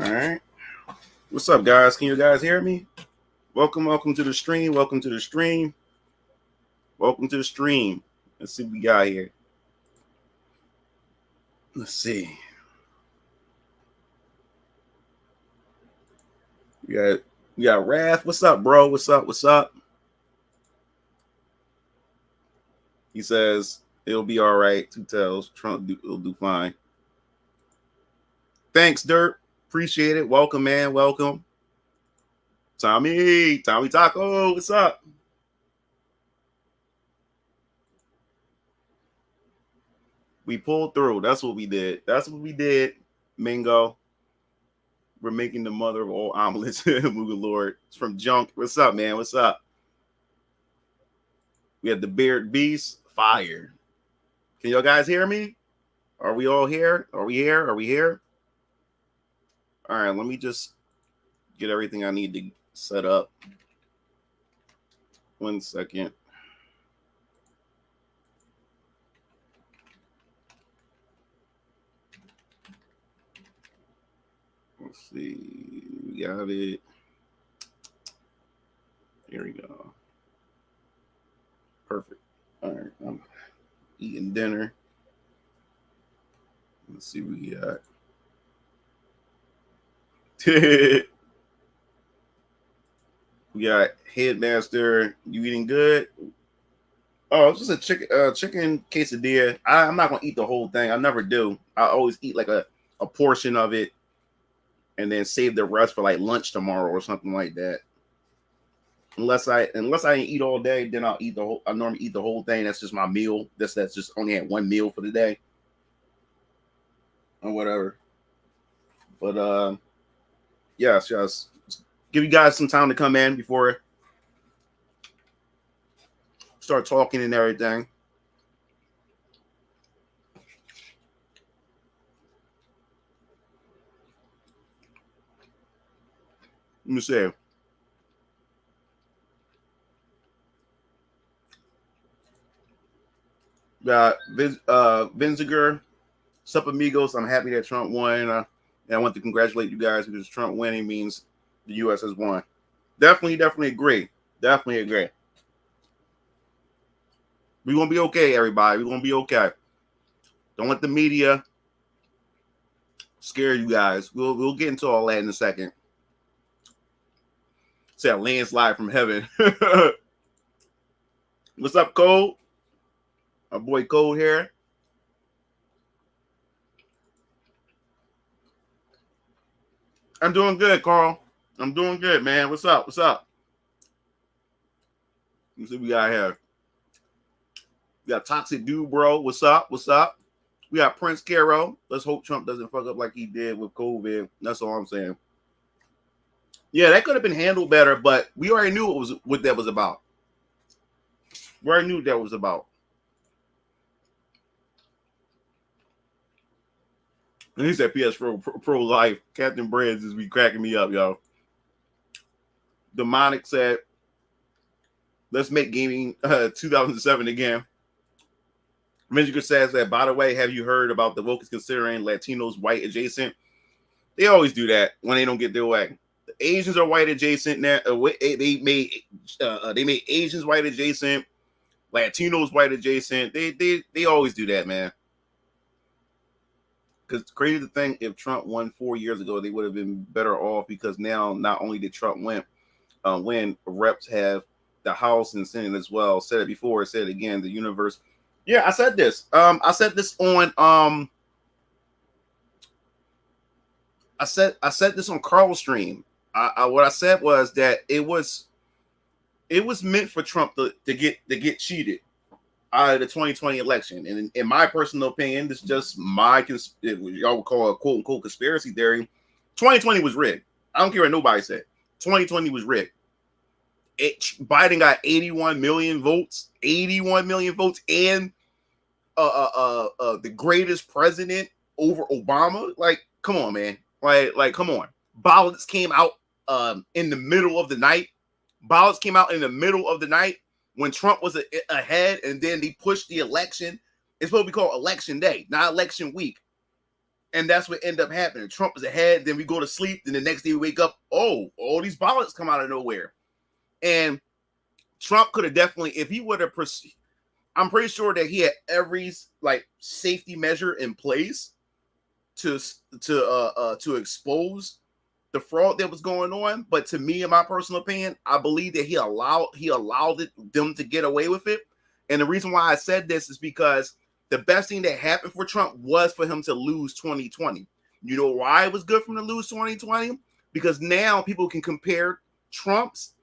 All right. What's up, guys? Can you guys hear me? Welcome to the stream. Welcome to the stream. Welcome to the stream. Let's see what we got here. Let's see. We got Wrath. What's up, bro? What's up? What's up? He says it'll be all right. Two tells. Trump will do fine. Thanks, Dirt. Appreciate it. Welcome, man. Welcome. Tommy Taco. What's up? We pulled through. That's what we did. Mingo. We're making the mother of all omelets. Mooga Lord. It's from Junk. What's up, man? What's up? We have the Beard Beast. Fire. Can y'all guys hear me? Are we all here? Are we here? All right, let me just get everything I need to set up. 1 second. Let's see. We got it. Here we go. Perfect. All right, I'm eating dinner. Let's see what we got. We got Headmaster. You eating good? Oh, it's just a chicken quesadilla. I'm not gonna eat the whole thing. I never do. I always eat like a portion of it, and then save the rest for like lunch tomorrow or something like that. Unless I eat all day, then I'll eat the whole. I normally eat the whole thing. That's just my meal. That's just only had one meal for the day, or whatever. But yes. Give you guys some time to come in before start talking and everything. Let me see. Got Vinziger. Sup, amigos. I'm happy that Trump won. And I want to congratulate you guys because Trump winning means the U.S. has won. Definitely agree. Definitely agree. We're going to be okay, everybody. We're going to be okay. Don't let the media scare you guys. We'll get into all that in a second. Say a landslide from heaven. What's up, Cole? Our boy Cole here. I'm doing good, Carl. I'm doing good, man. What's up? Let's see what we got here. We got Toxic Dude, bro. What's up? We got Prince Caro. Let's hope Trump doesn't fuck up like he did with COVID. That's all I'm saying. Yeah, that could have been handled better, but we already knew what that was about. We already knew what that was about. And he said PS pro life. Captain Brands is be cracking me up, y'all. Demonic said, let's make gaming 2007 again. Vinziger says that, by the way, have you heard about the woke is considering Latinos white adjacent? They always do that when they don't get their way. The Asians are white adjacent now. They made Asians white adjacent, Latinos white adjacent. They always do that, man. Because crazy to think, if Trump won 4 years ago, they would have been better off because now not only did Trump win, reps have the House and Senate as well. Said it before, said it again. The universe. Yeah, I said this. I said this on I said this on Carl's stream. What I said was that it was meant for Trump to get cheated out of the 2020 election. And in my personal opinion, this is just my y'all would call a quote unquote conspiracy theory. 2020 was rigged. I don't care what nobody said. 2020 was rigged. Biden got 81 million votes, and the greatest president over Obama. Like, come on, man. Like, come on. Ballots came out in the middle of the night. When Trump was ahead, and then they pushed the election. It's supposed to be called election day, not election week. And that's what ended up happening. Trump is ahead, then we go to sleep, then the next day we wake up, oh, all these ballots come out of nowhere. And Trump could have definitely, if he would have proceeded, I'm pretty sure that he had every like safety measure in place to expose the fraud that was going on. But to me, in my personal opinion, I believe that he allowed them to get away with it. And the reason why I said this is because the best thing that happened for Trump was for him to lose 2020. You know why it was good for him to lose 2020? Because now people can compare Trump's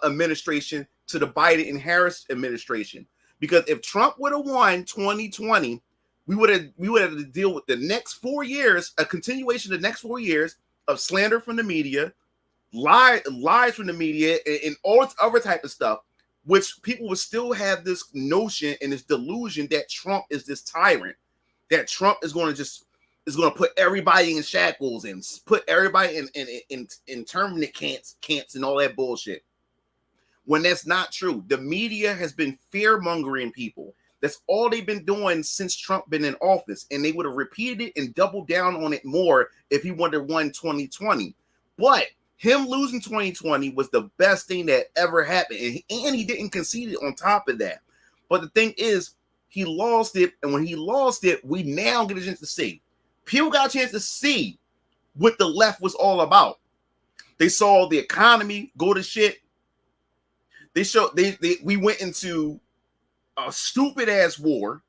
administration to the Biden and Harris administration. Because if Trump would have won 2020, we would have to deal with the next 4 years, a continuation of the next 4 years of slander from the media, lies from the media, and all this other type of stuff, which people would still have this notion and this delusion that Trump is this tyrant, that Trump is going to put everybody in shackles and put everybody in internment camps and all that bullshit. When that's not true. The media has been fear-mongering people. That's all they've been doing since Trump been in office. And they would have repeated it and doubled down on it more if he would have won 2020. But him losing 2020 was the best thing that ever happened. And he didn't concede it on top of that. But the thing is, he lost it. And when he lost it, we now get a chance to see. People got a chance to see what the left was all about. They saw the economy go to shit. We went into a stupid ass war.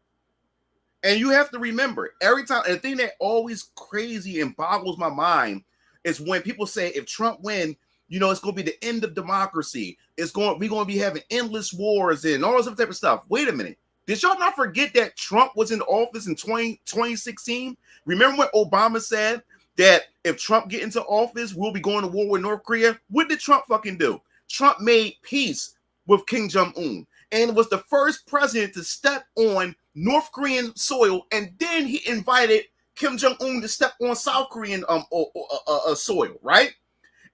And you have to remember, every time, and the thing that always crazy and boggles my mind is when people say if Trump win, it's going to be the end of democracy. We're going to be having endless wars and all this other type of stuff. Wait a minute. Did y'all not forget that Trump was in office in 2016? Remember when Obama said that if Trump get into office, we'll be going to war with North Korea? What did Trump fucking do? Trump made peace with Kim Jong-un and was the first president to step on North Korean soil, and then he invited Kim Jong-un to step on South Korean soil, right?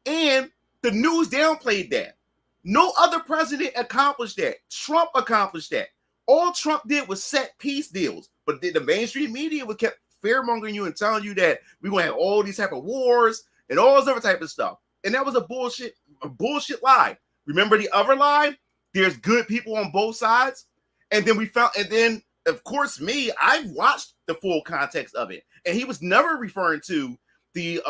And the news downplayed that. No other president accomplished that. Trump accomplished that. All Trump did was set peace deals, but the mainstream media would kept fear-mongering you and telling you that we're going to have all these type of wars and all this other type of stuff. And that was a bullshit lie. Remember the other lie? There's good people on both sides. And then of course, I've watched the full context of it. And he was never referring to the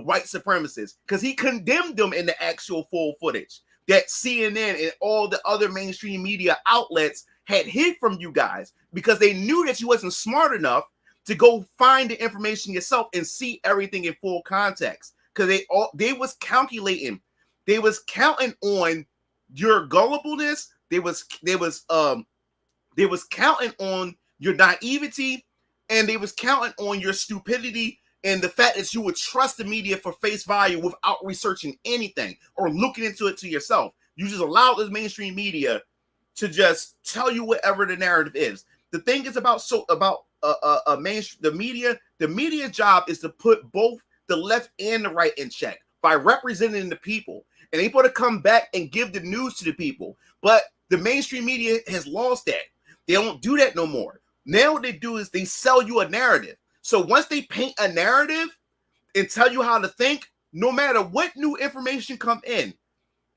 white supremacists because he condemned them in the actual full footage that CNN and all the other mainstream media outlets had hid from you guys because they knew that you wasn't smart enough to go find the information yourself and see everything in full context. Because they was calculating, they was counting on your gullibleness. They was counting on your naivety, and they was counting on your stupidity and the fact that you would trust the media for face value without researching anything or looking into it to yourself. You just allow this mainstream media to just tell you whatever the narrative is. The thing is about the media. The media's job is to put both the left and the right in check by representing the people. And they want to come back and give the news to the people. But the mainstream media has lost that. They don't do that no more. Now what they do is they sell you a narrative. So once they paint a narrative and tell you how to think, no matter what new information come in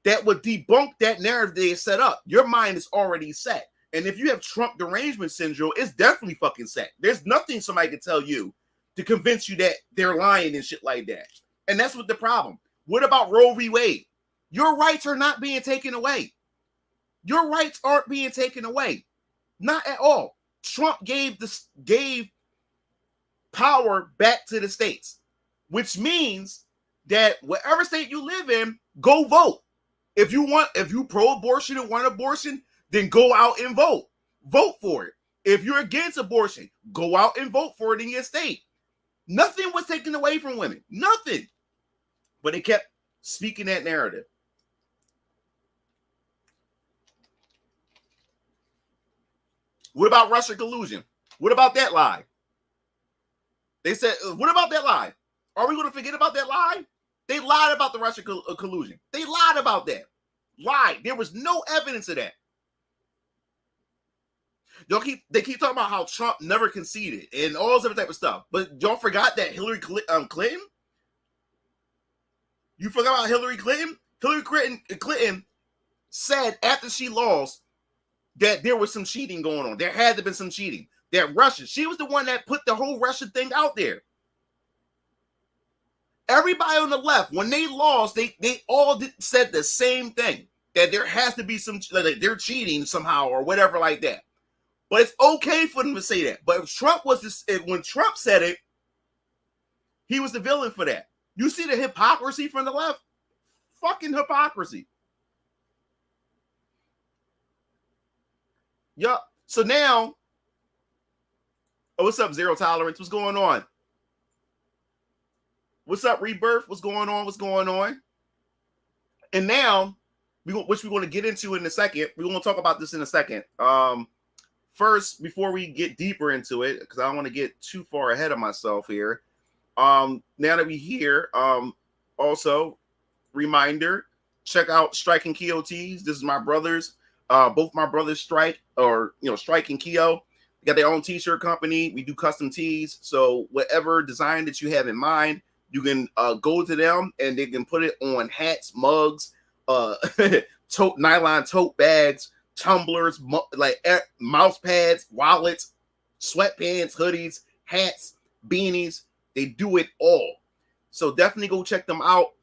that would debunk that narrative they set up, your mind is already set. And if you have Trump derangement syndrome, it's definitely fucking set. There's nothing somebody can tell you to convince you that they're lying and shit like that. And that's what the problem. What about Roe v. Wade? Your rights are not being taken away. Your rights aren't being taken away. Not at all. Trump gave power back to the states, which means that whatever state you live in, go vote. If you pro-abortion and want abortion, then go out and vote. Vote for it. If you're against abortion, go out and vote for it in your state. Nothing was taken away from women. Nothing. But they kept speaking that narrative. What about Russia collusion? What about that lie? They said, what about that lie? Are we going to forget about that lie? They lied about the Russia collusion. They lied about that. Lied. There was no evidence of that. They keep talking about how Trump never conceded and all this other type of stuff, but y'all forgot that Hillary Clinton. You forgot about Hillary Clinton. Hillary Clinton said after she lost that there was some cheating going on. There had to be some cheating. That Russia, she was the one that put the whole Russia thing out there. Everybody on the left, when they lost, they all said the same thing, that there has to be some, like they're cheating somehow or whatever like that. But it's okay for them to say that. But if Trump was this, when Trump said it, he was the villain for that. You see the hypocrisy from the left? Fucking hypocrisy. Yup. So now, oh, what's up, Zero Tolerance? What's going on? What's up, Rebirth? What's going on? What's going on? And now, which we're going to get into in a second. We're going to talk about this in a second. First, before we get deeper into it, because I don't want to get too far ahead of myself here. Now that we're here, also, reminder, check out Strike and Keo Tees. This is my brothers. Both my brothers Strike, or Strike and Keo. They got their own t-shirt company. We do custom tees. So whatever design that you have in mind, you can go to them and they can put it on hats, mugs, nylon tote bags, tumblers, like mouse pads, wallets, sweatpants, hoodies, hats, beanies. They do it all. So definitely go check them out.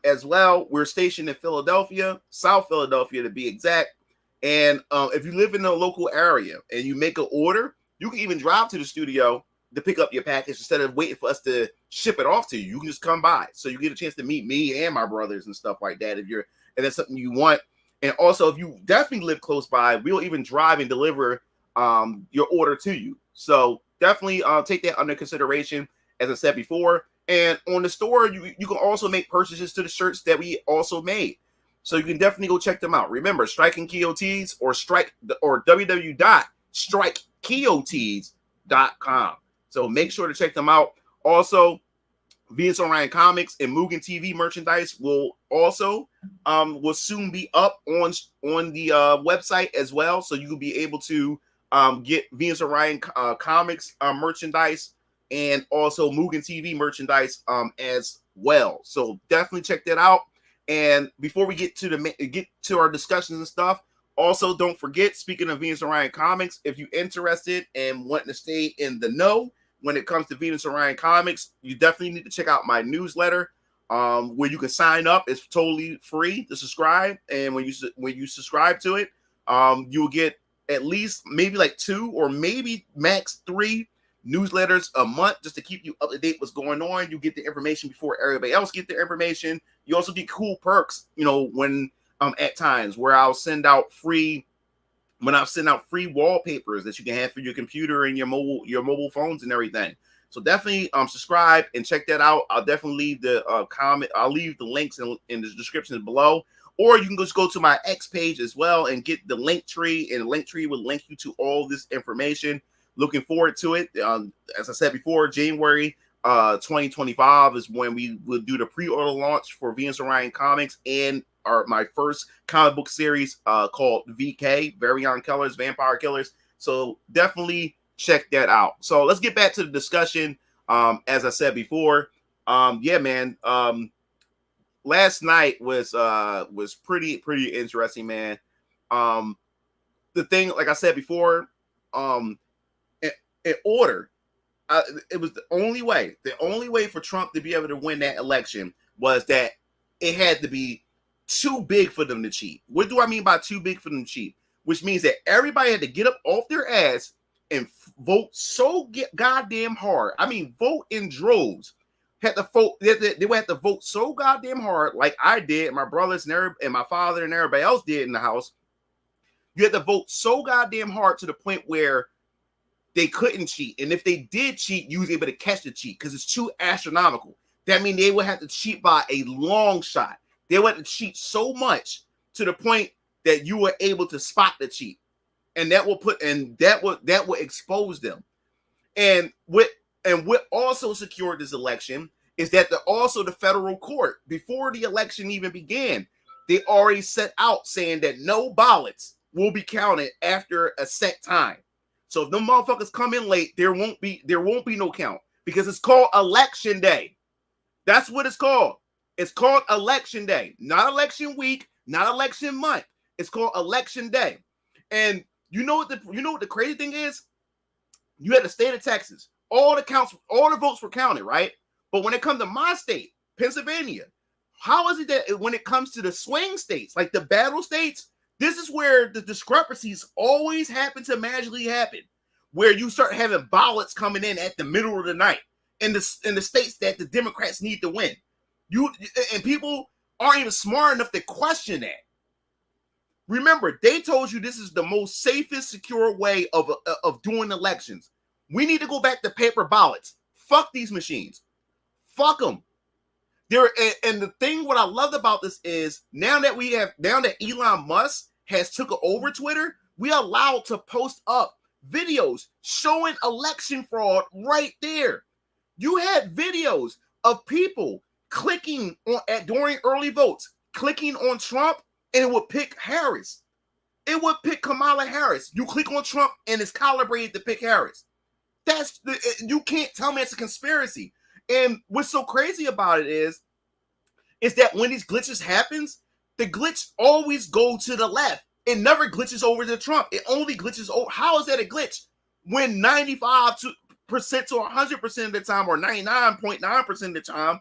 As well, we're stationed in Philadelphia, South Philadelphia to be exact. And if you live in the local area and you make an order, you can even drive to the studio to pick up your package instead of waiting for us to ship it off to you. You can just come by. So you get a chance to meet me and my brothers and stuff like that. And that's something you want. And also, if you definitely live close by, we'll even drive and deliver your order to you. So definitely take that under consideration, as I said before. And on the store, you can also make purchases to the shirts that we also made. So you can definitely go check them out. Remember, Strike and Keo Tees or www.strikekeotees.com. So make sure to check them out. Also, Venus Orion Comics and Mugen TV merchandise will also will soon be up on the website as well. So you will be able to get Venus Orion Comics merchandise and also Mugen TV merchandise as well. So definitely check that out. And before we get to our discussions and stuff, also don't forget, speaking of Venus Orion Comics, if you're interested and wanting to stay in the know when it comes to Venus Orion Comics, you definitely need to check out my newsletter, where you can sign up. It's totally free to subscribe, and when you subscribe to it, you will get at least maybe like 2 or maybe max 3 newsletters a month just to keep you up to date what's going on. You get the information before everybody else get the information. You also get cool perks, when at times where I'll send out free wallpapers that you can have for your computer and your mobile phones and everything. So definitely subscribe and check that out. I'll definitely leave the I'll leave the links in the description below. Or you can just go to my X page as well and get the link tree, and the link tree will link you to all this information. Looking forward to it. As I said before, January 2025 is when we will do the pre-order launch for Venus Orion Comics and my first comic book series called VK, Variant Killers, Vampire Killers. So definitely check that out. So let's get back to the discussion. As I said before, yeah, man. Last night was pretty interesting, man. The thing, like I said before, in order, it was the only way for Trump to be able to win that election was that it had to be too big for them to cheat. What do I mean by too big for them to cheat? Which means that everybody had to get up off their ass and vote so goddamn hard. I mean, vote in droves. Had to vote. They would have to vote so goddamn hard, like I did, and my brothers and my father and everybody else did in the house. You had to vote so goddamn hard to the point where they couldn't cheat. And if they did cheat, you was able to catch the cheat because it's too astronomical. That means they would have to cheat by a long shot. They would have to cheat so much to the point that you were able to spot the cheat. And that will expose them. And what also secured this election is that the federal court, before the election even began, they already set out saying that no ballots will be counted after a set time. So if the motherfuckers come in late, there won't be no count because it's called election day. That's what it's called. It's called election day, not election week, not election month. It's called election day. And you know what the crazy thing is? You had the state of Texas. All the votes were counted, right? But when it comes to my state, Pennsylvania, how is it that when it comes to the swing states, like the battle states, this is where the discrepancies always happen to magically happen, where you start having ballots coming in at the middle of the night in the states that the Democrats need to win. And people aren't even smart enough to question that. Remember, they told you this is the most safest, secure way of doing elections. We need to go back to paper ballots. Fuck these machines. Fuck them. And the thing, what I loved about this is now that Elon Musk has took over Twitter, we are allowed to post up videos showing election fraud right there. You had videos of people clicking during early votes, clicking on Trump, and it would pick Harris. It would pick Kamala Harris. You click on Trump, and it's calibrated to pick Harris. You can't tell me it's a conspiracy. And what's so crazy about it is that when these glitches happens, the glitch always go to the left. It never glitches over to Trump. It only glitches over. How is that a glitch? When 95% to 100% of the time, or 99.9% of the time,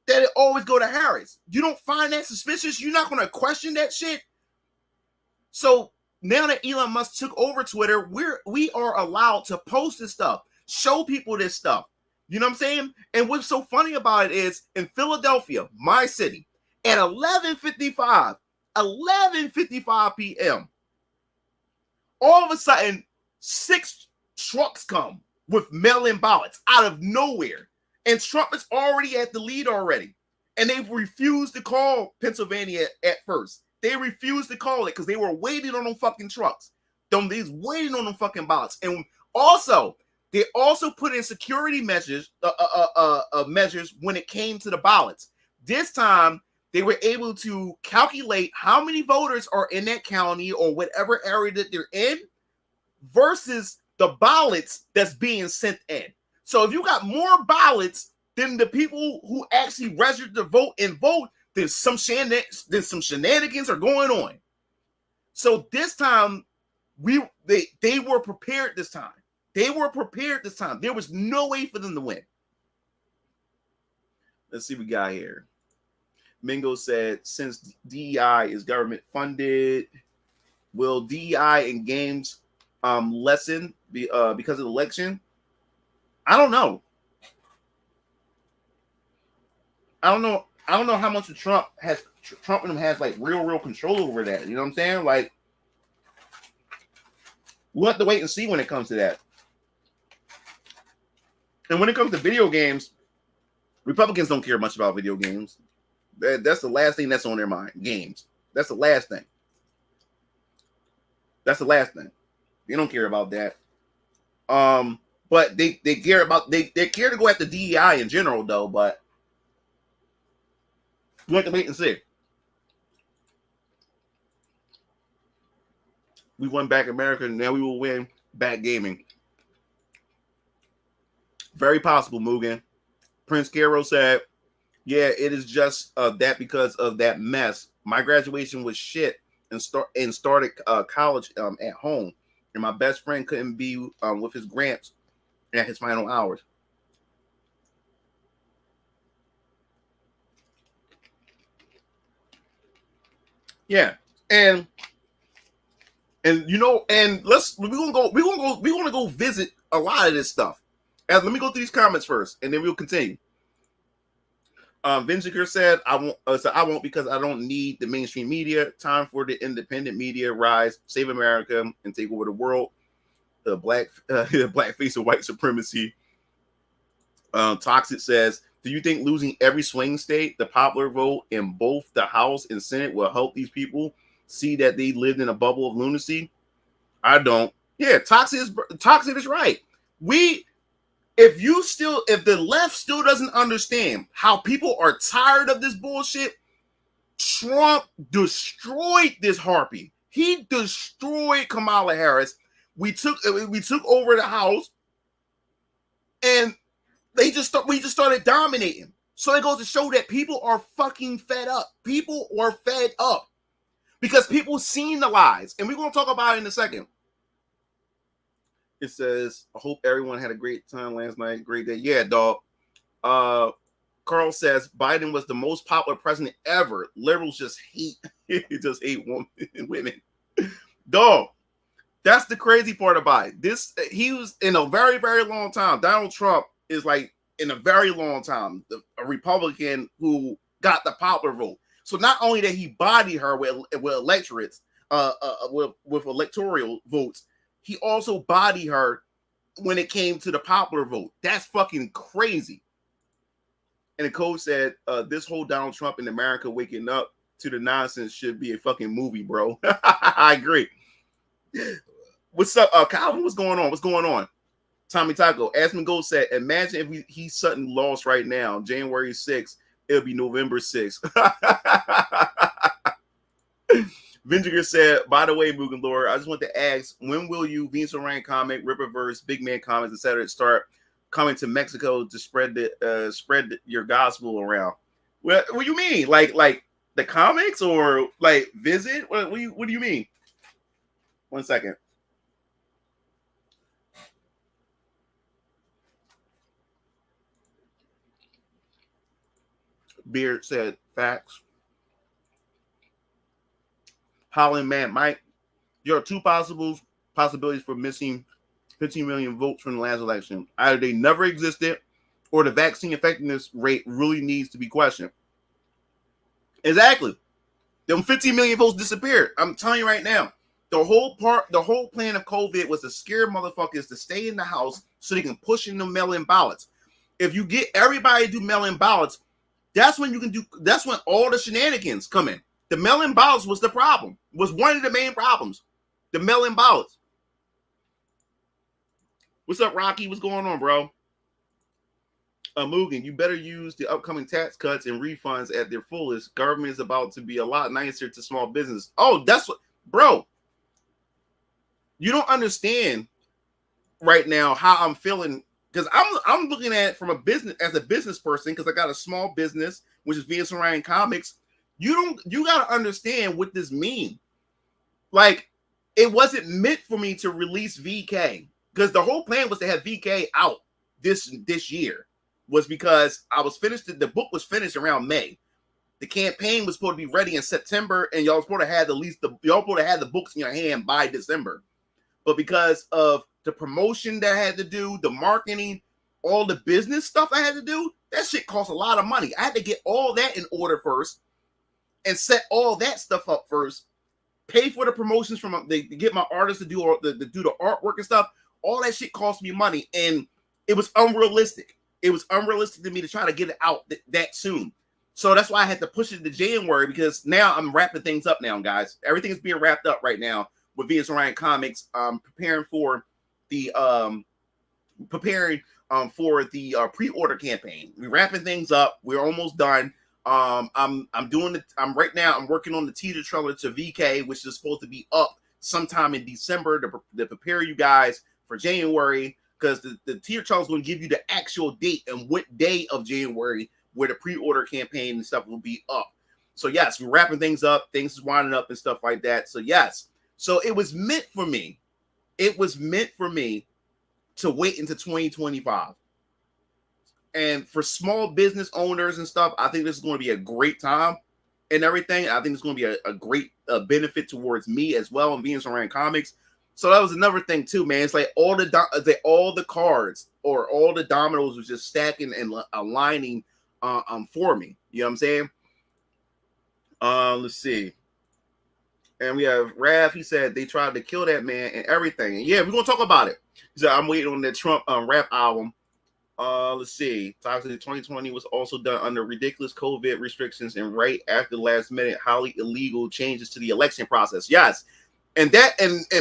that it always go to Harris. You don't find that suspicious? You're not going to question that shit? So now that Elon Musk took over Twitter, we are allowed to post this stuff, show people this stuff. You know what I'm saying? And what's so funny about it is in Philadelphia, my city, at 11:55 p.m., all of a sudden, 6 trucks come with mail-in ballots out of nowhere. And Trump is already at the lead already. And they've refused to call Pennsylvania at first. They refused to call it because they were waiting on them fucking trucks. They's waiting on them fucking ballots. And also, they also put in security measures when it came to the ballots. This time, they were able to calculate how many voters are in that county or whatever area that they're in versus the ballots that's being sent in. So if you got more ballots than the people who actually registered to vote and vote, then some shenanigans are going on. So this time, they were prepared this time. They were prepared this time. There was no way for them to win. Let's see what we got here. Mingo said, since DEI is government funded, will DEI in games lessen because of the election? I don't know. I don't know how much Trump and him has like real control over that. You know what I'm saying? Like, we'll have to wait and see when it comes to that. And when it comes to video games, Republicans don't care much about video games. That's the last thing that's on their mind. Games. That's the last thing. That's the last thing. They don't care about that. But they care about they care to go after DEI in general though. But we have to wait and see. We won back America, and now we will win back gaming. Very possible, Mugen. Prince Caro said, yeah, it is just that because of that mess. My graduation was shit and started college at home. And my best friend couldn't be with his grants at his final hours. Yeah. And you know, and we're gonna go visit a lot of this stuff. Let me go through these comments first, and then we'll continue. Vinziger said, I won't because I don't need the mainstream media. Time for the independent media rise, save America, and take over the world. The black face of white supremacy. Toxic says, do you think losing every swing state, the popular vote in both the House and Senate will help these people see that they lived in a bubble of lunacy? I don't. Yeah, Toxic is right. If the left still doesn't understand how people are tired of this bullshit, Trump destroyed this harpy. He destroyed Kamala Harris. We took over the House, and we just started dominating. So it goes to show that people are fucking fed up. People are fed up because people seen the lies, and we're gonna talk about it in a second. It says, I hope everyone had a great time last night. Great day. Yeah, dog. Carl says Biden was the most popular president ever. Liberals just hate women. Dog. That's the crazy part about it. He was in a very, very long time. Donald Trump is like in a very long time, a Republican who got the popular vote. So not only did he body her with electorates, with electoral votes, he also bodied her when it came to the popular vote. That's fucking crazy. And the code said, this whole Donald Trump in America waking up to the nonsense should be a fucking movie, bro. I agree. What's up, Calvin? What's going on? What's going on? Tommy Taco, Asman Gold said, imagine if he's Sutton lost right now, January 6th, it'll be November 6th. Vindiger said, by the way, Mugen Lord, I just want to ask, when will you, Venus Orion comic, Ripperverse, Big Man comics, etc., start coming to Mexico to spread your gospel around? What do you mean? Like the comics or like visit? What do you mean? 1 second. Beard said, facts. Holland Man Mike, there are two possibilities for missing 15 million votes from the last election. Either they never existed or the vaccine effectiveness rate really needs to be questioned. Exactly. Them 15 million votes disappeared. I'm telling you right now. The whole plan of COVID was to scare motherfuckers to stay in the house so they can push in the mail-in ballots. If you get everybody to do mail-in ballots, that's when all the shenanigans come in. The mail-in ballots was the problem, was one of the main problems. The mail-in ballots. What's up, Rocky? What's going on, bro? Mugen, you better use the upcoming tax cuts and refunds at their fullest. Government is about to be a lot nicer to small business. Oh, that's what, bro. You don't understand right now how I'm feeling, because I'm looking at it from a business person, because I got a small business, which is Venus Orion Comics. You gotta understand what this means. Like, it wasn't meant for me to release VK, because the whole plan was to have VK out this year, was because the book was finished around May. The campaign was supposed to be ready in September, and y'all supposed to have the books in your hand by December. But because of the promotion that I had to do, the marketing, all the business stuff I had to do, that shit cost a lot of money. I had to get all that in order first and set all that stuff up first. Pay for the promotions to get my artists to do the artwork and stuff. All that shit cost me money, and it was unrealistic. It was unrealistic to me to try to get it out that soon. So that's why I had to push it to January, because now I'm wrapping things up now, guys. Everything is being wrapped up right now with Venus Orion Comics, preparing for the pre-order campaign. We're wrapping things up. We're almost done. I'm working on the teaser trailer to VK, which is supposed to be up sometime in December to prepare you guys for January, because the teaser trailer is going to give you the actual date and what day of January where the pre-order campaign and stuff will be up. So yes, we're wrapping things up. Things is winding up and stuff like that. So yes. So it was meant for me. It was meant for me to wait until 2025. And for small business owners and stuff, I think this is going to be a great time and everything. I think it's going to be a great benefit towards me as well in Venus Orion Comics. So that was another thing too, man. It's like all the cards or all the dominoes was just stacking and aligning for me. You know what I'm saying? Let's see. And we have Rav. He said they tried to kill that man and everything. And yeah, we're gonna talk about it. He said I'm waiting on the Trump rap album. Let's see. Toxic 2020 was also done under ridiculous COVID restrictions and right after the last minute, highly illegal changes to the election process. Yes, and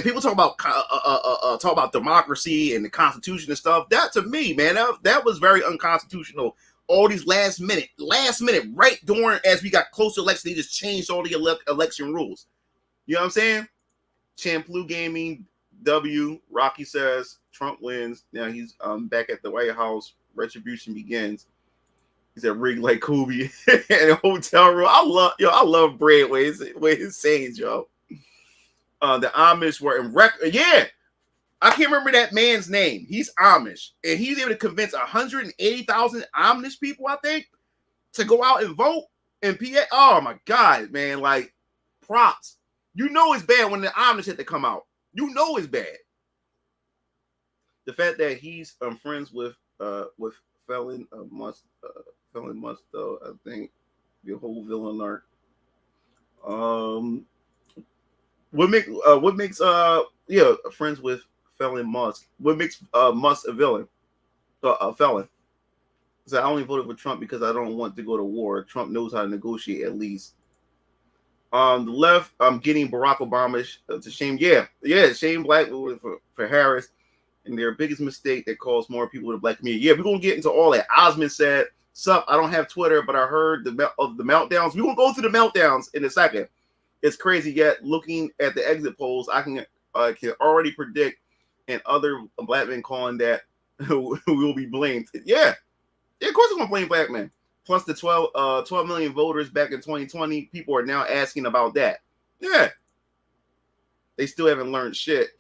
people talk about democracy and the Constitution and stuff. That to me, man, that was very unconstitutional. All these last minute, right during as we got close to election, they just changed all the election rules. You know what I'm saying? Champloo Gaming W. Rocky says Trump wins. Now he's back at the White House. Retribution begins. He's at rig like Kobe in a hotel room. I love Brad way he's saying, yo. The Amish were in record. Yeah, I can't remember that man's name. He's Amish, and he's able to convince 180,000 Amish people, I think, to go out and vote in PA. Oh my God, man! Like, props. You know it's bad when the Amish had to come out. You know it's bad. The fact that he's friends with Felon must though, I think the whole villain arc. What makes friends with Felon Musk? What makes Musk a villain? A felon. So I only voted for Trump because I don't want to go to war. Trump knows how to negotiate at least. The left, getting Barack Obama to shame. Yeah, shame black for Harris, and their biggest mistake that caused more people to black community. Yeah, we're gonna get into all that. Osmond said, "Sup, I don't have Twitter, but I heard of the meltdowns. We're gonna go through the meltdowns in a second. It's crazy. Yet looking at the exit polls, I can already predict, and other black men calling that who will be blamed. Yeah, of course, I'm gonna blame black men." Plus the 12 million voters back in 2020, people are now asking about that. Yeah. They still haven't learned shit.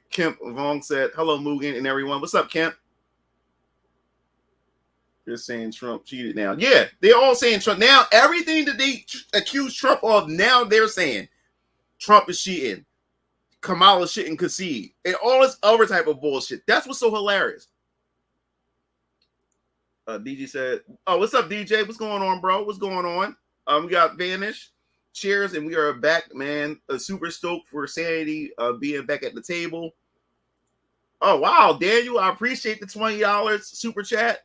Kemp Vong said, hello, Mugen and everyone. What's up, Kemp? They're saying Trump cheated now. Yeah, they're all saying Trump. Now, everything that they accuse Trump of, now they're saying Trump is cheating. Kamala shouldn't concede. And all this other type of bullshit. That's what's so hilarious. DJ said, oh, what's up, DJ? What's going on, bro? What's going on? We got Vanish. Cheers, and we are back, man. Super stoked for Sanity being back at the table. Oh, wow, Daniel, I appreciate the $20 super chat.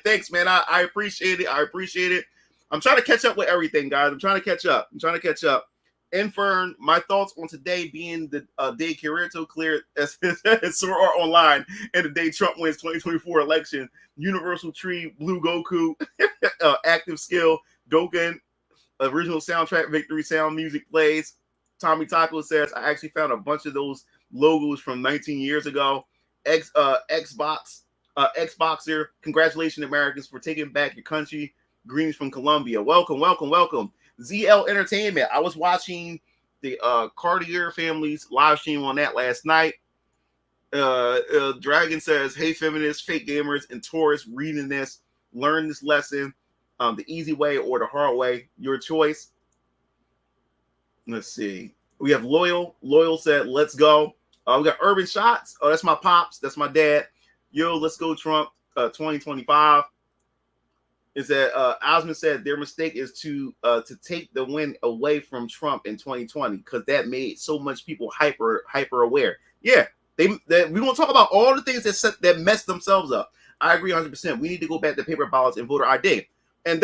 Thanks, man. I appreciate it. I appreciate it. I'm trying to catch up with everything, guys. I'm trying to catch up. Infern, my thoughts on today being the day Kirito cleared as Sword Art Online and the day Trump wins 2024 election. Universal Tree, Blue Goku, Active Skill, Doken, original soundtrack, Victory Sound music plays. Tommy Taco says, I actually found a bunch of those logos from 19 years ago. Xboxer, congratulations, Americans, for taking back your country. Greens from Colombia. Welcome. ZL Entertainment. I was watching the Cartier family's live stream on that last night. Dragon says, hey, feminists, fake gamers, and tourists reading this, learn this lesson the easy way or the hard way. Your choice. Let's see. We have Loyal. Loyal said, let's go. We got Urban Shots. Oh, that's my pops. That's my dad. Yo, let's go, Trump 2025. Is that Osmond said their mistake is to take the win away from Trump in 2020 because that made so much people hyper aware. Yeah, we're gonna talk about all the things that messed themselves up. I agree 100%. We need to go back to paper ballots and voter ID. And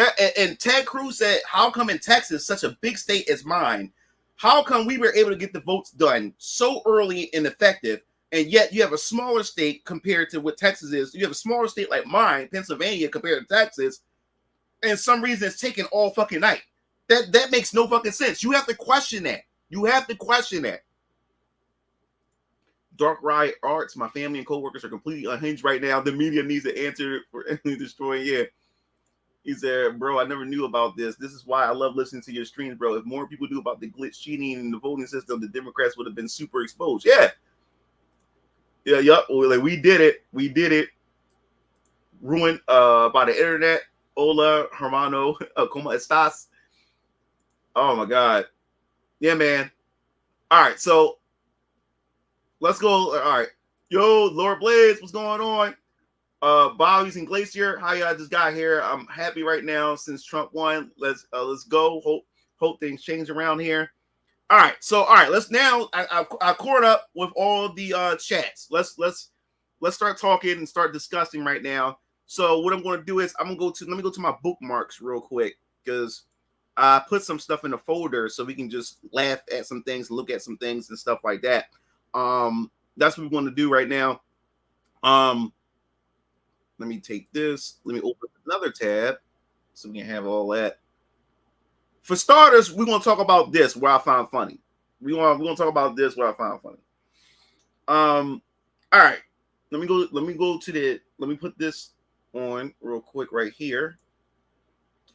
Ted Cruz said, how come in Texas, such a big state as mine, how come we were able to get the votes done so early and effective, and yet you have a smaller state compared to what Texas is? You have a smaller state like mine, Pennsylvania, compared to Texas. And some reason it's taking all fucking night. That makes no fucking sense. You have to question that. Dark Riot Arts, my family and co-workers are completely unhinged right now. The media needs to answer for destroying. Yeah. He said, bro, I never knew about this. This is why I love listening to your streams, bro. If more people knew about the glitch cheating in the voting system, the Democrats would have been super exposed. Yeah. Like we did it. Ruined by the internet. Hola, hermano, ¿cómo estás? Oh my God. Yeah, man. All right, so let's go. All right. Yo, Lord Blaze, what's going on? Bob using Glacier. How y'all just got here? I'm happy right now since Trump won. Let's go. Hope things change around here. All right, let's now I caught up with all the chats. Let's start talking and start discussing right now. So what I'm going to do is let me go to my bookmarks real quick because I put some stuff in a folder so we can just laugh at some things, look at some things and stuff like that. That's what we want to do right now. Let me take this. Let me open another tab so we can have all that. For starters, we're going to talk about this, where I found funny. we're gonna talk about this. What I found funny. All right. Let me go to let me put this on real quick right here.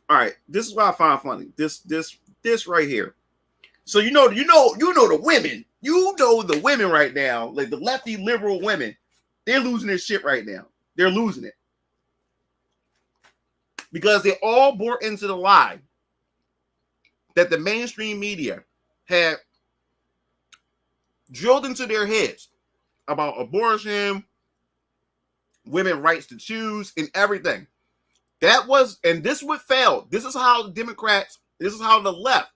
All right. This is what I find funny. This right here. So you know the women. You know the women right now, like the lefty liberal women, they're losing their shit right now. They're losing it. Because they all bought into the lie that the mainstream media had drilled into their heads about abortion, women's rights to choose, and everything. That was, and this would fail. This is how the Democrats, this is how the left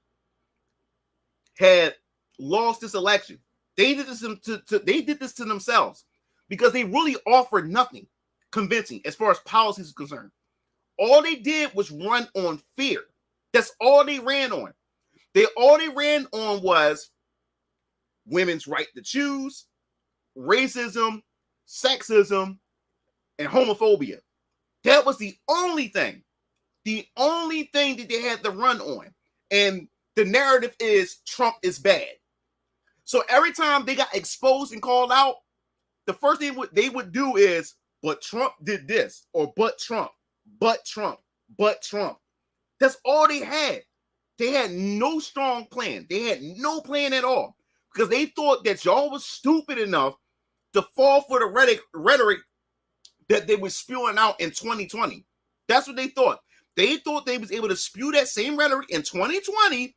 had lost this election. They did this to themselves because they really offered nothing convincing as far as policies is concerned. All they did was run on fear. That's all they ran on. All they ran on was women's right to choose, racism, sexism, and homophobia. That was the only thing that they had to run on. And the narrative is Trump is bad. So every time they got exposed and called out, the first thing they would do is, but Trump did this, or but Trump. That's all they had. They had no strong plan. They had no plan at all because they thought that y'all was stupid enough to fall for the rhetoric that they were spewing out in 2020. That's what they thought. They thought they was able to spew that same rhetoric in 2020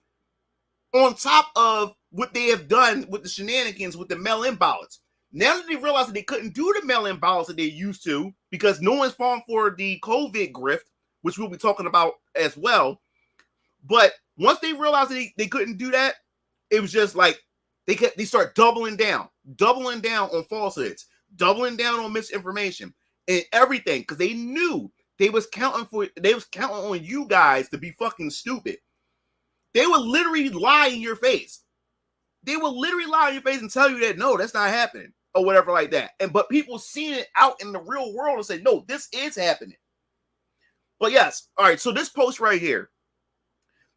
on top of what they have done with the shenanigans with the mail-in ballots. Now that they realized that they couldn't do the mail-in ballots that they used to because no one's falling for the COVID grift, which we'll be talking about as well. But once they realized that they couldn't do that, it was just like they start doubling down on falsehoods, doubling down on misinformation and everything because they knew they was counting on you guys to be fucking stupid. They would literally lie in your face. They will literally lie in your face and tell you that no, that's not happening or whatever like that. But people seeing it out in the real world and say, no, this is happening. But yes, all right. So this post right here.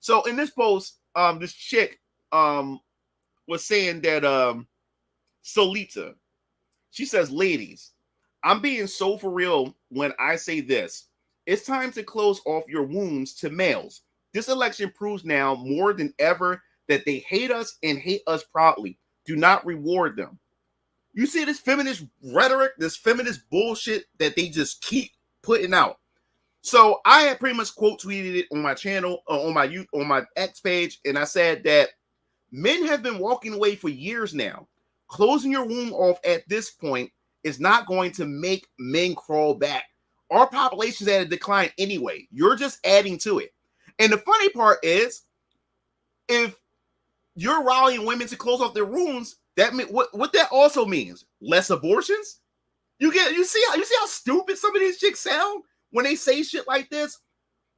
So in this post, this chick was saying that Seethe, she says, ladies, I'm being so for real when I say this. It's time to close off your wounds to males. This election proves now more than ever that they hate us and hate us proudly. Do not reward them. You see this feminist rhetoric, this feminist bullshit that they just keep putting out. So I had pretty much quote tweeted it on my channel, on my X page, and I said that men have been walking away for years now. Closing your womb off at this point is not going to make men crawl back. Our population's at a decline anyway. You're just adding to it. And the funny part is, if you're rallying women to close off their wombs, that what that also means less abortions. You see how stupid some of these chicks sound when they say shit like this.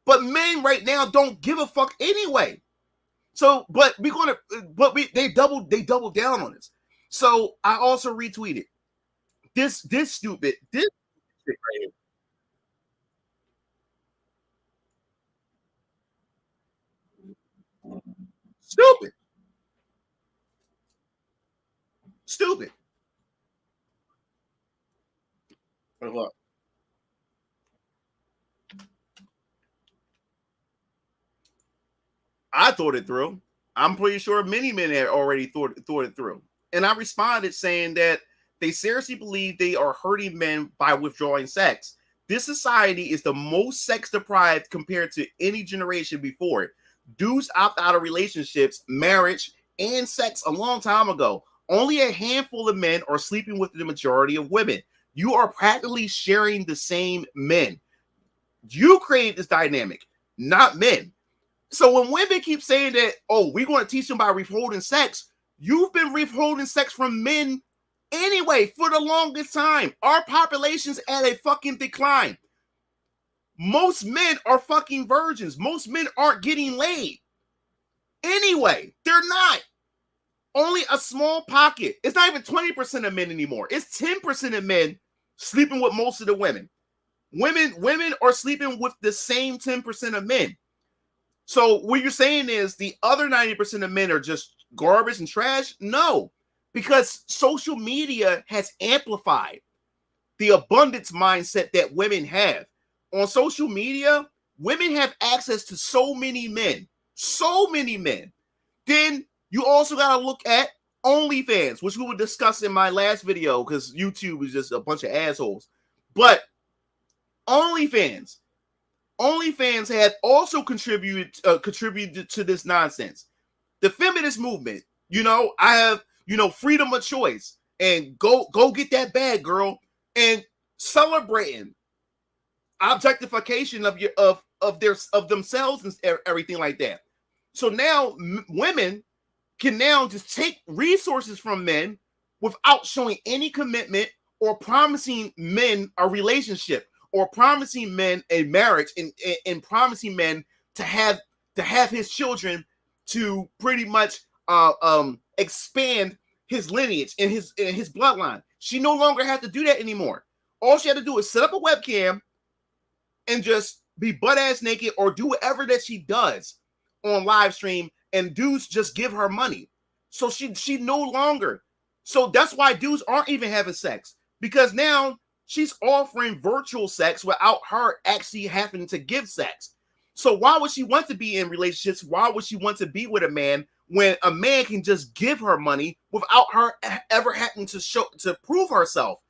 But men right now don't give a fuck anyway. So, they doubled down on this. So I also retweeted this stupid shit right here. Stupid. Look, I thought it through. I'm pretty sure many men had already thought it through. And I responded saying that they seriously believe they are hurting men by withdrawing sex. This society is the most sex deprived compared to any generation before it. Dudes opt out of relationships, marriage, and sex a long time ago. Only a handful of men are sleeping with the majority of women. You are practically sharing the same men. You create this dynamic, not men. So when women keep saying that, oh, we're going to teach them about withholding sex, you've been withholding sex from men anyway for the longest time. Our population's at a fucking decline. Most men are fucking virgins. Most men aren't getting laid. Anyway, they're not. Only a small pocket. It's not even 20% of men anymore. It's 10% of men sleeping with most of the women. Women are sleeping with the same 10% of men. So what you're saying is the other 90% of men are just garbage and trash? No, because social media has amplified the abundance mindset that women have. On social media, women have access to so many men. Then you also got to look at OnlyFans, which we would discuss in my last video because YouTube is just a bunch of assholes. But OnlyFans have also contributed to this nonsense. The feminist movement, I have, freedom of choice, and go get that bag, girl, and celebrating objectification of themselves and everything like that. So now women can now just take resources from men without showing any commitment or promising men a relationship or promising men a marriage and promising men to have his children to pretty much expand his lineage and his bloodline. She no longer has to do that anymore. All she had to do is set up a webcam and just be butt ass naked or do whatever that she does on live stream, and dudes just give her money. So she no longer. So that's why dudes aren't even having sex, because now she's offering virtual sex without her actually having to give sex. So why would she want to be in relationships? Why would she want to be with a man when a man can just give her money without her ever having to prove herself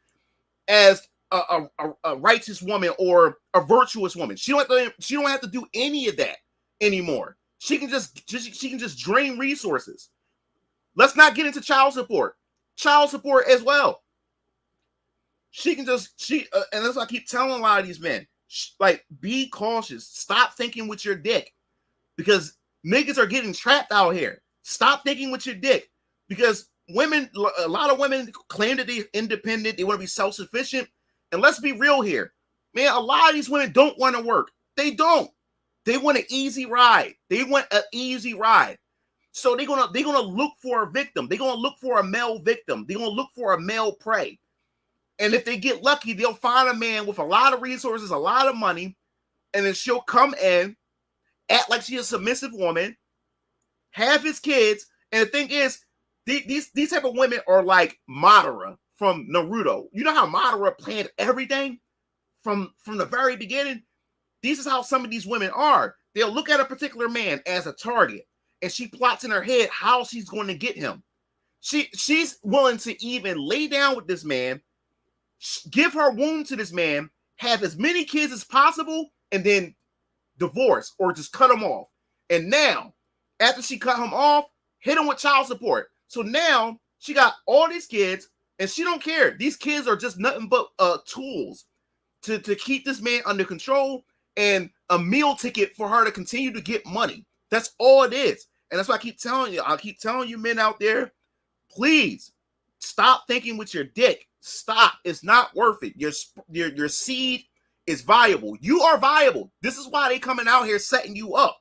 as a righteous woman or a virtuous woman? She don't have to do any of that anymore. She can just drain resources. Let's not get into child support as well. She can and that's why I keep telling a lot of these men, like, be cautious. Stop thinking with your dick, because niggas are getting trapped out here. Stop thinking with your dick, because a lot of women claim that they're independent. They want to be self-sufficient. And let's be real here, man. A lot of these women don't want to work. They don't. They want an easy ride. So they're gonna look for a victim. They're gonna look for a male victim. They're gonna look for a male prey. And if they get lucky, they'll find a man with a lot of resources, a lot of money, and then she'll come in, act like she's a submissive woman, have his kids. And the thing is, these type of women are like Madara from Naruto. You know how Madara planned everything from the very beginning? This is how some of these women are. They'll look at a particular man as a target, and she plots in her head how she's going to get him. She's willing to even lay down with this man, give her womb to this man, have as many kids as possible, and then divorce or just cut him off. And now, after she cut him off, hit him with child support. So now she got all these kids, and she don't care. These kids are just nothing but tools to keep this man under control, and a meal ticket for her to continue to get money. That's all it is. And that's why I keep telling you, men out there, please stop thinking with your dick. Stop. It's not worth it. Your seed is viable. You are viable. This is why they coming out here setting you up.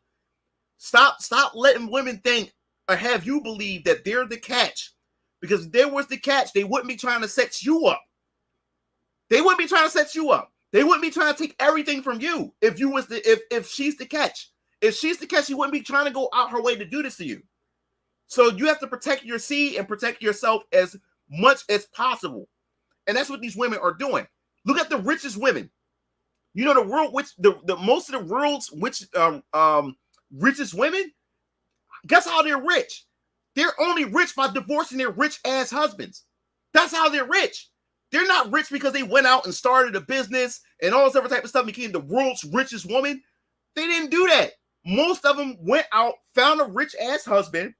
Stop letting women think or have you believe that they're the catch. Because if there was the catch, they wouldn't be trying to set you up. They wouldn't be trying to set you up. They wouldn't be trying to take everything from you if she's the catch. If she's the catch, she wouldn't be trying to go out her way to do this to you. So you have to protect your seed and protect yourself as much as possible. And that's what these women are doing. Look at the richest women. You know, the world, which the most of the world's richest women, guess how they're rich? They're only rich by divorcing their rich ass husbands. That's how they're rich. They're not rich because they went out and started a business and all this other type of stuff, became the world's richest woman. They didn't do that. Most of them went out, found a rich ass husband,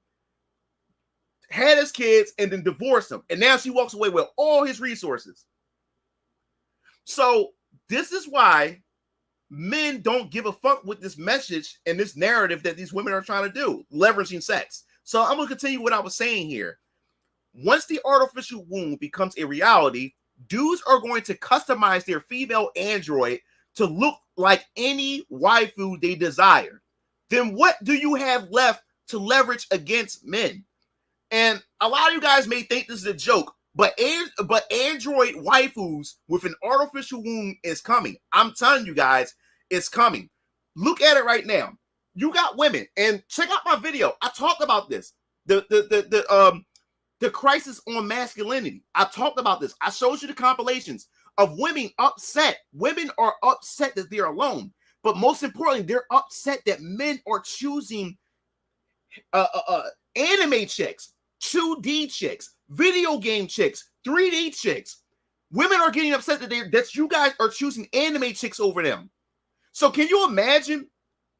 had his kids, and then divorced him. And now she walks away with all his resources. So this is why men don't give a fuck with this message and this narrative that these women are trying to do, leveraging sex. So I'm going to continue what I was saying here. Once the artificial womb becomes a reality, dudes are going to customize their female android to look like any waifu they desire. Then what do you have left to leverage against men? And a lot of you guys may think this is a joke, but android waifus with an artificial womb is coming. I'm telling you guys, it's coming. Look at it right now. You got women, and check out my video. I talk about this. The crisis on masculinity. I talked about this. I showed you the compilations of women upset. Women are upset that they're alone. But most importantly, they're upset that men are choosing anime chicks, 2D chicks, video game chicks, 3D chicks. Women are getting upset that you guys are choosing anime chicks over them. So can you imagine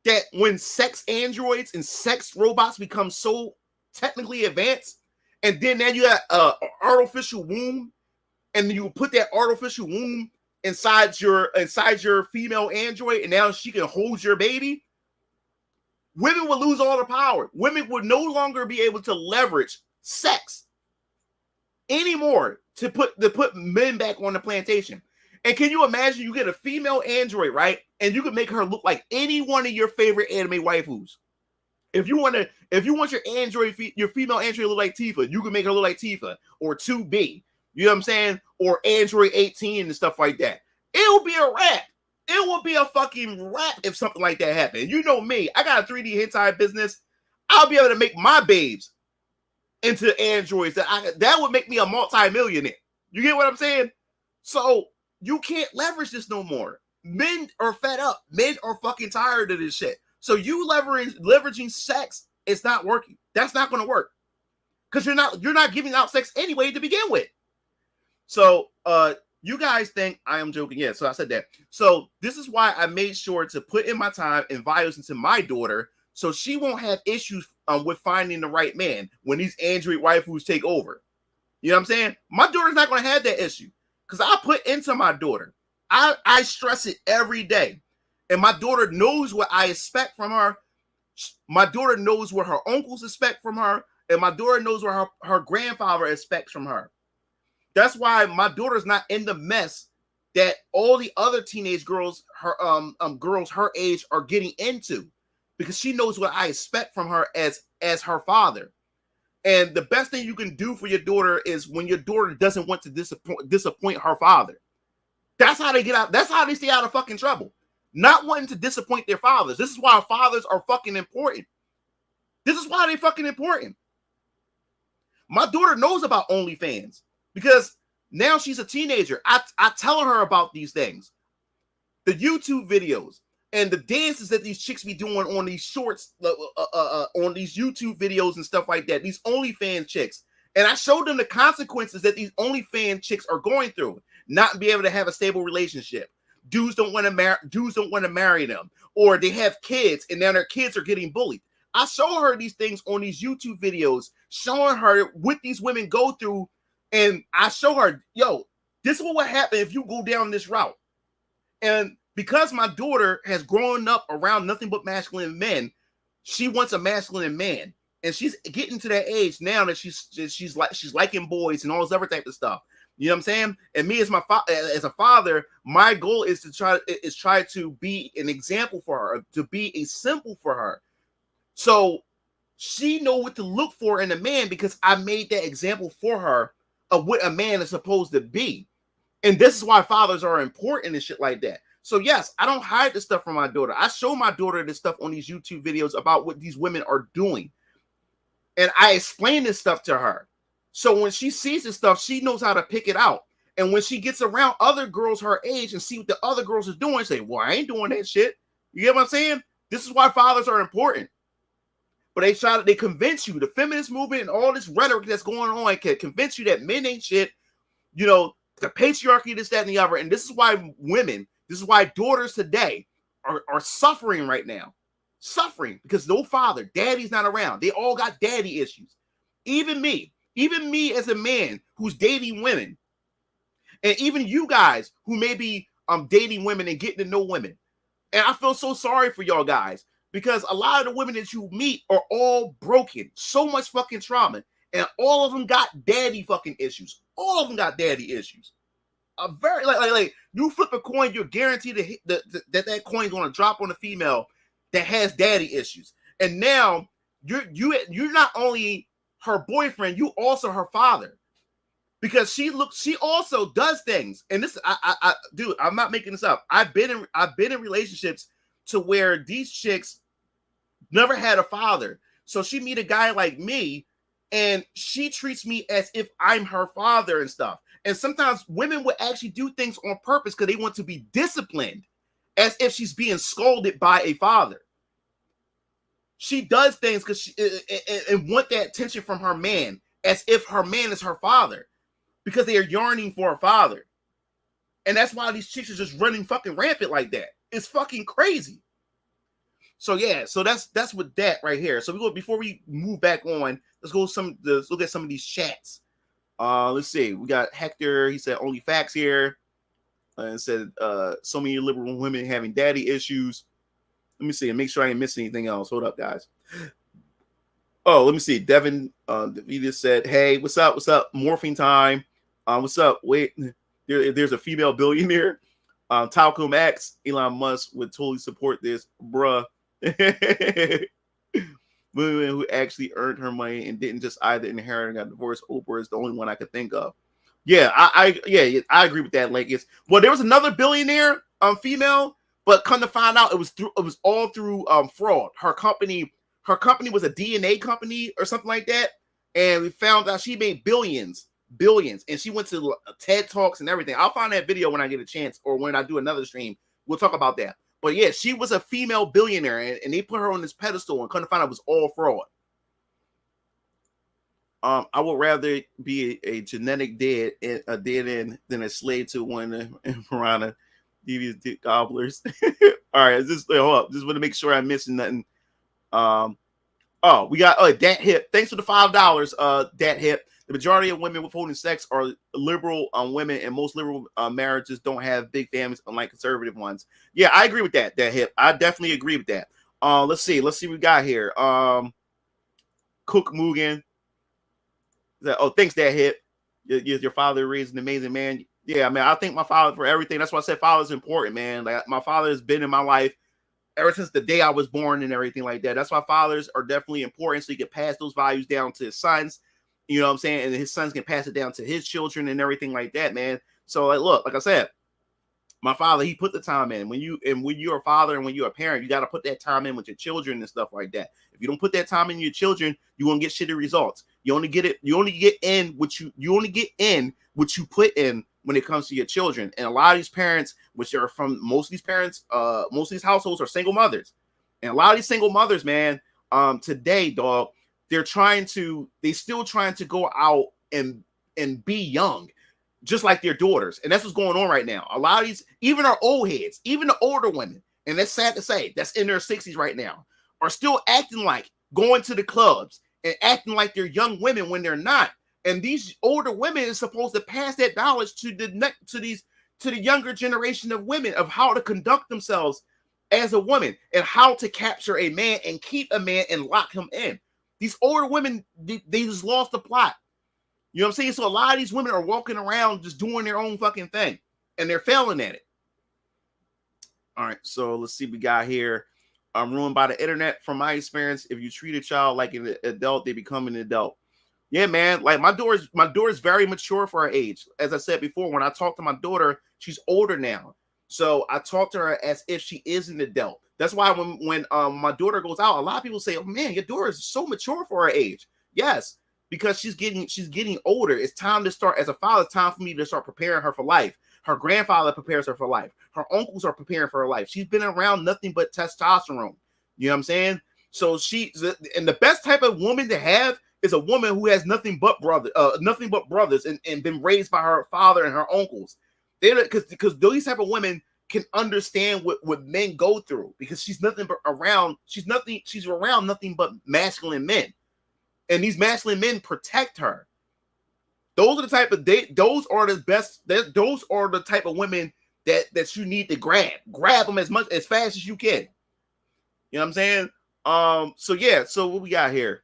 that when sex androids and sex robots become so technically advanced, and then now you got an artificial womb, and you put that artificial womb inside your female android, and now she can hold your baby? Women would lose all the power. Women would no longer be able to leverage sex anymore to put men back on the plantation. And can you imagine you get a female android, right? And you can make her look like any one of your favorite anime waifus. If you want your female android to look like Tifa, you can make her look like Tifa or 2B. You know what I'm saying? Or Android 18 and stuff like that. It'll be a wrap. It will be a fucking wrap if something like that happened. You know me. I got a 3D hentai business. I'll be able to make my babes into androids. That would make me a multi-millionaire. You get what I'm saying? So you can't leverage this no more. Men are fed up. Men are fucking tired of this shit. So you leveraging sex, it's not working. That's not going to work. Because you're not giving out sex anyway to begin with. So you guys think I am joking. Yeah, so I said that. So this is why I made sure to put in my time and values into my daughter so she won't have issues with finding the right man when these android waifus take over. You know what I'm saying? My daughter's not going to have that issue because I put into my daughter. I stress it every day. And my daughter knows what I expect from her. My daughter knows what her uncles expect from her. And my daughter knows what her grandfather expects from her. That's why my daughter's not in the mess that all the other teenage girls, girls her age, are getting into, because she knows what I expect from her as her father. And the best thing you can do for your daughter is when your daughter doesn't want to disappoint her father. That's how they get out. That's how they stay out of fucking trouble. Not wanting to disappoint their fathers. This is why fathers are fucking important. This is why they're fucking important. My daughter knows about OnlyFans because now she's a teenager. I tell her about these things. The YouTube videos and the dances that these chicks be doing on these shorts, on these YouTube videos and stuff like that. These OnlyFans chicks. And I showed them the consequences that these OnlyFans chicks are going through. Not be able to have a stable relationship. Dudes don't want to marry them, or they have kids and now their kids are getting bullied. I show her these things on these YouTube videos, showing her what these women go through, and I show her, yo, this is what would happen if you go down this route. And because my daughter has grown up around nothing but masculine men, she wants a masculine man, and she's getting to that age now that she's liking boys and all this other type of stuff. You know what I'm saying? And me as a father, my goal is to try to be an example for her, to be a symbol for her. So she know what to look for in a man because I made that example for her of what a man is supposed to be. And this is why fathers are important and shit like that. So yes, I don't hide this stuff from my daughter. I show my daughter this stuff on these YouTube videos about what these women are doing. And I explain this stuff to her. So when she sees this stuff, she knows how to pick it out. And when she gets around other girls her age and see what the other girls are doing, say, well, I ain't doing that shit. You get what I'm saying? This is why fathers are important. But they convince you, the feminist movement and all this rhetoric that's going on can convince you that men ain't shit. You know, the patriarchy, this, that, and the other. And this is why daughters today are suffering right now. Suffering because no father, daddy's not around. They all got daddy issues. Even me as a man who's dating women, and even you guys who may be dating women and getting to know women. And I feel so sorry for y'all guys because a lot of the women that you meet are all broken. So much fucking trauma. And all of them got daddy fucking issues. All of them got daddy issues. A very like you flip a coin, you're guaranteed that coin's gonna drop on a female that has daddy issues. And now you're not only her boyfriend, you also her father, because she also does things. And this, dude, I'm not making this up. I've been in relationships to where these chicks never had a father. So she meet a guy like me, and she treats me as if I'm her father and stuff. And sometimes women would actually do things on purpose because they want to be disciplined, as if she's being scolded by a father. She does things because she and want that attention from her man, as if her man is her father, because they are yearning for a father. And that's why these chicks are just running fucking rampant like that. It's fucking crazy. So yeah, so that's with that right here. So we go, before we move back on, let's look at some of these chats. Let's see. We got Hector. He said only facts here. And said so many liberal women having daddy issues. Let me see and make sure I didn't miss anything else. Hold up, guys. Oh, let me see. Devin, he just said, "Hey, what's up? What's up? Morphine time. What's up? Wait, there's a female billionaire. Talcum X. Elon Musk would totally support this, bruh. Women who actually earned her money and didn't just either inherit or got divorced. Oprah is the only one I could think of. Yeah, I agree with that. Like, there was another billionaire, female, but come to find out, it was all through fraud. Her company was a DNA company or something like that, and we found out she made billions, and she went to TED Talks and everything. I'll find that video when I get a chance, or when I do another stream. We'll talk about that. But yeah, she was a female billionaire, and they put her on this pedestal, and come to find out it was all fraud. I would rather be a genetic dead end than a slave to one of the piranha devious dick gobblers. All right, hold up. Just want to make sure I'm missing nothing. We got Dat Hip. Thanks for the $5. Dat Hip. The majority of women withholding sex are liberal women, and most liberal marriages don't have big families, unlike conservative ones. Yeah, I agree with that. Dat Hip. I definitely agree with that. Let's see what we got here. Cook Mugen. Oh, thanks, Dat Hip. Your father raised an amazing man. Yeah, man, I thank my father for everything. That's why I said father's important, man. Like, my father has been in my life ever since the day I was born and everything like that. That's why fathers are definitely important, so he can pass those values down to his sons. You know what I'm saying? And his sons can pass it down to his children and everything like that, man. So, like, look, like I said, my father, he put the time in. When you're a father and when you're a parent, you got to put that time in with your children and stuff like that. If you don't put that time in your children, you're gonna get shitty results. You only get in what you put in when it comes to your children. And a lot of these parents, which are from most of these households are single mothers. And a lot of these single mothers, man, today, dog, they're still trying to go out and be young, just like their daughters. And that's what's going on right now. A lot of these, even our old heads, even the older women, and that's sad to say, that's in their 60s right now, are still acting like going to the clubs and acting like they're young women when they're not. And these older women is supposed to pass that knowledge to the younger generation of women of how to conduct themselves as a woman and how to capture a man and keep a man and lock him in. These older women, they just lost the plot. You know what I'm saying? So a lot of these women are walking around just doing their own fucking thing, and they're failing at it. All right, so let's see what we got here. I'm ruined by the internet. From my experience, if you treat a child like an adult, they become an adult. Yeah, man. Like, my daughter is very mature for her age. As I said before, when I talk to my daughter, she's older now. So I talk to her as if she is an adult. That's why when my daughter goes out, a lot of people say, "Oh man, your daughter is so mature for her age." Yes, because she's getting older. It's time to start, as a father, it's time for me to start preparing her for life. Her grandfather prepares her for life. Her uncles are preparing for her life. She's been around nothing but testosterone. You know what I'm saying? So and the best type of woman to have is a woman who has nothing but brothers and been raised by her father and her uncles. Because those type of women can understand what men go through, because she's around nothing but masculine men. And these masculine men protect her. Those are the type of women that you need to grab them as fast as you can. You know what I'm saying? So what we got here?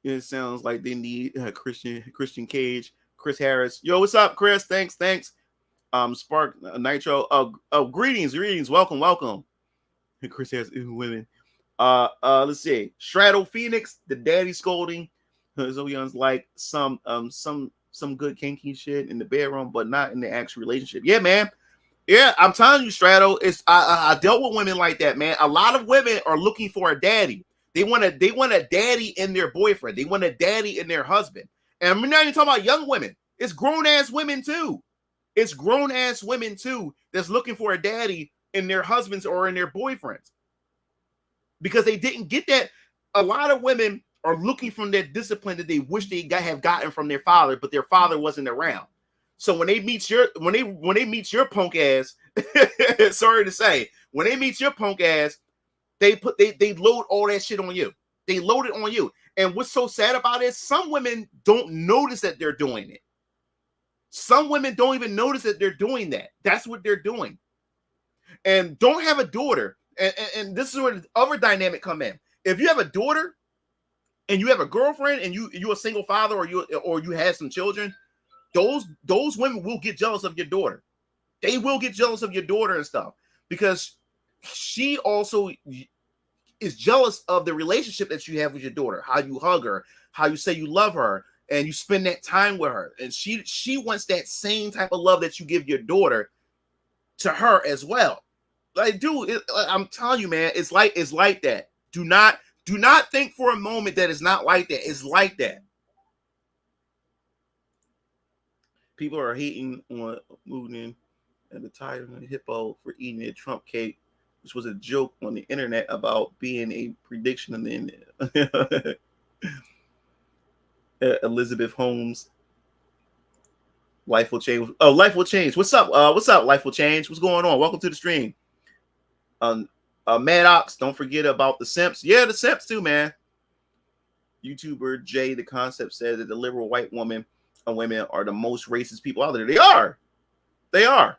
It sounds like they need Christian Cage, Chris Harris. Yo, what's up, Chris? Thanks. Spark Nitro. Greetings. Welcome. Chris Harris, women. Let's see. Straddle Phoenix, the daddy scolding. Zoeon's like some good kinky shit in the bedroom, but not in the actual relationship. Yeah, man. Yeah, I'm telling you, Straddle. I dealt with women like that, man. A lot of women are looking for a daddy. They want a daddy in their boyfriend. They want a daddy in their husband. And we're not even talking about young women. It's grown-ass women too. It's grown-ass women too that's looking for a daddy in their husbands or in their boyfriends. Because they didn't get that. A lot of women are looking from that discipline that they wish they have gotten from their father, but their father wasn't around. So when they meet your punk ass, sorry to say, when they meet your punk ass, they load all that shit on you. They load it on you. And what's so sad about it is some women don't notice that they're doing it. Some women don't even notice that they're doing that. That's what they're doing. And don't have a daughter. And this is where the other dynamic come in. If you have a daughter and you have a girlfriend and you're a single father or you have some children, those women will get jealous of your daughter. They will get jealous of your daughter and stuff because she also is jealous of the relationship that you have with your daughter, how you hug her, how you say you love her, and you spend that time with her. And she wants that same type of love that you give your daughter to her as well. Like, dude, I'm telling you, man, it's like that. Do not think for a moment that it's not like that. It's like that. People are hating on Putin and the tiger and the hippo for eating a Trump cake, which was a joke on the internet about being a prediction on the internet. Elizabeth Holmes. Life will change. Oh, life will change. What's up? What's up? Life will change. What's going on? Welcome to the stream. Maddox, don't forget about the simps. Yeah, the simps too, man. YouTuber Jay, the concept said that the liberal white women and women are the most racist people out there. They are. They are.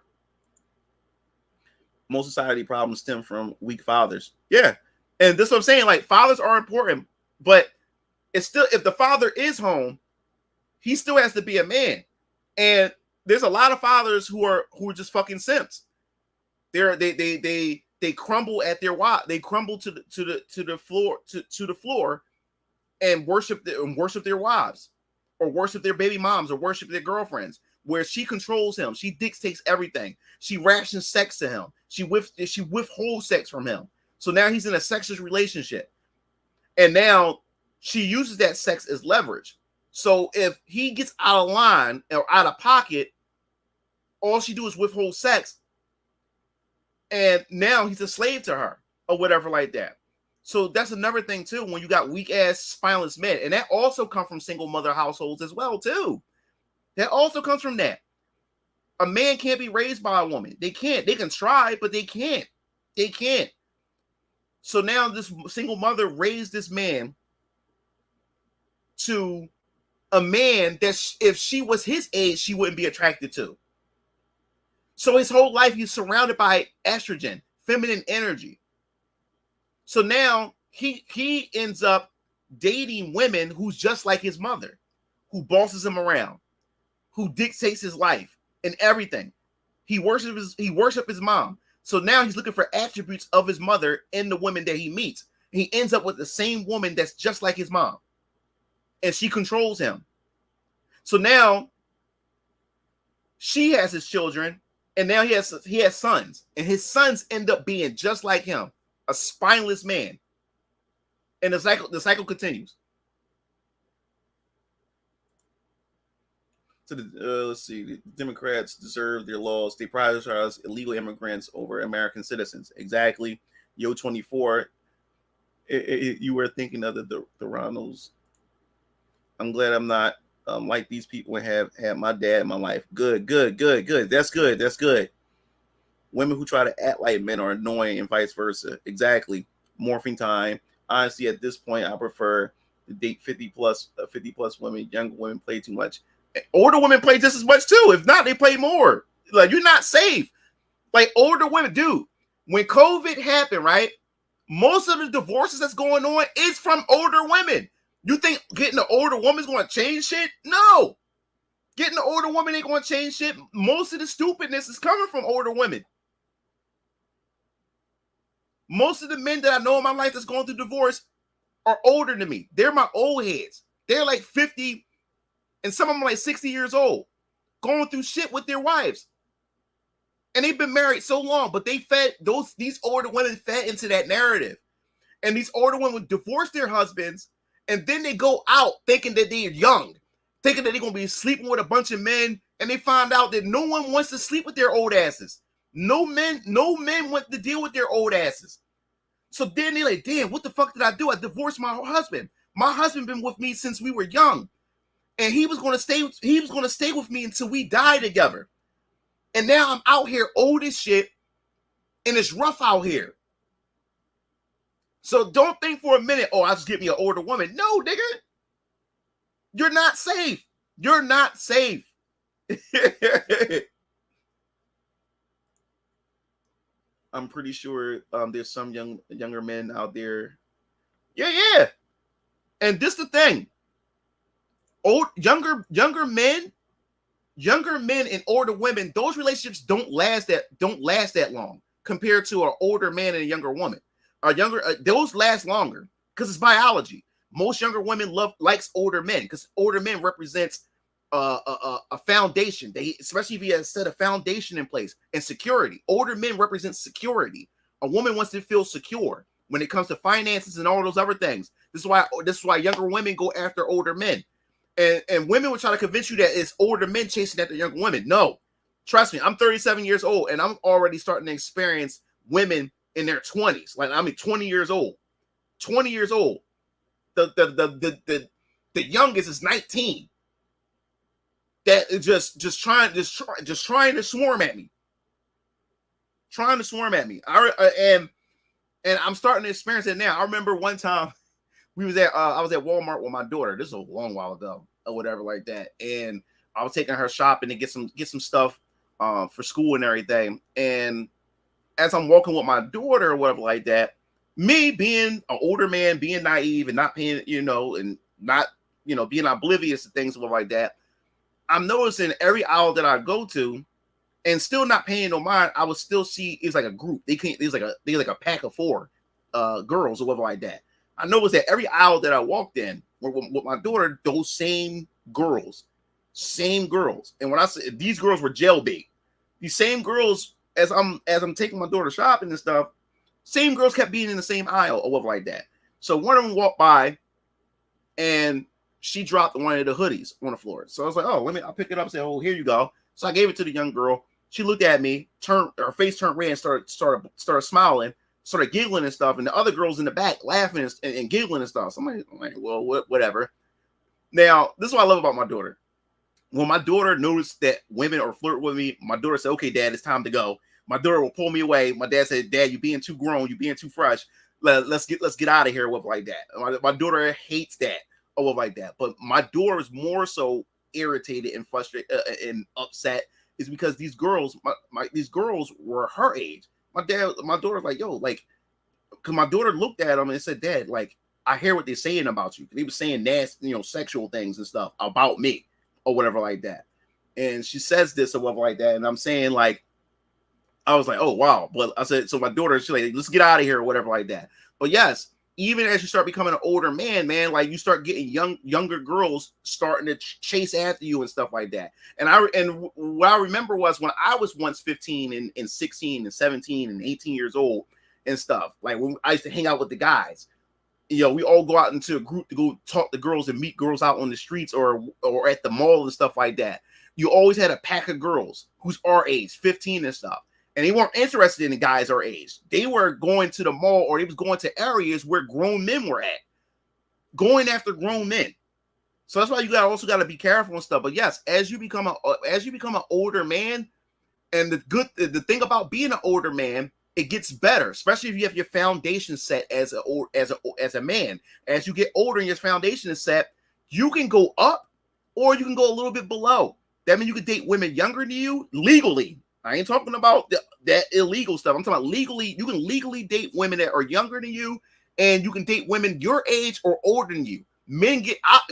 Most society problems stem from weak fathers. Yeah. And this is what I'm saying. Like, fathers are important, but it's still, if the father is home, he still has to be a man. And there's a lot of fathers who are just fucking simps. They crumble at their wife. They crumble to the floor and worship their wives, or worship their baby moms, or worship their girlfriends, where she controls him. She dictates everything. She rations sex to him. She withholds sex from him. So now he's in a sexless relationship. And now she uses that sex as leverage. So if he gets out of line or out of pocket, all she do is withhold sex. And now he's a slave to her or whatever like that. So that's another thing too, when you got weak ass spineless men. And that also comes from single mother households as well too. That also comes from that. A man can't be raised by a woman. They can't. They can try, but they can't. They can't. So now this single mother raised this man to a man that if she was his age, she wouldn't be attracted to. So his whole life, he's surrounded by estrogen, feminine energy. So now he ends up dating women who's just like his mother, who bosses him around, who dictates his life and everything. He worships his mom. So now he's looking for attributes of his mother in the women that he meets. And he ends up with the same woman that's just like his mom. And she controls him. So now she has his children, and now he has sons. And his sons end up being just like him, a spineless man. And the cycle continues. So let's see. The Democrats deserve their laws. They prioritize illegal immigrants over American citizens. Exactly. Yo 24. You were thinking of the Ronalds. I'm glad I'm not like these people and have had my dad in my life. Good. That's good. Women who try to act like men are annoying and vice versa. Exactly. Morphing time. Honestly, at this point, I prefer to date 50 plus women. Younger women play too much. Older women play just as much too. If not, they play more. Like, you're not safe. Like, older women, dude. When COVID happened, right? Most of the divorces that's going on is from older women. You think getting an older woman is going to change shit? No. Getting an older woman ain't going to change shit. Most of the stupidness is coming from older women. Most of the men that I know in my life that's going through divorce are older than me. They're my old heads. They're like 50, and some of them are like 60 years old, going through shit with their wives. And they've been married so long, but these older women fed into that narrative. And these older women would divorce their husbands, and then they go out thinking that they're young, thinking that they're going to be sleeping with a bunch of men, and they find out that no one wants to sleep with their old asses. No men want to deal with their old asses. So then they're like, damn, what the fuck did I do? I divorced my husband. My husband been with me since we were young. And he was gonna stay with me until we die together. And now I'm out here old as shit, and it's rough out here. So don't think for a minute, oh, I'll just get me an older woman. No, nigga. You're not safe. You're not safe. I'm pretty sure there's some younger men out there. Yeah. And this the thing. Younger men and older women, those relationships don't last that long compared to an older man and a younger woman. Those last longer because it's biology. Most younger women likes older men because older men represents a foundation. Especially if he has a set of foundation in place and security. Older men represent security. A woman wants to feel secure when it comes to finances and all those other things. This is why younger women go after older men. And women will try to convince you that it's older men chasing after younger women. No, trust me, I'm 37 years old and I'm already starting to experience women in their 20s. Like, I mean, 20 years old. 20 years old. The youngest is 19. That is just trying to swarm at me. Trying to swarm at me. And I'm starting to experience it now. I remember one time I was at Walmart with my daughter. This is a long while ago or whatever like that. And I was taking her shopping to get some stuff for school and everything. And as I'm walking with my daughter or whatever like that, me being an older man, being naive and not paying, and not, being oblivious to things like that, I'm noticing every aisle that I go to and still not paying no mind, I would still see it's like a group. There's like a pack of 4 girls or whatever like that. I noticed that every aisle that I walked in with my daughter, those same girls. And when I say these girls were jailbait, these same girls, as I'm taking my daughter shopping and stuff, same girls kept being in the same aisle or whatever like that. So one of them walked by and she dropped one of the hoodies on the floor. So I was like, oh, I'll pick it up and say, oh, here you go. So I gave it to the young girl. She looked at me, her face turned red and started smiling, started giggling and stuff. And the other girls in the back laughing and giggling and stuff. So I'm like, well, whatever. Now, this is what I love about my daughter. When my daughter noticed that women are flirting with me, my daughter said, okay, Dad, it's time to go. My daughter will pull me away. My dad said, Dad, you're being too grown. You're being too fresh. Let's get out of here with like that. My daughter hates that or like that. But my daughter is more so irritated and frustrated and upset is because these girls, these girls were her age. My daughter's like, yo, like, because my daughter looked at him and said, Dad, like, I hear what they're saying about you. They were saying nasty, sexual things and stuff about me or whatever like that. And she says this or whatever like that. And I'm saying, like, I was like, oh, wow. But I said, so my daughter, she's like, let's get out of here or whatever like that. But yes, even as you start becoming an older man, like you start getting younger girls starting to chase after you and stuff like that. And what I remember was when I was once 15 and 16 and 17 and 18 years old and stuff, like when I used to hang out with the guys, we all go out into a group to go talk to girls and meet girls out on the streets or at the mall and stuff like that. You always had a pack of girls who's our age, 15 and stuff. And they weren't interested in the guys our age. They were going to the mall or they was going to areas where grown men were at, going after grown men. So that's why you also got to be careful and stuff. But yes, as you become an older man, and the thing about being an older man, it gets better, especially if you have your foundation set as a man. As you get older and your foundation is set, you can go up or you can go a little bit below. That means you can date women younger than you legally. I ain't talking about that illegal stuff. I'm talking about legally. You can legally date women that are younger than you, and you can date women your age or older than you. Men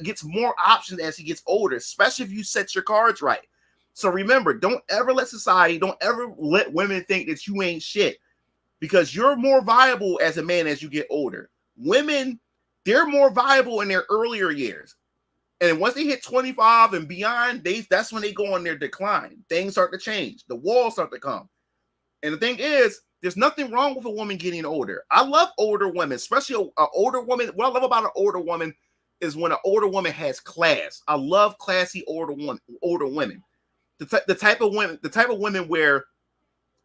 gets more options as he gets older, especially if you set your cards right. So remember, don't ever let women think that you ain't shit, because you're more viable as a man as you get older. Women, they're more viable in their earlier years. And once they hit 25 and beyond, that's when they go on their decline. Things start to change. The walls start to come. And the thing is, There's nothing wrong with a woman getting older. I love older women, especially an older woman. What I love about an older woman is when an older woman has class. I love classy older women. The type of women where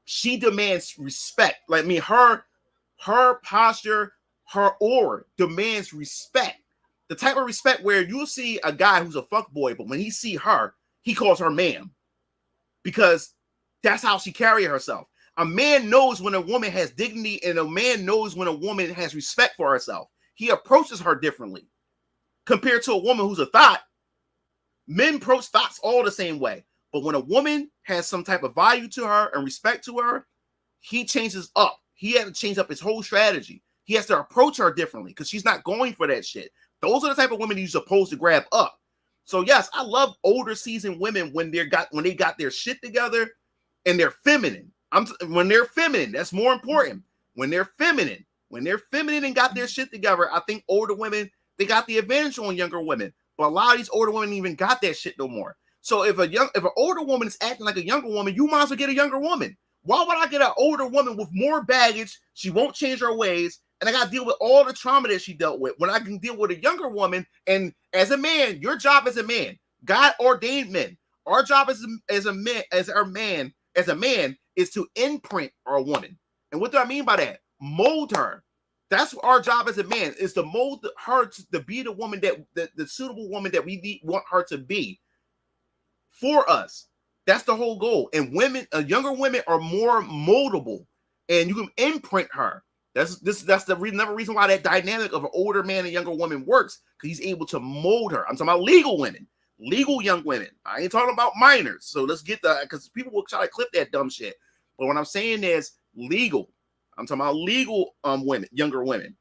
she demands respect. Like her posture, her aura demands respect. The type of respect where you'll see a guy who's a fuckboy, but when he see her, he calls her ma'am. Because that's how she carry herself. A man knows when a woman has dignity, and a man knows when a woman has respect for herself. He approaches her differently. Compared to a woman who's a thought, men approach thoughts all the same way. But when a woman has some type of value to her and respect to her, he changes up. He had to change up his whole strategy. He has to approach her differently because she's not going for that shit. Those are the type of women you're supposed to grab up. So yes, I love older seasoned women when they got their shit together and they're feminine. When they're feminine, that's more important. When they're feminine and got their shit together, I think older women, they got the advantage on younger women. But a lot of these older women even got that shit no more. So if an older woman is acting like a younger woman, you might as well get a younger woman. Why would I get an older woman with more baggage? She won't change her ways, and I got to deal with all the trauma that she dealt with. When I can deal with a younger woman, and as a man, your job as a man, God ordained men. Our job as a man is to imprint our woman. And what do I mean by that? Mold her. That's our job as a man, is to mold her to be the woman the suitable woman that we want her to be for us. That's the whole goal. And younger women are more moldable, and you can imprint her. That's the another reason why that dynamic of an older man and younger woman works, because he's able to mold her. I'm talking about legal women, legal young women. I ain't talking about minors. So let's get because people will try to clip that dumb shit. But what I'm saying is legal. I'm talking about legal women, younger women,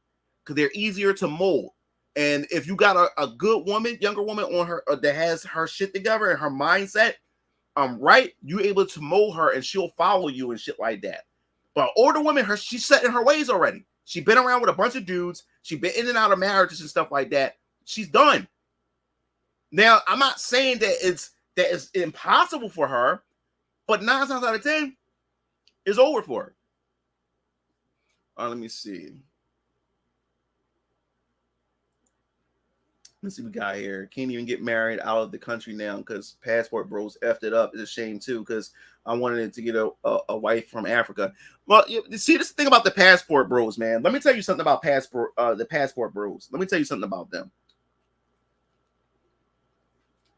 because they're easier to mold. And if you got a good woman, younger woman on her that has her shit together and her mindset, right, you're able to mold her and she'll follow you and shit like that. But older women, she's set in her ways already. She's been around with a bunch of dudes. She's been in and out of marriages and stuff like that. She's done. Now, I'm not saying that it's impossible for her, but 9 times out of 10, it's over for her. Let me see. Let's see what we got here. Can't even get married out of the country now because passport bros effed it up. It's a shame too, because I wanted to get a wife from Africa. Well, you see, this thing about the passport bros, man. Let me tell you something about the passport bros. Let me tell you something about them.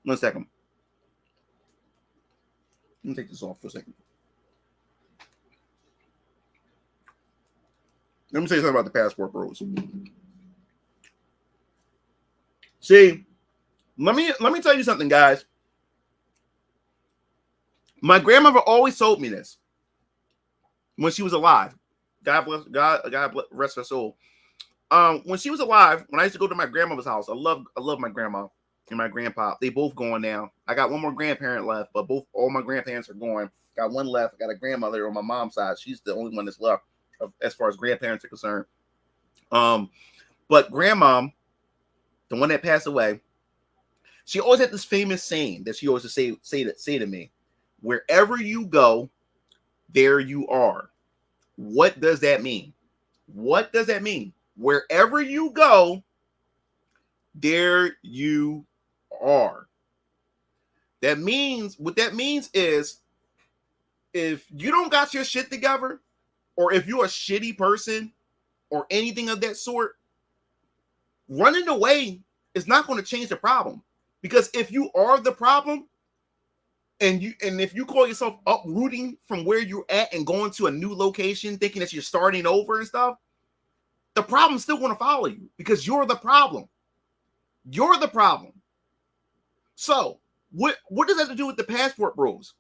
1 second. Let me take this off for a second. Let me tell you something about the passport bros. See, let me tell you something, guys. My grandmother always told me this when she was alive. God rest her soul. When she was alive, when I used to go to my grandmother's house, I love my grandma and my grandpa. They both gone now. I got one more grandparent left, but all my grandparents are gone. Got one left. I got a grandmother on my mom's side. She's the only one that's left as far as grandparents are concerned. But grandma, the one that passed away, she always had this famous saying that she always say to me: wherever you go, there you are. What does that mean? What does that mean? Wherever you go, there you are. That means, what that means is, if you don't got your shit together, or if you're a shitty person or anything of that sort, running away is not going to change the problem. Because if you are the problem, and if you call yourself uprooting from where you're at and going to a new location thinking that you're starting over and stuff, the problem's still going to follow you because you're the problem. You're the problem. So what does that have to do with the passport bros?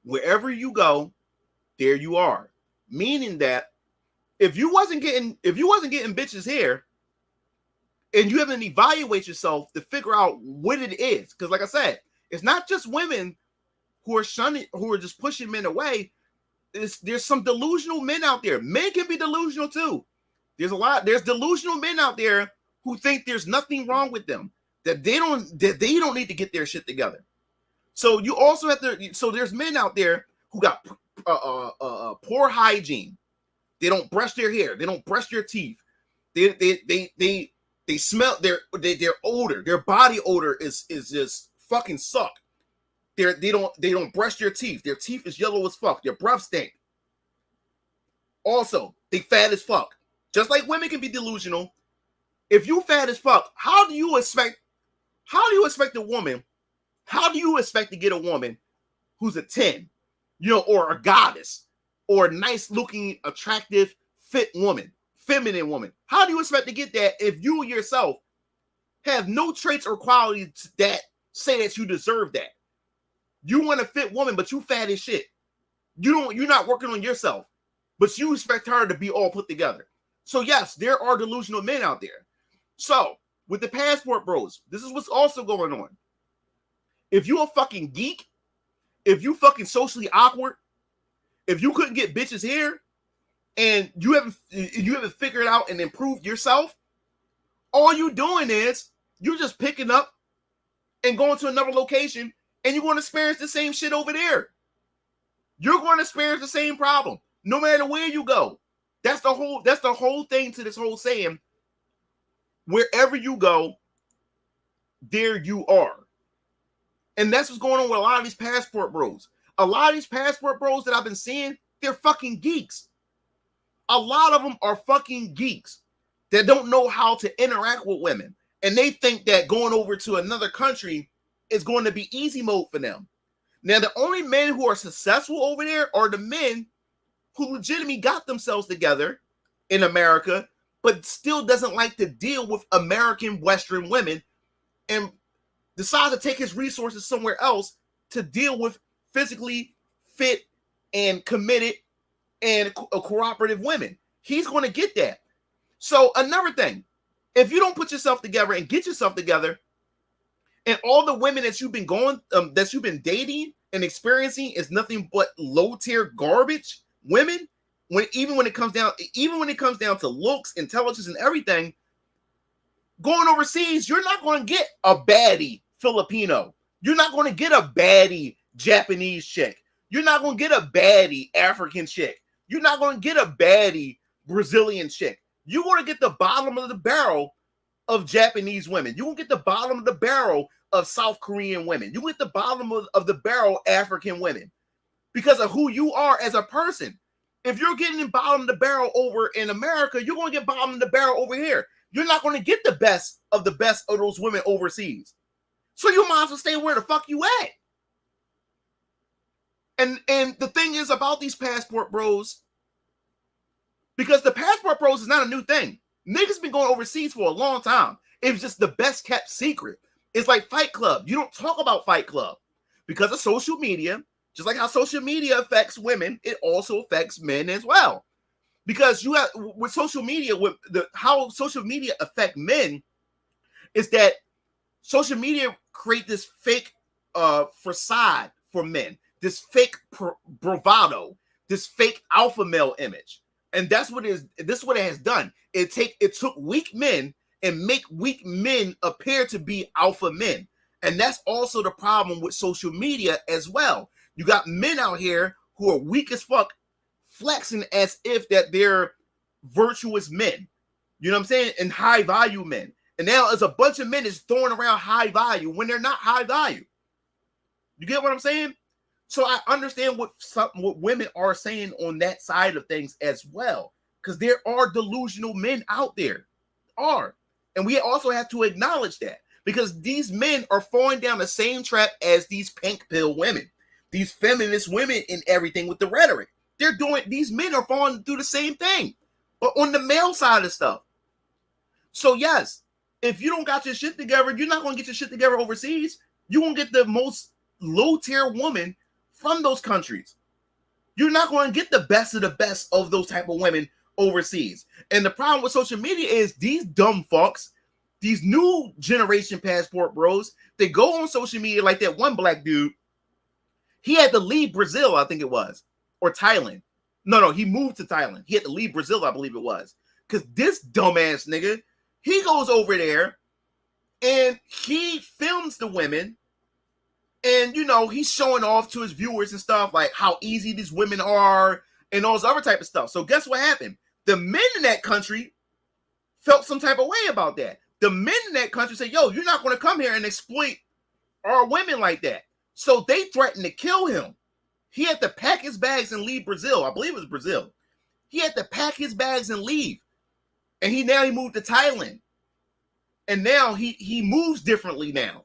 Wherever you go, there you are. Meaning that if you wasn't getting bitches here, and you haven't evaluate yourself to figure out what it is, because like I said, it's not just women who are shunning, who are just pushing men away. There's some delusional men out there. Men can be delusional too. There's delusional men out there who think there's nothing wrong with them, that they don't need to get their shit together. So you also have to. So there's men out there who got poor hygiene. They don't brush their hair. They don't brush their teeth. They smell their odor. Their body odor is just fucking suck. They don't brush their teeth. Their teeth is yellow as fuck. Their breath stink. Also, they fat as fuck. Just like women can be delusional. If you fat as fuck, how do you expect a woman? How do you expect to get a woman who's a 10, or a goddess, or a nice looking, attractive, fit woman, feminine woman? How do you expect to get that if you yourself have no traits or qualities that say that you deserve that? You want a fit woman, but you fat as shit. You're not working on yourself, but you expect her to be all put together. So yes, there are delusional men out there. So with the passport bros, this is what's also going on. If you a fucking geek, if you fucking socially awkward, if you couldn't get bitches here, and you haven't figured out and improved yourself, all you doing is you're just picking up and going to another location, and you're going to experience the same shit over there. You're going to experience the same problem no matter where you go. That's the whole thing to this whole saying. Wherever you go, there you are. And that's what's going on with a lot of these passport bros. A lot of these passport bros that I've been seeing, they're fucking geeks. A lot of them are fucking geeks that don't know how to interact with women. And they think that going over to another country is going to be easy mode for them. Now, the only men who are successful over there are the men who legitimately got themselves together in America, but still doesn't like to deal with American Western women and decides to take his resources somewhere else to deal with physically fit and committed and cooperative women. He's going to get that. So another thing, if you don't put yourself together and get yourself together, and all the women that you've been dating and experiencing is nothing but low tier garbage women, when it comes down to looks, intelligence, and everything, going overseas, you're not going to get a baddie Filipino. You're not going to get a baddie Japanese chick. You're not going to get a baddie African chick. You're not going to get a baddie Brazilian chick. You're going to get the bottom of the barrel of Japanese women. You will get the bottom of the barrel of South Korean women. You get the bottom of the barrel African women because of who you are as a person. If you're getting the bottom of the barrel over in America, you're going to get bottom of the barrel over here. You're not going to get the best of those women overseas. So you might as well stay where the fuck you at. And the thing is about these passport bros, because the passport bros is not a new thing. Niggas been going overseas for a long time. It was just the best kept secret. It's like Fight Club. You don't talk about Fight Club because of social media. Just like how social media affects women, it also affects men as well. Because you have with social media, how social media affect men is that social media create this fake facade for men, this fake bravado, this fake alpha male image. And this is what it has done. It took weak men and make weak men appear to be alpha men. And that's also the problem with social media as well. You got men out here who are weak as fuck, flexing as if that they're virtuous men. You know what I'm saying? And high value men. And now there's a bunch of men that's throwing around high value when they're not high value. You get what I'm saying? So I understand what women are saying on that side of things as well. Because there are delusional men out there. And we also have to acknowledge that. Because these men are falling down the same trap as these pink pill women. These feminist women and everything with the rhetoric. These men are falling through the same thing. But on the male side of stuff. So yes, if you don't got your shit together, you're not going to get your shit together overseas. You won't get the most low tier woman from those countries. You're not going to get the best of those type of women overseas. And the problem with social media is these dumb fucks, these new generation passport bros, they go on social media like that one black dude. He had to leave Brazil, I think it was, or Thailand. No, he moved to Thailand. He had to leave Brazil, I believe it was. Because this dumbass nigga, he goes over there and he films the women. And, he's showing off to his viewers and stuff, like how easy these women are and all this other type of stuff. So guess what happened? The men in that country felt some type of way about that. The men in that country said, yo, you're not going to come here and exploit our women like that. So they threatened to kill him. He had to pack his bags and leave Brazil. I believe it was Brazil. He had to pack his bags and leave. And he moved to Thailand. And now he moves differently now.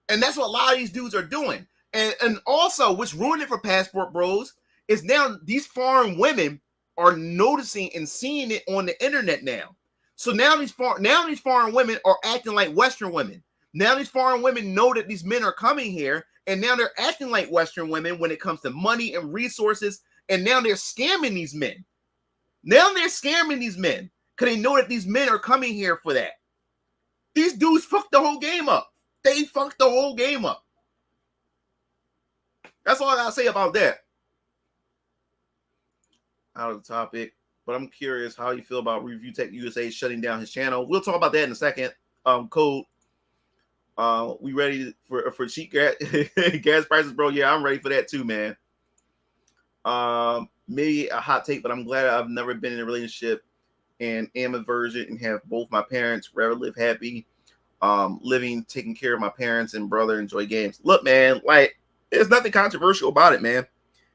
And that's what a lot of these dudes are doing. And also, what's ruining it for Passport Bros is now these foreign women are noticing and seeing it on the internet now. So now these foreign women are acting like Western women. Now these foreign women know that these men are coming here, and now they're acting like Western women when it comes to money and resources, and now they're scamming these men. Now they're scamming these men because they know that these men are coming here for that. These dudes fucked the whole game up. They fucked the whole game up. That's all I gotta say about that. Out of the topic, but I'm curious how you feel about Review Tech USA shutting down his channel. We'll talk about that in a second. Code. We ready for cheap gas prices, bro? Yeah, I'm ready for that too, man. Maybe a hot take, but I'm glad I've never been in a relationship and am a virgin and have both my parents rather live happy, living, taking care of my parents and brother, enjoy games. Look, man, like there's nothing controversial about it, man.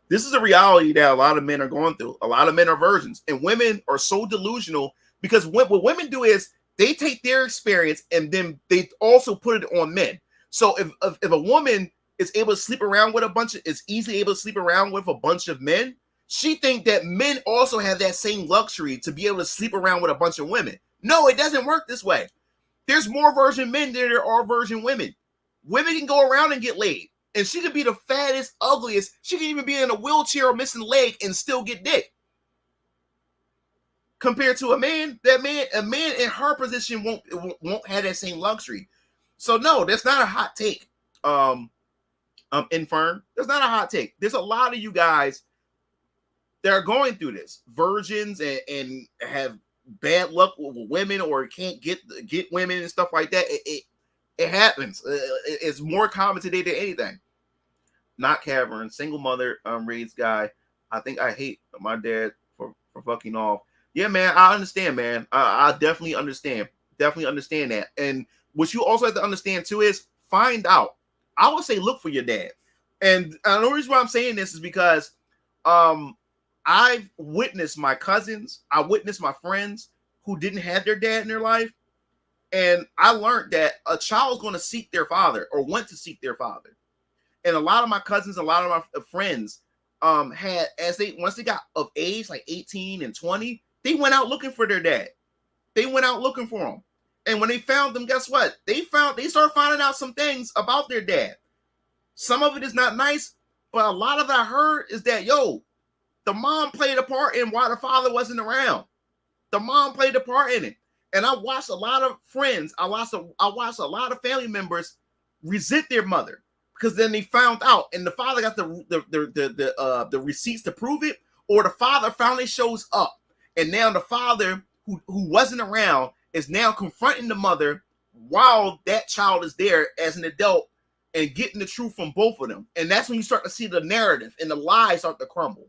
This is a reality that a lot of men are going through. A lot of men are virgins, and women are so delusional because what women do is they take their experience and then they also put it on men. So if a woman is able to sleep around with is easily able to sleep around with a bunch of men, she think that men also have that same luxury to be able to sleep around with a bunch of women. No, it doesn't work this way. There's more virgin men than there are virgin women. Women can go around and get laid. And she could be the fattest, ugliest. She can even be in a wheelchair or missing a leg and still get dick. Compared to a man in her position won't have that same luxury. So no, that's not a hot take. Infirm. That's not a hot take. There's a lot of you guys that are going through this, virgins and have bad luck with women or can't get women and stuff like that. It happens. It's more common today than anything. Not cavern, single mother, raised guy. I think I hate my dad for fucking off. Yeah, man, I understand, man. I definitely understand. Definitely understand that. And what you also have to understand too is find out. I would say look for your dad. And the only reason why I'm saying this is because I've witnessed my cousins, I witnessed my friends who didn't have their dad in their life. And I learned that a child is going to seek their father or want to seek their father. And a lot of my cousins, a lot of my friends had, once they got of age, like 18 and 20, they went out looking for their dad. They went out looking for him. And when they found them, guess what? They started finding out some things about their dad. Some of it is not nice, but a lot of it I heard is that, the mom played a part in why the father wasn't around. The mom played a part in it. And I watched a lot of friends, I watched a lot of family members resent their mother because then they found out, and the father got the receipts to prove it, or the father finally shows up, and now the father who wasn't around is now confronting the mother while that child is there as an adult and getting the truth from both of them. And that's when you start to see the narrative and the lies start to crumble.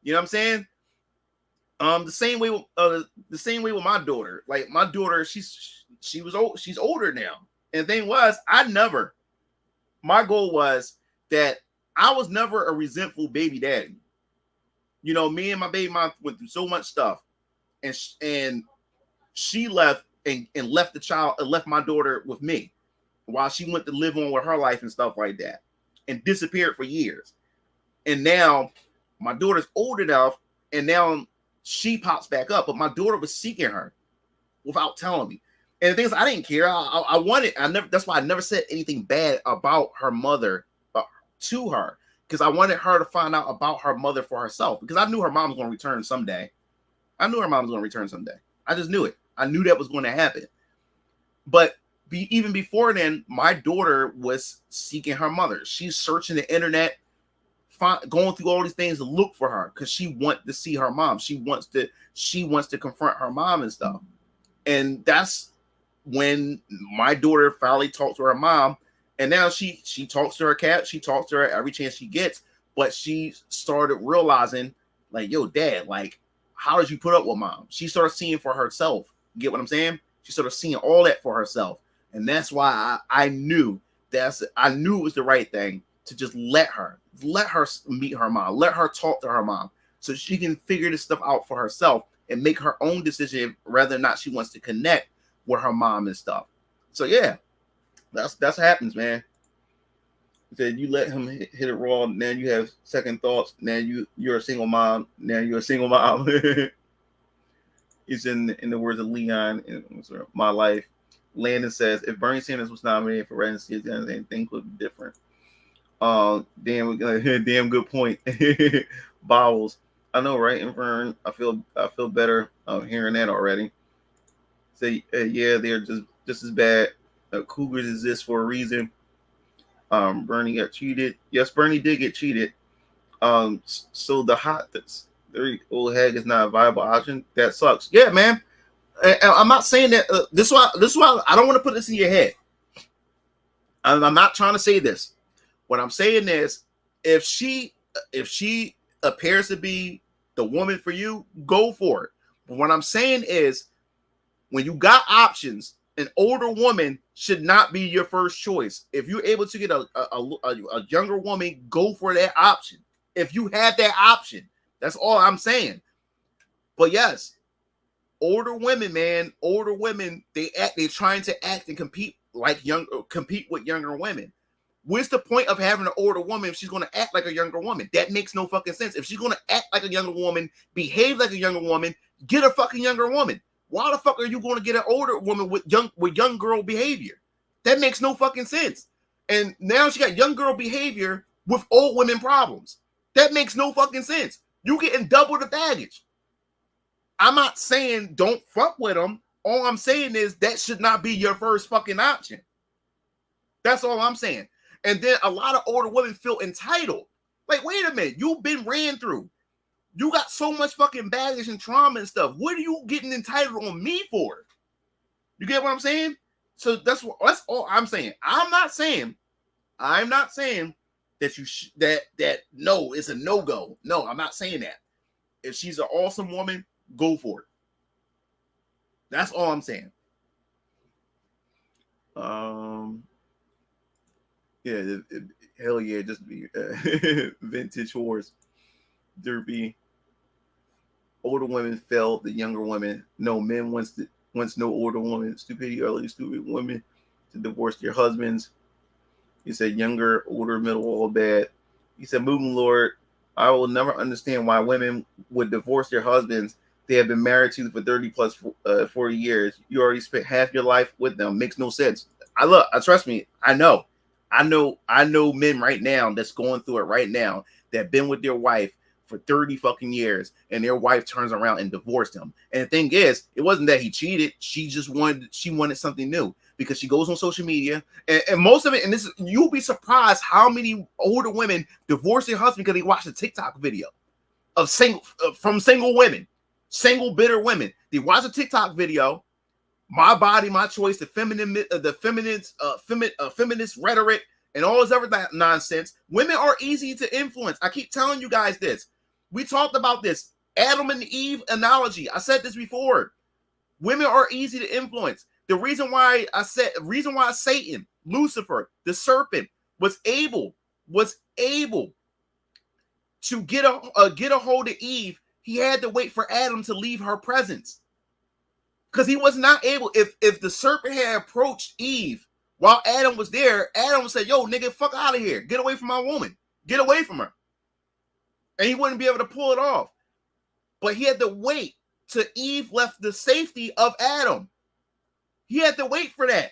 You know what I'm saying? The same way with my daughter. Like my daughter, she's older now. And the thing was, my goal was that I was never a resentful baby daddy. Me and my baby mom went through so much stuff, and she left and left the child and left my daughter with me while she went to live on with her life and stuff like that, and disappeared for years. And now my daughter's old enough, and now she pops back up, but my daughter was seeking her without telling me. And the thing is, I didn't care. That's why I never said anything bad about her mother to her, because I wanted her to find out about her mother for herself, because I knew her mom was going to return someday. I just knew it. I knew that was going to happen. But even before then, my daughter was seeking her mother. She's searching the internet, going through all these things to look for her because she wants to see her mom. She wants to confront her mom and stuff. And that's when my daughter finally talked to her mom, and now she talks to her cat. She talks to her every chance she gets. But she started realizing, Like, yo, dad, like, how did you put up with mom? She started seeing for herself. Get what I'm saying? She started seeing all that for herself. And that's why I knew I knew it was the right thing to just let her meet her mom, let her talk to her mom so she can figure this stuff out for herself and make her own decision whether or not she wants to connect with her mom and stuff. So yeah, that's what happens, man. He said you let him hit it raw, now you have second thoughts, now you're a single mom, now you're a single mom. It's in the words of Leon in My Life. Landon says, if Bernie Sanders was nominated for presidency, things would be different. Damn good point. Bowels. I know, right? And Vern, I feel better hearing that already. Say, yeah, they're just as bad. Cougars exist for a reason. Bernie got cheated. Yes, Bernie did get cheated. So the hot 30-old hag is not a viable option. That sucks. Yeah, man. I'm not saying that. This is why I don't want to put this in your head. I'm not trying to say this. What I'm saying is, if she appears to be the woman for you, go for it. But what I'm saying is, when you got options, an older woman should not be your first choice. If you're able to get a younger woman, go for that option. If you have that option, that's all I'm saying. But yes, older women, man, they're trying to act and compete with younger women. What's the point of having an older woman if she's going to act like a younger woman? That makes no fucking sense. If she's going to act like a younger woman, behave like a younger woman, get a fucking younger woman. Why the fuck are you going to get an older woman with young girl behavior? That makes no fucking sense. And now she got young girl behavior with old women problems. That makes no fucking sense. You getting double the baggage. I'm not saying don't fuck with them. All I'm saying is that should not be your first fucking option. That's all I'm saying. And then a lot of older women feel entitled. Like, wait a minute, you've been ran through. You got so much fucking baggage and trauma and stuff. What are you getting entitled on me for? You get what I'm saying? So that's all I'm saying. I'm not saying that that no, it's a no-go. No, I'm not saying that. If she's an awesome woman, go for it. That's all I'm saying. Yeah, hell yeah, just be vintage horse. Derby. Older women fail the younger women. No, men wants no older woman. Stupidity, early stupid women to divorce their husbands. He said younger, older, middle, all bad. He said, moving Lord, I will never understand why women would divorce their husbands they have been married to for 30 plus 40 years. You already spent half your life with them. Makes no sense. Trust me, I know men right now that's going through it right now that been with their wife for 30 fucking years and their wife turns around and divorced him. And the thing is, it wasn't that he cheated. She wanted something new because she goes on social media and most of it, and this is, you'll be surprised how many older women divorce their husband because they watched a TikTok video of single women, single bitter women. They watch a TikTok video, my body, my choice, the feminist rhetoric, and all this other nonsense. Women are easy to influence. I keep telling you guys this. We talked about this Adam and Eve analogy. I said this before. Women are easy to influence. The reason why Satan, Lucifer, the serpent, was able to get a hold of Eve, he had to wait for Adam to leave her presence. Because he was not able, if the serpent had approached Eve while Adam was there, Adam would say, yo, nigga, fuck out of here. Get away from my woman. Get away from her. And he wouldn't be able to pull it off. But he had to wait till Eve left the safety of Adam. He had to wait for that.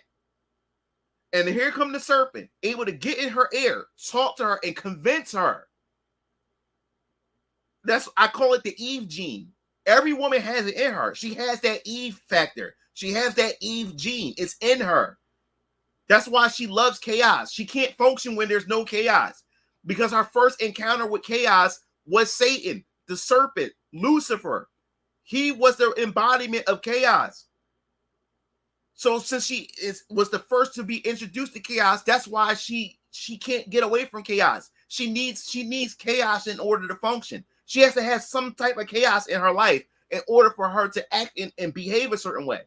And here come the serpent, able to get in her ear, talk to her, and convince her. I call it the Eve gene. Every woman has it in her. She has that Eve factor. She has that Eve gene. It's in her. That's why she loves chaos. She can't function when there's no chaos. Because her first encounter with chaos was Satan, the serpent, Lucifer. He was the embodiment of chaos. So since she was the first to be introduced to chaos, that's why she can't get away from chaos. She needs chaos in order to function. She has to have some type of chaos in her life in order for her to act and behave a certain way.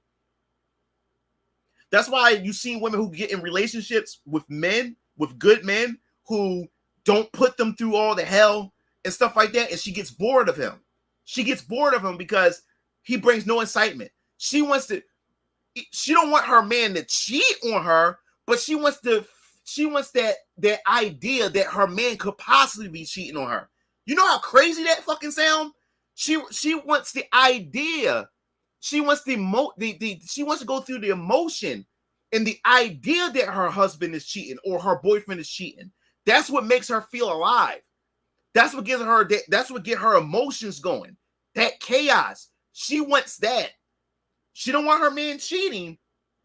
That's why you see women who get in relationships with men, with good men, who don't put them through all the hell and stuff like that, and she gets bored of him. She gets bored of him because he brings no excitement. She don't want her man to cheat on her, but she wants that idea that her man could possibly be cheating on her. You know how crazy that fucking sound? She wants the idea. She wants she wants to go through the emotion and the idea that her husband is cheating or her boyfriend is cheating. That's what makes her feel alive. That's what gets her emotions going. That chaos. She wants that. She don't want her man cheating,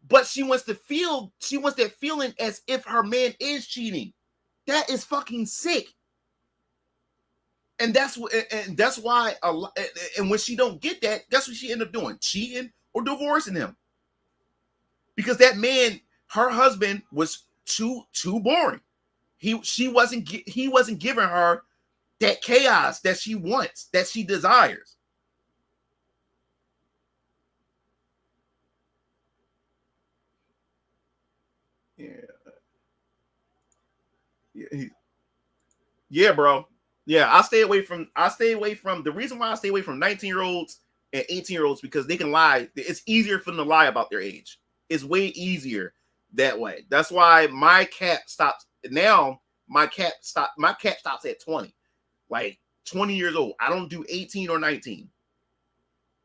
but she wants that feeling as if her man is cheating. That is fucking sick. And that's why when she don't get that, that's what she end up doing, cheating or divorcing him. Because that man, her husband, was too boring. He wasn't giving her that chaos that she wants, that she desires. Yeah, bro. Yeah, I stay away from the reason why I stay away from 19-year-olds and 18-year-olds because they can lie. It's easier for them to lie about their age. It's way easier that way. That's why my cap stops now. My cap stops at 20. Like 20 years old. I don't do 18 or 19.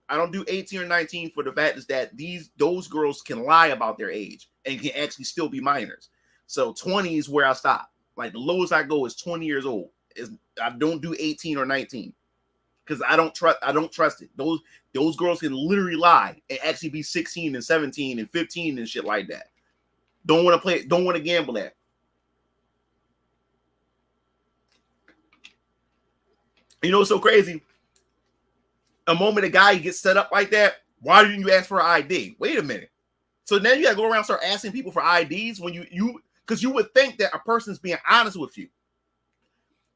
I don't do 18 or 19 for the fact is that those girls can lie about their age and can actually still be minors. So 20 is where I stop. Like the lowest I go is 20 years old. I don't do 18 or 19 because I don't trust it. Those girls can literally lie and actually be 16 and 17 and 15 and shit like that. Don't want to gamble that. You know what's so crazy? A moment a guy gets set up like that, why didn't you ask for an ID? Wait a minute. So now you gotta go around and start asking people for IDs when you because you would think that a person's being honest with you.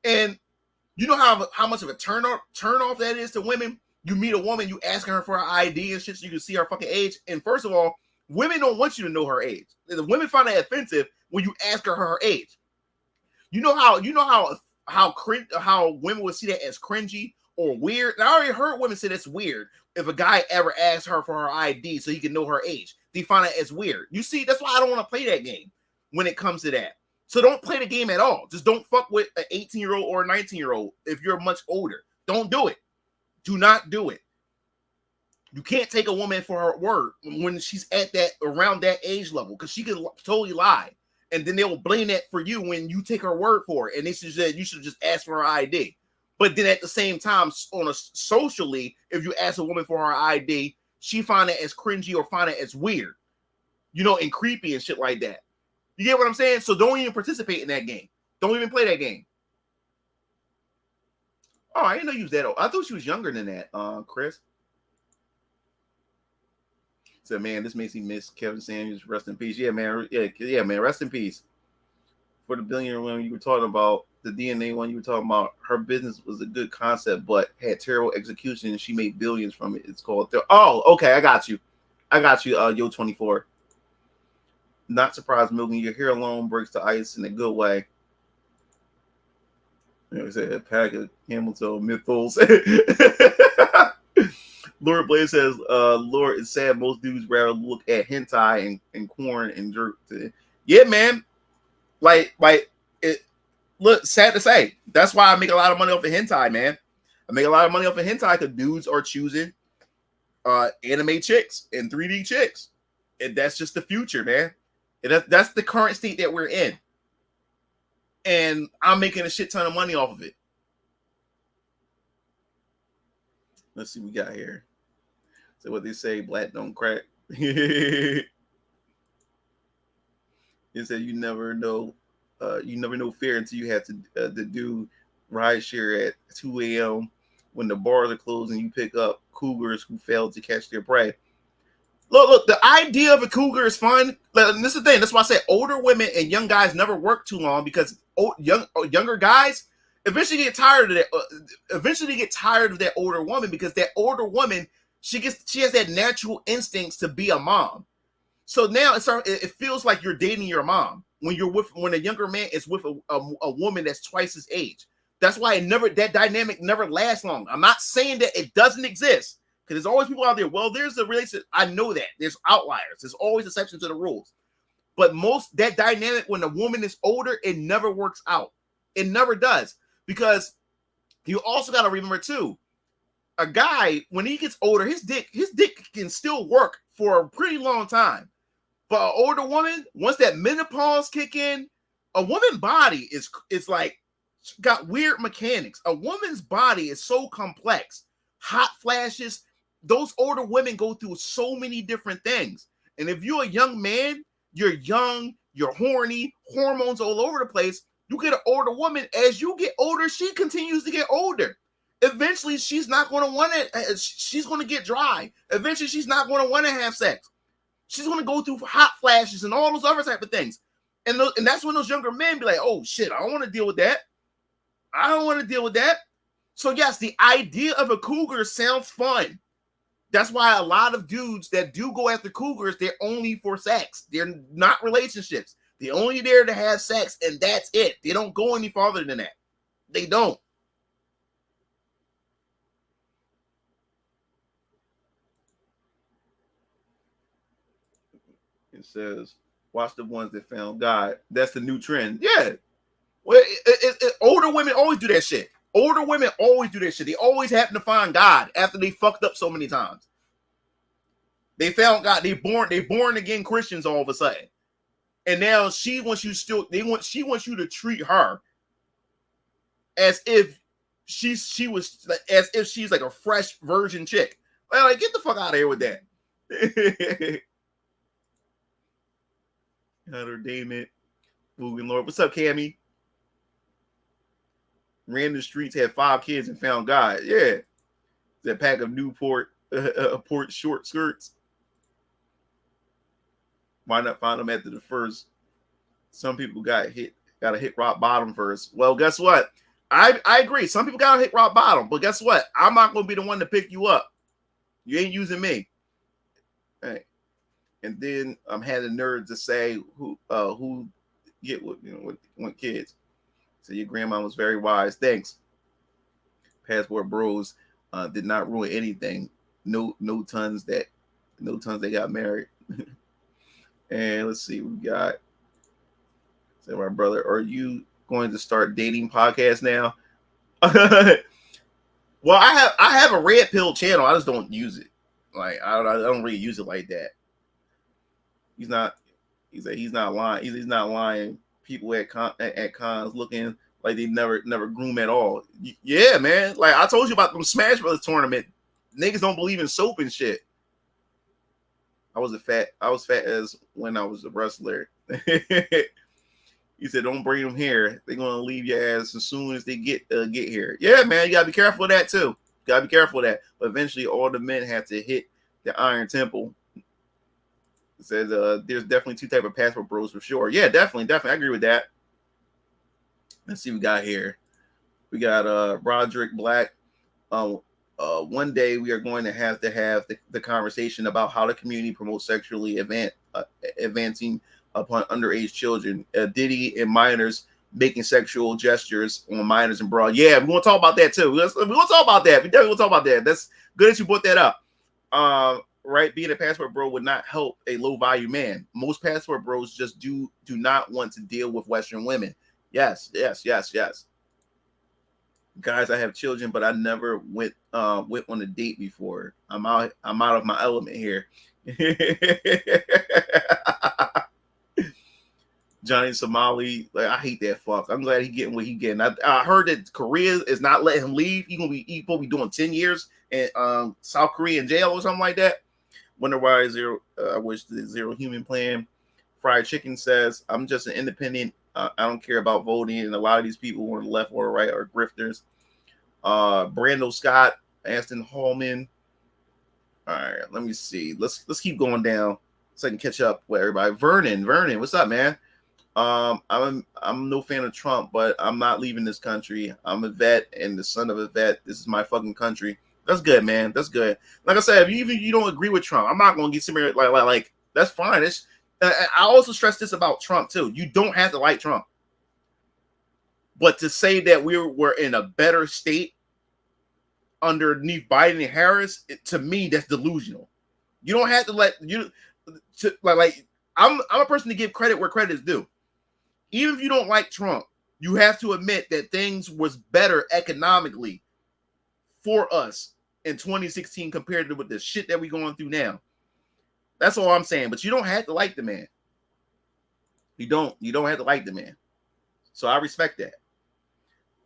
And you know how much of a turn off that is to women? You meet a woman, you asking her for her ID and shit so you can see her fucking age. And first of all, women don't want you to know her age. The women find that offensive when you ask her age. You know how women would see that as cringy or weird. And I already heard women say that's weird if a guy ever asks her for her ID so he can know her age. They find it as weird. You see, that's why I don't want to play that game when it comes to that. So don't play the game at all. Just don't fuck with an 18-year-old or a 19-year-old if you're much older. Don't do it. Do not do it. You can't take a woman for her word when she's around that age level because she can totally lie. And then they will blame that for you when you take her word for it. And they said you should just ask for her ID. But then at the same time, socially, if you ask a woman for her ID, she find it as cringy or find it as weird, and creepy and shit like that. You get what I'm saying? So don't even participate in that game. Don't even play that game. Oh, I didn't know you was that old. I thought she was younger than that, Chris. Said, man, this makes me miss Kevin Samuels. Rest in peace. Yeah, man. Yeah, man. Rest in peace. For the billionaire one you were talking about, the DNA one you were talking about, her business was a good concept, but had terrible execution, and she made billions from it. It's called. Oh, okay. I got you. Yo24. Not surprised, Milton. Your hair alone breaks the ice in a good way. I said a pack of Hamilton mythos. Lord Blaze says, Lord, it's sad most dudes rather look at hentai and corn and jerk. Yeah, man. Like it. Look, sad to say. That's why I make a lot of money off of hentai, man. I make a lot of money off of hentai because dudes are choosing anime chicks and 3D chicks. And that's just the future, man. And that's the current state that we're in. And I'm making a shit ton of money off of it. Let's see what we got here. So what they say, black don't crack. It said you never know fear until you have to do ride share at 2 a.m. when the bars are closed and you pick up cougars who failed to catch their prey. Look, the idea of a cougar is fun. And this is the thing. That's why I say older women and young guys never work too long because younger guys, Eventually get tired of that. Eventually get tired of that older woman, because that older woman, she has that natural instincts to be a mom. So now it feels like you're dating your mom when a younger man is with a woman that's twice his age. That's why that dynamic never lasts long. I'm not saying that it doesn't exist, because there's always people out there. Well, there's a relationship. I know that there's outliers. There's always exceptions to the rules. But that dynamic when the woman is older, it never works out. It never does, because you also got to remember too, a guy when he gets older, his dick can still work for a pretty long time. But an older woman, once that menopause kick in, a woman's body is like got weird mechanics. A woman's body is so complex. Hot flashes. Those older women go through so many different things. And if you're a young man, you're young, you're horny, hormones all over the place. You get an older woman. As you get older, she continues to get older. Eventually, she's not going to want to. She's going to get dry. Eventually, she's not going to want to have sex. She's going to go through hot flashes and all those other type of things. And that's when those younger men be like, oh, shit, I don't want to deal with that. I don't want to deal with that. So, yes, the idea of a cougar sounds fun. That's why a lot of dudes that do go after cougars, they're only for sex. They're not relationships. They're only there to have sex, and that's it. They don't go any farther than that. They don't. It says, watch the ones that found God. That's the new trend. Yeah. Well, older women always do that shit. Older women always do that shit. They always happen to find God after they fucked up so many times. They found God. They born again Christians all of a sudden. And now she wants you she wants you to treat her as if she's like a fresh virgin chick. Like, get the fuck out of here with that. Entertainment. Boogie Lord. What's up, Cammy? Ran the streets, had 5 kids, and found God. Yeah. That pack of Newport port short skirts. Why not find them after the first? Some people gotta hit rock bottom first. Well, guess what? I agree. Some people gotta hit rock bottom, but guess what? I'm not gonna be the one to pick you up. You ain't using me. Hey. And then I'm had the nerve to say who get what want kids. So your grandma was very wise. Thanks. Passport Bros did not ruin anything. No tons that got married. And let's see, we got. Say, my brother, are you going to start dating podcast now? Well, I have a red pill channel. I just don't use it. Like I don't really use it like that. He's not lying. He's not lying. People at cons looking like they never groom at all. Yeah, man. Like I told you about them Smash Brothers tournament. Niggas don't believe in soap and shit. I was fat as when I was a wrestler. He said, "Don't bring them here. They're gonna leave your ass as soon as they get here." Yeah, man. You gotta be careful of that too. Gotta be careful of that. But eventually, all the men have to hit the Iron Temple. It says there's definitely 2 type of passport bros for sure. Yeah, definitely. I agree with that. Let's see what we got here. We got Roderick Black. One day we are going to have the conversation about how the community promotes sexually advancing upon underage children. Diddy and minors making sexual gestures on minors and broad. Yeah, we want to talk about that too. We want to talk about that. We definitely want to talk about that. That's good that you brought that up. Right, being a passport bro would not help a low value man. Most passport bros just do not want to deal with Western women. Yes. Guys, I have children, but I never went on a date before. I'm out of my element here. Johnny Somali, like I hate that fuck. I'm glad he getting what he getting. I heard that Korea is not letting him leave. He's gonna be doing 10 years in South Korea in jail or something like that. Wonder why I wish the Zero Human Plan. Fried Chicken says, I'm just an independent. I don't care about voting. And a lot of these people on the left or the right are grifters. Brando Scott, Aston Hallman. All right, let me see. Let's keep going down so I can catch up with everybody. Vernon, what's up, man? I'm no fan of Trump, but I'm not leaving this country. I'm a vet and the son of a vet. This is my fucking country. That's good, man. That's good. Like I said, if you don't agree with Trump, I'm not gonna get somebody like that's fine. It's I also stress this about Trump too. You don't have to like Trump, but to say that we're in a better state underneath Biden and Harris, to me, that's delusional. You don't have to I'm a person to give credit where credit is due. Even if you don't like Trump, you have to admit that things was better economically for us in 2016 compared to with the shit that we're going through now. That's all I'm saying. But you don't have to like the man. You don't have to like the man. So I respect that.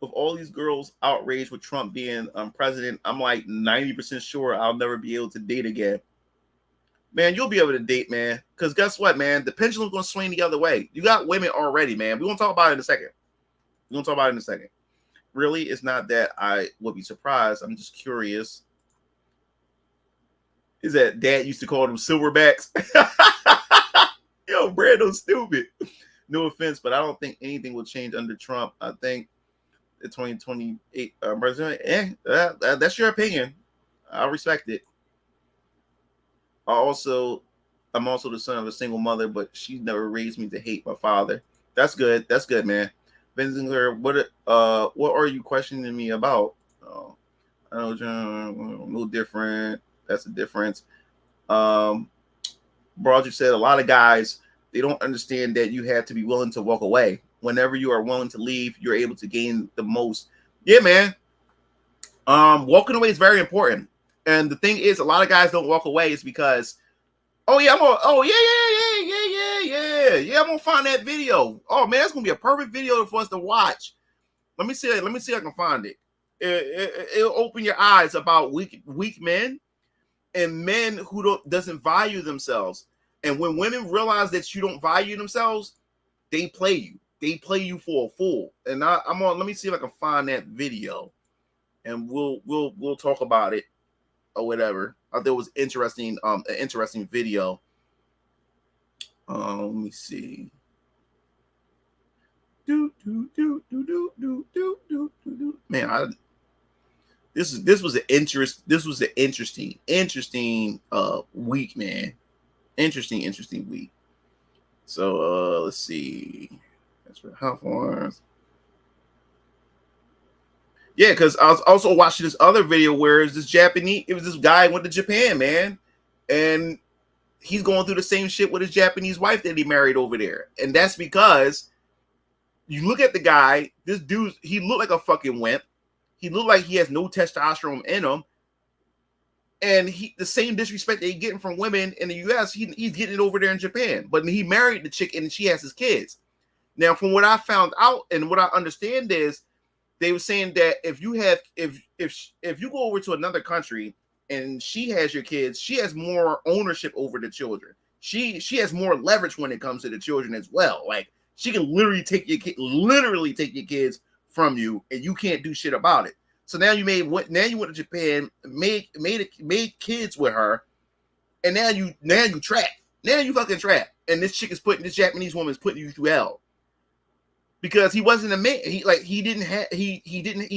With all these girls outraged with Trump being president, I'm like 90% sure I'll never be able to date again. Man, you'll be able to date, man. Because guess what, man? The pendulum's going to swing the other way. You got women already, man. We're going to talk about it in a second. Really, it's not that I would be surprised. I'm just curious. Is that Dad used to call them silverbacks? Yo, Brando's stupid. No offense, but I don't think anything will change under Trump. I think the 2028 president, that's your opinion. I respect it. I'm also the son of a single mother, but she never raised me to hate my father. That's good. That's good, man. Benzinger, what are you questioning me about? I know, John, no different. That's a difference. Broad, you said a lot of guys, they don't understand that you have to be willing to walk away. Whenever you are willing to leave, you're able to gain the most. Yeah, man. Walking away is very important. And the thing is, a lot of guys don't walk away is because, I'm gonna find that video. Oh man, that's gonna be a perfect video for us to watch. Let me see if I can find it. It'll open your eyes about weak men and men who doesn't value themselves. And when women realize that you don't value themselves, they play you. They play you for a fool. And let me see if I can find that video, and we'll talk about it or whatever. I thought it was interesting. An interesting video. Let me see. Man, this was an interesting week, man. Interesting week. So let's see. That's for how far. Yeah, because I was also watching this other video where it was this guy went to Japan, man, and he's going through the same shit with his Japanese wife that he married over there. And that's because you look at the guy, this dude, he looked like a fucking wimp. He looked like he has no testosterone in him. And the same disrespect that he's getting from women in the US, he's getting it over there in Japan. But he married the chick and she has his kids. Now, from what I found out and what I understand is, they were saying that if you go over to another country and she has your kids, she has more ownership over the children. She has more leverage when it comes to the children as well. Like she can literally take your kids from you, and you can't do shit about it. So now you went to Japan, made kids with her, and now you trapped. Now you fucking trapped, and this Japanese woman is putting you through hell. Because he wasn't a man, he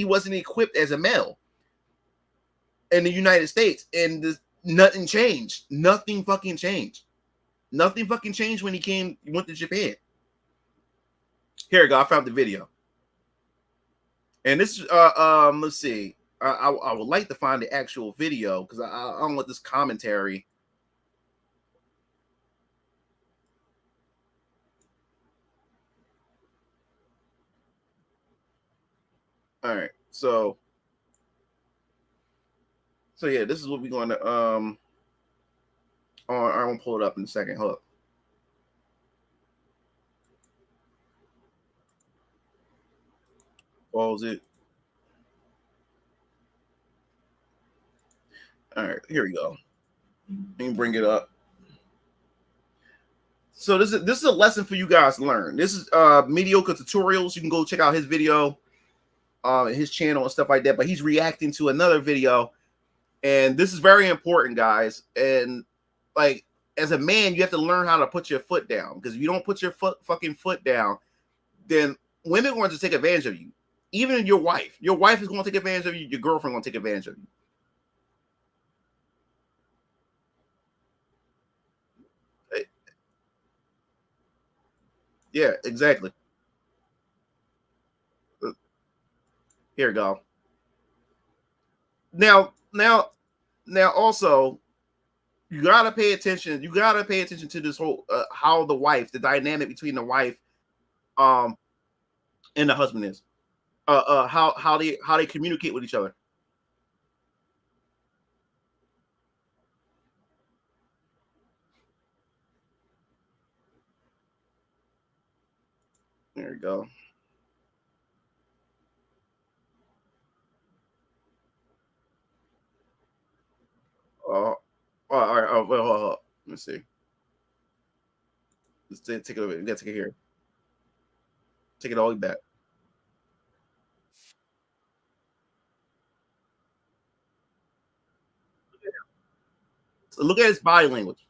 wasn't equipped as a male in the United States, and nothing changed. Nothing fucking changed. Nothing fucking changed when he went to Japan. Here we go. I found the video, and this is let's see. I would like to find the actual video because I don't want this commentary. All right, so yeah, this is what we're going to I'm gonna pull it up in a second. Hold up. Pause it. All right, here we go. Let me bring it up. So this is a lesson for you guys to learn. This is mediocre tutorials. You can go check out his video, his channel and stuff like that. But he's reacting to another video, and this is very important, guys. And like as a man, you have to learn how to put your foot down, because if you don't put your fucking foot down, then women are going to take advantage of you. Even your wife is going to take advantage of you. Your girlfriend going to take advantage of you. Yeah, exactly. Here we go. Now, also, you gotta pay attention. You gotta pay attention to this whole how the dynamic between the wife, um, and the husband is. How they communicate with each other. There you go. All right. Oh, well, hold up. Let me see. Let's take it over. We gotta take it here. Take it all the way back. So look at his body language.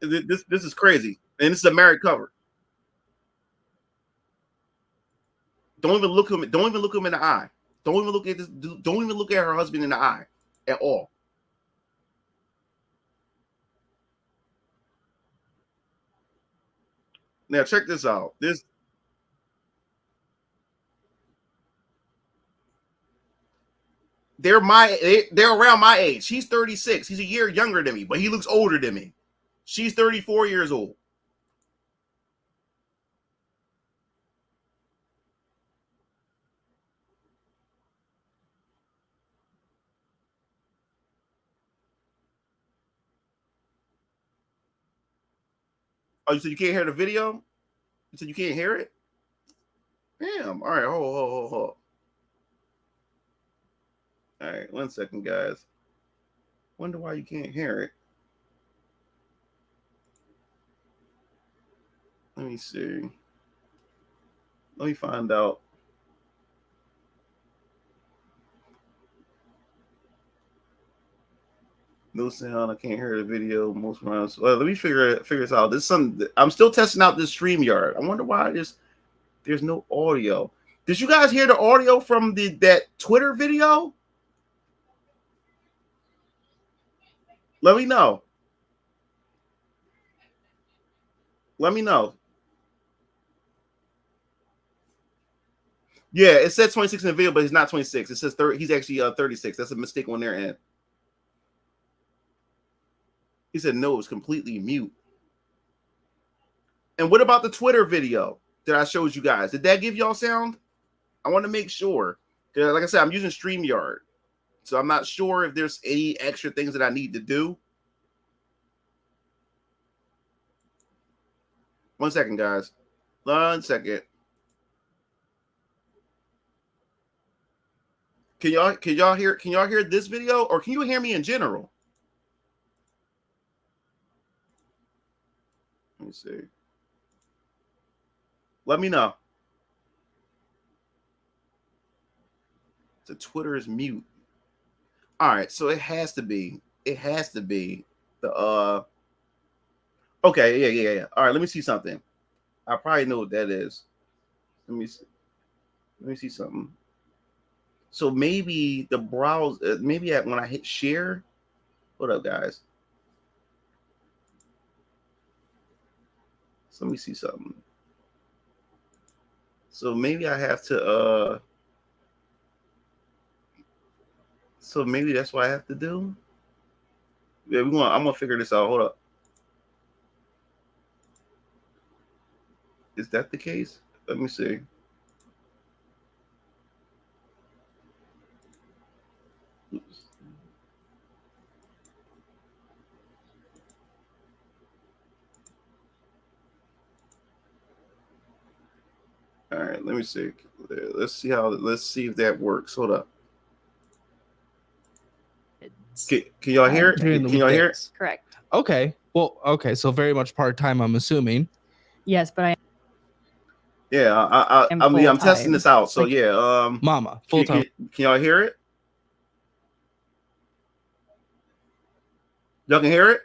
This is crazy, and this is a married cover. Don't even look him. Don't even look him in the eye. Don't even look at this. Don't even look at her husband in the eye at all. Now check this out. They're around my age. He's 36. He's a year younger than me, but he looks older than me. She's 34 years old. Oh, you said you can't hear the video? You said you can't hear it? Damn. All right. Hold. All right. 1 second, guys. Wonder why you can't hear it. Let me see. Let me find out. No sound. I can't hear the video. Most times. Well, let me figure this out. This is something. I'm still testing out this StreamYard. I wonder why there's no audio. Did you guys hear the audio from that Twitter video? Let me know. Let me know. Yeah, it said 26 in the video, but he's not 26. It says 30. He's actually 36. That's a mistake on their end. He said no, it was completely mute. And what about the Twitter video that I showed you guys? Did that give y'all sound? I want to make sure. Because like I said, I'm using StreamYard. So I'm not sure if there's any extra things that I need to do. 1 second, guys. 1 second. Can y'all hear this video, or can you hear me in general? Let me see. Let me know. The Twitter is mute. All right, so it has to be the okay, yeah. All right, let me see something. I probably know what that is. Let me see. Let me see something. So maybe the browse, maybe when I hit share. What up, guys? So let me see something. So maybe I have to so maybe that's what I have to do. Yeah, I'm gonna figure this out. Hold up. Is that the case? Let me see. Oops. All right, let me see. Let's see if that works. Hold up. Can y'all hear it? Can y'all hear it? Correct. Okay. Well, okay. So very much part time, I'm assuming. Yes, but I Yeah, I'm testing this out. So yeah, Mama, full time. Can y'all hear it? Y'all can hear it?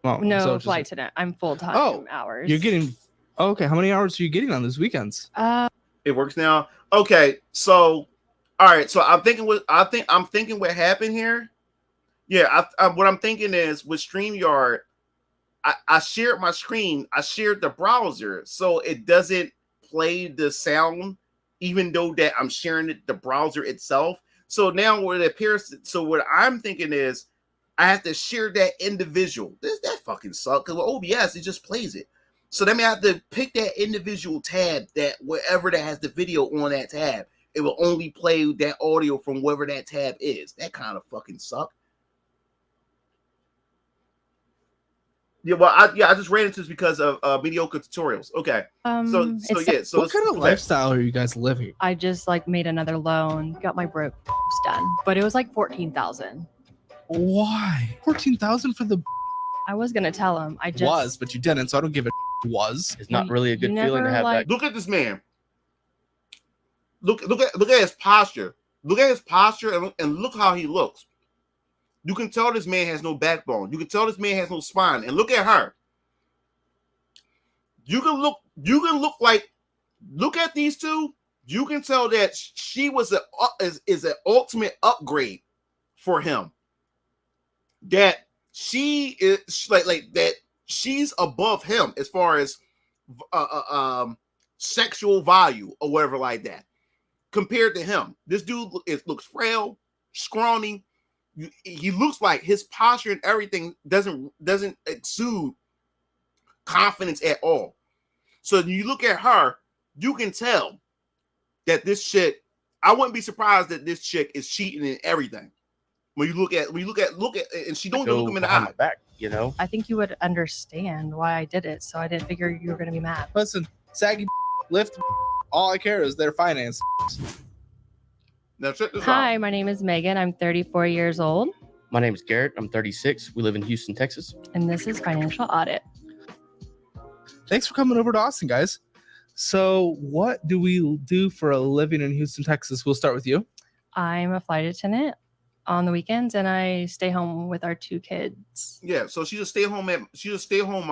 Oh, No so flight tonight. I'm full time hours. You're getting okay. How many hours are you getting on these weekends? It works now. Okay, so all right. So I'm thinking what happened here. Yeah, what I'm thinking is with StreamYard, I shared my screen. I shared the browser, so it doesn't play the sound, even though that I'm sharing the browser itself. So now what it appears. So what I'm thinking is, I have to share that individual. That fucking sucks. Because with OBS, it just plays it. So then I have to pick that individual tab, that wherever that has the video on that tab, it will only play that audio from wherever that tab is. That kind of fucking sucks. Yeah, well, I just ran into this because of mediocre tutorials. Okay, so what kind of lifestyle are you guys living? I just made another loan, got my broke done, but it was like 14,000. Why 14,000 for the? I was gonna tell him. But you didn't, so I don't give a. It's not really a good feeling to have that. Look at this man. Look at his posture. Look at his posture and look how he looks. You can tell this man has no backbone. You can tell this man has no spine. And look at her. You can look at these two. You can tell that she was an ultimate upgrade for him. That she is like that she's above him as far as sexual value or whatever like that. Compared to him, this dude looks frail, scrawny. He looks like his posture and everything doesn't exude confidence at all. So when you look at her, you can tell that this chick. I wouldn't be surprised that this chick is cheating in everything. When you look at, and she don't even look him in the eye. Back, I think you would understand why I did it, so I didn't figure you were going to be mad. Listen, saggy lift. All I care is their finance. Now check this out. Hi, my name is Megan. I'm 34 years old. My name is Garrett. I'm 36. We live in Houston, Texas. And this is Financial Audit. Thanks for coming over to Austin, guys. So what do we do for a living in Houston, Texas? We'll start with you. I'm a flight attendant on the weekends, and I stay home with our 2 kids. Yeah, so she's a stay-at-home mom. She's a stay-at-home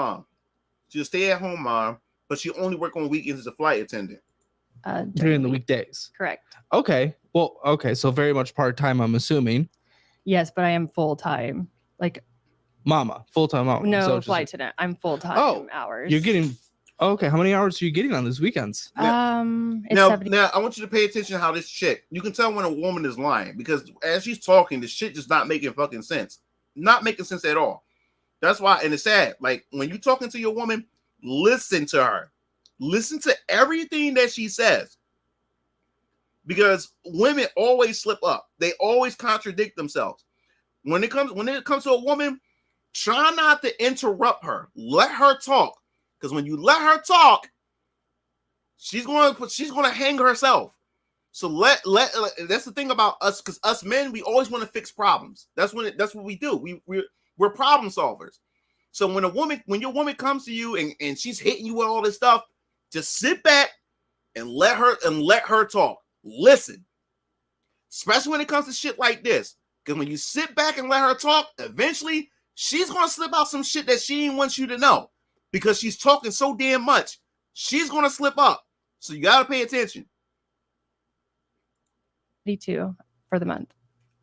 mom, but she only work on weekends as a flight attendant. During the weekdays. Correct. Okay. Well, okay. So very much part-time, I'm assuming. Yes, but I am full-time. Mama, full-time mama. No flight attendant. I'm full-time hours. You're getting okay. How many hours are you getting on these weekends? Now I want you to pay attention to how this chick. You can tell when a woman is lying because as she's talking, the shit just not making fucking sense. Not making sense at all. That's why, and it's sad. Like when you talking to your woman, listen to her. Listen to everything that she says. Because women always slip up. They always contradict themselves. When it comes to a woman, try not to interrupt her. Let her talk. Because when you let her talk, she's gonna hang herself. So let that's the thing about us, because us men, we always want to fix problems. That's what we do. We're problem solvers. So when your woman comes to you and she's hitting you with all this stuff, just sit back and let her talk. Listen, especially when it comes to shit like this, because when you sit back and let her talk, eventually she's gonna slip out some shit that she didn't want you to know, because she's talking so damn much. She's gonna slip up, so you gotta pay attention. 32 for the month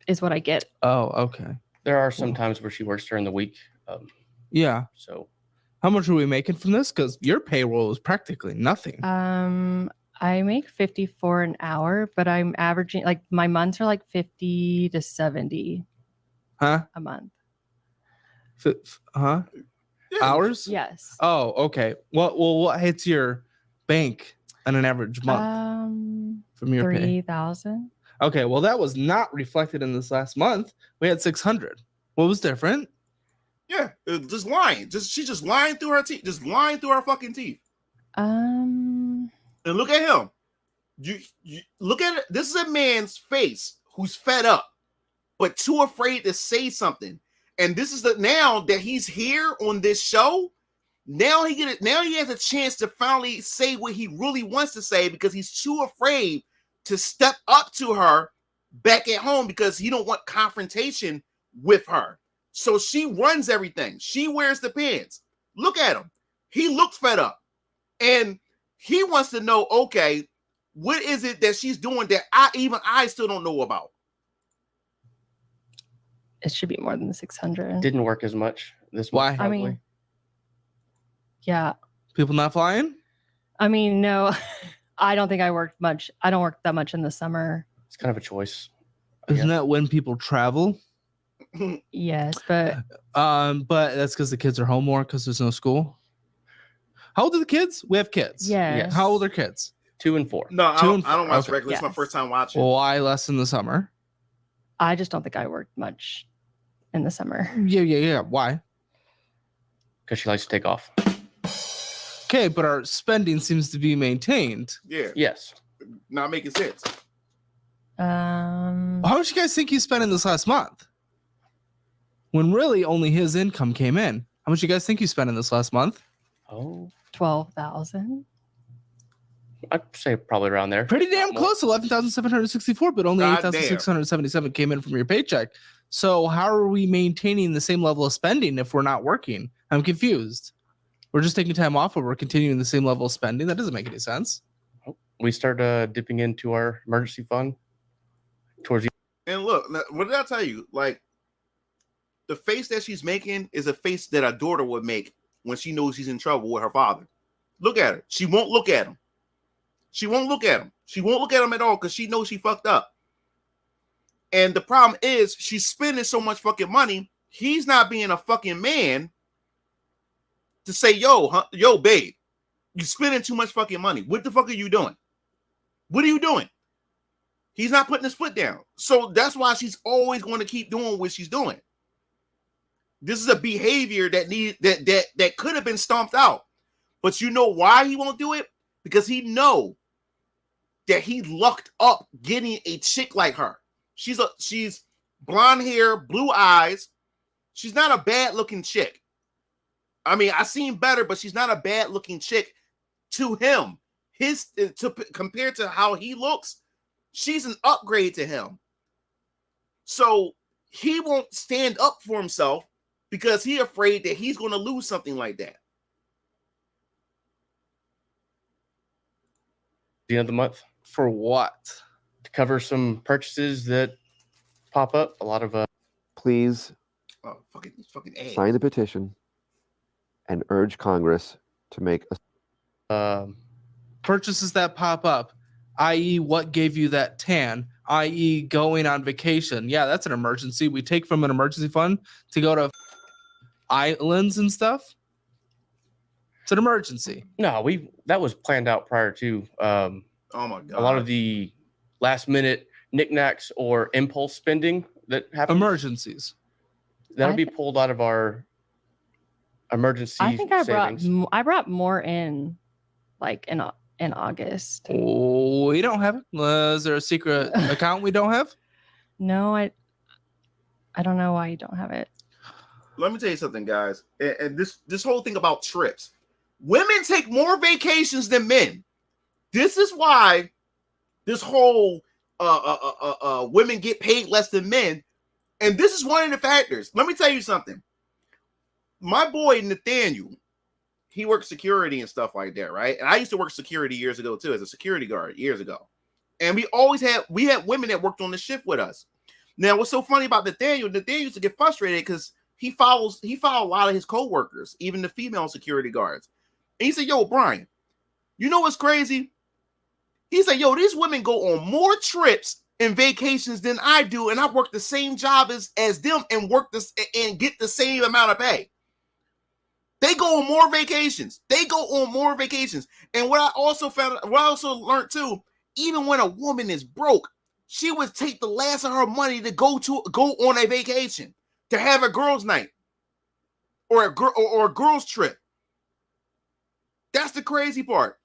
is what I get. Oh, okay. There are some times where she works during the week. Yeah. So, how much are we making from this? Because your payroll is practically nothing. I make $54 an hour, but I'm averaging my months are 50 to 70 a month. Yeah. Hours? Yes. Oh, okay. What hits your bank on an average month from your pay? 3,000. Okay, well that was not reflected in this last month. We had 600. What was different? Yeah, just lying. She's just lying through her teeth. Just lying through her fucking teeth. And look at him. You look at it. This is a man's face who's fed up, but too afraid to say something. And this is now that he's here on this show. Now he has a chance to finally say what he really wants to say, because he's too afraid to step up to her back at home, because he don't want confrontation with her. So she runs everything. She wears the pants. Look at him. He looks fed up. And he wants to know, okay, what is it that she's doing that I still don't know about? It should be more than the 600. Didn't work as much this Why? month, I probably. mean, yeah. People not flying? I mean, no, I don't think I worked much. I don't work that much in the summer. It's kind of a choice. Isn't that when people travel? Yes, but that's because the kids are home more because there's no school. How old are the kids? We have kids. yes. How old are kids? 2 and 4. No, I Two don't, and I don't four. watch Okay. regular. It's my Yes. first time watching. Why less in the summer? I just don't think I worked much in the summer. Yeah. Why? Because she likes to take off. Okay, but our spending seems to be maintained. Yeah, Yes. not making sense. How much you guys think you spent in this last month? When really only his income came in. How much you guys think you spent in this last month? Oh, 12,000. I'd say probably around there. Pretty damn More. close, 11,764, but only God damn. 8,677 came in from your paycheck. So how are we maintaining the same level of spending if we're not working? I'm confused. We're just taking time off, but we're continuing the same level of spending. That doesn't make any sense. We start dipping into our emergency fund towards the And look, what did I tell you? Like, the face that she's making is a face that a daughter would make when she knows she's in trouble with her father. Look at her. She won't look at him. She won't look at him. She won't look at him at all because she knows she fucked up. And the problem is she's spending so much fucking money. He's not being a fucking man to say, yo, babe, you spending too much fucking money. What the fuck are you doing? What are you doing? He's not putting his foot down. So that's why she's always going to keep doing what she's doing. This is a behavior that could have been stomped out. But you know why he won't do it? Because he know that he lucked up getting a chick like her. She's blonde hair, blue eyes. She's not a bad looking chick. I mean, I've seen better, but she's not a bad looking chick to him. Compared to how he looks, she's an upgrade to him. So he won't stand up for himself because he's afraid that he's going to lose something like that. end of the month For what? to cover some purchases that pop up. A lot of Please Oh, fucking ass. sign the petition and urge Congress to make a Purchases that pop up, i.e., what gave you that tan, i.e., going on vacation. Yeah, that's an emergency. We take from an emergency fund to go to islands and stuff. It's an emergency. no, that was planned out prior to Oh my god. a lot of the last minute knickknacks or impulse spending that happens. Emergencies. That'll I be thi- pulled out of our emergency I think I savings. brought more in, like in August. Oh, we don't have it. Is there a secret account we don't have? No, I don't know why you don't have it. Let me tell you something, guys. And this whole thing about trips. Women take more vacations than men. This is why this whole women get paid less than men. And this is one of the factors. Let me tell you something. My boy Nathaniel, he works security and stuff like that, right? And I used to work security years ago too, as a security guard years ago. And we had women that worked on the shift with us. Now, what's so funny about Nathaniel used to get frustrated because he followed a lot of his coworkers, even the female security guards. And he said, yo, Brian, you know what's crazy? He said, yo, these women go on more trips and vacations than I do, and I work the same job as them and work this and get the same amount of pay. They go on more vacations. And what I also learned too, even when a woman is broke, she would take the last of her money to go on a vacation, to have a girls' night or a girls' trip. That's the crazy part.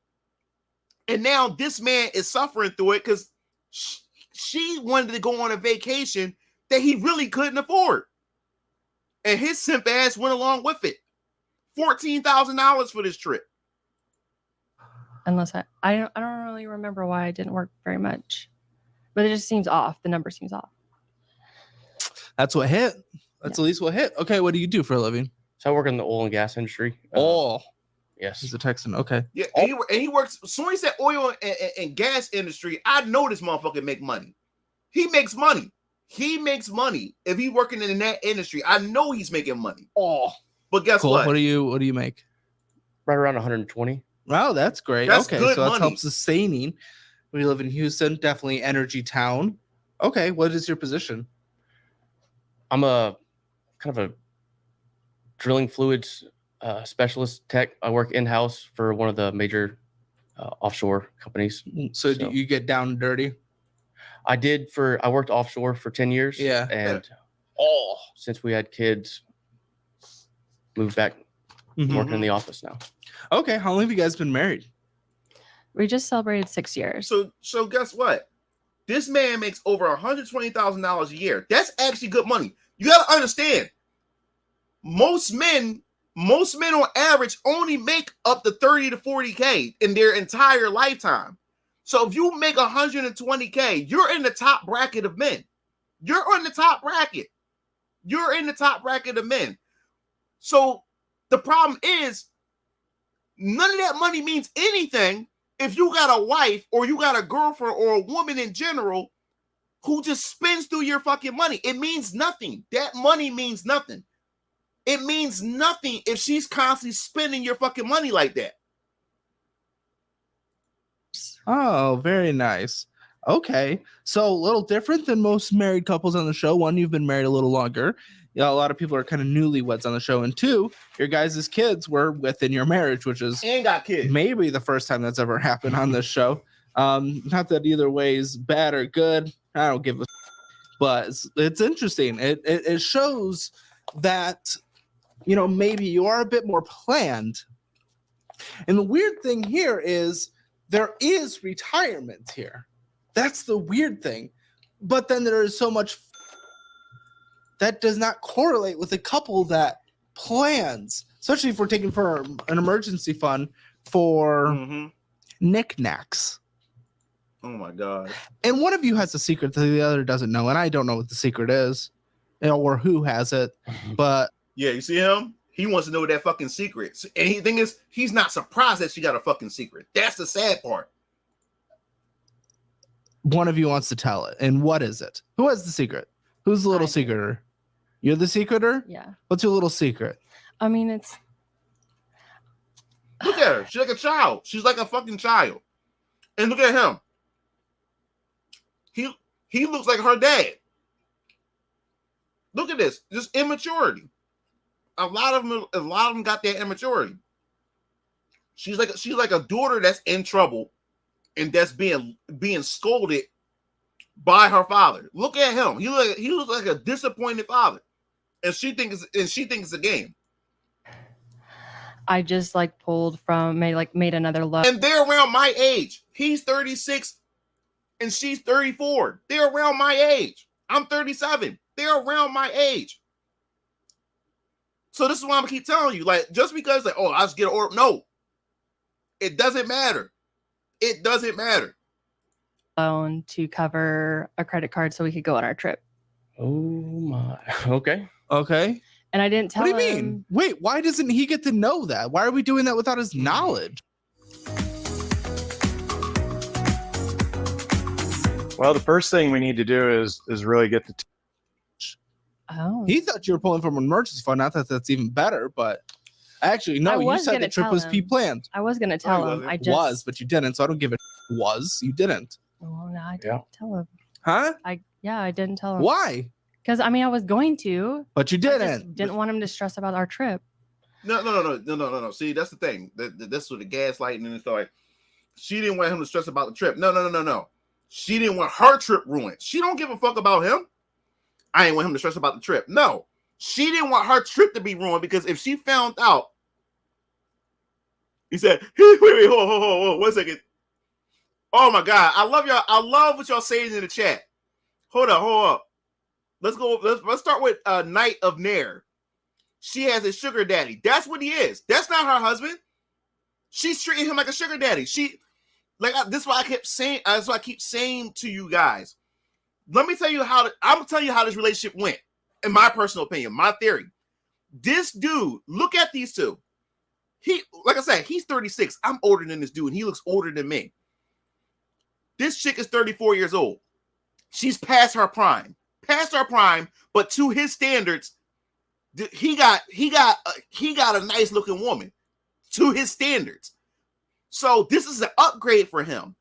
And now this man is suffering through it because she wanted to go on a vacation that he really couldn't afford. And his simp ass went along with it. $14,000 for this trip. Unless I don't really remember why I didn't work very much, but it just seems off. The number seems off. That's what hit. That's at least what hit. Okay, what do you do for a living? So I work in the oil and gas industry. Yes. He's a Texan. Okay. Yeah, and he works. So when he said oil and gas industry, I know this motherfucker make money. He makes money. He makes money if he working in that industry. I know he's making money. But guess what? What do you make? Right around 120. Wow, that's great. That's okay, good so that's money. help sustaining. We live in Houston, definitely energy town. Okay, what is your position? I'm a kind of a drilling fluids specialist tech. I work in-house for one of the major offshore companies. So do you get down and dirty? I worked offshore for 10 years. Yeah. And since we had kids, moved back working in the office now. Okay, how long have you guys been married? We just celebrated 6 years. So guess what? This man makes over $120,000 a year. That's actually good money. You gotta understand. Most men on average only make up to 30 to 40K in their entire lifetime. So if you make 120K, you're in the top bracket of men. You're in the top bracket. You're in the top bracket of men. So the problem is none of that money means anything if you got a wife or you got a girlfriend or a woman in general who just spends through your fucking money. It means nothing. That money means nothing. It means nothing if she's constantly spending your fucking money like that. Oh, very nice. Okay, so a little different than most married couples on the show. One, you've been married a little longer. A lot of people are kind of newlyweds on the show. And two, your guys' kids were within your marriage, which is and got kids. Maybe the first time that's ever happened on this show. Not that either way is bad or good. I don't give a but it's interesting. It shows that, you know, maybe you are a bit more planned. And the weird thing here is there is retirement here. That's the weird thing. But then there is so much that does not correlate with a couple that plans, especially if we're taking for an emergency fund for knickknacks. Oh my God. And one of you has a secret that the other doesn't know, and I don't know what the secret is, or who has it, but yeah, you see him? He wants to know that fucking secret. And the thing is, he's not surprised that she got a fucking secret. That's the sad part. One of you wants to tell it. And what is it? Who has the secret? Who's the little secreter? You're the secreter? Yeah. What's your little secret? I mean, it's... Look at her. She's like a child. She's like a fucking child. And look at him. He looks like her dad. Look at this. Just immaturity. A lot of them got that immaturity. She's like a daughter that's in trouble and that's being scolded by her father. Look at him. He looks like a disappointed father. And she thinks it's a game. I just made another look. And they're around my age. He's 36 and she's 34. They're around my age. I'm 37. They're around my age. So this is why I'm gonna keep telling you, like, just because like, oh, I just get an order. No, it doesn't matter. It doesn't matter. Loan to cover a credit card so we could go on our trip. Oh my. Okay. Okay. And I didn't tell him. What do you mean? Wait, why doesn't he get to know that? Why are we doing that without his knowledge? Well, the first thing we need to do is really get the. Oh. He thought you were pulling from an emergency fund. Not that that's even better, but actually, no. You said the trip was pre-planned. I was gonna tell him. I just was, but you didn't. So I don't give a was. You didn't. Well, no, I didn't tell him. Huh? I didn't tell him. Why? Because I mean, I was going to. But you didn't. Didn't want him to stress about our trip. No. See, that's the thing. This was the gaslighting and stuff. Like, she didn't want him to stress about the trip. No. She didn't want her trip ruined. She don't give a fuck about him. I ain't want him to stress about the trip. No, she didn't want her trip to be ruined because if she found out, he said, wait, hold, 1 second. Oh my God, I love y'all. I love what y'all saying in the chat. Hold up. Let's go. Let's start with Knight of Nair. She has a sugar daddy. That's what he is. That's not her husband. She's treating him like a sugar daddy. This is why I kept saying. That's why I keep saying to you guys. Let me tell you I'm gonna tell you how this relationship went. in my personal opinion, my theory, this dude, look at these two. He, like I said, he's 36. I'm older than this dude, and he looks older than me. This chick is 34 years old. She's past her prime, but to his standards, he got a nice looking woman to his standards. So this is an upgrade for him.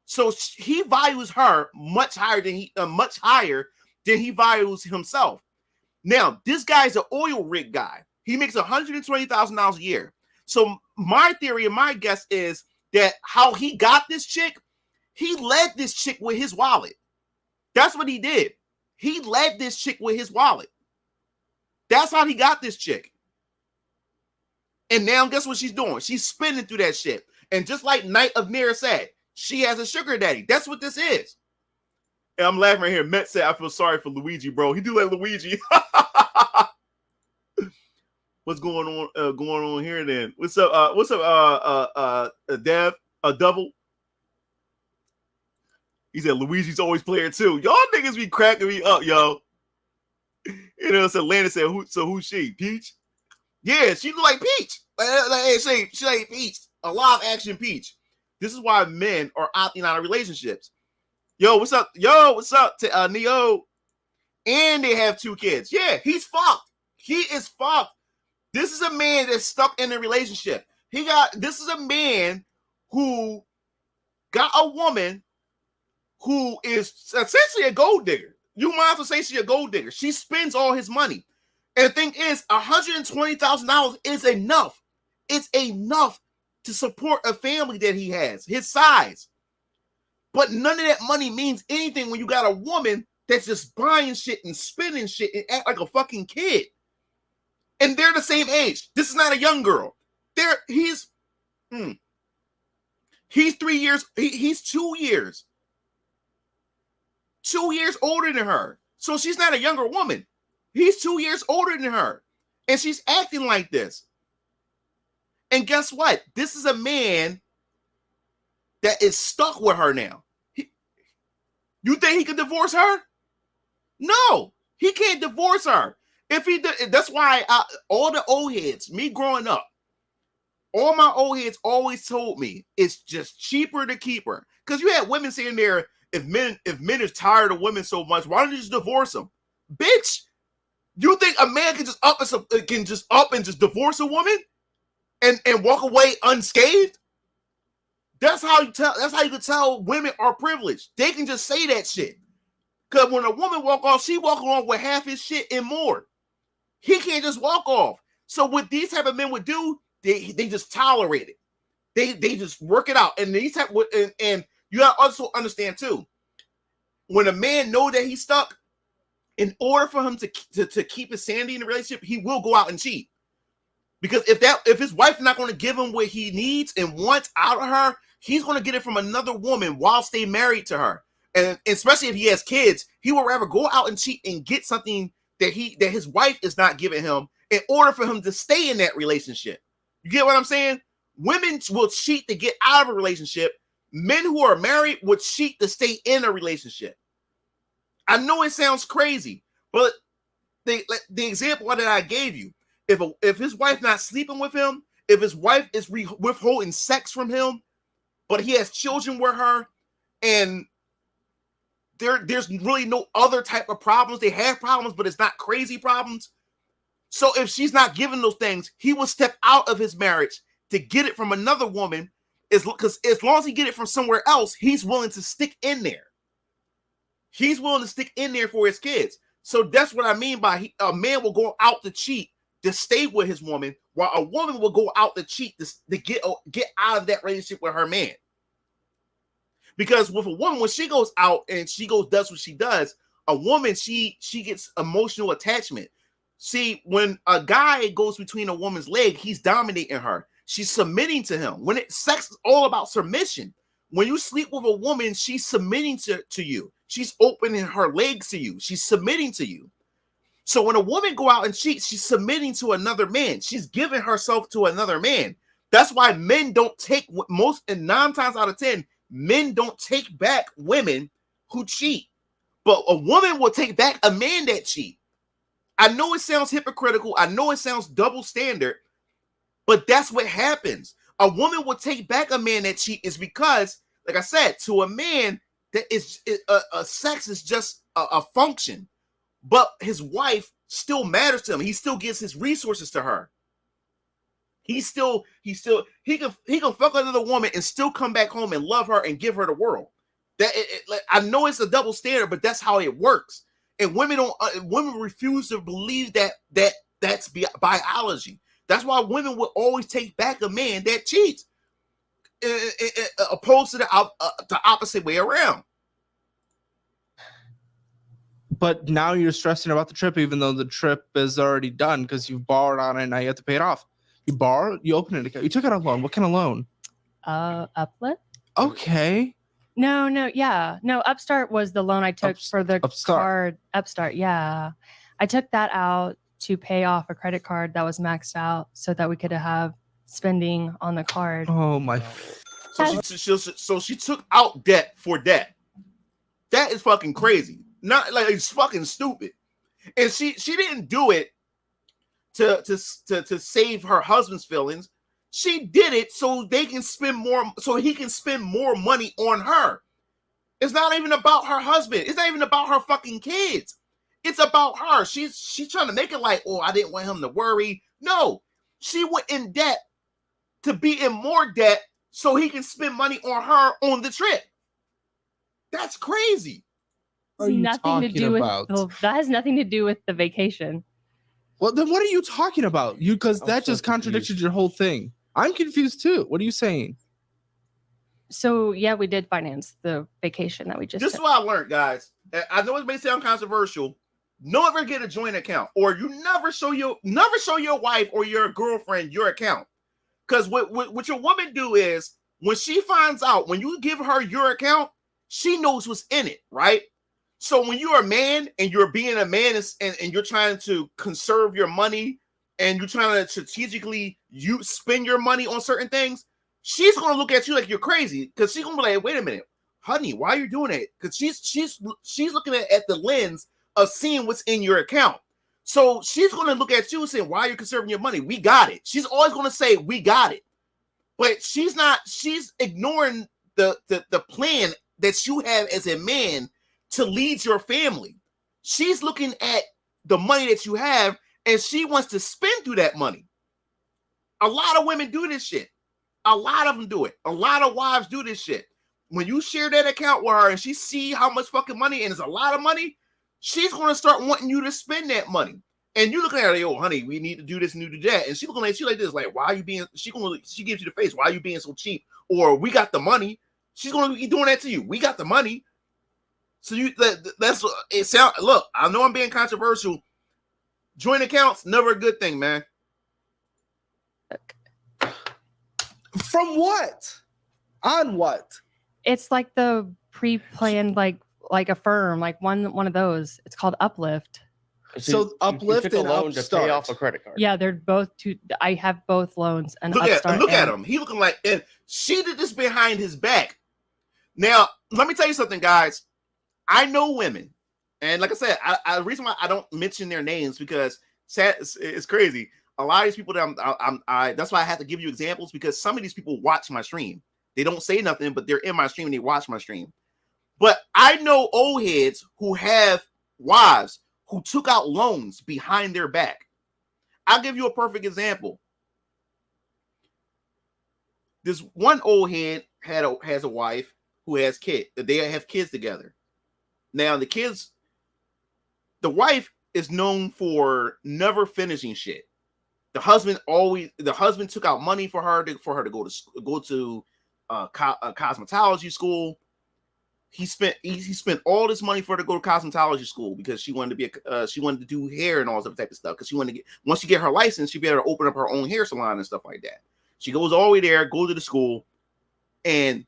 So he values her much higher than he values himself. Now, this guy's an oil rig guy. He makes $120,000 a year. So my theory and my guess is that how he got this chick, he led this chick with his wallet. That's what he did. He led this chick with his wallet. That's how he got this chick. And now guess what she's doing? She's spinning through that shit. And just like Knight of Mirror said, she has a sugar daddy. That's what this is. And I'm laughing right here. Met said, I feel sorry for Luigi, bro. He do like Luigi. What's going on here then? What's up, Dev? Double? He said Luigi's always playing too. Y'all niggas be cracking me up, yo. You know, so Landon said, who's she? Peach? Yeah, she look like Peach. She like Peach. A live action Peach. This is why men are opting out of relationships. Yo, what's up? To Neo? And they have 2 kids. Yeah, he's fucked. He is fucked. This is a man that's stuck in a relationship. This is a man who got a woman who is essentially a gold digger. You might as well say she's a gold digger. She spends all his money. And the thing is, $120,000 is enough. It's enough to support a family that he has, his size. But none of that money means anything when you got a woman that's just buying shit and spending shit and act like a fucking kid. And they're the same age. This is not a young girl. He's 3 years. He's 2 years. 2 years older than her. So she's not a younger woman. He's 2 years older than her. And she's acting like this. And guess what? This is a man that is stuck with her now. You think he could divorce her? No, he can't divorce her. If he did, that's why all the old heads, me growing up, all my old heads always told me it's just cheaper to keep her. Because you had women saying there, if men is tired of women so much, why don't you just divorce them? Bitch, you think a man can just up and just divorce a woman and walk away unscathed? That's how you can tell women are privileged. They can just say that shit. Because when a woman walk off, she walk off with half his shit and more. He can't just walk off. So what these type of men would do, they just tolerate it. They just work it out. And these type and you gotta also understand too, when a man know that he's stuck, in order for him to keep his sanity in the relationship, he will go out and cheat. Because if his wife's not going to give him what he needs and wants out of her, he's going to get it from another woman while stay married to her. And especially if he has kids, he will rather go out and cheat and get something that his wife is not giving him in order for him to stay in that relationship. You get what I'm saying? Women will cheat to get out of a relationship. Men who are married would cheat to stay in a relationship. I know it sounds crazy, but the example that I gave you, if his wife not sleeping with him, if his wife is withholding sex from him, but he has children with her, and there's really no other type of problems. They have problems, but it's not crazy problems. So if she's not giving those things, he will step out of his marriage to get it from another woman. Because as long as he get it from somewhere else, he's willing to stick in there. He's willing to stick in there for his kids. So that's what I mean by a man will go out to cheat to stay with his woman, while a woman will go out to cheat to get out of that relationship with her man. Because with a woman, when she goes out and does what she does, a woman, she gets emotional attachment. See, when a guy goes between a woman's leg, he's dominating her. She's submitting to him. Sex is all about submission. When you sleep with a woman, she's submitting to you. She's opening her legs to you. She's submitting to you. So when a woman go out and cheat, she's submitting to another man. She's giving herself to another man. That's why men don't take and 9 times out of 10, men don't take back women who cheat. But a woman will take back a man that cheat. I know it sounds hypocritical. I know it sounds double standard, but that's what happens. A woman will take back a man that cheat is because, like I said, to a man, that is sex is just a function, but his wife still matters to him. He still gives his resources to her. He can fuck another woman and still come back home and love her and give her the world. Like, I know it's a double standard, but that's how it works. And women refuse to believe that's biology. That's why women will always take back a man that cheats, opposed to the opposite way around. But now you're stressing about the trip, even though the trip is already done because you've borrowed on it and now you have to pay it off. You borrowed, you opened it, you took out a loan. What kind of loan? Uplift. Okay. No, Upstart was the loan I took for the card. Upstart, yeah. I took that out to pay off a credit card that was maxed out so that we could have spending on the card. Oh my. So she took out debt for debt. That is fucking crazy. Not like, it's fucking stupid. And she didn't do it to save her husband's feelings. She did it so he can spend more money on her. It's not even about her husband. It's not even about her fucking kids. It's about her. She's trying to make it like, oh, I didn't want him to worry. No, she went in debt to be in more debt so he can spend money on her on the trip. That's crazy. That has nothing to do with the vacation. Well, then what are you talking about? Because that just contradicted your whole thing. I'm confused too. What are you saying? So yeah, we did finance the vacation that we just. This is what I learned, guys. I know it may sound controversial. Never get a joint account, or you never show your wife or your girlfriend your account. Because what your woman do is when she finds out, when you give her your account, she knows what's in it, right? So when you're a man and you're being a man and you're trying to conserve your money and you're trying to strategically spend your money on certain things, she's gonna look at you like you're crazy because she's gonna be like, wait a minute, honey, why are you doing it? Because she's looking at the lens of seeing what's in your account. So she's gonna look at you and say, why are you conserving your money? We got it. She's always gonna say, we got it. But she's ignoring the plan that you have as a man to lead your family. She's looking at the money that you have and she wants to spend through that money. A lot of women do this shit. A lot of them do it. A lot of wives do this shit. When you share that account with her and she see how much fucking money, and it's a lot of money, she's going to start wanting you to spend that money. And you looking at her like, oh, honey, we need to do this and do that. And she's looking at you like this, like, why are you being, she gives you the face, why are you being so cheap? Or we got the money. She's going to be doing that to you. We got the money. So that's it sound. Look, I know I'm being controversial. Joint accounts, never a good thing, man. From what? On what? It's like the pre-planned, like a firm, like one of those. It's called Uplift. So Uplift you took and a loan Upstart. to pay off a credit card. Yeah, they're both two. I have both loans and look Upstart. Look at him. He looking like, and she did this behind his back. Now, let me tell you something, guys. I know women, and like I said, the reason why I don't mention their names because it's crazy. A lot of these people that that's why I have to give you examples because some of these people watch my stream. They don't say nothing, but they're in my stream and they watch my stream. But I know old heads who have wives who took out loans behind their back. I'll give you a perfect example. This one old head has a wife who has kids. They have kids together. Now the wife is known for never finishing shit. The husband took out money for her to go to cosmetology school. He spent all this money for her to go to cosmetology school because she wanted to do hair and all that type of stuff. Because she wanted to once she get her license, she'd be able to open up her own hair salon and stuff like that. She goes all the way there, go to the school, and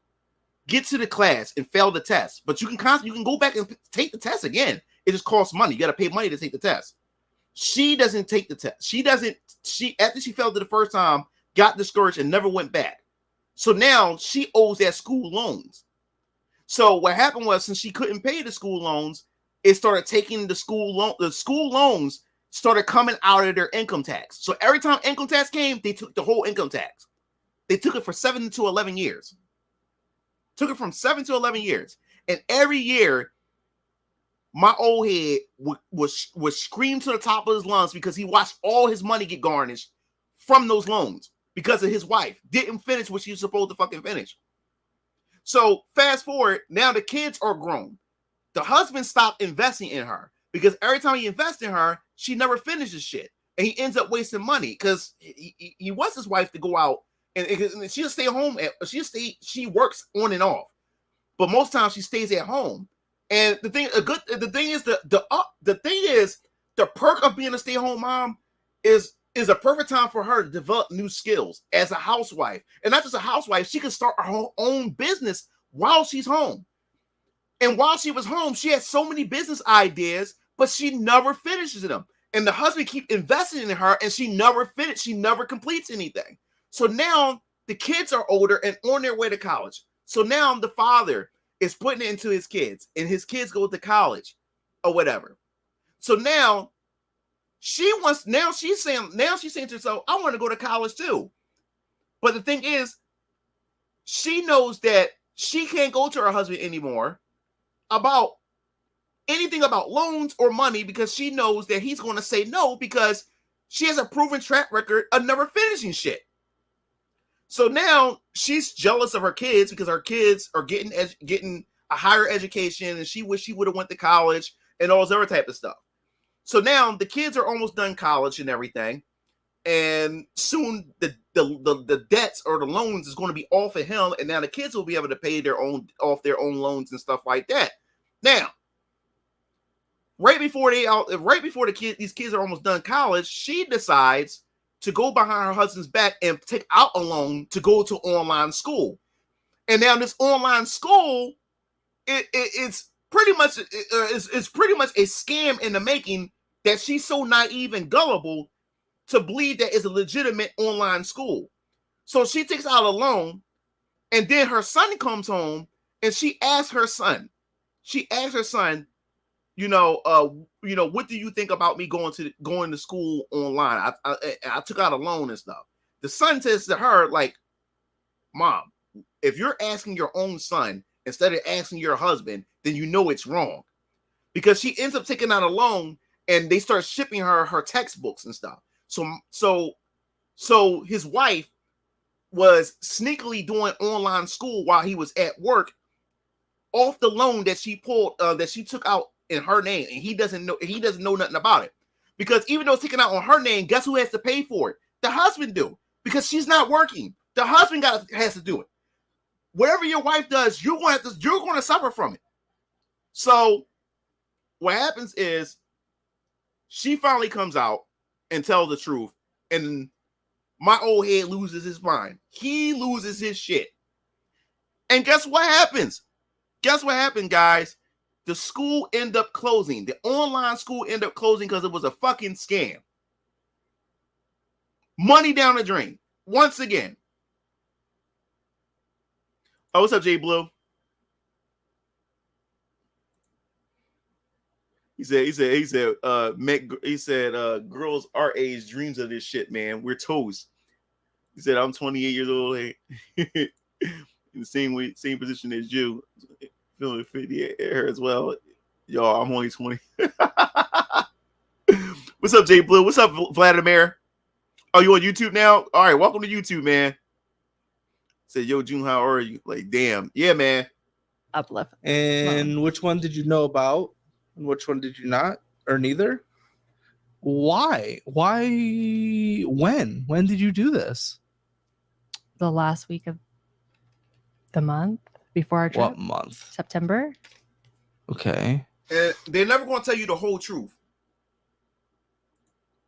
get to the class and fail the test. But you can go back and take the test again. It just costs money. You got to pay money to take the test. She doesn't take the test. She after she failed it the first time, got discouraged and never went back. So now she owes that school loans. So what happened was, since she couldn't pay the school loans, it started taking the school loans started coming out of their income tax. So every time income tax came, they took the whole income tax. They took it for 7 to 11 years. Took it from 7 to 11 years. And every year, my old head would scream to the top of his lungs because he watched all his money get garnished from those loans because of his wife. Didn't finish what she was supposed to fucking finish. So fast forward, now the kids are grown. The husband stopped investing in her because every time he invests in her, she never finishes shit. And he ends up wasting money because he wants his wife to go out and she'll stay home. She works on and off, but most times she stays at home. And the thing is the perk of being a stay-at-home mom is a perfect time for her to develop new skills as a housewife. And not just a housewife, she can start her own business while she's home. And while she was home, she had so many business ideas, but she never finishes them. And the husband keep investing in her, and she never completes anything. So now the kids are older and on their way to college. So now the father is putting it into his kids, and his kids go to college or whatever. So now she's saying to herself, I want to go to college too. But the thing is, she knows that she can't go to her husband anymore about anything about loans or money because she knows that he's going to say no because she has a proven track record of never finishing shit. So now she's jealous of her kids because her kids are getting a higher education, and she wish she would have went to college and all this other type of stuff. So now the kids are almost done college and everything, and soon the debts or the loans is going to be off of him, and now the kids will be able to pay off their own loans and stuff like that. Now, right before these kids are almost done college, she decides to go behind her husband's back and take out a loan to go to online school. And now this online school, it's pretty much a scam in the making that she's so naive and gullible to believe that it's a legitimate online school. So she takes out a loan, and then her son comes home, and she asks her son, what do you think about me going to school online? I took out a loan and stuff. The son says to her, like, Mom, if you're asking your own son instead of asking your husband, then you know it's wrong. Because she ends up taking out a loan, and they start shipping her textbooks and stuff. So his wife was sneakily doing online school while he was at work off the loan that she pulled, that she took out in her name, and he doesn't know nothing about it. Because even though it's taken out on her name, guess who has to pay for it? The husband do, because she's not working. The husband has to do it. Whatever your wife does, you're going to suffer from it. So what happens is she finally comes out and tells the truth, and my old head loses his mind. He loses his shit. And guess what happens? Guess what happened, guys? The school ended up closing. The online school ended up closing because it was a fucking scam. Money down the drain. Once again. Oh, what's up, Jay Blue? He said, girls our age dreams of this shit, man. We're toast. He said, I'm 28 years old. In the same position as you. Feeling 50 here as well. Y'all, I'm only 20. What's up, Jay Blue? What's up, Vladimir? Oh, you on YouTube now? All right, welcome to YouTube, man. Said, yo, June, how are you? Like, damn. Yeah, man. Uplift. And which one did you know about? And which one did you not? Or neither? Why? When? When did you do this? The last week of the month before our trip. What month? September. Okay. They're never going to tell you the whole truth.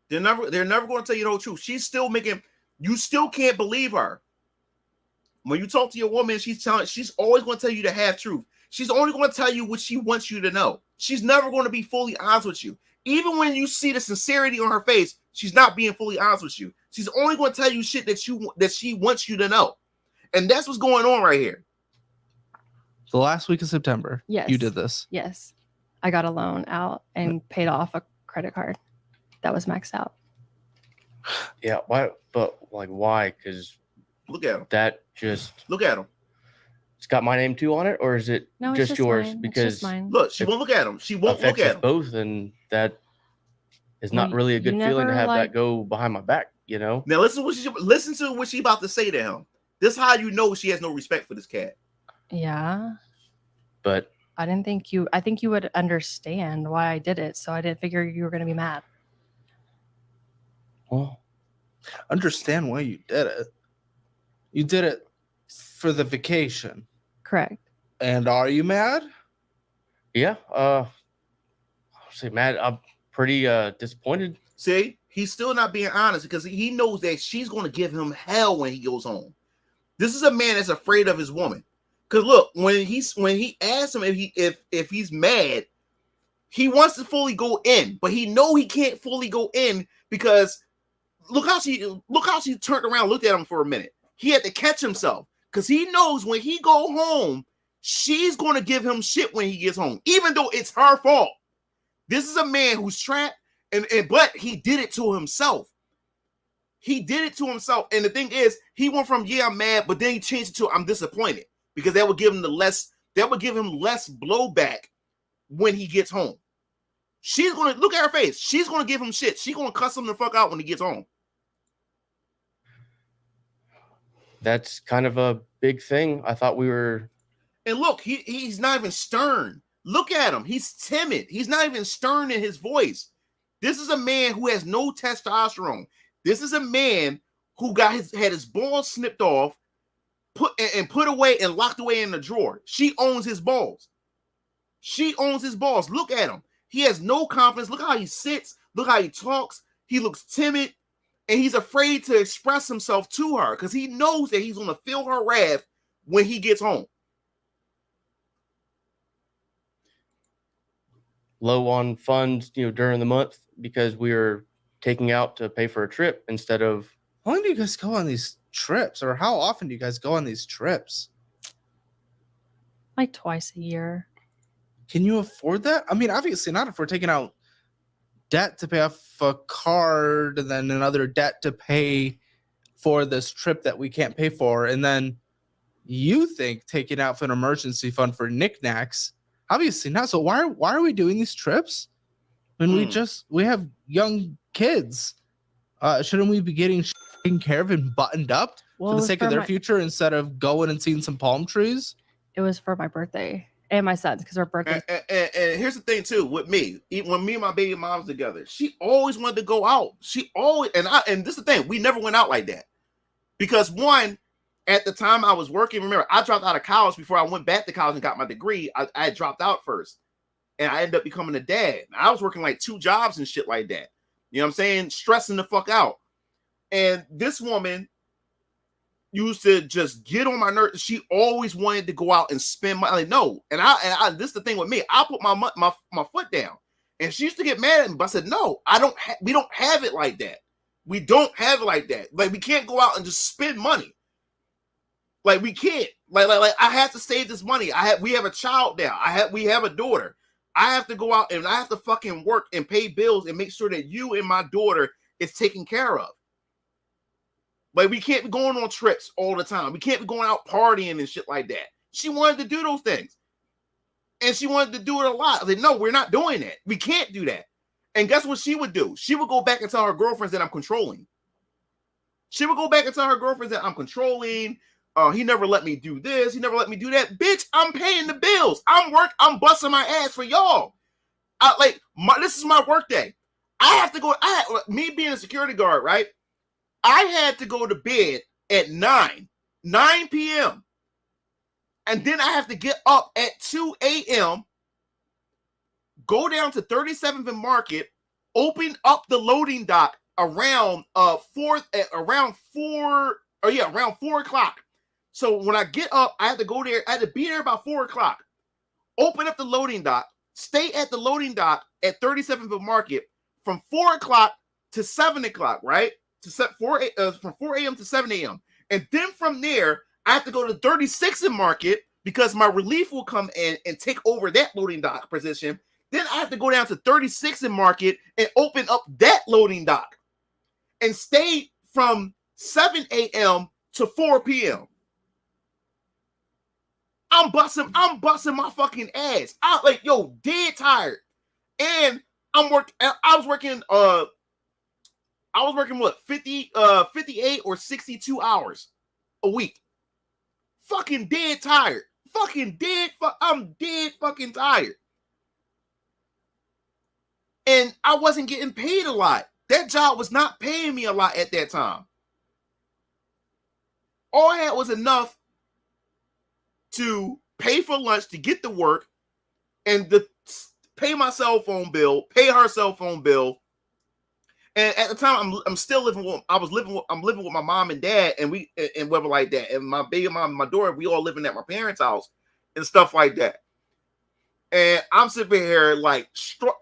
They're never going to tell you the whole truth. She's still you still can't believe her. When you talk to your woman, she's always going to tell you the half truth. She's only going to tell you what she wants you to know. She's never going to be fully honest with you. Even when you see the sincerity on her face, she's not being fully honest with you. She's only going to tell you shit that she wants you to know. And that's what's going on right here. The last week of September. Yes. You did this. Yes. I got a loan out and paid off a credit card. that was maxed out. Yeah, why? But like, why? Because Look at him. that just Look at him. it's got my name too on it, or is it No, just it's yours? mine. Because it's just mine. Look, she won't look at him. She won't look affects at us him. both, and that is not Well, really a you good feeling to never, have like- that go behind my back. You know. Now listen to what she about to say to him. This is how you know she has no respect for this cat. Yeah. But I think you would understand why I did it, so I didn't figure you were going to be mad. well, Understand why you did it. You did it for the vacation. Correct. And are you mad? yeah. I'll say, Matt, I'm pretty disappointed. See, he's still not being honest because he knows that she's going to give him hell when he goes home. This is a man that's afraid of his woman. Because look, when he asks him if he's mad, he wants to fully go in, but he know he can't fully go in because look how she turned around, looked at him for a minute. He had to catch himself because he knows when he go home, she's going to give him shit when he gets home, even though it's her fault. This is a man who's trapped, but he did it to himself. He did it to himself. And the thing is, he went from, yeah, I'm mad, but then he changed it to, I'm disappointed, because that would give him less blowback when he gets home. She's going to look at her face. She's going to give him shit. She's going to cuss him the fuck out when he gets home. That's kind of a big thing. I thought we were. And look, he's not even stern. Look at him. He's timid. He's not even stern in his voice. This is a man who has no testosterone. This is a man who had his balls snipped off, put away and locked away in the drawer. She owns his balls. She owns his balls. Look at him. He has no confidence. Look how he sits. Look how he talks. He looks timid, and he's afraid to express himself to her because he knows that he's going to feel her wrath when he gets home. Low on funds, during the month because we were taking out to pay for a trip instead of. How long do you guys go on these trips, or how often do you guys go on these trips? Like twice a year. Can you afford that? I mean, obviously not if we're taking out debt to pay off a card and then another debt to pay for this trip that we can't pay for. And then you think taking out for an emergency fund for knickknacks. Obviously not. So why are we doing these trips when we have young kids? Shouldn't we be getting taken care of and buttoned up for the sake of their future instead of going and seeing some palm trees? It was for my birthday and my son's because our birthday. And here's the thing too with me. When me and my baby mom's together, she always wanted to go out. She always and this is the thing. We never went out like that because one. At the time I was working, remember, I dropped out of college before I went back to college and got my degree. I had dropped out first, and I ended up becoming a dad. I was working like 2 jobs and shit like that. You know what I'm saying? Stressing the fuck out. And this woman used to just get on my nerves. She always wanted to go out and spend money. Like, no. And I this is the thing with me. I put my foot down, and she used to get mad at me. But I said, no, we don't have it like that. We don't have it like that. Like, we can't go out and just spend money. Like, we can't. Like I have to save this money. We have a child now. We have a daughter. I have to go out and I have to fucking work and pay bills and make sure that you and my daughter is taken care of. Like, we can't be going on trips all the time. We can't be going out partying and shit like that. She wanted to do those things. And she wanted to do it a lot. I said, no, we're not doing that. We can't do that. And guess what she would do? She would go back and tell her girlfriends that I'm controlling. She would go back and tell her girlfriends that I'm controlling. He never let me do this. He never let me do that. Bitch, I'm paying the bills. I'm busting my ass for y'all. This is my work day. I have to go. Me being a security guard, right? I had to go to bed at 9 p.m. And then I have to get up at 2 a.m., go down to 37th and Market, open up the loading dock around 4 o'clock. So when I get up, I have to go there. I had to be there about 4 o'clock. Open up the loading dock. Stay at the loading dock at 37th and Market from 4 o'clock to 7 o'clock, right? From 4 a.m. to 7 a.m. And then from there, I have to go to 36th and Market because my relief will come in and take over that loading dock position. Then I have to go down to 36 and Market and open up that loading dock and stay from 7 a.m. to 4 p.m. I'm busting my fucking ass. I'm like, yo, dead tired. And I was working what 58 or 62 hours a week. Fucking dead tired. I'm dead fucking tired. And I wasn't getting paid a lot. That job was not paying me a lot at that time. All I had was enough to pay for lunch, to get to work, and to pay my cell phone bill, pay her cell phone bill. And at the time, I'm still living with. I'm living with my mom and dad, and whatever like that. And my baby mom and my daughter, we all living at my parents' house and stuff like that. And I'm sitting here like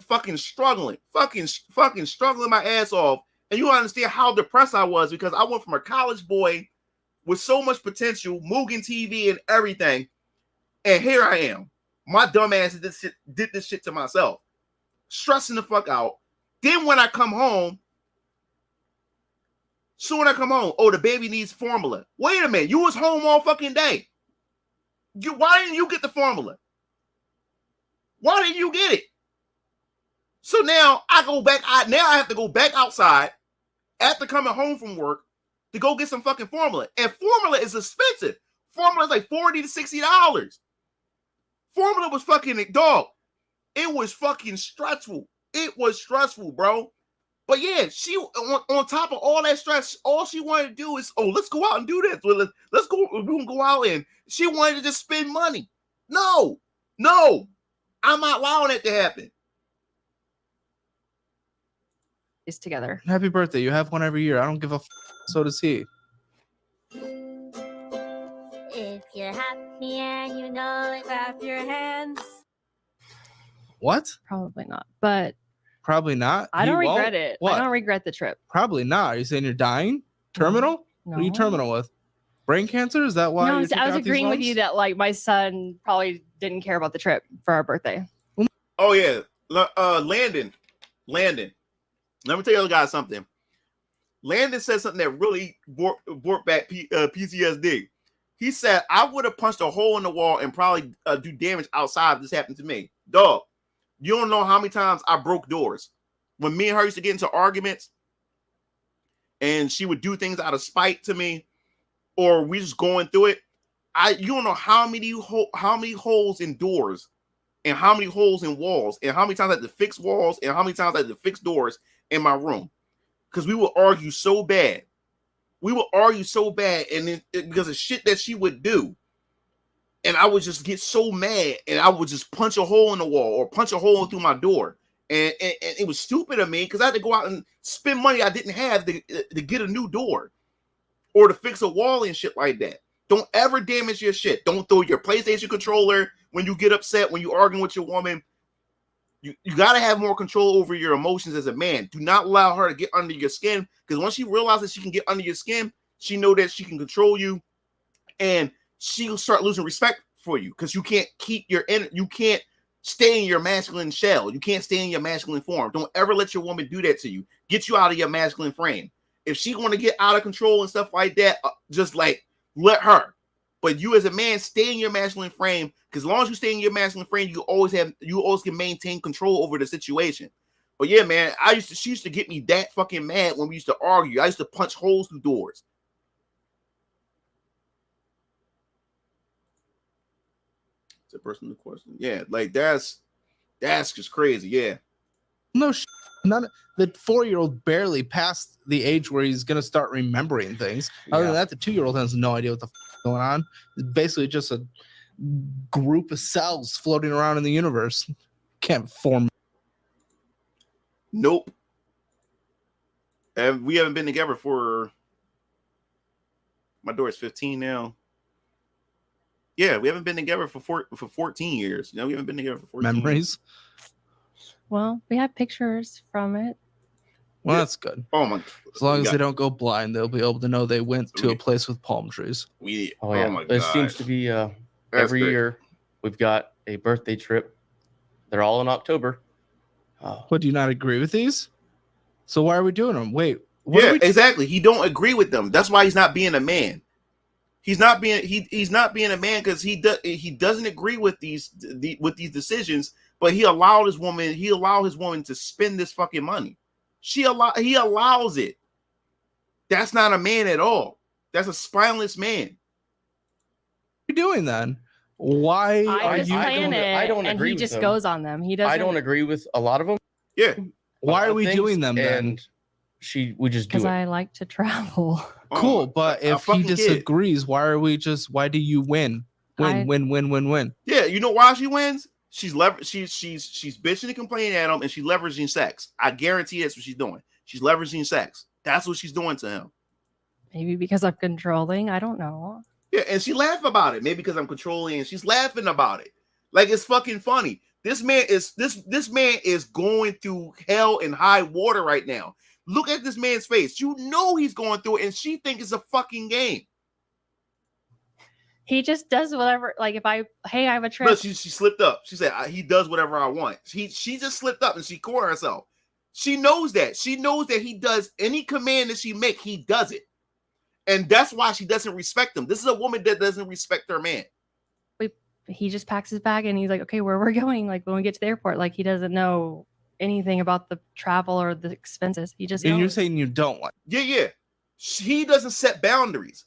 fucking struggling my ass off. And you understand how depressed I was, because I went from a college boy with so much potential, Mugen TV and everything, and here I am. My dumb ass did this shit to myself, stressing the fuck out. Then when I come home, oh, the baby needs formula. Wait a minute, you was home all fucking day. Why didn't you get the formula? Why didn't you get it? So now I have to go back outside after coming home from work to go get some fucking formula. And formula is expensive. Formula is like $40 to $60. Formula was fucking dog. It was fucking stressful. It was stressful, bro. But yeah, she on top of all that stress, all she wanted to do is, oh, let's go out and do this. Let's go. We can go out, and she wanted to just spend money. No, I'm not allowing it to happen. Is together. Happy birthday. You have one every year. I don't give a so does he. If you're happy and you know it, clap your hands. What? Probably not. But Probably not. I don't regret won't? it. What? I don't regret the trip. Probably not. Are you saying you're dying? Terminal? No. What are you terminal with? Brain cancer? Is that why? No, you're taking I was out these agreeing with loans? you that like my son probably didn't care about the trip for our birthday. Oh yeah, Landon. Let me tell you guys something. Landon said something that really brought back PTSD. He said, I would have punched a hole in the wall and probably do damage outside if this happened to me. Dog, you don't know how many times I broke doors. When me and her used to get into arguments and she would do things out of spite to me, or we just going through it, you don't know how many holes in doors and how many holes in walls and how many times I had to fix walls and how many times I had to fix doors in my room. Because we would argue so bad. And then because of shit that she would do. And I would just get so mad and I would just punch a hole in the wall or punch a hole through my door. And it was stupid of me because I had to go out and spend money I didn't have to get a new door or to fix a wall and shit like that. Don't ever damage your shit. Don't throw your PlayStation controller when you get upset, when you're arguing with your woman. You got to have more control over your emotions as a man. Do not allow her to get under your skin, because once she realizes she can get under your skin, she know that she can control you, and she'll start losing respect for you because you can't you can't stay in your masculine shell. You can't stay in your masculine form. Don't ever let your woman do that to you. Get you out of your masculine frame. If she want to get out of control and stuff like that, just like let her. But you as a man, stay in your masculine frame, because as long as you stay in your masculine frame, you always can maintain control over the situation. But yeah, man, she used to get me that fucking mad when we used to argue. I used to punch holes through doors. It's a personal question. Yeah, like that's just crazy. Yeah. No, the 4-year-old barely passed the age where he's gonna start remembering things. Other than that, the 2-year-old has no idea what the going on. It's basically just a group of cells floating around in the universe. Can't form. Nope. And we haven't been together for. My daughter's 15 now. Yeah, we haven't been together for 14 years. We haven't been together for 14 memories. Well, we have pictures from it. Well, that's good. Oh my! As long as they don't go blind, they'll be able to know they went to a place with palm trees. Oh my God! It seems to be every year we've got a birthday trip They're all in October. What, do you not agree with these? So why are we doing them? Wait, what Yeah, exactly. He don't agree with them. That's why he's not being a man. He's not being a man because he doesn't agree with these decisions. But he allowed his woman to spend this fucking money. He allows it. That's not a man at all. That's a spineless man. What are you doing then? Why I just plan it, I don't and agree he with just them. goes on them. He doesn't. I don't agree with a lot of them. Yeah. Why are we doing them then? And we just do Because it. I like to travel. Cool, but if he disagrees, why do you win? Win. Yeah, you know why she wins? She's bitching and complaining at him, and she's leveraging sex. I guarantee that's what she's doing. She's leveraging sex. That's what she's doing to him. Maybe because I'm controlling. I don't know. Yeah, and she laughed about it. Maybe because I'm controlling, and she's laughing about it. Like, it's fucking funny. This man is going through hell and high water right now. Look at this man's face. You know he's going through it, and she thinks it's a fucking game. He just does whatever. Like, if I have a trip. But she slipped up. She said he does whatever I want. She just slipped up and she caught herself. She knows that. She knows that he does any command that she make, he does it. And that's why she doesn't respect him. This is a woman that doesn't respect her man. He just packs his bag and he's like, okay, where we're going? Like, when we get to the airport, like, he doesn't know anything about the travel or the expenses. He just knows. And you're saying you don't like. Yeah. He doesn't set boundaries.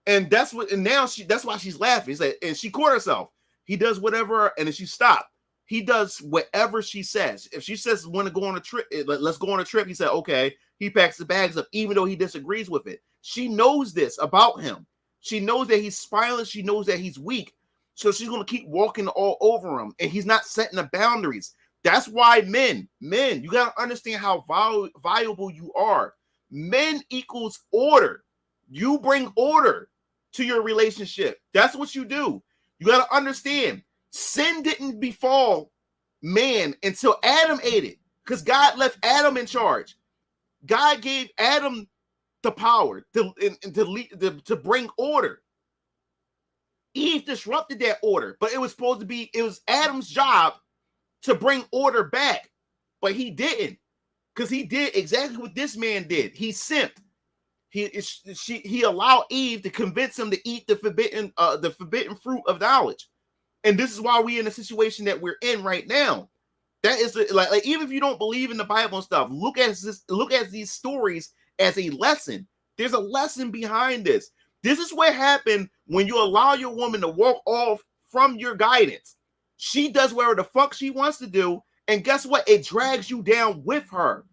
And that's why she's laughing. He's like, and she caught herself. He does whatever, and then she stopped. He does whatever she says. If she says want to go on a trip, let's go on a trip. He said, okay. He packs the bags up, even though he disagrees with it. She knows this about him. She knows that he's spineless. She knows that he's weak. So she's going to keep walking all over him, and he's not setting the boundaries. That's why men, you got to understand how valuable you are. Men equals order. You bring order to your relationship. That's what you do. You got to understand, sin didn't befall man until Adam ate it, because God left Adam in charge. God gave Adam the power to bring order. Eve disrupted that order, but it was Adam's job to bring order back, but he didn't, because he did exactly what this man did. He simped. He allowed Eve to convince him to eat the forbidden fruit of knowledge, and this is why we're in the situation that we're in right now. That is like even if you don't believe in the Bible and stuff, look at these stories as a lesson. There's a lesson behind this. This is what happened when you allow your woman to walk off from your guidance. She does whatever the fuck she wants to do, and guess what? It drags you down with her.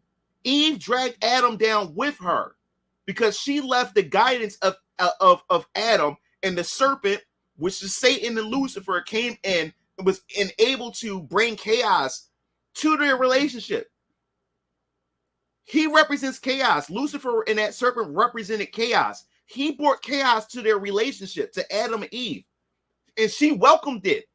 Eve dragged Adam down with her because she left the guidance of Adam, and the serpent, which is Satan and Lucifer, came in and was able to bring chaos to their relationship. He represents chaos. Lucifer and that serpent represented chaos. He brought chaos to their relationship, to Adam and Eve, and she welcomed it.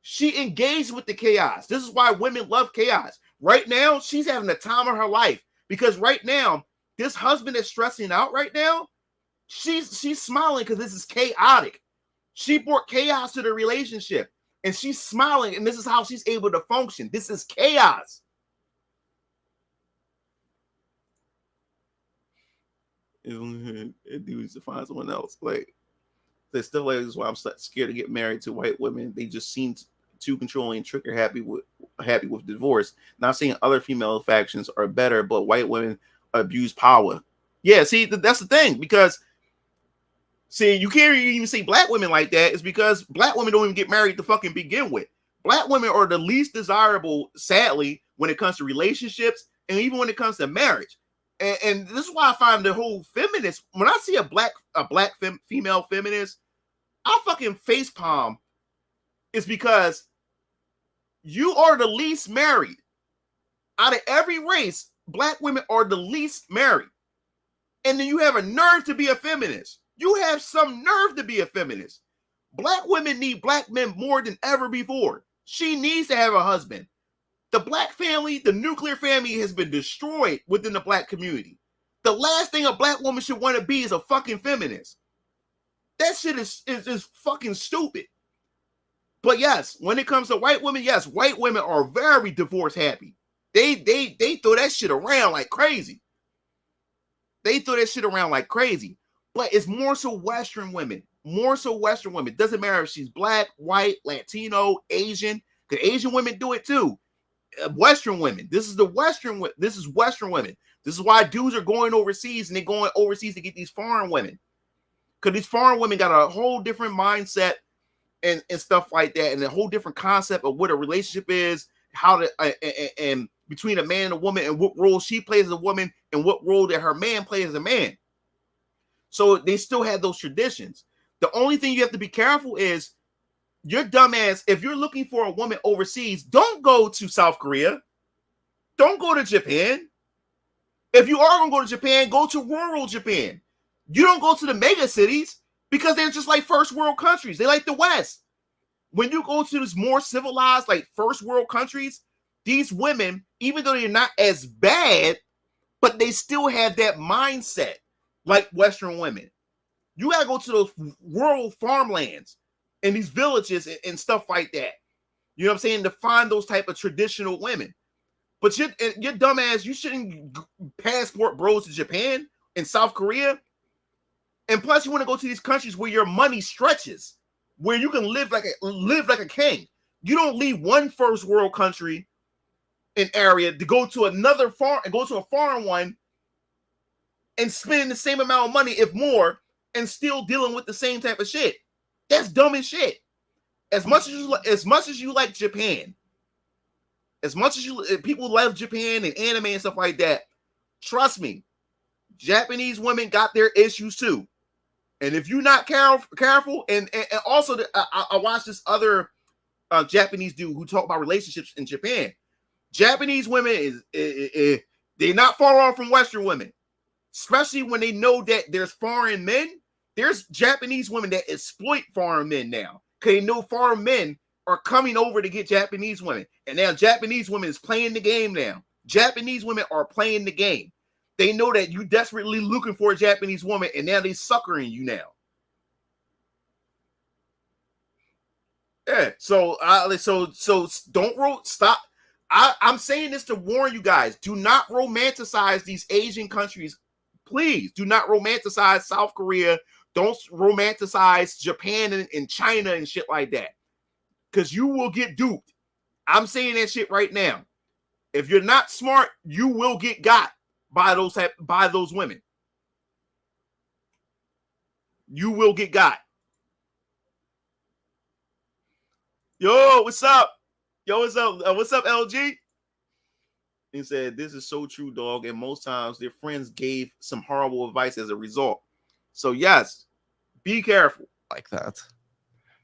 She engaged with the chaos. This is why women love chaos. Right now, she's having the time of her life, because right now, this husband is stressing out right now. She's smiling because this is chaotic. She brought chaos to the relationship, and she's smiling, and this is how she's able to function. This is chaos. It needs to find someone else. Like, they still like, this is why I'm scared to get married to white women. They just seem too controlling and trigger happy with divorce. Not saying other female factions are better, but white women abuse power. Yeah, see, that's the thing, because see, you can't even say black women like that. It's because black women don't even get married to fucking begin with. Black women are the least desirable, sadly, when it comes to relationships and even when it comes to marriage. And this is why I find the whole feminist, when I see a black female feminist, I fucking facepalm. It's because you are the least married. Out of every race, black women are the least married. And then you have a nerve to be a feminist. You have some nerve to be a feminist. Black women need black men more than ever before. She needs to have a husband. The black family, the nuclear family, has been destroyed within the black community. The last thing a black woman should want to be is a fucking feminist. That shit is fucking stupid. But yes, when it comes to white women, yes, white women are very divorce happy. They throw that shit around like crazy. But it's more so Western women. Doesn't matter if she's black, white, Latino, Asian. Because Asian women do it too. Western women. This is Western women. This is why dudes are going overseas, and they're going overseas to get these foreign women. Because these foreign women got a whole different mindset and stuff like that, and a whole different concept of what a relationship is, how to and between a man and a woman, and what role she plays as a woman, and what role that her man plays as a man. So they still have those traditions. The only thing you have to be careful is your dumbass. If you're looking for a woman overseas, don't go to South Korea. Don't go to Japan. If you are going to go to Japan, go to rural Japan. You don't go to the mega cities because they're just like first world countries. They like the West. When you go to these more civilized, like first world countries, these women, even though they're not as bad, but they still have that mindset like Western women. You got to go to those rural farmlands and these villages and stuff like that. You know what I'm saying? To find those type of traditional women. But your dumbass, you shouldn't passport bros to Japan and South Korea. And plus, you want to go to these countries where your money stretches, where you can live like a king. You don't leave one first world country and area to go to another farm and go to a foreign one and spend the same amount of money, if more, and still dealing with the same type of shit. That's dumb as shit. As much as you like Japan, as much as people love Japan and anime and stuff like that, trust me, Japanese women got their issues too. And if you're not careful, and also I watched this other Japanese dude who talked about relationships in Japan. Japanese women they're not far off from Western women, especially when they know that there's foreign men. There's Japanese women that exploit foreign men now because they know foreign men are coming over to get Japanese women. And now Japanese women is playing the game now. Japanese women are playing the game. They know that you desperately looking for a Japanese woman, and now they suckering you now. Yeah. So don't stop. I'm saying this to warn you guys. Do not romanticize these Asian countries. Please do not romanticize South Korea. Don't romanticize Japan and China and shit like that. Because you will get duped. I'm saying that shit right now. If you're not smart, you will get got by those women. You will get got. Yo, what's up? What's up, LG? He said, this is so true, dog. And most times their friends gave some horrible advice as a result. So yes, be careful. Like that.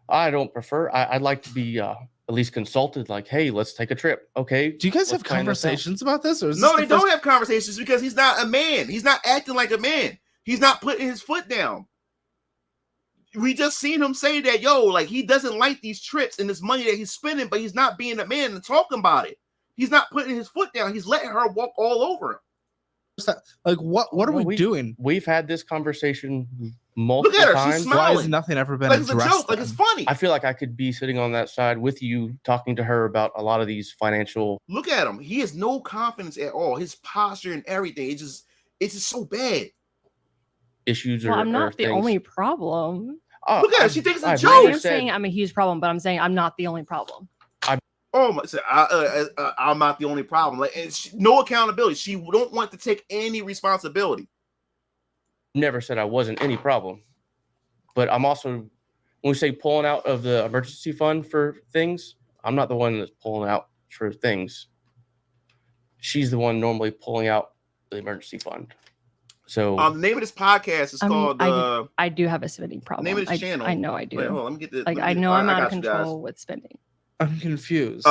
I don't prefer. I'd like to be at least consulted. Like, hey, let's take a trip. Okay. Do you guys have conversations about this? Or is no, they don't have conversations because he's not a man. He's not acting like a man. He's not putting his foot down. We just seen him say that, like he doesn't like these trips and this money that he's spending, but he's not being a man and talking about it. He's not putting his foot down. He's letting her walk all over him. Like, what are we doing? We've had this conversation multiple Look at her, times. she's smiling. Why has nothing ever been like addressed? It's a joke, like it's funny. I feel like I could be sitting on that side with you, talking to her about a lot of these financial. Look at him. He has no confidence at all. His posture and everything. It's just so bad. Issues. I'm not the only problem. Oh, look at her. She thinks it's a joke. I'm saying I'm a huge problem, but I'm saying I'm not the only problem. I'm not the only problem. Like, no accountability. She don't want to take any responsibility. Never said I wasn't any problem, but I'm also, when we say pulling out of the emergency fund for things, I'm not the one that's pulling out for things. She's the one normally pulling out the emergency fund. So the name of this podcast is called. I do have a spending problem. Name of this channel. I know I do. Wait, hold on, let me get this. Like I know I'm out of control with spending. I'm confused.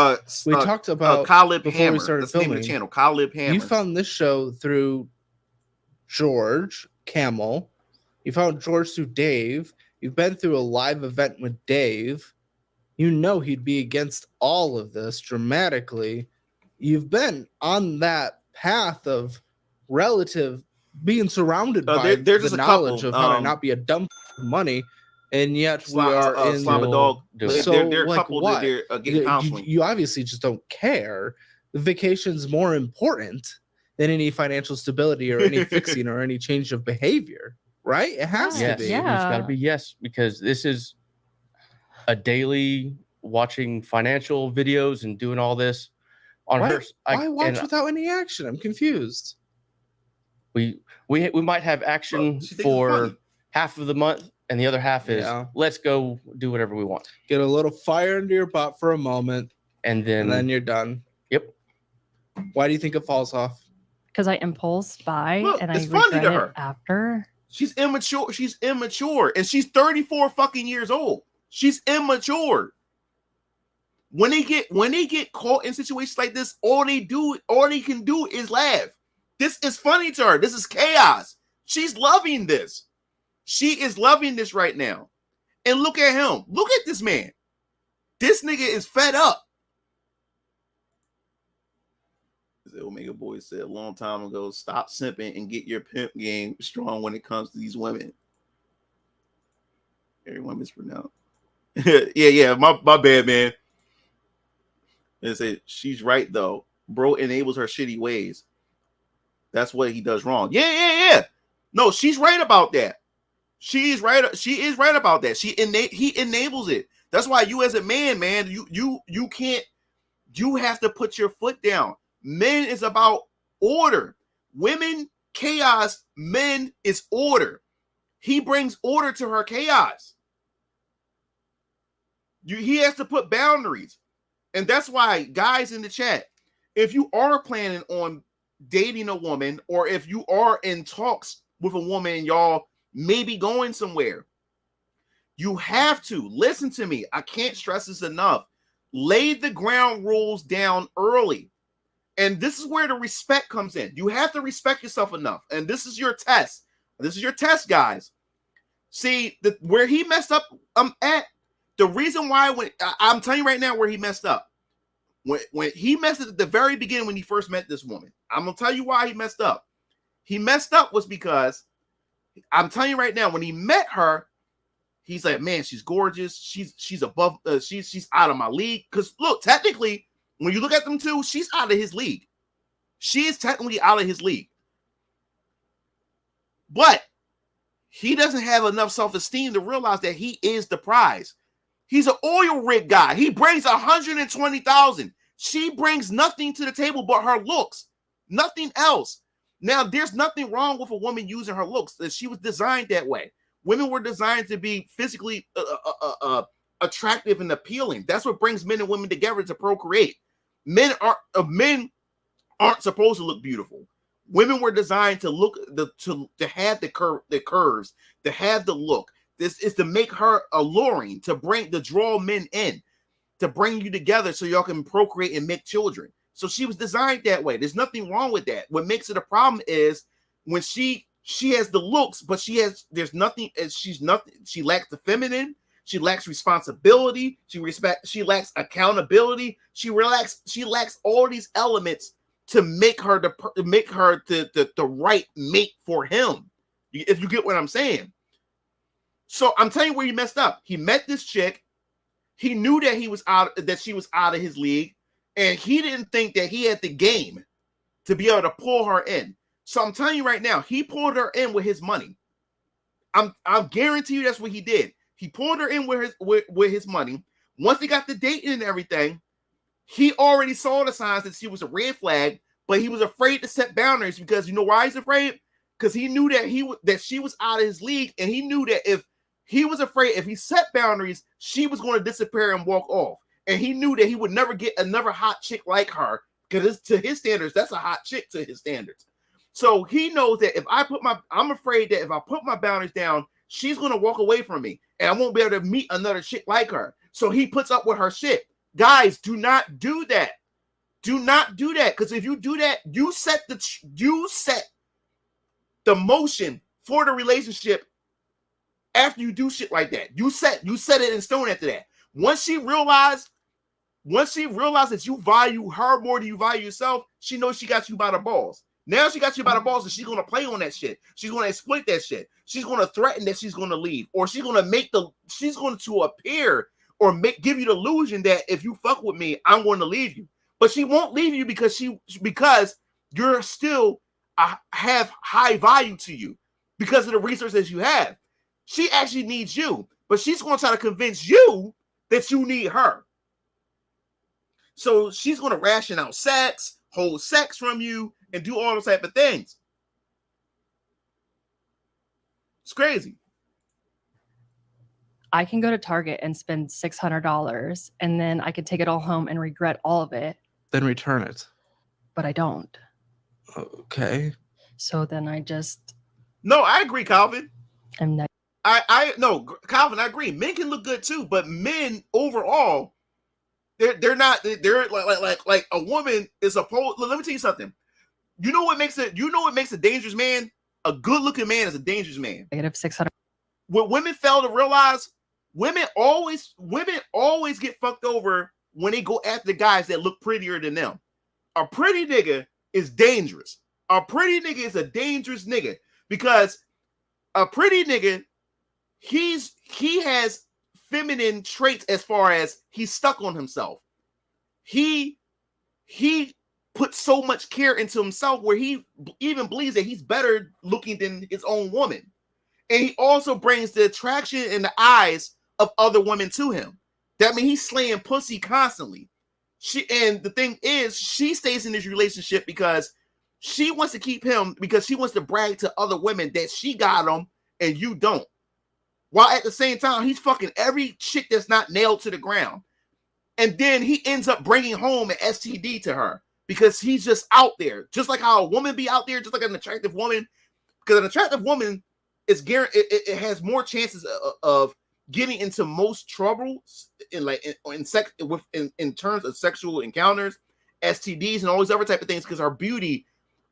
We talked about Khalib before Hammer. we started That's the filming. name of the channel. Khalib Hammer. You found this show through George Camel. You found George through Dave. You've been through a live event with Dave. You know he'd be against all of this dramatically. You've been on that path of relative being surrounded by there's the just a knowledge couple, of how to not be a dumb money. and yet we are in Slama Dog. So, they're like, coupled. what? They're getting counseling. You obviously just don't care. The vacation's more important than any financial stability or any fixing or any change of behavior, right? It has to be. It's got to be yes, because this is a daily watching financial videos and doing all this on her. Why watch without any action? I'm confused. We might have action for half of the month, and the other half is let's go do whatever we want. Get a little fire into your butt for a moment, and then you're done. Yep. Why do you think it falls off? Because I impulse buy and I funny to her. regret it after. She's immature. She's immature, and she's 34 fucking years old. She's immature. When they get caught in situations like this, all they can do is laugh. This is funny to her. This is chaos. She's loving this. She is loving this right now. And look at him. Look at this man. This nigga is fed up. As Omega Boy said a long time ago, stop simping and get your pimp game strong when it comes to these women. Everyone mispronounced. yeah, my bad, man. They say she's right though. Bro enables her shitty ways. That's what he does wrong. Yeah. No, she's right about that. She is right about that. He enables it. That's why you as a man, you can't. You have to put your foot down. Men is about order. Women, chaos. Men is order. He brings order to her chaos. He has to put boundaries. And that's why, guys in the chat, if you are planning on dating a woman, or if you are in talks with a woman and y'all maybe going somewhere, you have to listen to me. I can't stress this enough. Lay the ground rules down early. And this is where the respect comes in. You have to respect yourself enough. And this is your test. This is your test, guys. See, where he messed up at, the reason why, I'm telling you right now where he messed up. When he messed up at the very beginning when he first met this woman, I'm going to tell you why he messed up. He messed up was because, I'm telling you right now, when he met her, he's like, man, she's gorgeous. She's above, she's out of my league. Because look, technically, when you look at them two, she's out of his league. She is technically out of his league. But he doesn't have enough self-esteem to realize that he is the prize. He's an oil rig guy. He brings 120,000. She brings nothing to the table but her looks. Nothing else. Now, there's nothing wrong with a woman using her looks. She was designed that way. Women were designed to be physically attractive and appealing. That's what brings men and women together, to procreate. Men aren't supposed to look beautiful. Women were designed to look to have the curves, to have the look. This is to make her alluring, to draw men in, to bring you together so y'all can procreate and make children. So she was designed that way. There's nothing wrong with that. What makes it a problem is when she has the looks, but she lacks the feminine. She lacks responsibility. She lacks accountability. She lacks all these elements to make her the right mate for him. If you get what I'm saying. So I'm telling you where he messed up. He met this chick. He knew that she was out of his league, and he didn't think that he had the game to be able to pull her in. So I'm telling you right now, he pulled her in with his money. I'll guarantee you that's what he did. He pulled her in with his money. Once they got the dating and everything, he already saw the signs that she was a red flag, but he was afraid to set boundaries because you know why he's afraid? Because he knew that she was out of his league, and he knew that if he set boundaries, she was going to disappear and walk off. And he knew that he would never get another hot chick like her, because to his standards, that's a hot chick to his standards. So he knows that I'm afraid that if I put my boundaries down, she's going to walk away from me, and I won't be able to meet another chick like her. So he puts up with her shit. Guys, do not do that. Do not do that, because if you do that, you set the motion for the relationship. After you do shit like that, you set it in stone after that. Once she realized that you value her more than you value yourself, she knows she got you by the balls. Now she got you by the balls, and she's gonna play on that shit. She's gonna exploit that shit. She's gonna threaten that she's gonna leave, or she's going to appear or give you the illusion that if you fuck with me, I'm going to leave you. But she won't leave you because you're still have high value to you because of the resources you have. She actually needs you, but she's going to try to convince you that you need her. So she's going to ration out sex, hold sex from you, and do all those type of things. It's crazy. I can go to Target and spend $600, and then I can take it all home and regret all of it. Then return it. But I don't. Okay. So then I just. No, I agree, Calvin. I'm not. No, Calvin, I agree. Men can look good too, but men overall, they're not. They're like a woman is supposed. Let me tell you something. You know what makes a dangerous man? A good-looking man is a dangerous man. -600. What women fail to realize, women always get fucked over when they go after the guys that look prettier than them. A pretty nigga is dangerous. A pretty nigga is a dangerous nigga because a pretty nigga, he has feminine traits as far as he's stuck on himself. He puts so much care into himself where he even believes that he's better looking than his own woman. And he also brings the attraction in the eyes of other women to him. That means he's slaying pussy constantly. And the thing is, she stays in this relationship because she wants to keep him, because she wants to brag to other women that she got him and you don't. While at the same time, he's fucking every chick that's not nailed to the ground. And then he ends up bringing home an STD to her because he's just out there. Just like how a woman be out there, just like an attractive woman. Because an attractive woman is guaranteed, it has more chances of getting into most trouble in terms of sexual encounters, STDs, and all these other type of things, because her beauty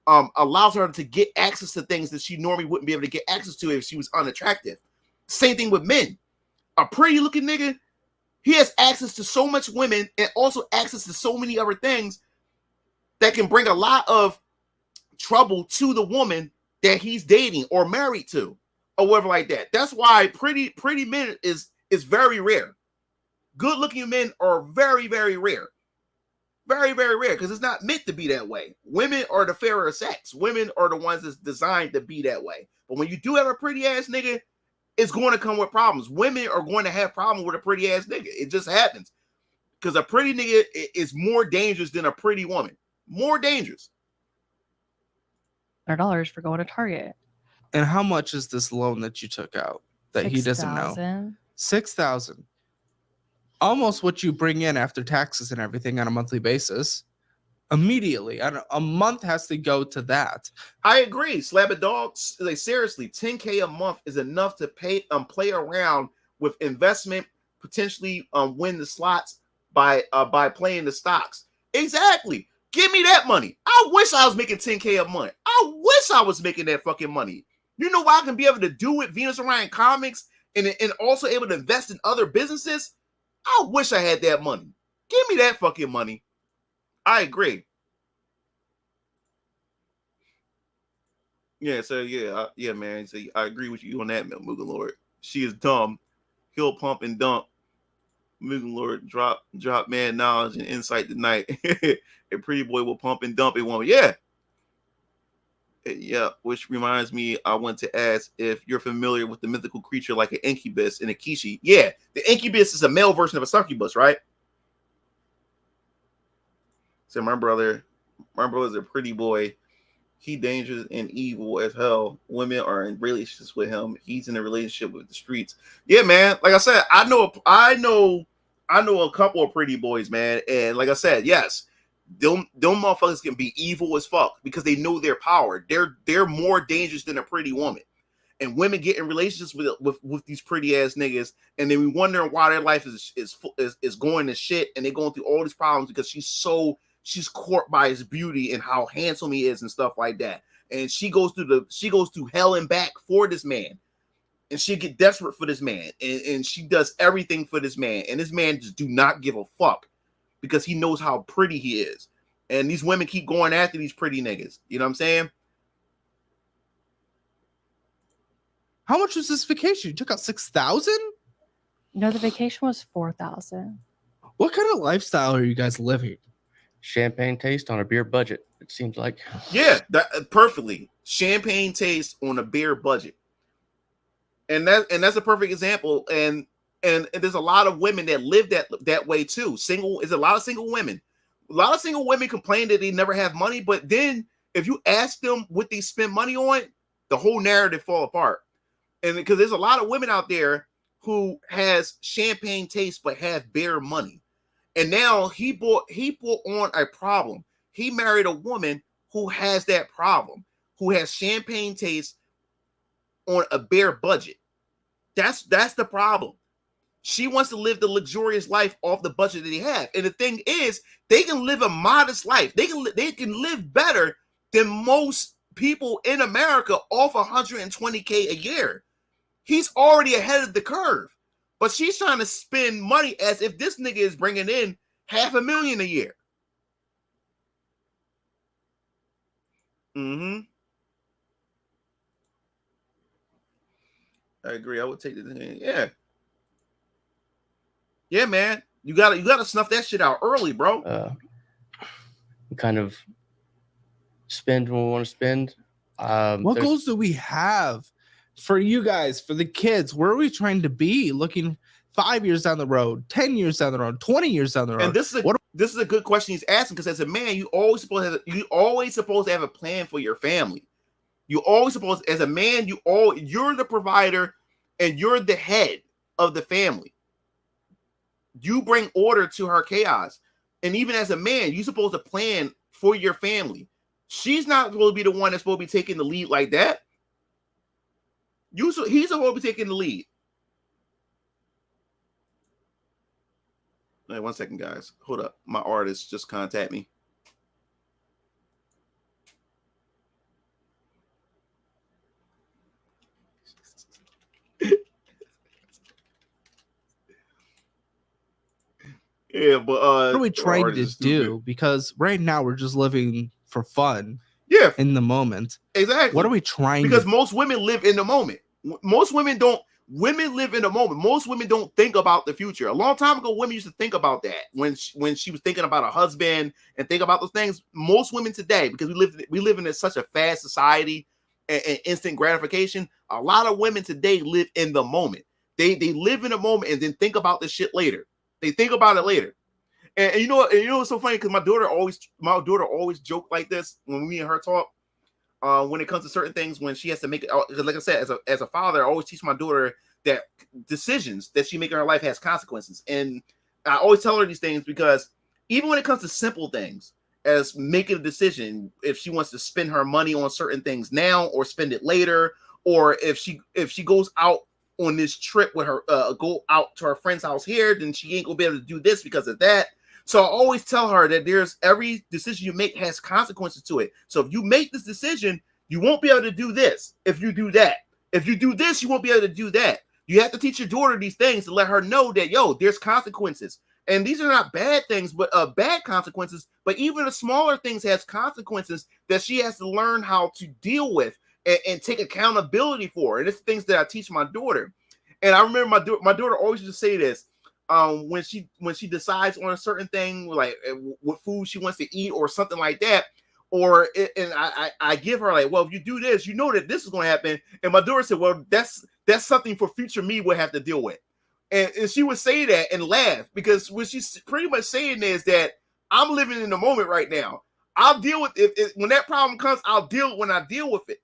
allows her to get access to things that she normally wouldn't be able to get access to if she was unattractive. Same thing with men. A pretty looking nigga, he has access to so much women and also access to so many other things that can bring a lot of trouble to the woman that he's dating or married to, or whatever like that. That's why pretty men is very rare. Good looking men are very, very rare. Very, very rare, because it's not meant to be that way. Women are the fairer sex. Women are the ones that's designed to be that way. But when you do have a pretty ass nigga, it's going to come with problems. Women are going to have problems with a pretty ass nigga. It just happens. Because a pretty nigga is more dangerous than a pretty woman. More dangerous. $100 for going to Target. And how much is this loan that you took out that he doesn't know? $6,000. Almost what you bring in after taxes and everything on a monthly basis. Immediately, a month has to go to that. I agree. Slab it, dogs. Like seriously, $10K a month is enough to play around with investment, potentially win the slots by playing the stocks. Exactly. Give me that money. I wish I was making $10K a month. I wish I was making that fucking money. You know why I can be able to do it, Venus Orion Comics, and also able to invest in other businesses? I wish I had that money. Give me that fucking money. I agree. Yeah, so yeah, man. So I agree with you on that, Mugen Lord. She is dumb. He'll pump and dump. Mugen Lord drop man knowledge and insight tonight. A pretty boy will pump and dump a woman. Yeah, which reminds me, I want to ask if you're familiar with the mythical creature like an incubus and a kishi. Yeah, the incubus is a male version of a succubus, right? So my brother's a pretty boy. He dangerous and evil as hell. Women are in relationships with him. He's in a relationship with the streets. Yeah, man. Like I said, I know a couple of pretty boys, man. And like I said, yes, them motherfuckers can be evil as fuck because they know their power. They're more dangerous than a pretty woman. And women get in relationships with these pretty ass niggas, and then we wondering why their life is going to shit, and they're going through all these problems because she's caught by his beauty and how handsome he is and stuff like that. And she goes through hell and back for this man. And she get desperate for this man. And she does everything for this man. And this man just do not give a fuck because he knows how pretty he is. And these women keep going after these pretty niggas. You know what I'm saying? How much was this vacation? You took out 6,000? No, the vacation was 4,000. What kind of lifestyle are you guys living? Champagne taste on a beer budget, it seems like. Yeah, that perfectly. Champagne taste on a beer budget. And that's a perfect example. And there's a lot of women that live that way too. Is a lot of single women. A lot of single women complain that they never have money, but then if you ask them what they spend money on, the whole narrative fall apart. And because there's a lot of women out there who has champagne taste but have bare money. And now he brought on a problem. He married a woman who has that problem, who has champagne taste on a bare budget. That's the problem. She wants to live the luxurious life off the budget that they have. And the thing is, they can live a modest life. They can live better than most people in America off $120K a year. He's already ahead of the curve. But she's trying to spend money as if this nigga is bringing in $500,000 a year. Mm-hmm. I agree. I would take the yeah. Yeah, man. You gotta snuff that shit out early, bro. Kind of spend when we want to spend. What goals do we have for you guys, for the kids? Where are we trying to be looking 5 years down the road, 10 years down the road, 20 years down the road? And this is a good question he's asking, because as a man, you always supposed to have a plan for your family. You always supposed, as a man, you're the provider and you're the head of the family. You bring order to her chaos. And even as a man, you're supposed to plan for your family. She's not supposed to be the one that's supposed to be taking the lead like that. He's supposed to be taking the lead. Wait 1 second, guys. Hold up. My artist just contacted me. Yeah, but what are we trying to do? Because right now we're just living for fun. Yeah, in the moment. Exactly. What are we trying? Because most women live in the moment. Most women don't. Women live in the moment. Most women don't think about the future. A long time ago, women used to think about that when she was thinking about a husband and think about those things. Most women today, because we live in such a fast society and instant gratification, a lot of women today live in the moment. They live in the moment and then think about this shit later. They think about it later. And you know what's so funny? Because my daughter always joke like this when me and her talk. When it comes to certain things, when she has to make it, like I said, as a father, I always teach my daughter that decisions that she makes in her life has consequences. And I always tell her these things because even when it comes to simple things, as making a decision, if she wants to spend her money on certain things now or spend it later, or if she goes out on this trip with her, go out to her friend's house here, then she ain't gonna be able to do this because of that. So I always tell her that every decision you make has consequences to it. So if you make this decision, you won't be able to do this. If you do that, if you do this, you won't be able to do that. You have to teach your daughter these things to let her know that, there's consequences. And these are not bad things, but bad consequences. But even the smaller things has consequences that she has to learn how to deal with and take accountability for. And it's things that I teach my daughter. And I remember my daughter always used to say this. When she decides on a certain thing, like what food she wants to eat or something like that, and I give her like, well, if you do this, you know that this is going to happen. And my daughter said, well, that's something for future me will have to deal with. And she would say that and laugh, because what she's pretty much saying is that I'm living in the moment right now. I'll deal with it when that problem comes. I'll deal with it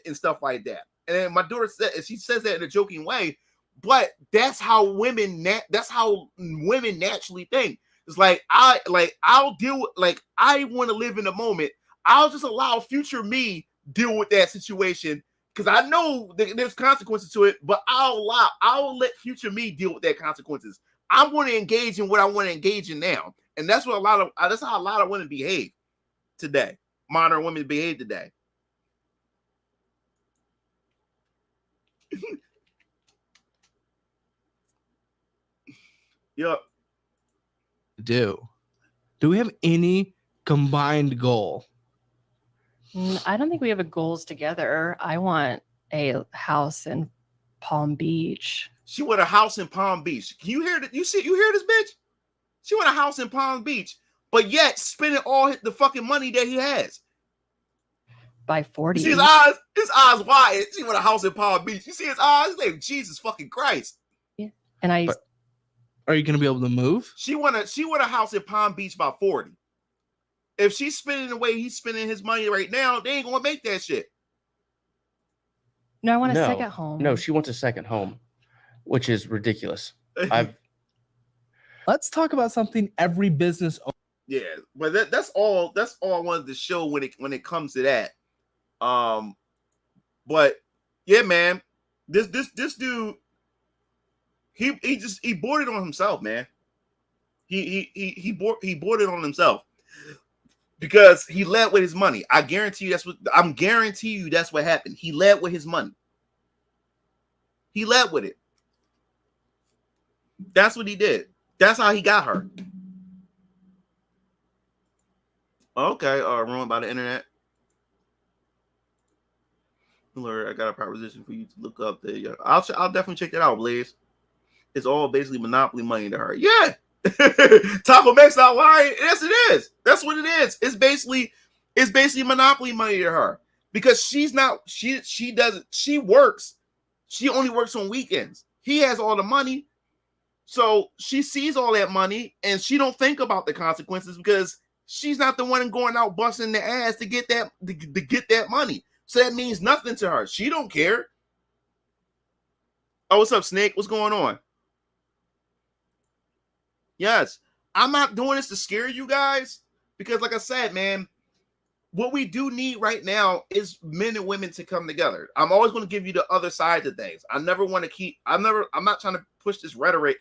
and stuff like that. And then my daughter she says that in a joking way. But that's how women naturally think. It's like I'll deal with, like, I want to live in the moment. I'll just allow future me deal with that situation because I know there's consequences to it, but I'll let future me deal with that consequences. I'm going to engage in what I want to engage in now. And that's how a lot of women behave today. Modern women behave today. Yep. Do we have any combined goal? I don't think we have a goals together. I want a house in Palm Beach. She want a house in Palm Beach. Can you hear that? You hear this bitch? She want a house in Palm Beach, but yet spending all the fucking money that he has. By 40. You see his eyes wide. She want a house in Palm Beach. You see his eyes? Like, Jesus fucking Christ. Yeah. And Are you gonna be able to move? She want a house in Palm Beach by 40. If she's spending the way he's spending his money right now, they ain't gonna make that shit. No, I want a second home. No, she wants a second home, which is ridiculous. Let's talk about something every business. Yeah, but that's all I wanted to show when it comes to that. But yeah, man, this dude, he bought it on himself, man. He bought it on himself because he led with his money. I guarantee you that's what happened. He led with his money. He led with it. That's what he did. That's how he got her. Okay, ruined by the internet. I got a proposition for you to look up there. I'll definitely check that out, Blaze. It's all basically monopoly money to her. Yeah. Taco Max not lying. Yes, it is. That's what it is. It's basically monopoly money to her. Because she works. She only works on weekends. He has all the money. So she sees all that money and she don't think about the consequences because she's not the one going out busting the ass to get that money. So that means nothing to her. She don't care. Oh, what's up, Snake? What's going on? Yes, I'm not doing this to scare you guys because, like I said, man, what we do need right now is men and women to come together. I'm always going to give you the other side of things. I'm not trying to push this rhetoric,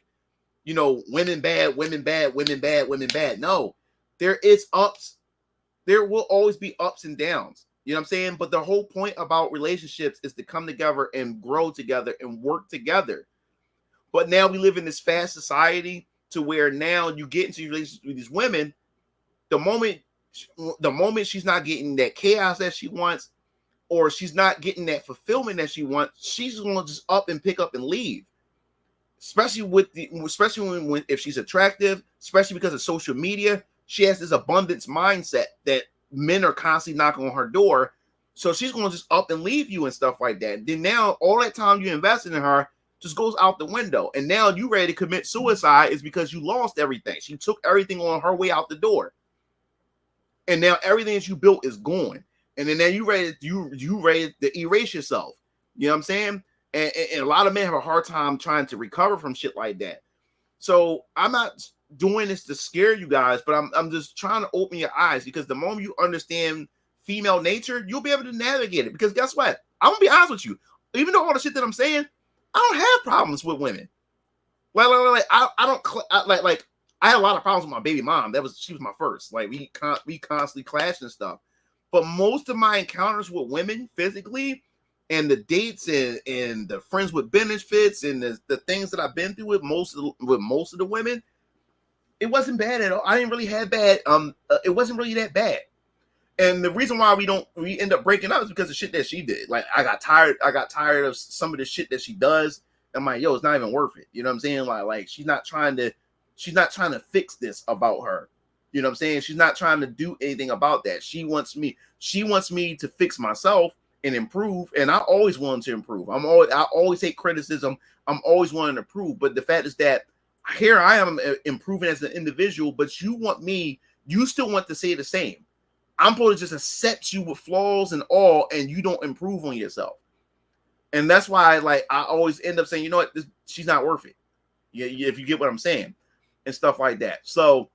women bad, women bad, women bad, women bad. No, there is ups. There will always be ups and downs. You know what I'm saying? But the whole point about relationships is to come together and grow together and work together. But now we live in this fast society to where now you get into relationships with these women, the moment she's not getting that chaos that she wants, or she's not getting that fulfillment that she wants, she's going to just up and pick up and leave. Especially when if she's attractive, especially because of social media, she has this abundance mindset that men are constantly knocking on her door. So she's going to just up and leave you and stuff like that. Then now all that time you invested in her just goes out the window. And now you ready to commit suicide is because you lost everything. She took everything on her way out the door. And now everything that you built is gone. And then now you ready to erase yourself. You know what I'm saying? And a lot of men have a hard time trying to recover from shit like that. So I'm not doing this to scare you guys, but I'm just trying to open your eyes, because the moment you understand female nature, you'll be able to navigate it. Because guess what? I'm gonna be honest with you. Even though all the shit that I'm saying, I don't have problems with women. I had a lot of problems with my baby mom. She was my first. Like we constantly clashed and stuff. But most of my encounters with women physically, and the dates and the friends with benefits and the things that I've been through with most of the women, it wasn't bad at all. I didn't really have bad. It wasn't really that bad. And the reason why we end up breaking up is because of shit that she did. Like I got tired of some of the shit that she does. I'm like, yo, it's not even worth it. You know what I'm saying? Like she's not trying to fix this about her. You know what I'm saying? She's not trying to do anything about that. She wants me to fix myself and improve. And I always want to improve. I always take criticism. I'm always wanting to improve. But the fact is that here I am improving as an individual, but you still want to say the same. I'm supposed to just accept you with flaws and all, and you don't improve on yourself. And that's why, I always end up saying, you know what, she's not worth it. Yeah, if you get what I'm saying, and stuff like that. So,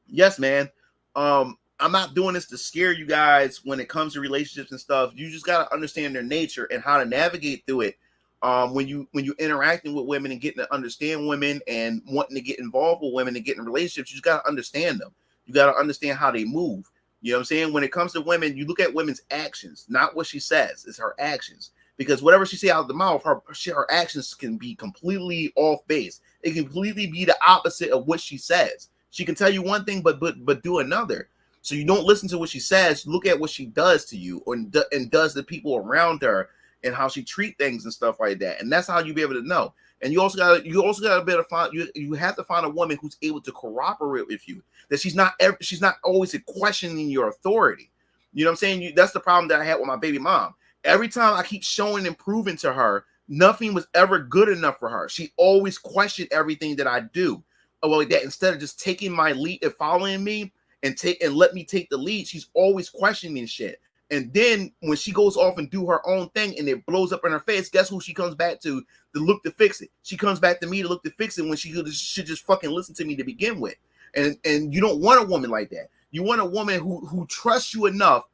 yes, man. I'm not doing this to scare you guys when it comes to relationships and stuff. You just gotta understand their nature and how to navigate through it. When you interacting with women and getting to understand women and wanting to get involved with women and get in relationships, you just gotta understand them. You gotta understand how they move. You know what I'm saying? When it comes to women, you look at women's actions, not what she says. It's her actions. Because whatever she say out of the mouth, her actions can be completely off base. It can completely be the opposite of what she says. She can tell you one thing, but do another. So you don't listen to what she says. Look at what she does to you, and does the people around her, and how she treat things and stuff like that. And that's how you be able to know. And you also got to be able to find you have to find a woman who's able to cooperate with you. That she's not always questioning your authority. You know what I'm saying? That's the problem that I had with my baby mom. Every time I keep showing and proving to her, nothing was ever good enough for her. She always questioned everything that I do. Well, that instead of just taking my lead and following me and let me take the lead, she's always questioning shit. And then when she goes off and do her own thing and it blows up in her face, guess who she comes back to look to fix it? She comes back to me to look to fix it when she should just fucking listen to me to begin with. And you don't want a woman like that. You want a woman who trusts you enough,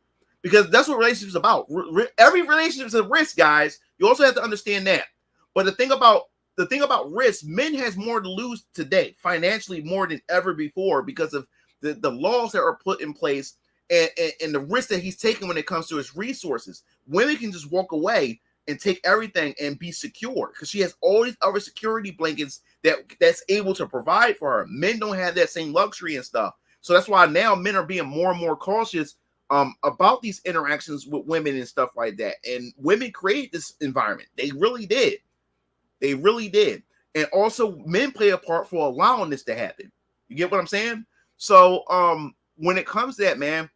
because that's what relationships are about. Every relationship is a risk, guys. You also have to understand that. But the thing about risk, men has more to lose today, financially more than ever before, because of the laws that are put in place and the risk that he's taking when it comes to his resources. Women can just walk away and take everything and be secure because she has all these other security blankets that's able to provide for her. Men don't have that same luxury and stuff. So that's why now men are being more and more cautious about these interactions with women and stuff like that. And women create this environment. They really did. They really did. And also men play a part for allowing this to happen. You get what I'm saying? So when it comes to that, man,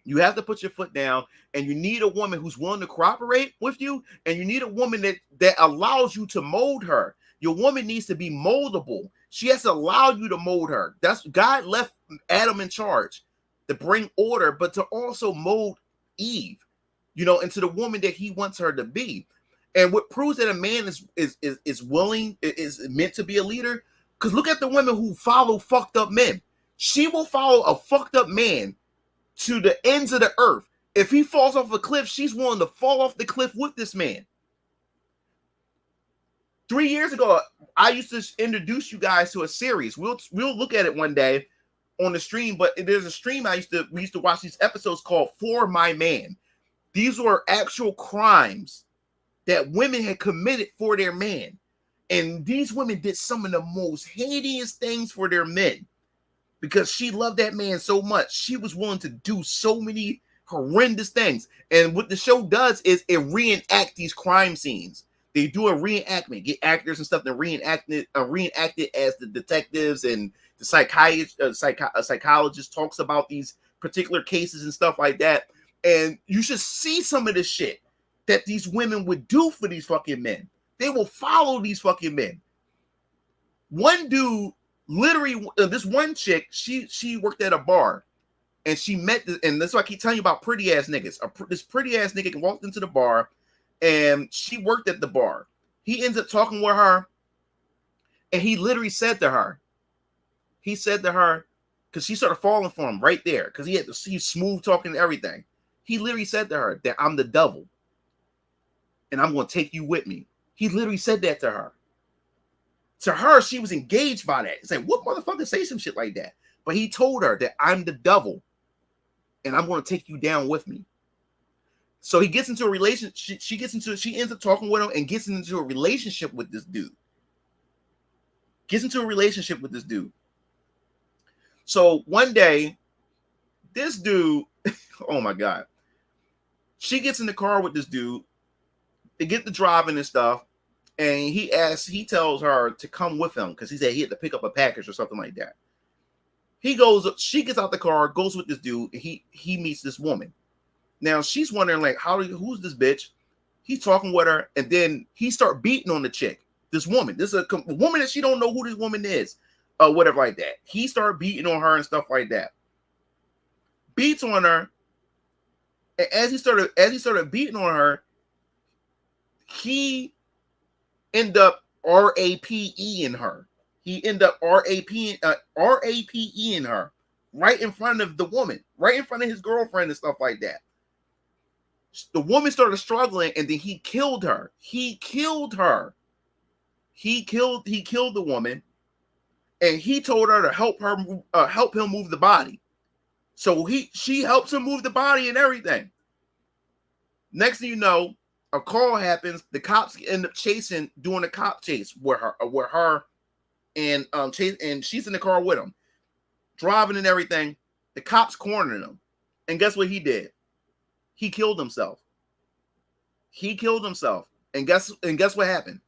you have to put your foot down, and you need a woman who's willing to cooperate with you, and you need a woman that allows you to mold her. Your woman needs to be moldable. She has to allow you to mold her. That's God left Adam in charge to bring order, but to also mold Eve, into the woman that he wants her to be. And what proves that a man is willing, is meant to be a leader, because look at the women who follow fucked up men. She will follow a fucked up man to the ends of the earth. If he falls off a cliff, she's willing to fall off the cliff with this man. 3 years ago, I used to introduce you guys to a series. We'll look at it one day on the stream, but there's a stream we used to watch these episodes called For My Man. These were actual crimes that women had committed for their man. And these women did some of the most heinous things for their men because she loved that man so much. She was willing to do so many horrendous things. And what the show does is it reenact these crime scenes. They do a reenactment, get actors and stuff to reenact it as the detectives and the psychologist talks about these particular cases and stuff like that. And you should see some of the shit that these women would do for these fucking men. They will follow these fucking men. One dude, literally, this one chick, she worked at a bar, and she met, and that's why I keep telling you about pretty ass niggas. This pretty ass nigga walked into the bar, and she worked at the bar. He ends up talking with her, and he literally said to her, because she started falling for him right there, because he's smooth talking and everything. He literally said to her that I'm the devil, and I'm going to take you with me. He literally said that to her. To her, she was engaged by that. It's like, what motherfucker say some shit like that? But he told her that I'm the devil, and I'm going to take you down with me. So he gets into a relationship. She ends up talking with him and gets into a relationship with this dude. So one day, this dude, oh my God, she gets in the car with this dude. They get the driving and stuff. And he tells her to come with him because he said he had to pick up a package or something like that. She gets out the car, goes with this dude, and he meets this woman. Now she's wondering, like, who's this bitch? He's talking with her, and then he start beating on the chick. This woman. This is a woman that she don't know who this woman is, or whatever like that. He started beating on her and stuff like that. Beats on her, and as he started beating on her, he end up RAPEing her. He end up RAPEing her right in front of the woman, right in front of his girlfriend and stuff like that. The woman started struggling, and then he killed her. He killed the woman, and he told her to help him move the body. So she helps him move the body and everything. Next thing you know, a call happens. The cops end up doing a cop chase with her, and she's in the car with him, driving and everything. The cops cornered him. And guess what he did? He killed himself. He killed himself. And guess what happened?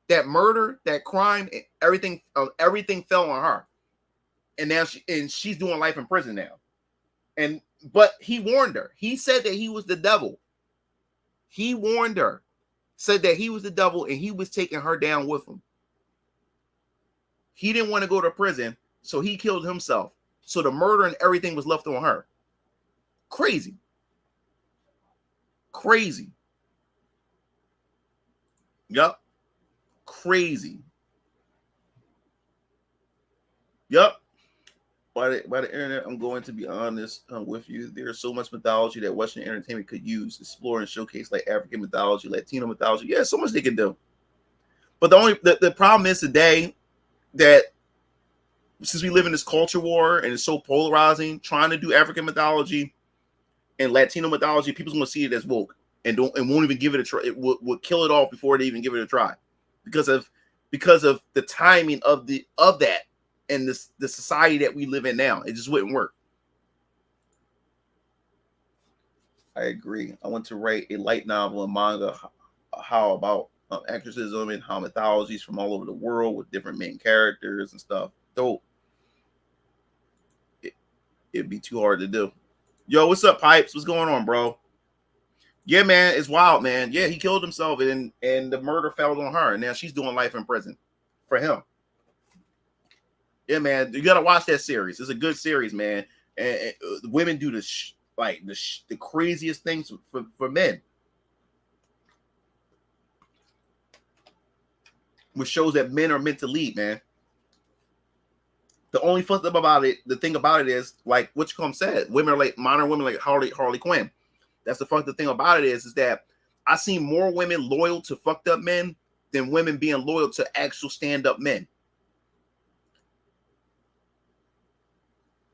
That murder, that crime, everything fell on her. And now she's doing life in prison now. But he warned her. He said that he was the devil. He warned her. Said that he was the devil and he was taking her down with him. He didn't want to go to prison, so he killed himself. So the murder and everything was left on her. Crazy. Crazy. Yup. Crazy. Yup. By the internet, I'm going to be honest with you. There's so much mythology that Western entertainment could use, explore and showcase, like African mythology, Latino mythology. Yeah, so much they can do. But the problem is today that since we live in this culture war and it's so polarizing, trying to do African mythology and Latino mythology, people's going to see it as woke and won't even give it a try. It will kill it off before they even give it a try because of the timing of that. And the society that we live in now, it just wouldn't work. I agree. I want to write a light novel and manga. How about exorcism and how mythologies from all over the world with different main characters and stuff. Dope. It'd be too hard to do. Yo, what's up, Pipes? What's going on, bro? Yeah, man, it's wild, man. Yeah, he killed himself and the murder fell on her, and now she's doing life in prison for him. Yeah, man, you gotta watch that series. It's a good series, man. And women do the craziest things for men, which shows that men are meant to lead, man. The only fun thing about it, is like Witchcomb said, women are like modern women like Harley Quinn. That's the fucked up thing about it is that I see more women loyal to fucked up men than women being loyal to actual stand up men.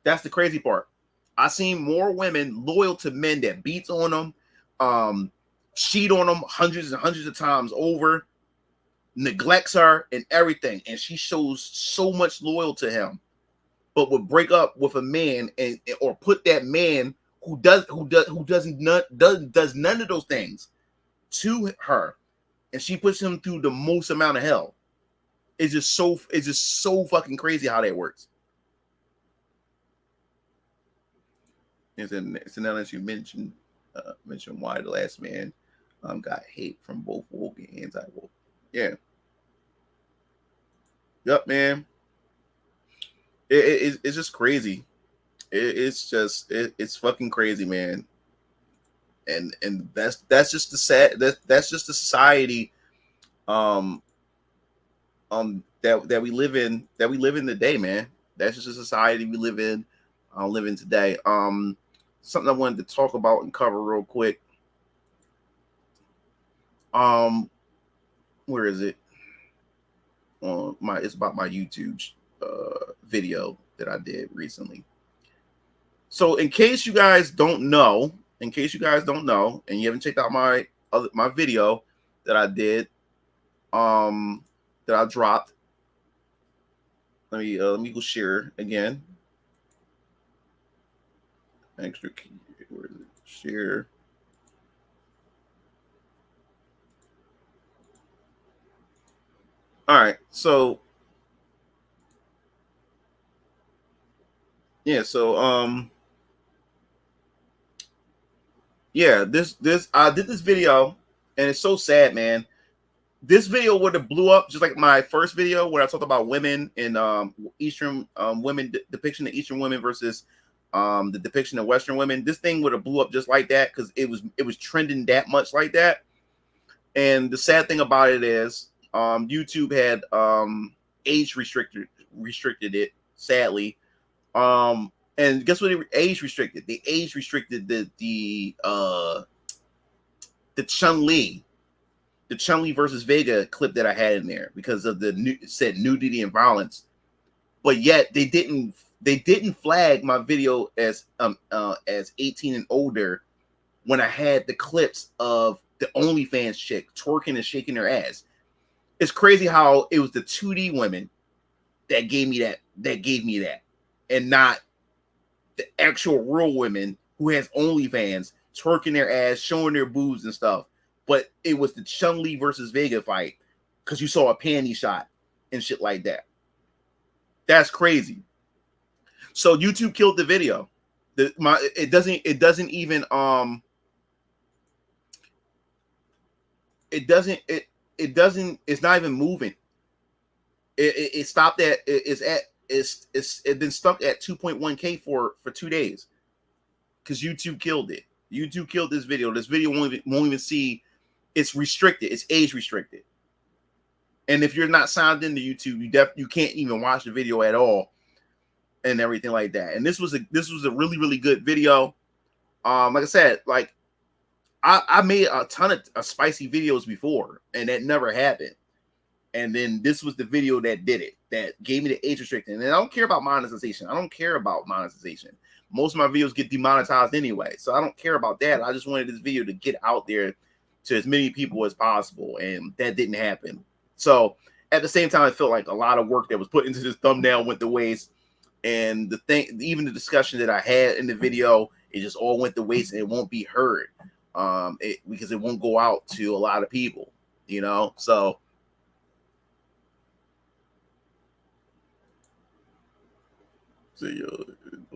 That's the crazy part. I seen more women loyal to men that beats on them, cheat on them hundreds and hundreds of times over, neglects her and everything, and she shows so much loyal to him, but would break up with a man or put that man who does none of those things to her, and she puts him through the most amount of hell. It's just so fucking crazy how that works. And now that you mentioned why the last man got hate from both woke and anti-woke. Yeah. Yup, man. It's just crazy. It's fucking crazy, man. And that's just the that's just the society that we live in today, man. That's just the society we live in today. Something I wanted to talk about and cover real quick. Where is it? It's about my YouTube video that I did recently. So in case you guys don't know, and you haven't checked out my video that I did, that I dropped. Let me go share again. Extra key. Where is it? Share. All right. So yeah. So yeah. This I did this video, and it's so sad, man. This video would have blew up just like my first video where I talked about women and Eastern women depiction of Eastern women versus the depiction of Western women. This thing would have blew up just like that because it was trending that much like that. And the sad thing about it is YouTube had age restricted it, sadly. And guess what? Age restricted. They age restricted the Chun-Li versus Vega clip that I had in there because of the said nudity and violence. But yet they didn't flag my video as 18 and older when I had the clips of the OnlyFans chick twerking and shaking her ass. It's crazy how it was the 2D women that gave me that, and not the actual real women who has OnlyFans twerking their ass, showing their boobs and stuff. But it was the Chun-Li versus Vega fight because you saw a panty shot and shit like that. That's crazy. So YouTube killed the video. It's not even moving. It stopped at it's been stuck at 2.1K for 2 days because YouTube killed it. YouTube killed this video. This video won't even see. It's restricted. It's age restricted. And if you're not signed into YouTube, you can't even watch the video at all, and everything like that. And this was a really, really good video. Like I said, like I made a ton of spicy videos before, and that never happened. And then this was the video that did it, that gave me the age restriction. And I don't care about monetization. I don't care about monetization. Most of my videos get demonetized anyway, so I don't care about that. I just wanted this video to get out there to as many people as possible, and that didn't happen. So at the same time, I felt like a lot of work that was put into this thumbnail went to waste. And even the discussion that I had in the video, it just all went to waste, and it won't be heard because it won't go out to a lot of people, you know. So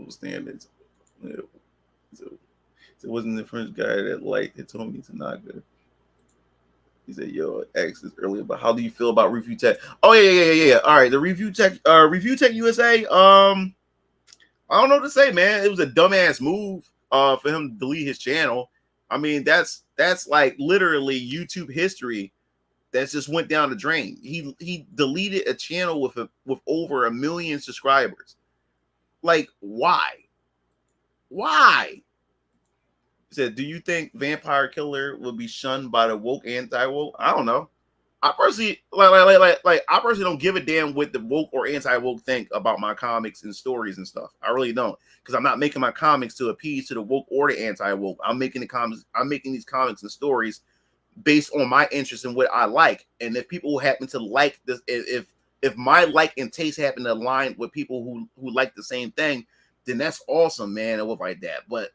standards. So it wasn't the first guy that liked it. Told me Tanaka. He said, "Yo, I asked this earlier, but how do you feel about Review Tech?" Oh yeah. All right, the Review Tech USA. I don't know what to say, man. It was a dumbass move for him to delete his channel. I mean, that's like literally YouTube history that just went down the drain. He deleted a channel with over 1 million subscribers. Like, why? Why? Said, do you think Vampire Killer will be shunned by the woke, anti-woke? I don't know. I personally I personally don't give a damn what the woke or anti-woke think about my comics and stories and stuff. I really don't, because I'm not making my comics to appease to the woke or the anti-woke. I'm making these comics and stories based on my interest in what I like. And if people happen to like this, if my like and taste happen to align with people who like the same thing, then that's awesome, man, and stuff like that. But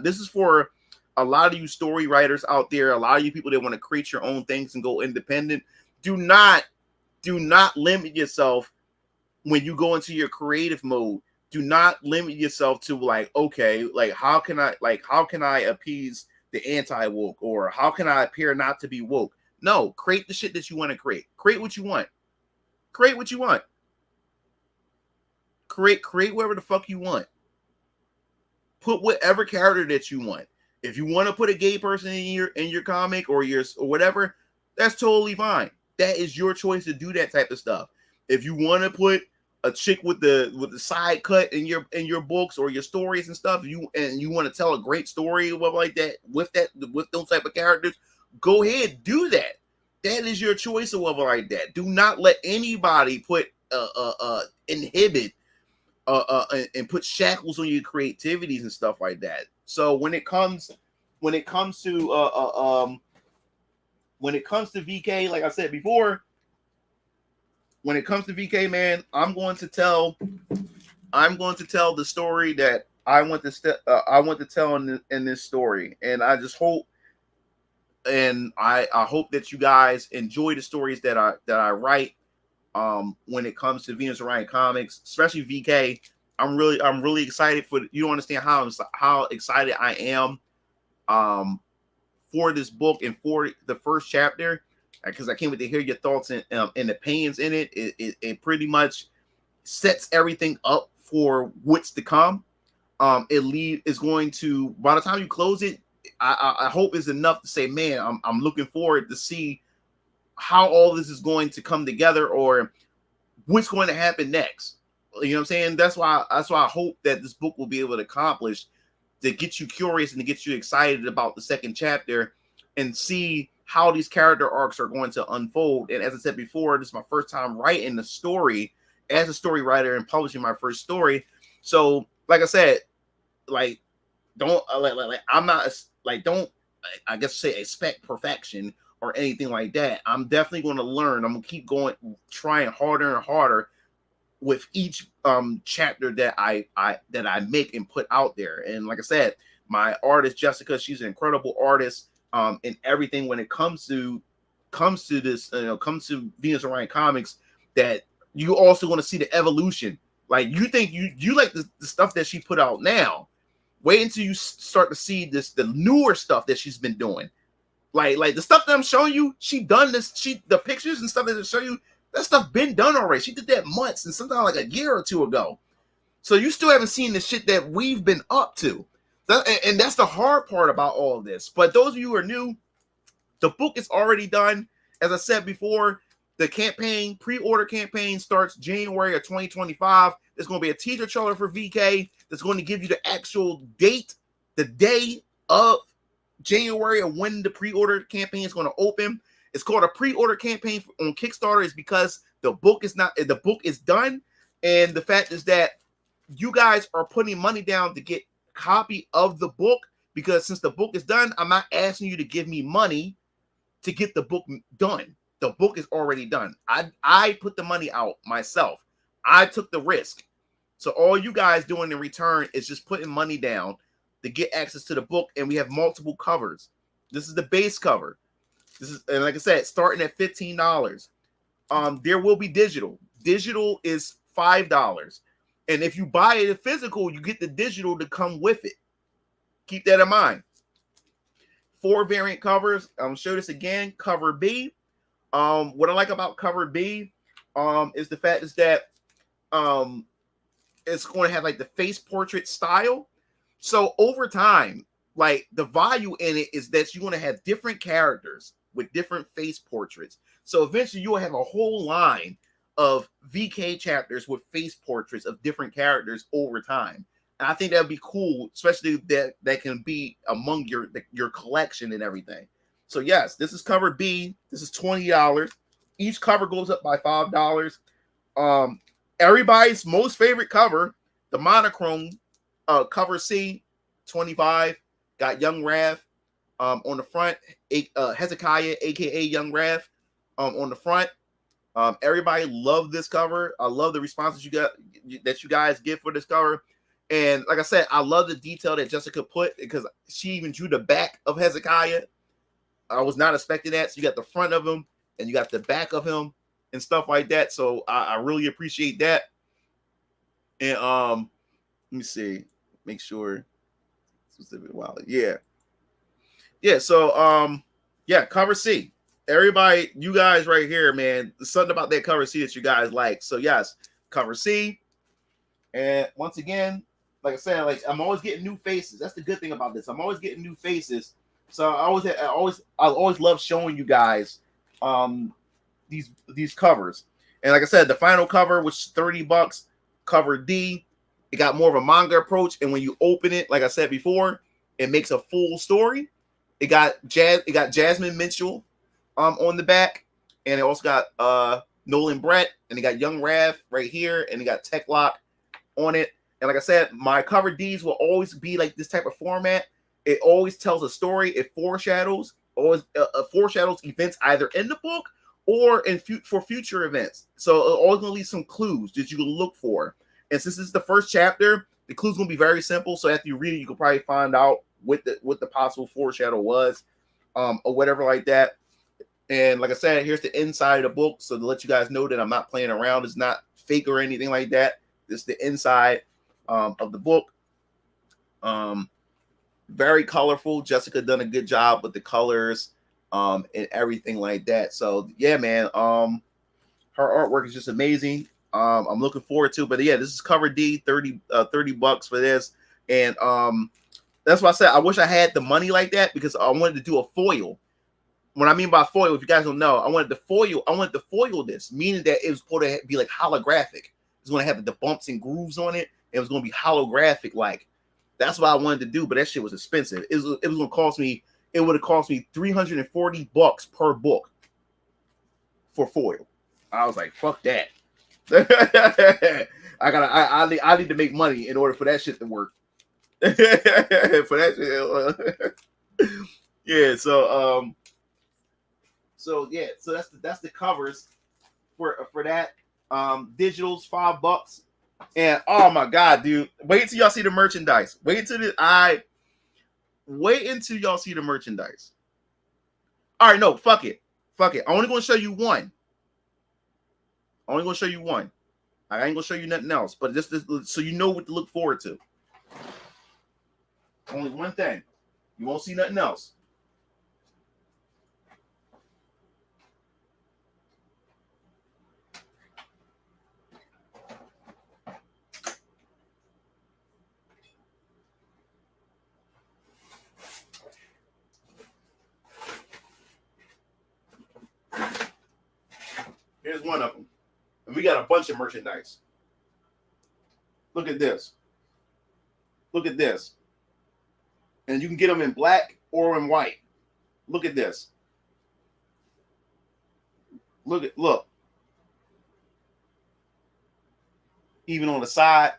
this is for a lot of you story writers out there, a lot of you people that want to create your own things and go independent. Do not limit yourself when you go into your creative mode. Do not limit yourself to like, okay, like how can I appease the anti-woke, or how can I appear not to be woke? No, create the shit that you want to create. Create what you want. Create what you want. Create whatever the fuck you want. Put whatever character that you want. If you want to put a gay person in your comic or whatever, that's totally fine. That is your choice to do that type of stuff. If you want to put a chick with the side cut in your books or your stories and stuff, you want to tell a great story or whatever like that with those type of characters, go ahead, do that. That is your choice or whatever like that. Do not let anybody put inhibit and put shackles on your creativities and stuff like that. So when it comes to VK, like I said before, when it comes to VK, man, I'm going to tell the story that I want to tell in this story, and I just hope, and I hope that you guys enjoy the stories that I write. When it comes to Venus Orion Comics, especially VK, I'm really excited for you. Don't understand how excited I am for this book and for the first chapter, because I can't wait to hear your thoughts and opinions in it. It pretty much sets everything up for what's to come. Is going to, by the time you close it, I hope is enough to say, man, I'm looking forward to see how all this is going to come together, or what's going to happen next. You know what I'm saying? That's why I hope that this book will be able to accomplish, to get you curious and to get you excited about the second chapter and see how these character arcs are going to unfold. And as I said before, this is my first time writing the story as a story writer and publishing my first story. So like I said, like, don't I'm not like, don't, I guess say expect perfection or anything like that. I'm definitely going to learn. I'm going to keep going, trying harder and harder with each chapter that I make and put out there. And like I said, my artist Jessica, she's an incredible artist in everything when it comes to this, comes to Venus Orion Comics, that you also want to see the evolution. Like, you think you like the stuff that she put out now. Wait until you start to see the newer stuff that she's been doing. Like the stuff that I'm showing you, she done this. The pictures and stuff that I show you, that stuff been done already. She did that months and sometimes like a year or two ago. So you still haven't seen the shit that we've been up to. And that's the hard part about all of this. But those of you who are new, the book is already done. As I said before, the campaign, pre-order campaign, starts January of 2025. There's going to be a teaser trailer for VK that's going to give you the actual date, the day of January of when the pre-order campaign is going to open. It's called a pre-order campaign on Kickstarter is because the book is done. And the fact is that you guys are putting money down to get a copy of the book, because since the book is done, I'm not asking you to give me money to get the book done. The book is already done. I put the money out myself. I took the risk. So all you guys doing in return is just putting money down to get access to the book. And we have multiple covers. This is the base cover. And like I said, starting at $15. There will be digital. Digital is $5. And if you buy it physical, you get the digital to come with it. Keep that in mind. 4 variant covers. I'm gonna show this again. Cover B. What I like about cover B is the fact is that it's going to have like the face portrait style. So over time, like the value in it is that you're going to have different characters with different face portraits. So eventually you will have a whole line of VK chapters with face portraits of different characters over time. And I think that would be cool, especially that can be among your collection and everything. So yes, this is cover B. This is $20. Each cover goes up by $5. Everybody's most favorite cover, the monochrome cover C, $25. Got Young Rav on the front. Hezekiah, aka Young Rav, on the front. Everybody loved this cover. I love the responses that you guys get for this cover. And like I said, I love the detail that Jessica put, because she even drew the back of Hezekiah. I was not expecting that. So you got the front of him and you got the back of him and stuff like that. So I really appreciate that. And let me see, make sure. Wow, yeah. So yeah, cover C. Everybody, you guys right here, man. There's something about that cover C that you guys like. So yes, cover C. And once again, like I said, like I'm always getting new faces. That's the good thing about this. I'm always getting new faces. So I always love showing you guys these covers. And like I said, the final cover, which is $30, cover D, it got more of a manga approach. And when you open it, like I said before, it makes a full story. It got Jasmine Mitchell on the back, and it also got Nolan Brett, and it got Young Rav right here, and it got Tech Lock on it. And like I said, my cover Ds will always be like this type of format. It always tells a story. It foreshadows events either in the book or for future events. So it's always going to leave some clues that you can look for. And since this is the first chapter, the clues going to be very simple. So after you read it, you can probably find out what the possible foreshadow was, or whatever like that. And like I said, here's the inside of the book. So to let you guys know that I'm not playing around. It's not fake or anything like that. This is the inside of the book. Very colorful. Jessica done a good job with the colors and everything like that. So yeah, man, her artwork is just amazing. I'm looking forward to it. But yeah, this is cover D, $30 for this. And that's why I said I wish I had the money like that, because I wanted to do a foil. What I mean by foil, if you guys don't know, I wanted to foil this, meaning that it was going to be like holographic. It's going to have the bumps and grooves on it. It was going to be holographic like. That's what I wanted to do, but that shit was expensive. It was going to cost me. It would have cost me $340 per book for foil. I was like, fuck that. I need to make money in order for that shit to work. For that shit. Yeah. So that's the covers for that. Digital's $5. And oh my god, dude. Wait until y'all see the merchandise. Wait until y'all see the merchandise. All right, no, fuck it. Fuck it. I'm only gonna show you one. I ain't gonna show you nothing else, but just so you know what to look forward to. Only one thing. You won't see nothing else. Here's one of them. And we got a bunch of merchandise. Look at this. Look at this. And you can get them in black or in white. Look at this. Look. Even on the side.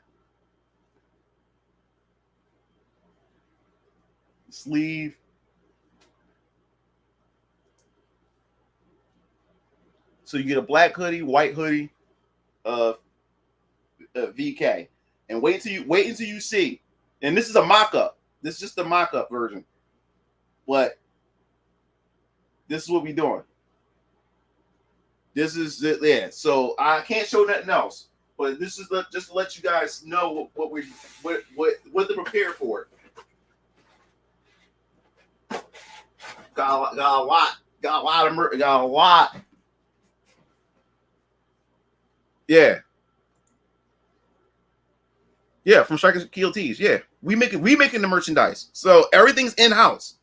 Sleeve. So you get a black hoodie, white hoodie, VK, and wait until you see. And this is a mock-up. This is just a mock-up version, but this is what we're doing. This is it. Yeah. So I can't show nothing else, but this is just to let you guys know what to prepare for. Got a lot. Yeah. Yeah, from Strikers Kill Tees. Yeah. We making the merchandise. So everything's in-house.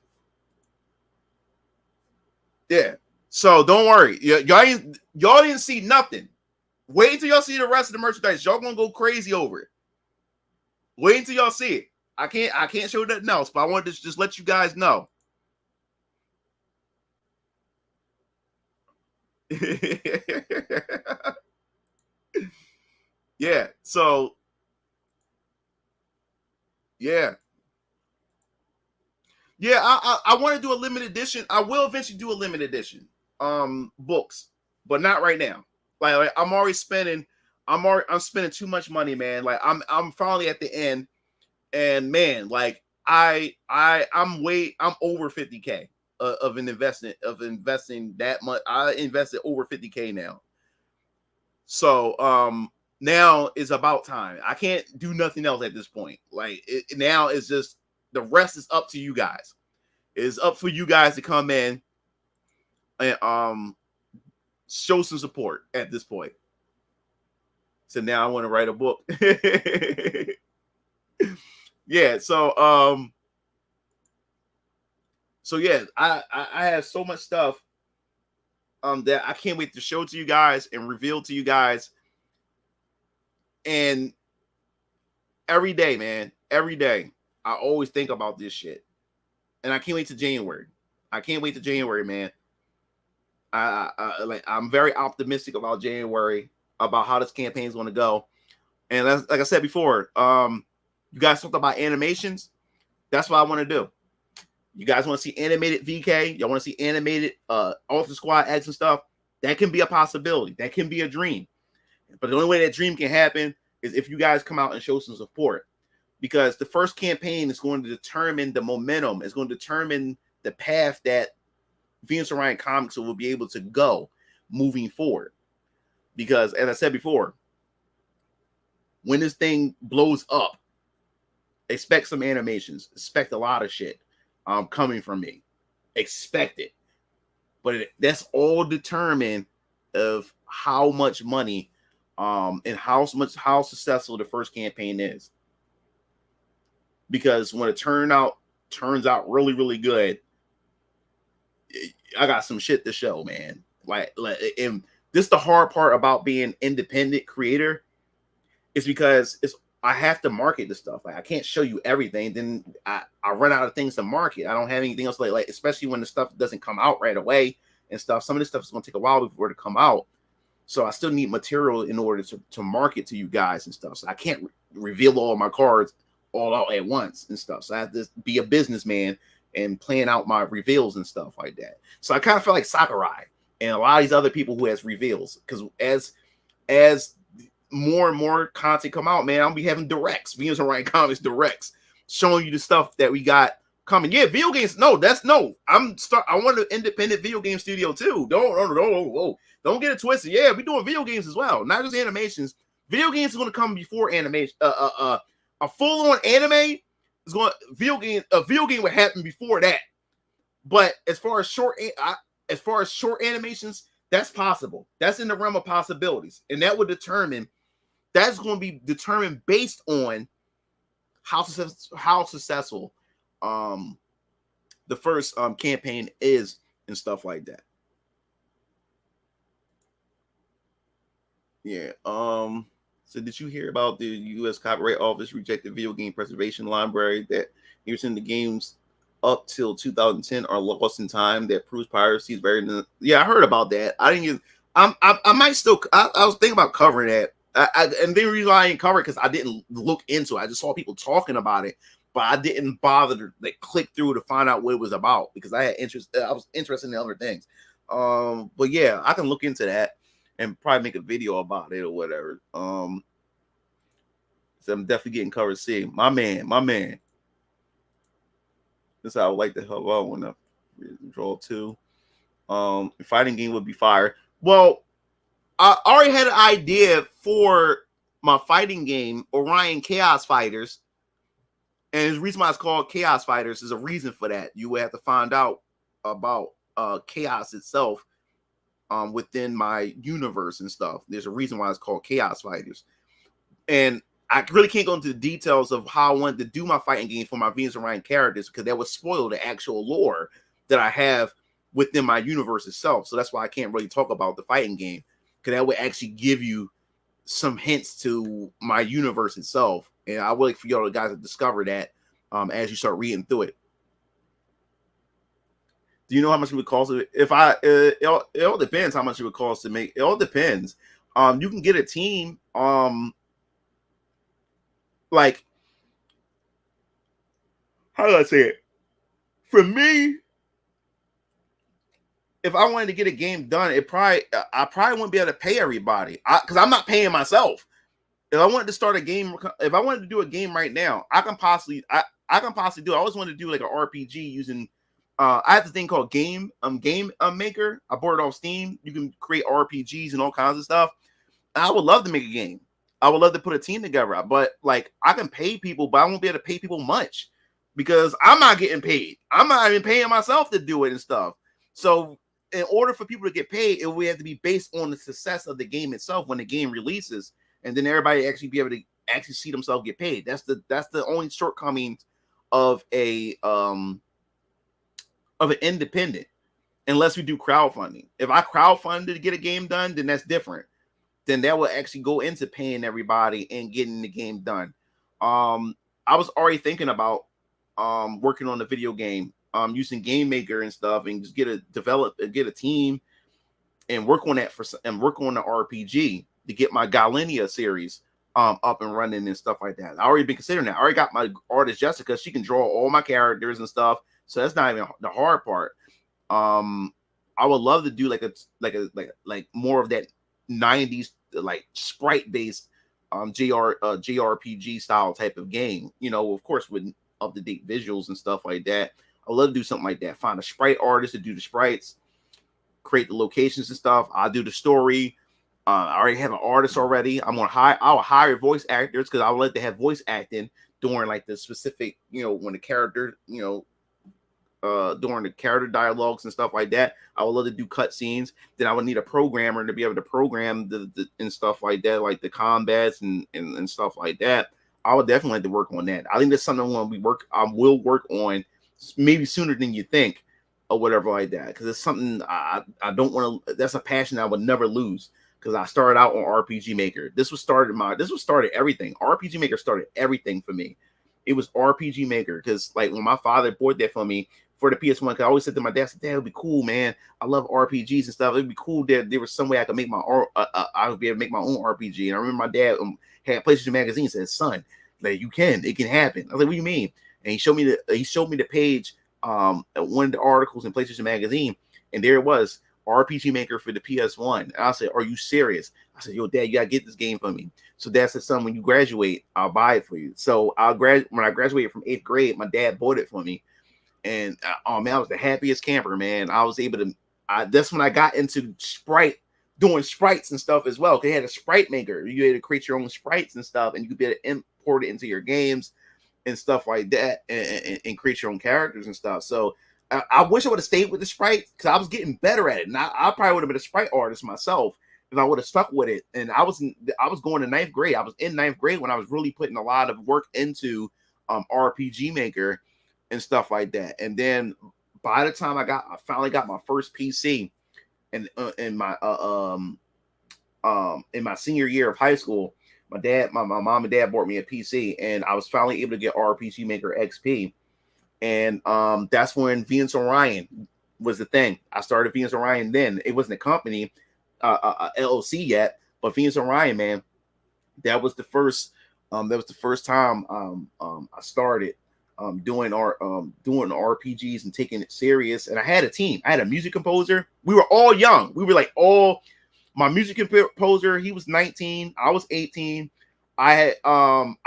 Yeah. So don't worry. Y'all didn't see nothing. Wait until y'all see the rest of the merchandise. Y'all gonna go crazy over it. Wait until y'all see it. I can't show nothing else, but I wanted to just let you guys know. Yeah, so yeah, I want to do a limited edition. I will eventually do a limited edition books, but not right now. Like I'm spending too much money, man. Like I'm finally at the end, and man, like I'm over 50K of investing that much. I invested over 50K now. So now is about time. I can't do nothing else at this point. Like now it's just the rest is up to you guys. It's up for you guys to come in and show some support at this point. So now I want to write a book. Yeah, so yeah, I have so much stuff that I can't wait to show to you guys and reveal to you guys. And every day, man, every day, I always think about this shit. And I can't wait to January. Man. I'm very optimistic about January, about how this campaign is going to go. And like I said before, you guys talked about animations. That's what I want to do. You guys want to see animated VK? Y'all want to see animated Alpha Squad ads and stuff? That can be a possibility. That can be a dream. But the only way that dream can happen is if you guys come out and show some support. Because the first campaign is going to determine the momentum. It's going to determine the path that Venus Orion Comics will be able to go moving forward. Because, as I said before, when this thing blows up, expect some animations. Expect a lot of shit coming from me. Expect it. But that's all determined of how much money and how successful the first campaign is. Because when it turns out really, really good, I got some shit to show, man. Like and this the hard part about being independent creator is because I have to market the stuff. Like I can't show you everything. Then I run out of things to market. I don't have anything else like especially when the stuff doesn't come out right away and stuff. Some of this stuff is going to take a while before it to come out. So I still need material in order to market to you guys and stuff. So I can't reveal all my cards all out at once and stuff. So I have to be a businessman and plan out my reveals and stuff like that. So I kind of feel like Sakurai and a lot of these other people who has reveals, because as more and more content come out, man, I'll be having directs, Venus and Ryan Comics directs, showing you the stuff that we got coming. Yeah, video games. No, I want an independent video game studio too. Don't get it twisted. Yeah, we're doing video games as well, not just animations. Video games is going to come before animation. A full-on anime is going. A video game would happen before that. But as far as short animations, that's possible. That's in the realm of possibilities, and that would determine. That's going to be determined based on how successful the first campaign is and stuff like that. Yeah. So did you hear about the U.S. Copyright Office rejected video game preservation library that using the games up till 2010 are lost in time? That proves piracy is very. Yeah, I heard about that. I didn't even. I might still. I was thinking about covering that. And the reason I didn't cover it because I didn't look into it. I just saw people talking about it, but I didn't bother to like click through to find out what it was about because I had interest. I was interested in other things. But yeah, I can look into that and probably make a video about it or whatever. So I'm definitely getting covered. See, my man. This is how I would like to help out when I draw two. Fighting game would be fire. Well, I already had an idea for my fighting game, Orion Chaos Fighters. And the reason why it's called Chaos Fighters is a reason for that. You would have to find out about chaos itself within my universe and stuff. There's a reason why it's called Chaos Fighters. And I really can't go into the details of how I wanted to do my fighting game for my Venus and Ryan characters because that would spoil the actual lore that I have within my universe itself. So that's why I can't really talk about the fighting game because that would actually give you some hints to my universe itself. And I would like for y'all guys to discover that as you start reading through it. Do you know how much it would cost? It all depends how much it would cost to make. It all depends. You can get a team. Like, how do I say it? For me, if I wanted to get a game done, I probably wouldn't be able to pay everybody because I'm not paying myself. If I wanted to start a game, if I wanted to do a game right now, I can possibly do. I always wanted to do like an RPG using. I have this thing called Game Maker. I bought it off Steam. You can create RPGs and all kinds of stuff. And I would love to make a game. I would love to put a team together, but like I can pay people, but I won't be able to pay people much because I'm not getting paid. I'm not even paying myself to do it and stuff. So in order for people to get paid, it would have to be based on the success of the game itself when the game releases, and then everybody actually be able to actually see themselves get paid. That's the only shortcoming of an independent, unless we do crowdfunding. If I crowdfunded to get a game done, then that's different. Then that will actually go into paying everybody and getting the game done. I was already thinking about working on the video game, using Game Maker and stuff, and just get a team and work on that work on the RPG to get my Galenia series up and running and stuff like that. I already been considering that. I already got my artist Jessica. She can draw all my characters and stuff, so that's not even the hard part. I would love to do like more of that 90s like sprite based JRPG style type of game, of course with up to date visuals and stuff like that. I would love to do something like that. Find a sprite artist to do the sprites, create the locations and stuff. I'll do the story. I already have an artist already. I'll hire voice actors because I would like to have voice acting during like the specific, when the character, during the character dialogues and stuff like that. I would love to do cutscenes. Then I would need a programmer to be able to program the and stuff like that, like the combats and stuff like that. I would definitely like to work on that. I think that's something I will work on maybe sooner than you think or whatever like that. Because it's something I don't want to. That's a passion I would never lose. Because I started out on RPG Maker. This was started everything. RPG Maker started everything for me. It was RPG Maker because like when my father bought that for me for the PS1, because I always said to my dad, "Dad, it'd be cool, man. I love RPGs and stuff. It'd be cool that there was some way I could make I would be able to make my own RPG." And I remember my dad had PlayStation Magazine said, "Son, like it can happen." I was like, "What do you mean?" And he showed me the page, one of the articles in PlayStation Magazine, and there it was. RPG Maker for the PS1. And I said, are you serious? I said, yo, Dad, you gotta get this game for me. So Dad said, son, when you graduate, I'll buy it for you. So when I graduated from 8th grade, my dad bought it for me. And oh man, I was the happiest camper, man. I was able to that's when I got into doing sprites and stuff as well. They had a sprite maker. You had to create your own sprites and stuff, and you could be able to import it into your games and stuff like that, and create your own characters and stuff. So I wish I would have stayed with the sprite because I was getting better at it. And I probably would have been a sprite artist myself if I would have stuck with it. And I was going to 9th grade. I was in 9th grade when I was really putting a lot of work into RPG Maker and stuff like that. And then by the time I finally got my first PC, and in my senior year of high school, my mom and dad bought me a PC, and I was finally able to get RPG Maker XP. And that's when Venus Orion was the thing. I started Venus Orion then. It wasn't a company, LLC yet, but Venus Orion, man, that was the first time I started doing RPGs and taking it serious. And I had a team. I had a music composer. We were all young. We were like my music composer, he was 19, I was 18. I had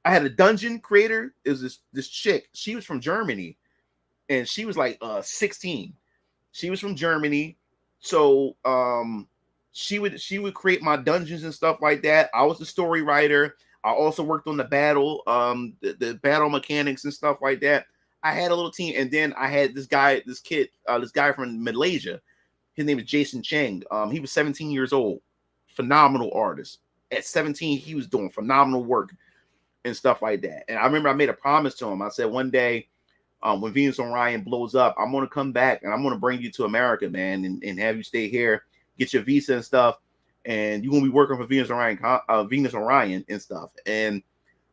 a dungeon creator. It was this chick. She was from Germany, and she was like 16. She was from Germany, so she would create my dungeons and stuff like that. I was the story writer. I also worked on the battle, the battle mechanics and stuff like that. I had a little team, and then I had this guy from Malaysia. His name is Jason Cheng. He was 17 years old. Phenomenal artist. At 17, he was doing phenomenal work and stuff like that. And I remember I made a promise to him. I said, one day, when Venus Orion blows up, I'm going to come back and I'm going to bring you to America, man, and have you stay here, get your visa and stuff, and you're going to be working for Venus Orion and stuff. And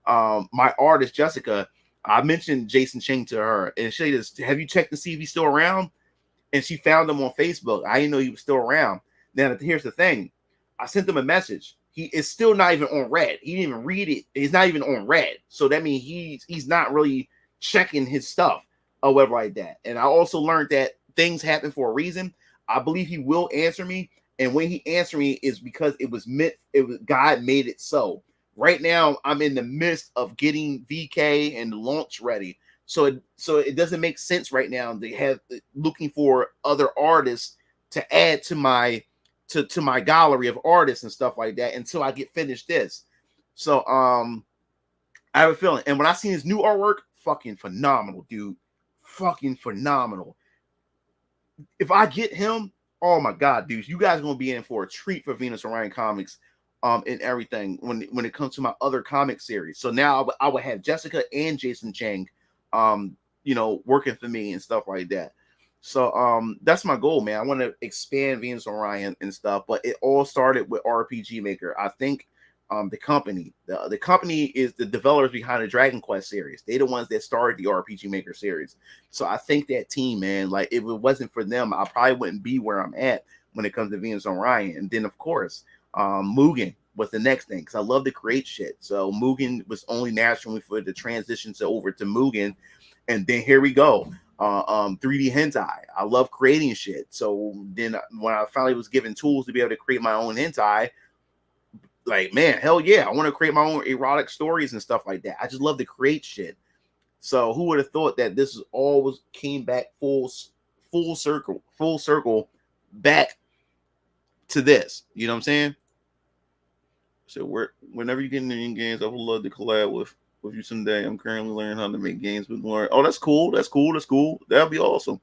my artist, Jessica, I mentioned Jason Cheng to her, and she said, have you checked to see if he's still around? And she found him on Facebook. I didn't know he was still around. Now, here's the thing. I sent him a message. He is still not even on red. He didn't even read it. He's not even on red. So that means he's not really checking his stuff or whatever like that. And I also learned that things happen for a reason. I believe he will answer me. And when he answered me is because it was God made it so. Right now, I'm in the midst of getting VK and launch ready. So it doesn't make sense right now to have looking for other artists to add to my gallery of artists and stuff like that until I get finished this. So I have a feeling. And when I seen his new artwork, fucking phenomenal, dude. Fucking phenomenal. If I get him, oh my god, dude, you guys are gonna be in for a treat for Venus Orion Comics and everything when it comes to my other comic series. So now I would have Jessica and Jason Cheng working for me and stuff like that. So that's my goal, man. I want to expand Venus Orion and stuff, but it all started with RPG Maker. I think the company is the developers behind the Dragon Quest series. They're the ones that started the RPG Maker series. So I think that team, man, like if it wasn't for them, I probably wouldn't be where I'm at when it comes to Venus Orion. And then of course, Mugen was the next thing because I love to create shit. So Mugen was only natural for the transition over to Mugen, and then here we go. 3D hentai. I love creating shit. So then when I finally was given tools to be able to create my own hentai, like, man, hell yeah, I want to create my own erotic stories and stuff like that. I just love to create shit. So who would have thought that this is always came back full circle back to this? You know what I'm saying? So whenever you get into any games, I would love to collab with you someday. I'm currently learning how to make games with Lauren. Oh, that's cool. That's cool. That'll be awesome.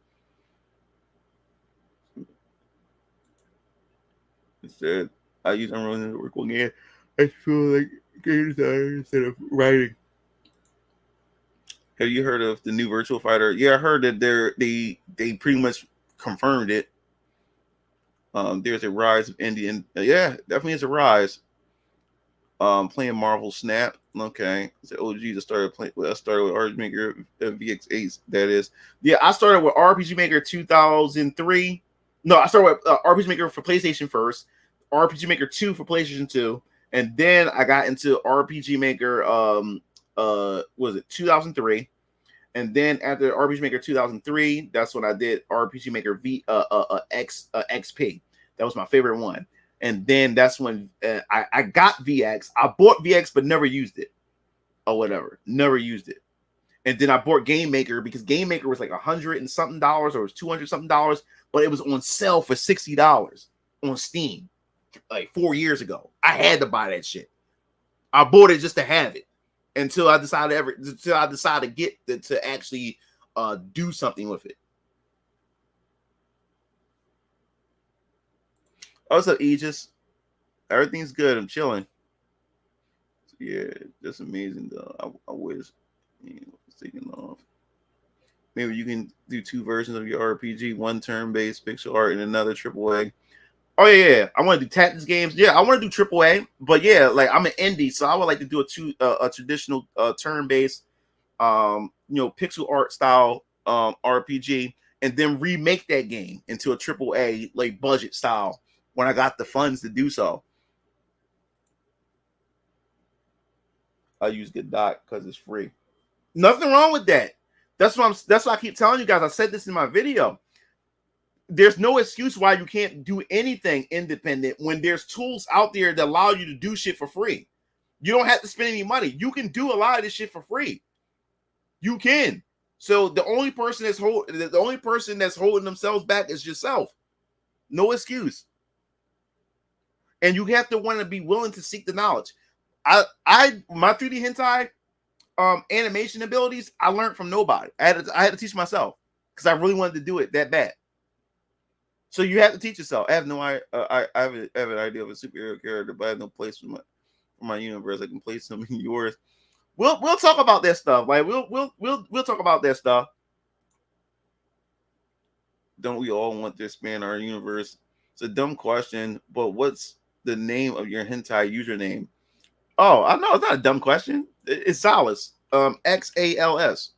Instead, I use Unreal Engine to work on game. I feel like game design instead of writing. Have you heard of the new Virtual Fighter? Yeah, I heard that they pretty much confirmed it. There's a rise of Indian. Yeah, definitely is a rise. Playing Marvel Snap. Okay, so OG I started with RPG Maker VX8. That is, yeah. I started with RPG Maker 2003. No, I started with RPG Maker for PlayStation first, RPG Maker 2 for PlayStation 2, and then I got into RPG Maker was it 2003, and then after RPG Maker 2003, that's when I did RPG Maker XP. That was my favorite one. And then that's when I got VX. I bought VX but never used it or whatever. Never used it. And then I bought Game Maker because Game Maker was like $100 and something or it was $200 something, but it was on sale for $60 on Steam like 4 years ago. I had to buy that shit. I bought it just to have it until I decided to get to actually do something with it. What's up, Aegis? Everything's good. I'm chilling. Yeah, just amazing though. I wish it's taking off. Maybe you can do 2 versions of your RPG, one turn-based pixel art and another AAA. Oh yeah, I want to do tactics games. Yeah, I want to do AAA, but yeah, like I'm an indie, so I would like to do a traditional turn-based, pixel art style RPG, and then remake that game into a AAA like budget style when I got the funds to do so. I use Godot because it's free. Nothing wrong with that. That's why I keep telling you guys. I said this in my video. There's no excuse why you can't do anything independent when there's tools out there that allow you to do shit for free. You don't have to spend any money. You can do a lot of this shit for free. You can. So the only person that's holding themselves back is yourself. No excuse. And you have to want to be willing to seek the knowledge. My 3D hentai animation abilities, I learned from nobody. I had to teach myself because I really wanted to do it that bad. So you have to teach yourself. I have no idea. I have an idea of a superhero character, but I have no place for my universe. I can place them in yours. We'll talk about that stuff. Like we'll talk about that stuff. Don't we all want to expand our universe? It's a dumb question, but what's the name of your hentai username? Oh, I know it's not a dumb question. It's Xalas. XALS.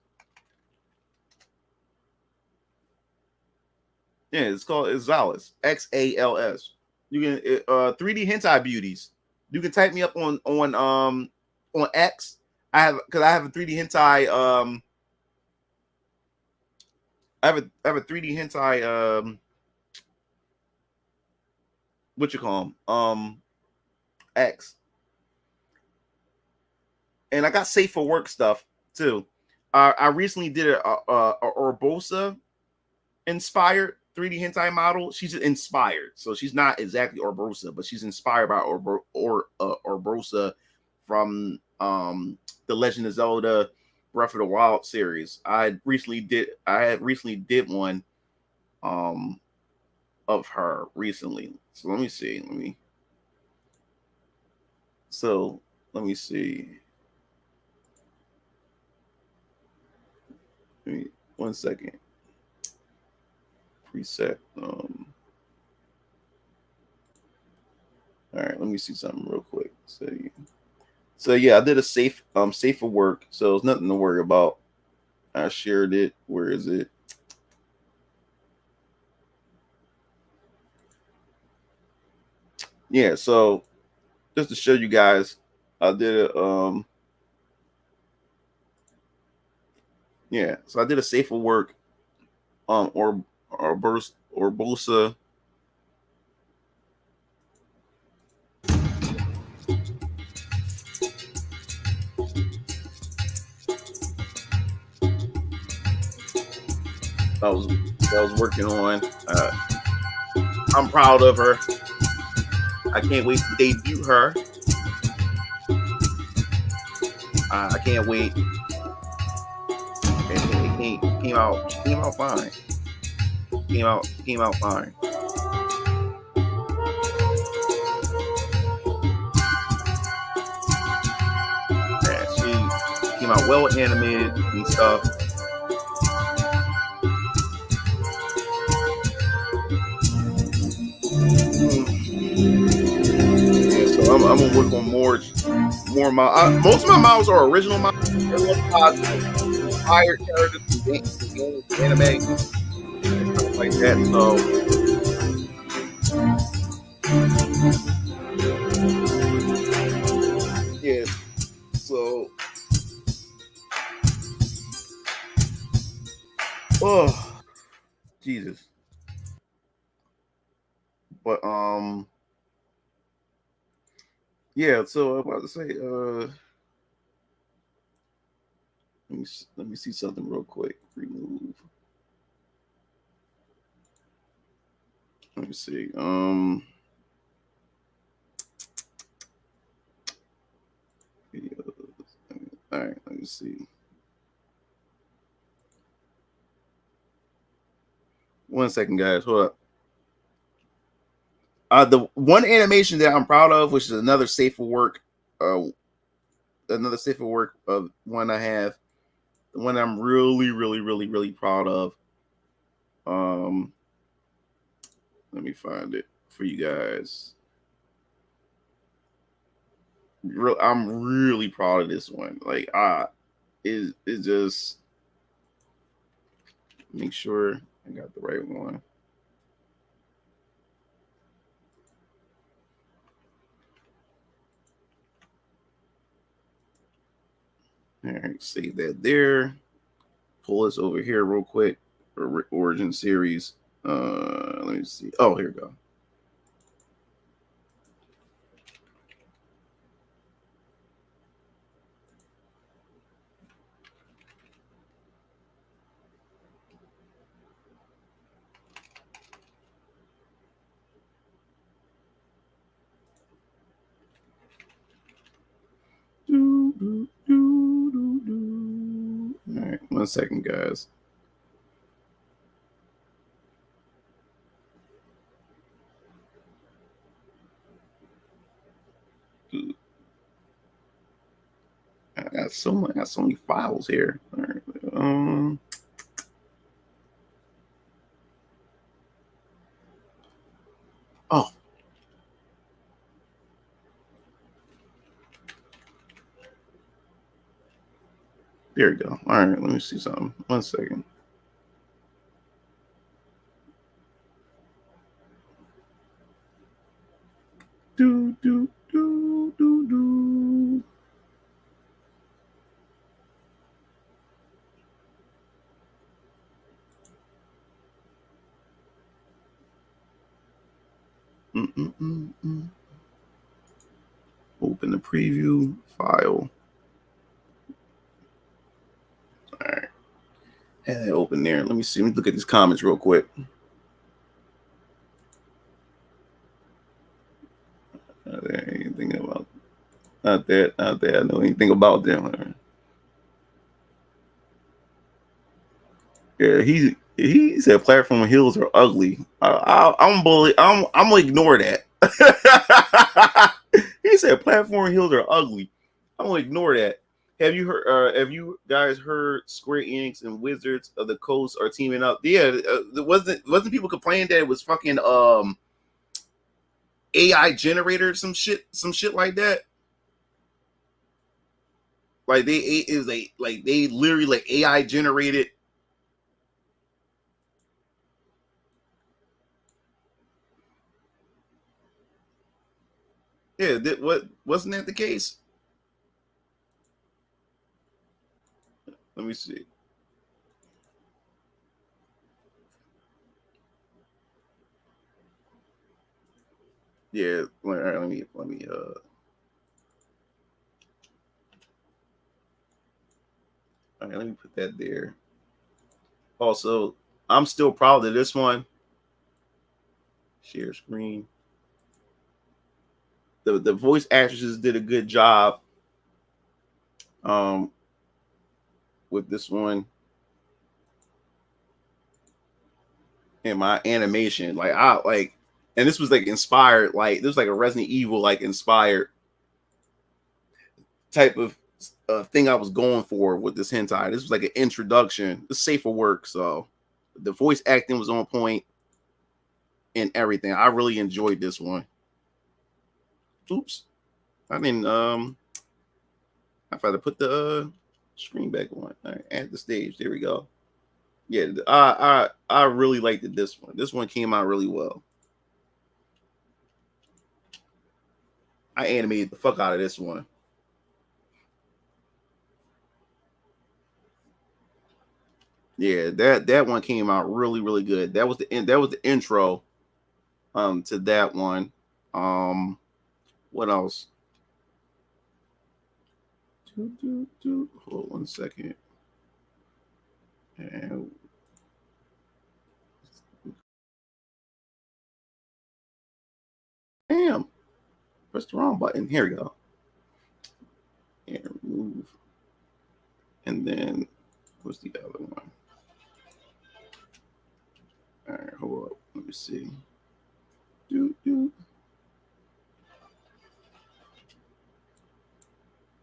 Yeah, it's Xalas. XALS. You can 3D hentai beauties. You can type me up on X. I have a 3D hentai. I have a 3D hentai. What you call them? X. And I got safe for work stuff too. I recently did a Urbosa inspired 3D hentai model. She's inspired, so she's not exactly Urbosa, but she's inspired by Urbosa from the Legend of Zelda Breath of the Wild series. I had recently did one of her recently. So let me see. Let me see. 1 second. Preset. All right, let me see something real quick. So yeah, I did a safe for work, so it's nothing to worry about. I shared it. Where is it? Yeah, so just to show you guys, I did a yeah, so I did a safe for work or Bolsa. I was working on. I'm proud of her. I can't wait to debut her. I can't wait. It came out fine. Came out fine. Yeah, she came out well animated and stuff. Yeah, so I'm gonna work on more of my. Most of my models are original models. Inspired characters from games, anime, and stuff like that. So, yeah. So Jesus. But yeah. So I'm about to say let me see something real quick. Remove. Let me see. Videos. All right. Let me see. One second, guys. Hold up. The one animation that I'm proud of, which is another safer work of one I have, the one I'm really proud of. Let me find it for you guys. I'm really proud of this one. Like, it just make sure I got the right one. All right, save that there. Pull this over here real quick. Origin series. Let me see. Oh, here we go. All right, 1 second, guys. I got so many files here. All right. Oh. There we go. All right, let me see something. 1 second. Do do do do do. Open the preview file. All right. Have that open there. Let me see. Let me look at these comments real quick. Not there anything about not that I know anything about them. Yeah, he said platform hills are ugly. I'm gonna ignore that. He said platform hills are ugly. I'm gonna ignore that. Have you heard? Have you guys heard Square Enix and Wizards of the Coast are teaming up? Yeah, wasn't people complaining that it was fucking AI generator some shit like that? Like it was like they literally like AI generated. Yeah, wasn't that the case? Let me see. Yeah, all right, let me all right, let me put that there. Also, I'm still proud of this one. Share screen. The voice actresses did a good job with this one. And my animation, and this was like inspired, like this was like a Resident Evil like inspired type of thing I was going for with this hentai. This was like an introduction. It's safer work, so the voice acting was on point and everything. I really enjoyed this one. Oops, I didn't. I've got to put the screen back on. All right, add the stage. There we go. Yeah, I really liked it. This one. This one came out really well. I animated the fuck out of this one. Yeah, that one came out really, really good. That was the intro to that one. What else? Hold on 1 second. And damn, press the wrong button. Here we go. And remove. And then what's the other one? All right, hold up. Let me see.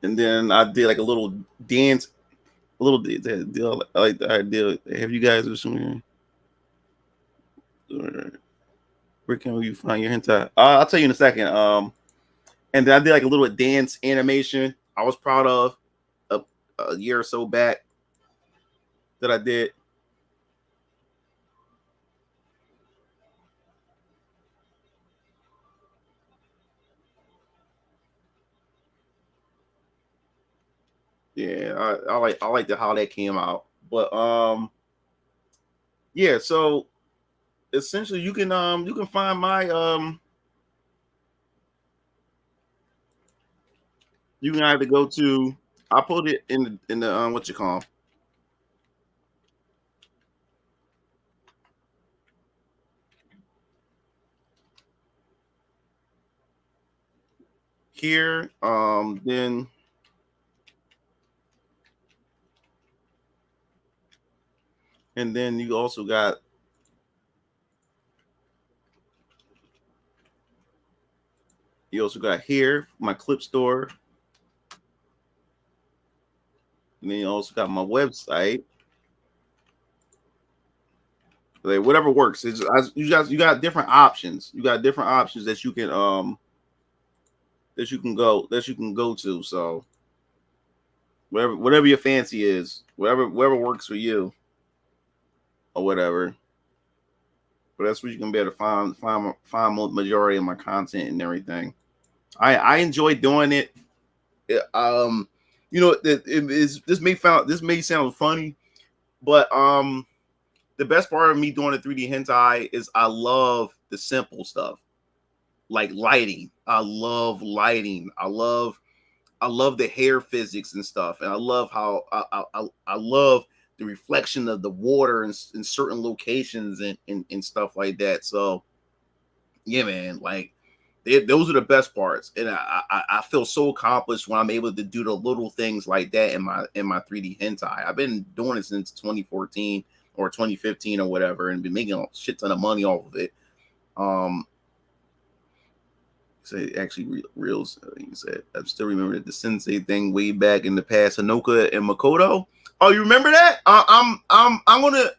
And then I did like a little dance, a little deal. I like the idea. Have you guys ever seen? Where can you find your hentai? I'll tell you in a second. And then I did like a little dance animation. I was proud of a year or so back that I did. Yeah, I like how that came out. But yeah, so essentially you can find my you can either go to, I put it in the what you call here, then and then you also got here my clip store, and then you also got my website. Like whatever works. You got different options. You got different options that you can go to. So whatever your fancy is, whatever works for you, or whatever. But that's where you can be able to find majority of my content and everything. I enjoy doing it. You know, this may sound funny, but the best part of me doing the 3D hentai is I love the simple stuff, like lighting. I love lighting. I love the hair physics and stuff, and I love how I love the reflection of the water in certain locations and stuff like that. So yeah, man, like those are the best parts, and I feel so accomplished when I'm able to do the little things like that in my 3D hentai. I've been doing it since 2014 or 2015 or whatever, and been making a shit ton of money off of it. So actually, reels. You said I still remember the Sensei thing way back in the past. Hanoka and Makoto. Oh, you remember that? I'm gonna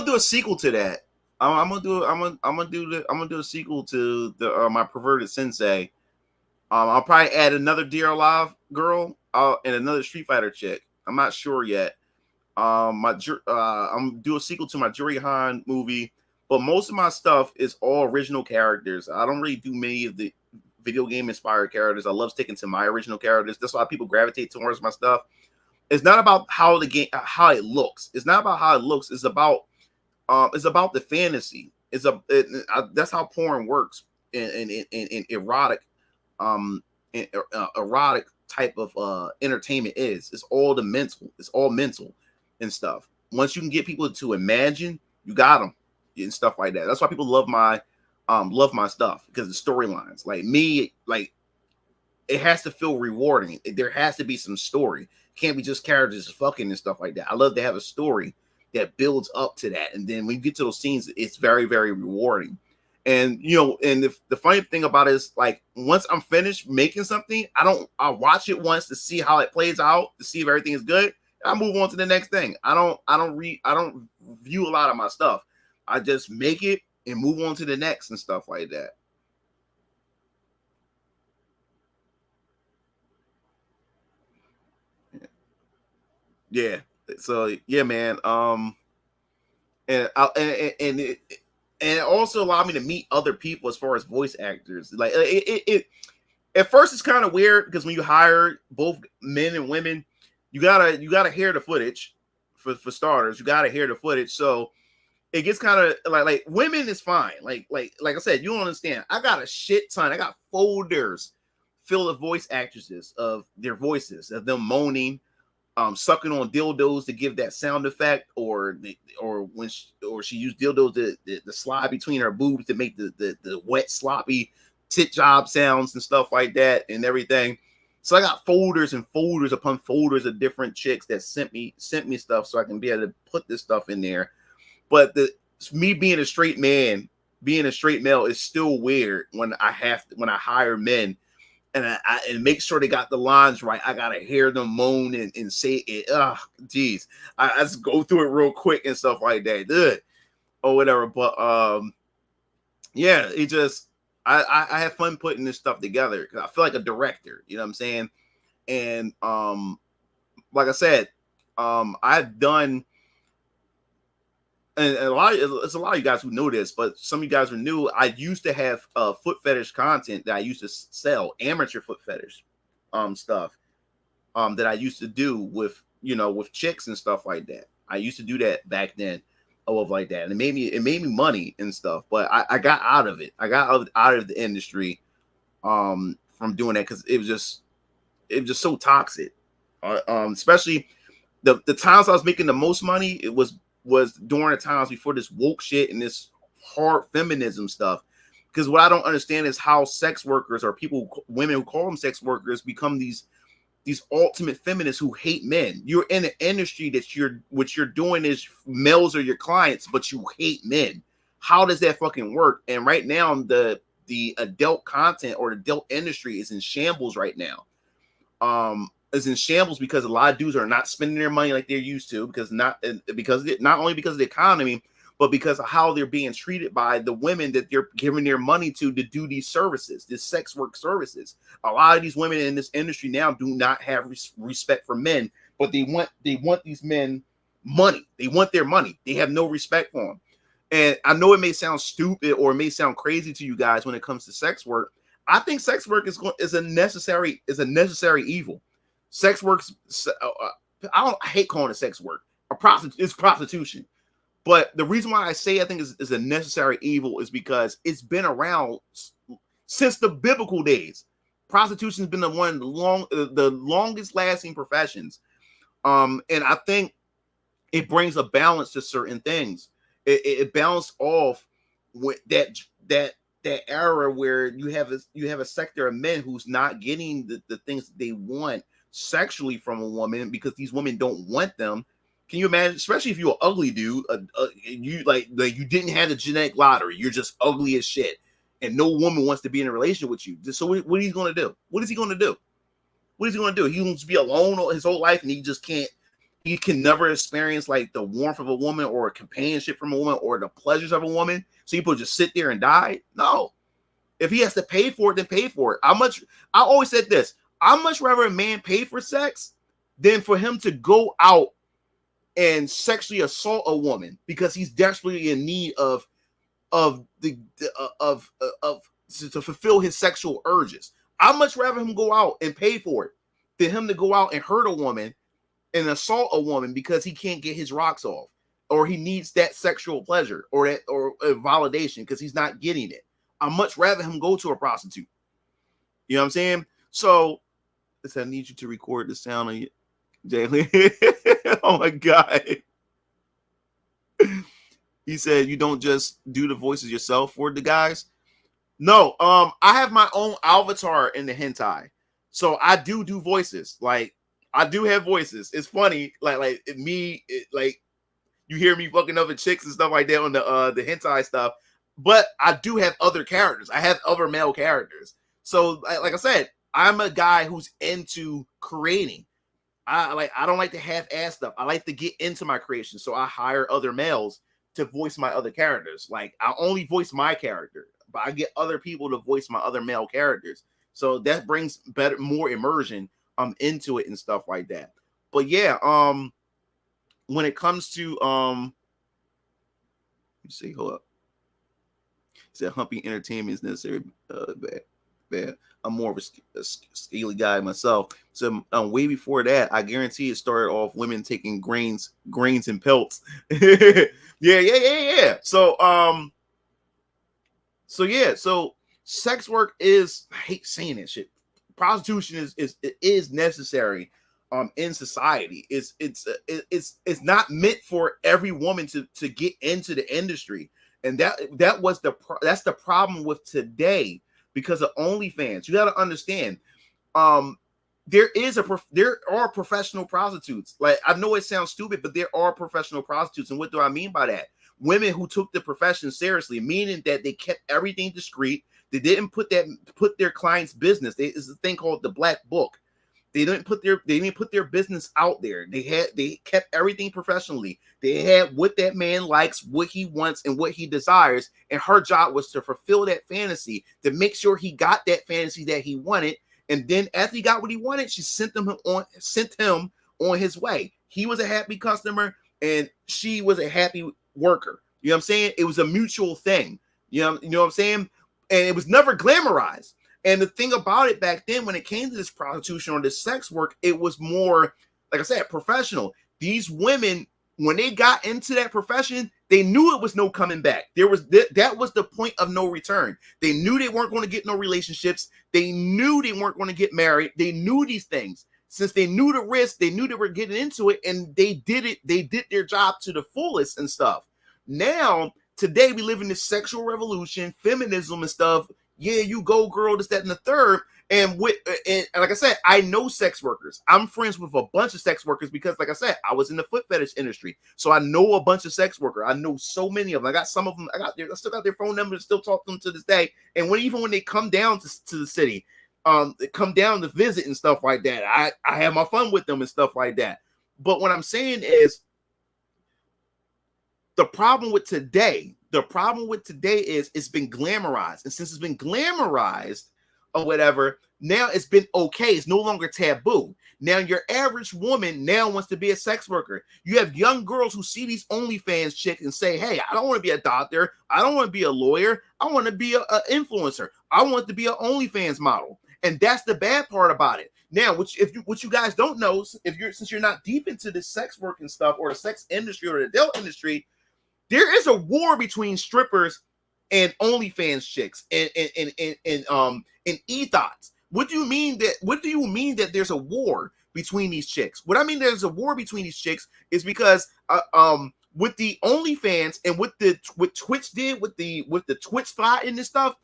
do a sequel to that. I'm gonna do a sequel to the my perverted Sensei. I'll probably add another Dear Alive girl and another Street Fighter chick. I'm not sure yet. I'm do a sequel to my Juri Han movie, but most of my stuff is all original characters. I don't really do many of the video game inspired characters. I love sticking to my original characters. That's why people gravitate towards my stuff. It's not about how it looks. It's not about how it looks. It's about the fantasy. That's how porn works in erotic erotic type of entertainment is. It's all mental. It's all mental and stuff. Once you can get people to imagine, you got them and stuff like that. That's why people love my stuff, because the storylines. Like me, like it has to feel rewarding. There has to be some story. It can't be just characters fucking and stuff like that. I love to have a story that builds up to that, and then when you get to those scenes, it's very, very rewarding. And you know, and the funny thing about it is, like, once I'm finished making something, I watch it once to see how it plays out, to see if everything is good. I move on to the next thing. I don't view a lot of my stuff. I just make it and move on to the next and stuff like that. Yeah. So yeah, man. And it also allowed me to meet other people as far as voice actors. Like it at first it's kind of weird, because when you hire both men and women, you gotta hear the footage for starters. You got to hear the footage. So it gets kind of like women is fine. Like I said, you don't understand. I got a shit ton. I got folders filled with voice actresses of their voices, of them moaning, sucking on dildos to give that sound effect, or when she used dildos to slide between her boobs to make the wet sloppy tit job sounds and stuff like that and everything. So I got folders and folders upon folders of different chicks that sent me stuff so I can be able to put this stuff in there. But me being a straight man, being a straight male is still weird when I hire men and and make sure they got the lines right. I gotta hear them moan and say it. Ugh, geez. I just go through it real quick and stuff like that. Ugh, or whatever. But yeah, it just I have fun putting this stuff together because I feel like a director, you know what I'm saying? And like I said, I've done, and it's a lot of you guys who know this, but some of you guys are new. I used to have foot fetish content that I used to sell, amateur foot fetish stuff that I used to do with chicks and stuff like that. I used to do that back then. Of like that, and it made me money and stuff, but I got out of it. I got out of the industry from doing that because it was just so toxic. Especially the times I was making the most money, it was during the times before this woke shit and this hard feminism stuff. Because what I don't understand is how sex workers or women who call them sex workers become these ultimate feminists who hate men. You're in an industry that what you're doing is males are your clients, but you hate men. How does that fucking work? And right now, the adult content or the adult industry is in shambles right now. Is in shambles because a lot of dudes are not spending their money like they're used to not only because of the economy, but because of how they're being treated by the women that they're giving their money to do these services, this sex work services. A lot of these women in this industry now do not have respect for men, but they want these men money. They want their money. They have no respect for them. And I know it may sound stupid or it may sound crazy to you guys when it comes to sex work. I think sex work is a necessary evil. Sex works. I hate calling it sex work. It's prostitution. But the reason why I say I think is a necessary evil is because it's been around since the biblical days. Prostitution has been the longest lasting professions. And I think it brings a balance to certain things. It balanced off with that era where you have a sector of men who's not getting the things that they want sexually from a woman because these women don't want them. Can you imagine, especially if you're an ugly dude, you like you didn't have the genetic lottery, you're just ugly as shit, and no woman wants to be in a relationship with you. So what is he going to do? What is he going to do? What is he going to do? He wants to be alone his whole life, and he can never experience like the warmth of a woman or a companionship from a woman or the pleasures of a woman. So people just sit there and die? No. If he has to pay for it, then pay for it. I always said this: I'd much rather a man pay for sex than for him to go out and sexually assault a woman because he's desperately in need to fulfill his sexual urges. I'd much rather him go out and pay for it than him to go out and hurt a woman and assault a woman because he can't get his rocks off or he needs that sexual pleasure or validation because he's not getting it. I'd much rather him go to a prostitute. You know what I'm saying? So I need you to record the sound of you. Jalen. Oh my God. He said you don't just do the voices yourself for the guys. No, I have my own avatar in the hentai. So I do voices. Like I do have voices. It's funny. Like you hear me fucking other chicks and stuff like that on the hentai stuff. But I do have other characters. I have other male characters. So like I said, I'm a guy who's into creating. I don't like to half-ass stuff. I like to get into my creation. So I hire other males to voice my other characters. Like I only voice my character, but I get other people to voice my other male characters. So that brings more immersion into it and stuff like that. But yeah, when it comes to let me see, hold up. He said humping entertainment is necessary. Bad. man. I'm more of a scaly guy myself. So way before that, I guarantee it started off women taking grains and pelts. yeah. So so sex work is, I hate saying that shit. Prostitution is necessary in society. It's not meant for every woman to get into the industry. And that's the problem with today because of OnlyFans. You got to understand, there are professional prostitutes. Like, I know it sounds stupid, but there are professional prostitutes. And what do I mean by that? Women who took the profession seriously, meaning that they kept everything discreet. They didn't put their client's business. It's a thing called the black book. They didn't put their business out there. They kept everything professionally. They had what that man likes, what he wants, and what he desires. And her job was to fulfill that fantasy, to make sure he got that fantasy that he wanted. And then after he got what he wanted, she sent him on his way. He was a happy customer and she was a happy worker. You know what I'm saying? It was a mutual thing. You know what I'm saying? And it was never glamorized. And the thing about it back then, when it came to this prostitution or this sex work, it was more, like I said, professional. These women, when they got into that profession, they knew it was no coming back. That was the point of no return. They knew they weren't going to get no relationships. They knew they weren't going to get married. They knew these things. Since they knew the risk, they knew they were getting into it, and they did it. They did their job to the fullest and stuff. Now, today, we live in this sexual revolution, feminism and stuff. Yeah, you go, girl, this, that, and the third. And like I said, I know sex workers. I'm friends with a bunch of sex workers because, like I said, I was in the foot fetish industry. So I know a bunch of sex workers. I know so many of them. I got some of them. I still got their phone numbers, still talk to them to this day. And even when they come down to the city, they come down to visit and stuff like that, I have my fun with them and stuff like that. But what I'm saying is, the problem with today is it's been glamorized. And since it's been glamorized or whatever, now it's been okay. It's no longer taboo. Now your average woman now wants to be a sex worker. You have young girls who see these OnlyFans chicks and say, hey, I don't want to be a doctor. I don't want to be a lawyer. I want to be an influencer. I want to be an OnlyFans model. And that's the bad part about it. Now, what you guys don't know, since you're not deep into the sex work and stuff, or the sex industry or the adult industry, there is a war between strippers and OnlyFans chicks and ethos. What do you mean that there's a war between these chicks? What I mean there's a war between these chicks is because with the OnlyFans and what Twitch did with the Twitch spot and this stuff,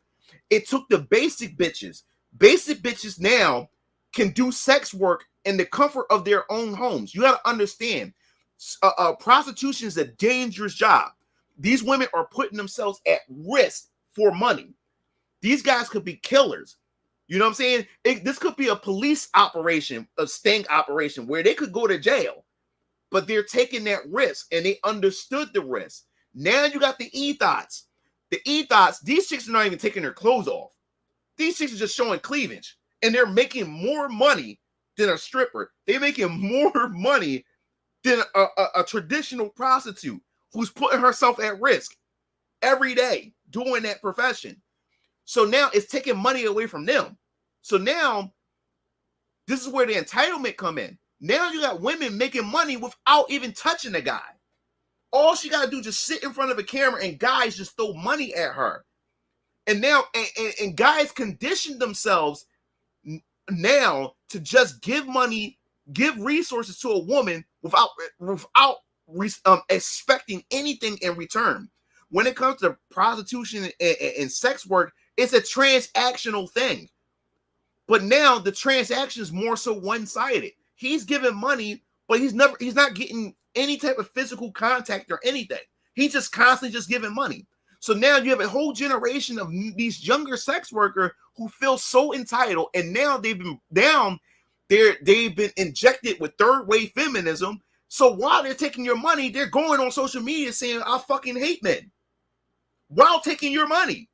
it took the basic bitches. Basic bitches now can do sex work in the comfort of their own homes. You got to understand. Prostitution is a dangerous job. These women are putting themselves at risk for money. These guys could be killers. You know what I'm saying? This could be a police operation, a sting operation, where they could go to jail, but they're taking that risk and they understood the risk. Now you got the ethos. The ethos, these chicks are not even taking their clothes off. These chicks are just showing cleavage, and they're making more money than a stripper. They're making more money than a traditional prostitute who's putting herself at risk every day doing that profession. So now it's taking money away from them. So now this is where the entitlement come in. Now you got women making money without even touching a guy. All she got to do is just sit in front of a camera and guys just throw money at her. And now, and guys condition themselves now to just give money, give resources to a woman without expecting anything in return. When it comes to prostitution and sex work, it's a transactional thing. But now the transaction is more so one-sided. He's giving money, but he's not getting any type of physical contact or anything. He's just constantly just giving money. So now you have a whole generation of these younger sex workers who feel so entitled, and now they've been injected with third-wave feminism. So while they're taking your money, they're going on social media saying, I fucking hate men, while taking your money.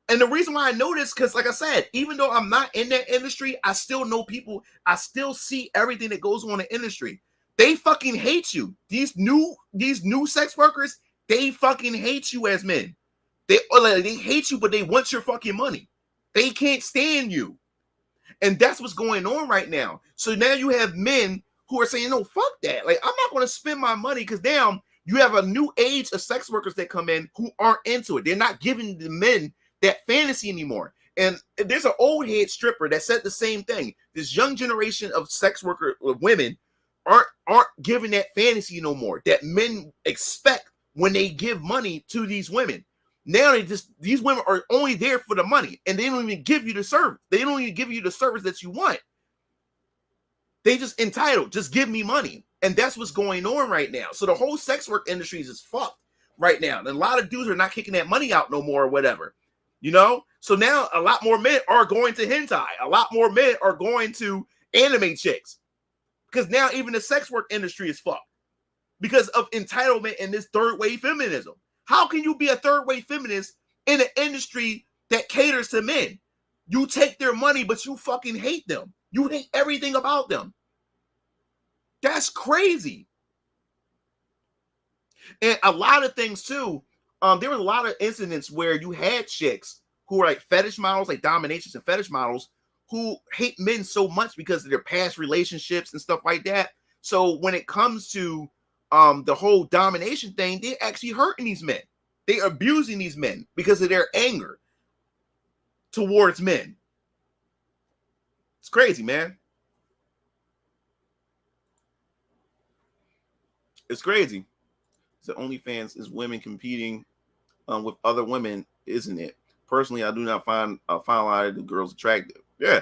And the reason why I know this, because like I said, even though I'm not in that industry, I still know people. I still see everything that goes on in the industry. They fucking hate you. These new sex workers, they fucking hate you as men. They hate you, but they want your fucking money. They can't stand you. And that's what's going on right now. So now you have men who are saying, no, fuck that. Like, I'm not going to spend my money, because now you have a new age of sex workers that come in who aren't into it. They're not giving the men that fantasy anymore. And there's an old head stripper that said the same thing. This young generation of sex worker women aren't giving that fantasy no more that men expect when they give money to these women. Now these women are only there for the money, and they don't even give you the service. They don't even give you the service that you want. They just entitled, just give me money. And that's what's going on right now. So the whole sex work industry is fucked right now. And a lot of dudes are not kicking that money out no more or whatever. You know? So now a lot more men are going to hentai. A lot more men are going to anime chicks. Because now even the sex work industry is fucked. Because of entitlement and this third wave feminism. How can you be a third wave feminist in an industry that caters to men? You take their money, but you fucking hate them. You hate everything about them. That's crazy. And a lot of things too. There was a lot of incidents where you had chicks who were like fetish models, like dominatrix and fetish models, who hate men so much because of their past relationships and stuff like that. So when it comes to the whole domination thing, they're actually hurting these men. They're abusing these men because of their anger towards men. It's crazy, man. It's crazy. The OnlyFans is women competing with other women, isn't it? Personally, I do not find a lot of the girls attractive. Yeah.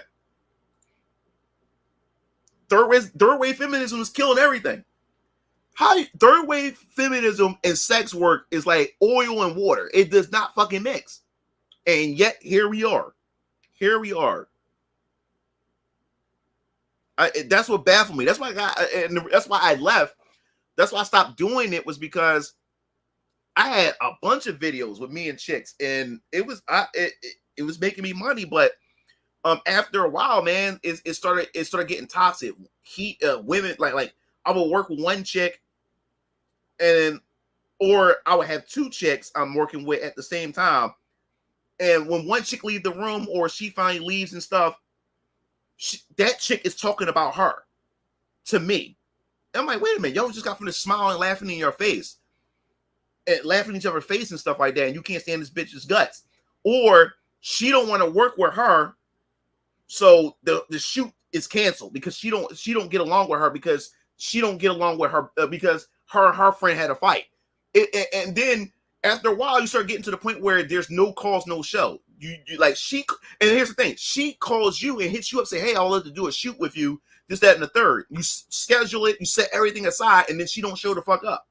Third wave feminism is killing everything. How third wave feminism and sex work is like oil and water. It does not fucking mix. And yet here we are. Here we are. That's what baffled me. That's why that's why I left. That's why I stopped doing it, was because I had a bunch of videos with me and chicks, and it was making me money, but after a while, man, it started getting toxic. Women like I would work with one chick, or I would have two chicks I'm working with at the same time, and when one chick leaves the room or she finally leaves and stuff, that chick is talking about her to me. I'm like, wait a minute, y'all just got from the smiling, laughing in your face, and laughing in each other's face and stuff like that, and you can't stand this bitch's guts. Or she don't want to work with her, so the shoot is canceled because she don't get along with her because she don't get along with her because her friend had a fight. And then after a while, you start getting to the point where there's no cause, no show. You like and here's the thing, she calls you and hits you up, say, hey, I'll love to do a shoot with you, this, that, and the third. You schedule it, you set everything aside, and then she don't show the fuck up.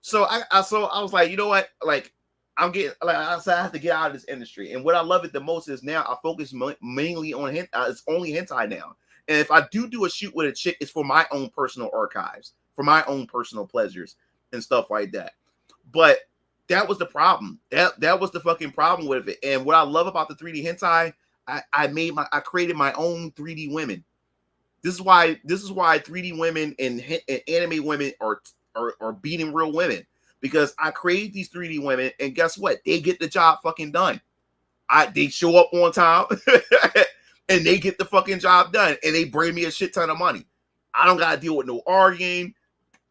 So I was like, you know what? Like, I'm getting, like I said, I have to get out of this industry. And what I love it the most is now I focus mainly on it's only hentai now. And if I do a shoot with a chick, it's for my own personal archives, for my own personal pleasures and stuff like that. But that was the problem. That was the fucking problem with it. And what I love about the 3D hentai, I created my own 3D women. This is why 3D women and anime women are beating real women, because I create these 3D women, and guess what? They get the job fucking done. They show up on time and they get the fucking job done, and they bring me a shit ton of money. I don't gotta deal with no arguing,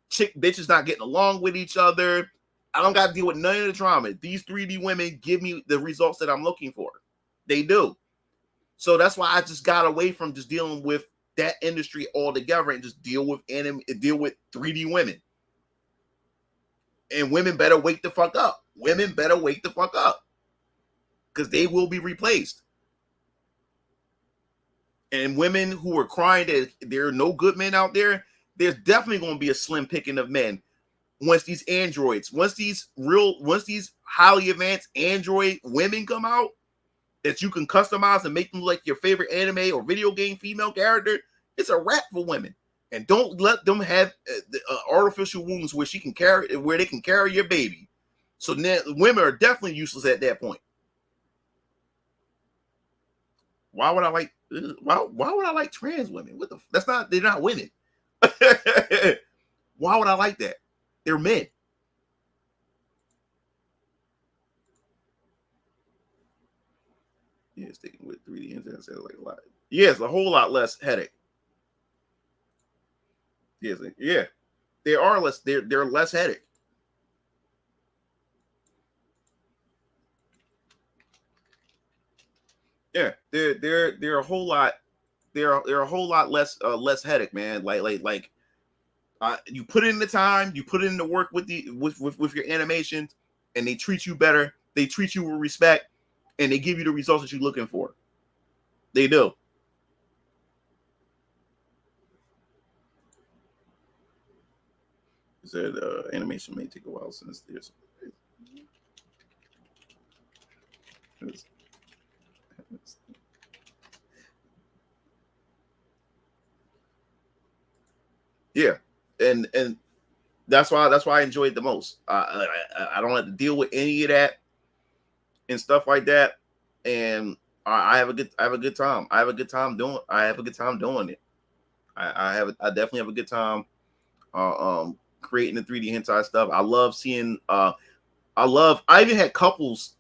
bitches not getting along with each other. I don't got to deal with none of the drama. These 3D women give me the results that I'm looking for. They do. So that's why I just got away from just dealing with that industry altogether and just deal with 3D women. And women better wake the fuck up. Women better wake the fuck up, because they will be replaced. And women who are crying that there are no good men out there, there's definitely going to be a slim picking of men. Once these highly advanced Android women come out that you can customize and make them like your favorite anime or video game female character, it's a wrap for women. And don't let them have artificial wombs where they can carry your baby. So now women are definitely useless at that point. Why would I like trans women? They're not women. Why would I like that? They're men. Yeah, sticking with 3D internet sounds like a lot. Yeah, it's a whole lot less headache. Yes, yeah, they are less. They're less headache. Yeah, they're a whole lot. They're a whole lot less headache, man. Like you put in the time, you put in the work with with your animations, and they treat you better. They treat you with respect, and they give you the results that you're looking for. They do. Said animation may take a while since there's. Yeah, and that's why I enjoy it the most. I don't have to deal with any of that and stuff like that, and I have a good time. I have a good time doing it. I definitely have a good time creating the 3D hentai stuff. I love seeing I even had couples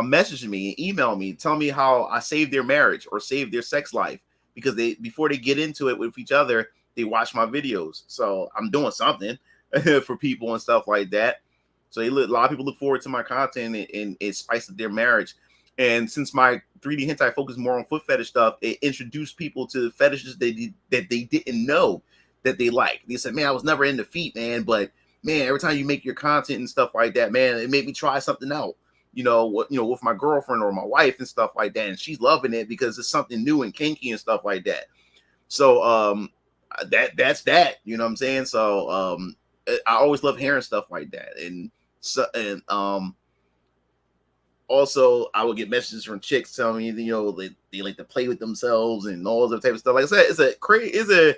message me and email me, tell me how I saved their marriage or saved their sex life because before they get into it with each other, they watch my videos. So I'm doing something for people and stuff like that. So a lot of people look forward to my content and it spices their marriage. And since my 3D hentai focus more on foot fetish stuff, it introduced people to fetishes that they didn't know that they like. They said, "Man, I was never into feet, man, but man, every time you make your content and stuff like that, man, it made me try something out. With my girlfriend or my wife and stuff like that, and she's loving it because it's something new and kinky and stuff like that." So that's that. You know what I'm saying? So I always love hearing stuff like that, and also I would get messages from chicks telling me, they like to play with themselves and all that type of stuff. Like I said,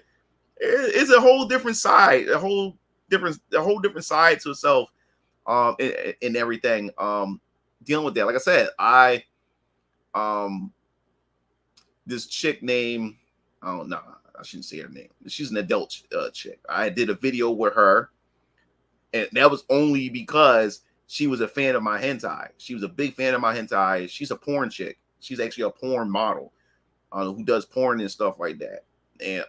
it's a whole different side, a whole different side to itself, in everything. Dealing with that, like I said, this chick named, oh no, I shouldn't say her name. She's an adult chick. I did a video with her, and that was only because she was a fan of my hentai. She was a big fan of my hentai. She's a porn chick. She's actually a porn model who does porn and stuff like that. And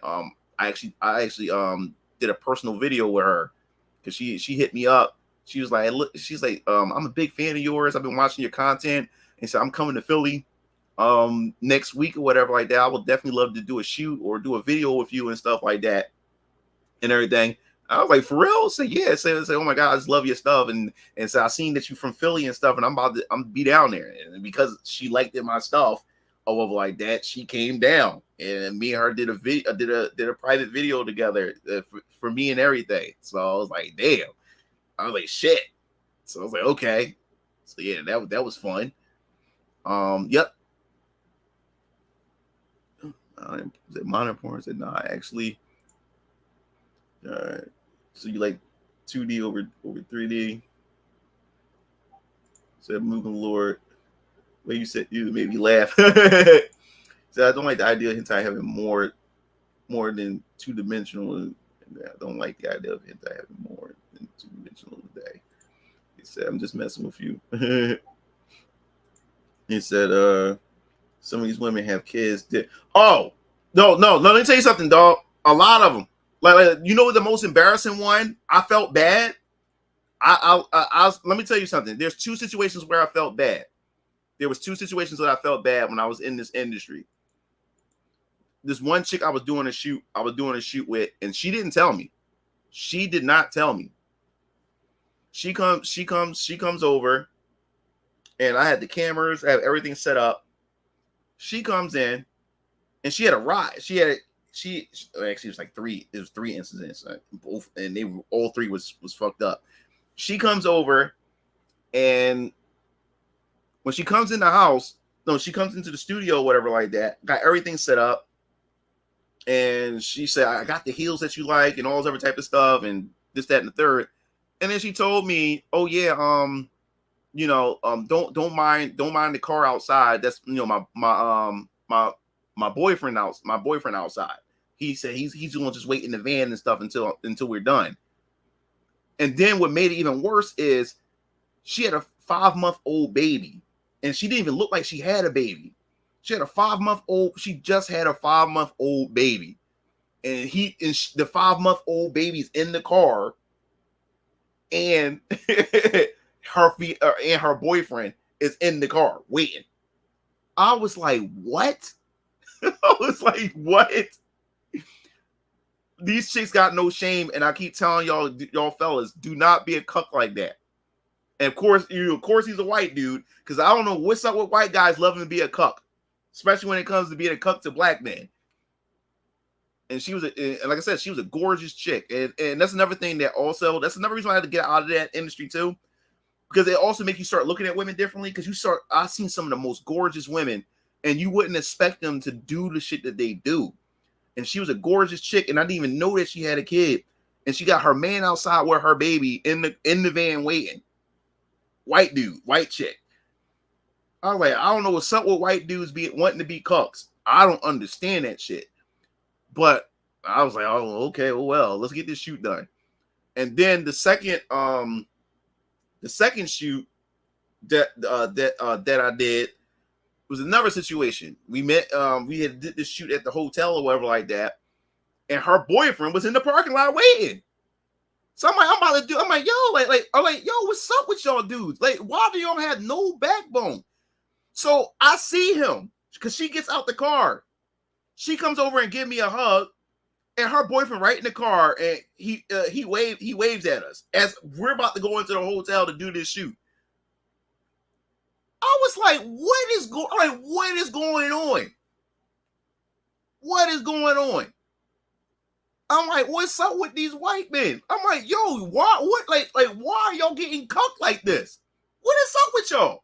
I actually did a personal video with her because she hit me up. She was like, "Look," she's like, "I'm a big fan of yours. I've been watching your content, and so I'm coming to Philly next week or whatever like that. I would definitely love to do a shoot or do a video with you and stuff like that and everything." I was like, "For real?" Say, "Yeah." Say, "Oh my God, I just love your stuff." And so I seen that you from Philly and stuff, and I'm be down there. And because she liked my stuff or whatever like that, she came down, and me and her did a private video together for me and everything. So I was like, damn. I was like, shit. So I was like, okay. So yeah, that was fun. Yep. Is it minor porn? I said, no, actually. So you like 2D over 3D? Said moving Lord. Well, you said you made me laugh. So I don't like the idea of hentai having more than two-dimensional. I don't like the idea of hentai having more than two-dimensional today. He said, "I'm just messing with you." He said, "Some of these women have kids." Oh, no. Let me tell you something, dog. A lot of them. Like you know, the most embarrassing one. I felt bad. Let me tell you something. There's two situations where I felt bad. There was two situations that I felt bad when I was in this industry. This one chick I was doing a shoot with, and she didn't tell me. She did not tell me. She comes over, and I had the cameras, I have everything set up. She comes in, and she had a ride. Actually it was like three. It was three incidents, both, and they all three was fucked up. She comes over, and when she comes in the house, no, she comes into the studio, whatever like that. Got everything set up. And she said, "I got the heels that you like and all this other type of stuff and this, that, and the third." And then she told me, "Oh yeah, don't mind the car outside. That's my boyfriend outside. He said he's gonna just wait in the van and stuff until we're done." And then what made it even worse is she had a 5-month-old baby, and she didn't even look like she had a baby. She had a 5-month-old. She just had a 5-month-old baby, and the 5-month-old baby's in the car, and her boyfriend is in the car waiting. I was like, what? I was like, what? These chicks got no shame, and I keep telling y'all fellas, do not be a cuck like that. And of course he's a white dude, because I don't know what's up with white guys loving to be a cuck, especially when it comes to being a cuck to black men. And she was, and like I said, she was a gorgeous chick, and that's another thing that's another reason I had to get out of that industry too, because it also makes you start looking at women differently. Because I've seen some of the most gorgeous women, and you wouldn't expect them to do the shit that they do. And she was a gorgeous chick, and I didn't even know that she had a kid. And she got her man outside with her baby in the van waiting. White dude, white chick. I was like, I don't know what's up with white dudes wanting to be cucks. I don't understand that shit. But I was like, oh, okay, well, let's get this shoot done. And then the second shoot that I did was another situation. We met, we had did this shoot at the hotel or whatever like that, and her boyfriend was in the parking lot waiting. So I'm like, I'm like, yo, what's up with y'all dudes? Like, why do y'all have no backbone? So I see him because she gets out the car. She comes over and give me a hug, and her boyfriend right in the car, and he waves at us as we're about to go into the hotel to do this shoot. I was like, what is going on? What is going on? I'm like, what's up with these white men? I'm like, yo, why are y'all getting cucked like this? What is up with y'all?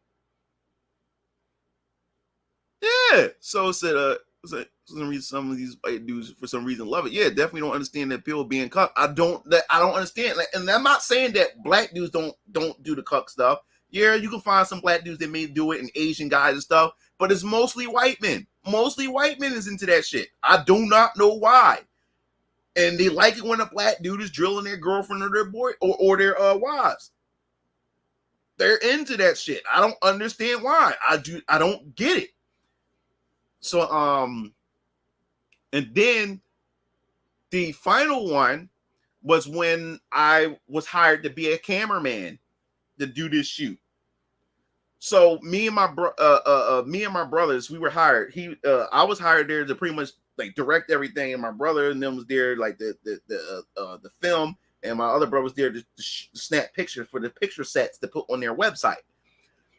Yeah. So said for some reason, some of these white dudes for some reason love it. Yeah, definitely don't understand that people being cucked. I don't understand. Like, and I'm not saying that black dudes don't do the cuck stuff. Yeah, you can find some black dudes that may do it, and Asian guys and stuff, but it's mostly white men. Mostly white men is into that shit. I do not know why. And they like it when a black dude is drilling their girlfriend or their boy or their wives. They're into that shit. I don't understand why. I don't get it. So and then the final one was when I was hired to be a cameraman to do this shoot. So me and my brothers, we were hired. I was hired there to pretty much like direct everything, and my brother and them was there like the film, and my other brother was there to snap pictures for the picture sets to put on their website.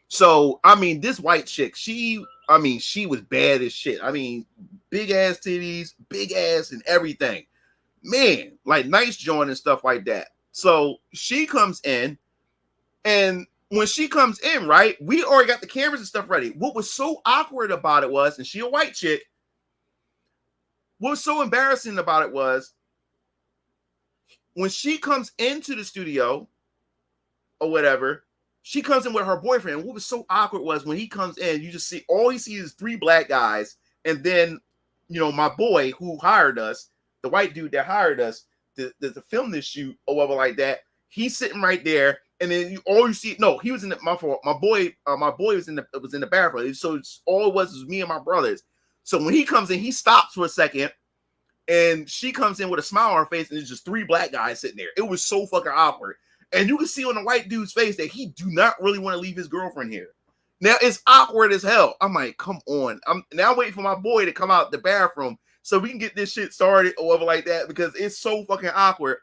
So I mean, this white chick, she was bad as shit. I mean, big ass titties, big ass and everything, man, like nice joint and stuff like that. So she comes in, and when she comes in, right, we already got the cameras and stuff ready. What was so awkward about it was, and she a white chick, what was so embarrassing about it was when she comes into the studio or whatever, she comes in with her boyfriend. What was so awkward was when he comes in, you just see, all he sees is 3 black guys. And then, you know, my boy who hired us, the white dude that hired us to film this shoot or whatever like that, he's sitting right there. And then all you see, no, he was in my fault. My boy was in the bathroom. So all it was me and my brothers. So when he comes in, he stops for a second, and she comes in with a smile on her face, and there's just 3 black guys sitting there. It was so fucking awkward. And you can see on the white dude's face that he do not really want to leave his girlfriend here. Now it's awkward as hell. I'm like, come on. I'm now waiting for my boy to come out the bathroom so we can get this shit started or whatever like that, because it's so fucking awkward.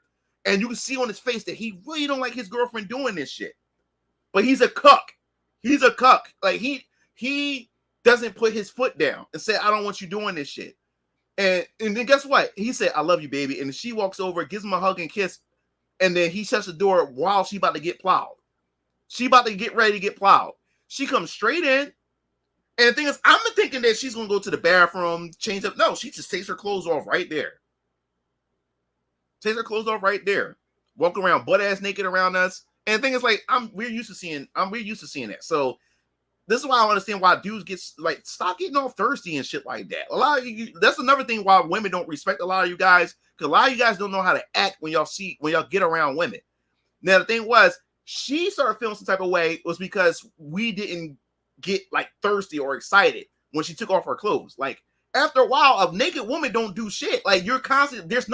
And you can see on his face that he really don't like his girlfriend doing this shit. But he's a cuck. He's a cuck. Like he doesn't put his foot down and say, I don't want you doing this shit. And then guess what? He said, I love you, baby. And she walks over, gives him a hug and kiss. And then he shuts the door while she about to get plowed. She about to get ready to get plowed. She comes straight in. And the thing is, I'm thinking that she's going to go to the bathroom, change up. No, she just takes her clothes off right there. Takes her clothes off right there. Walk around butt ass naked around us. And the thing is, like, we're used to seeing that. So this is why I understand why dudes get like, stop getting all thirsty and shit like that. A lot of you, that's another thing why women don't respect a lot of you guys, because a lot of you guys don't know how to act when y'all get around women. Now the thing was, she started feeling some type of way was because we didn't get like thirsty or excited when she took off her clothes. Like after a while, a naked woman don't do shit. Like you're constant. There's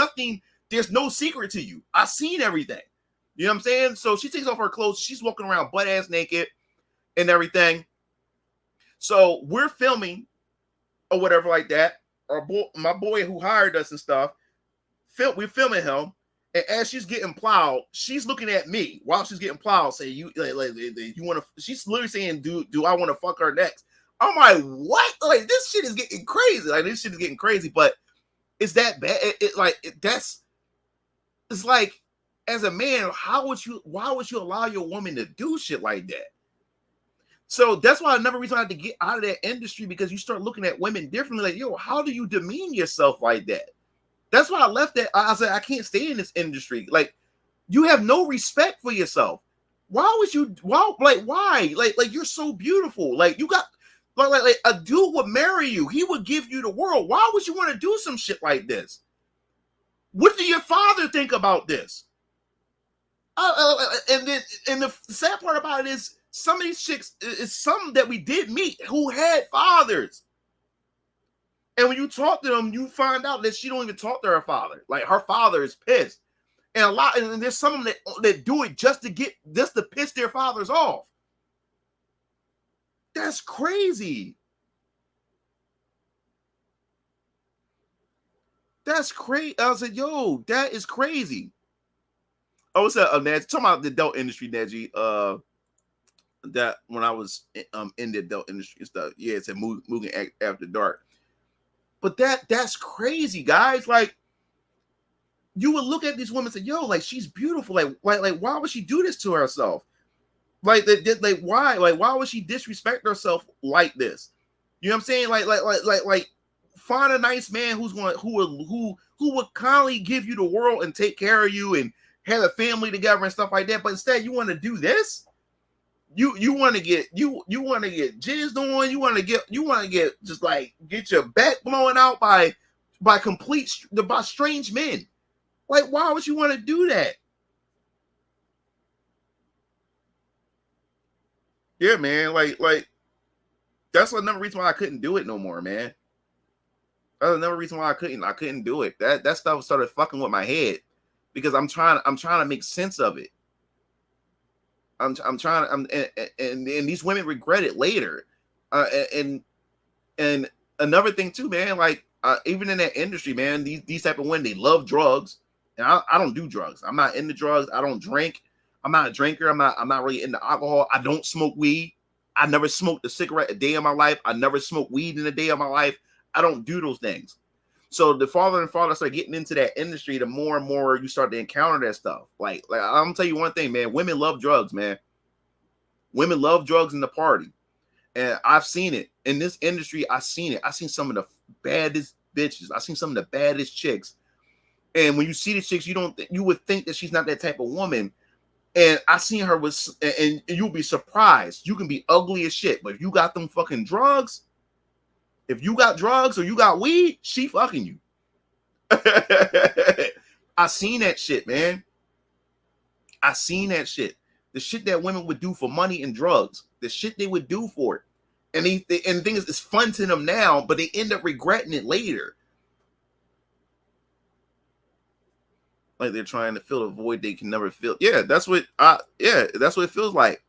no secret to you. I've seen everything. You know what I'm saying? So she takes off her clothes. She's walking around butt ass naked and everything. So we're filming or whatever like that. My boy who hired us and stuff, we're filming him. And as she's getting plowed, she's looking at me while she's getting plowed, saying, "You want to?" She's literally saying, "Do I want to fuck her next?" I'm like, "What? Like this shit is getting crazy. Like this shit is getting crazy." But it's that bad. It's like, as a man, why would you allow your woman to do shit like that? So that's why another reason I had to get out of that industry, because you start looking at women differently. Like, yo, how do you demean yourself like that? That's why I left that. I said, I can't stay in this industry. Like, you have no respect for yourself. Why would you? Why? Like you're so beautiful. Like you got, like a dude would marry you. He would give you the world. Why would you want to do some shit like this? What do your father think about this? And the sad part about it is some of these chicks is some that we did meet who had fathers. And when you talk to them, you find out that she don't even talk to her father. Like her father is pissed. And there's some of them that do it just to piss their fathers off. That's crazy. That's crazy. I was like, yo, that is crazy. I was talking about the adult industry, Neji. That when I was in the adult industry and stuff, yeah, it said moving after dark. But that's crazy, guys. Like, you would look at these women and say, yo, like she's beautiful. Like why would she do this to herself? Like why? Like, why would she disrespect herself like this? You know what I'm saying? Like find a nice man who would kindly give you the world and take care of you and have a family together and stuff like that. But instead, you want to do this. You want to get jizzed on. You want to get just like get your back blown out by strange men. Like, why would you want to do that? Yeah, man. Like that's another reason why I couldn't do it no more, man. That's another reason why I couldn't do it. That stuff started fucking with my head because I'm trying to make sense of it. And these women regret it later. And another thing too, man, like even in that industry, man, these type of women, they love drugs. And I don't do drugs. I'm not into drugs. I don't drink. I'm not a drinker. I'm not really into alcohol. I don't smoke weed. I never smoked a cigarette a day of my life. I never smoked weed in a day of my life. I don't do those things. So the farther and farther I start getting into that industry, the more and more you start to encounter that stuff. Like I'm gonna tell you one thing, man. Women love drugs, man. Women love drugs in the party. And I've seen it. In this industry, I've seen it. I've seen some of the baddest bitches. I've seen some of the baddest chicks. And when you see the chicks, you would think that she's not that type of woman. And I seen her and you'll be surprised. You can be ugly as shit, but if you got them fucking drugs, if you got drugs or you got weed, she fucking you. I seen that shit, man. I seen that shit. The shit that women would do for money and drugs. The shit they would do for it. And the thing is, it's fun to them now, but they end up regretting it later. Like they're trying to fill a void they can never fill. Yeah, that's what it feels like.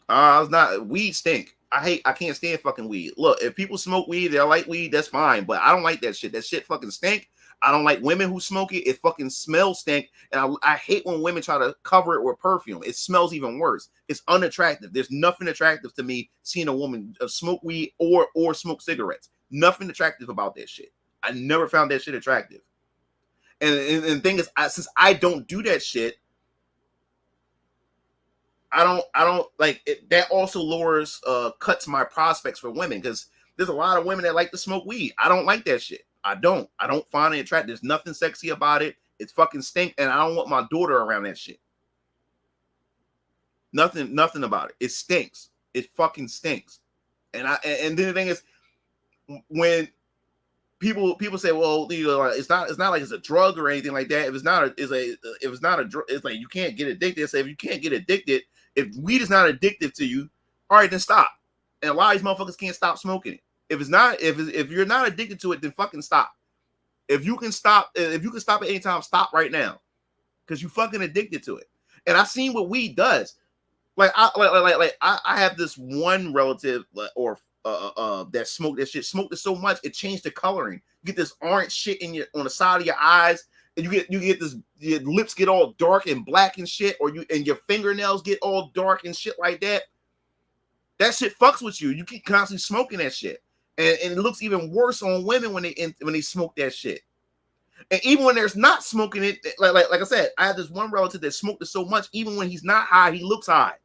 I was not weed stink. I can't stand fucking weed. Look, if people smoke weed, they like weed, that's fine. But I don't like that shit. That shit fucking stink. I don't like women who smoke it. It fucking smells stink. And I hate when women try to cover it with perfume. It smells even worse. It's unattractive. There's nothing attractive to me seeing a woman smoke weed or smoke cigarettes. Nothing attractive about that shit. I never found that shit attractive. And the thing is, since I don't do that shit, I don't like it. That also cuts my prospects for women because there's a lot of women that like to smoke weed. I don't like that shit. I don't find it attractive. There's nothing sexy about it. It's fucking stink, and I don't want my daughter around that shit. Nothing about it. It stinks. It fucking stinks. And then the thing is, when people say, well, you know, it's not like it's a drug or anything like that. If it's not a drug, it's like you can't get addicted. So if you can't get addicted, if weed is not addictive to you, All right, then stop. And a lot of these motherfuckers can't stop smoking it. If you're not addicted to it, then fucking stop. If you can stop at any time, stop right now, because you fucking addicted to it. And I seen what weed does. I have this one relative that smoked that shit, smoked it so much it changed the coloring. You get this orange shit on the side of your eyes, and you get this, your lips get all dark and black and shit, and your fingernails get all dark and shit like that. That shit fucks with you. You keep constantly smoking that shit, and it looks even worse on women when they smoke that shit. And even when there's not smoking it, like I said, I have this one relative that smoked it so much, even when he's not high, he looks high.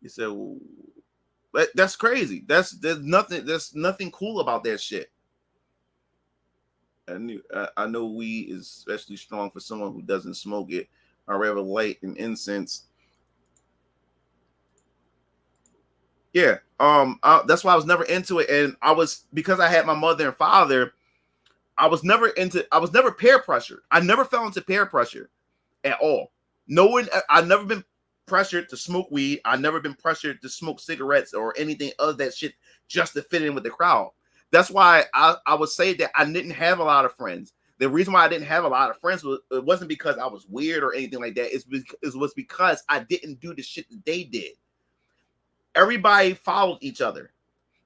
You said, well, that's crazy. There's nothing cool about that shit. I know weed is especially strong for someone who doesn't smoke it. I rather light and incense. Yeah, that's why I was never into it, and because I had my mother and father, I was never peer pressured. I never fell into peer pressure at all. I've never been pressured to smoke weed. I've never been pressured to smoke cigarettes or anything other that shit just to fit in with the crowd. That's why I would say that I didn't have a lot of friends. The reason why I didn't have a lot of friends it wasn't because I was weird or anything like that. It was because I didn't do the shit that they did. Everybody followed each other.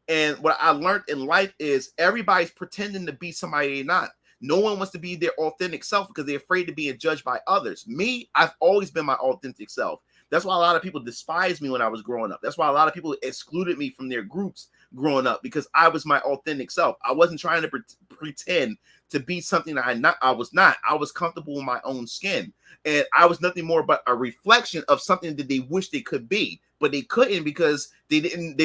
And what I learned in life is everybody's pretending to be somebody they're not. No one wants to be their authentic self because they're afraid of being judged by others. Me, I've always been my authentic self. That's why a lot of people despised me when I was growing up. That's why a lot of people excluded me from their groups growing up, because I was my authentic self. I wasn't trying to pretend to be something that I was not. I was comfortable in my own skin. And I was nothing more but a reflection of something that they wish they could be, but they couldn't because they didn't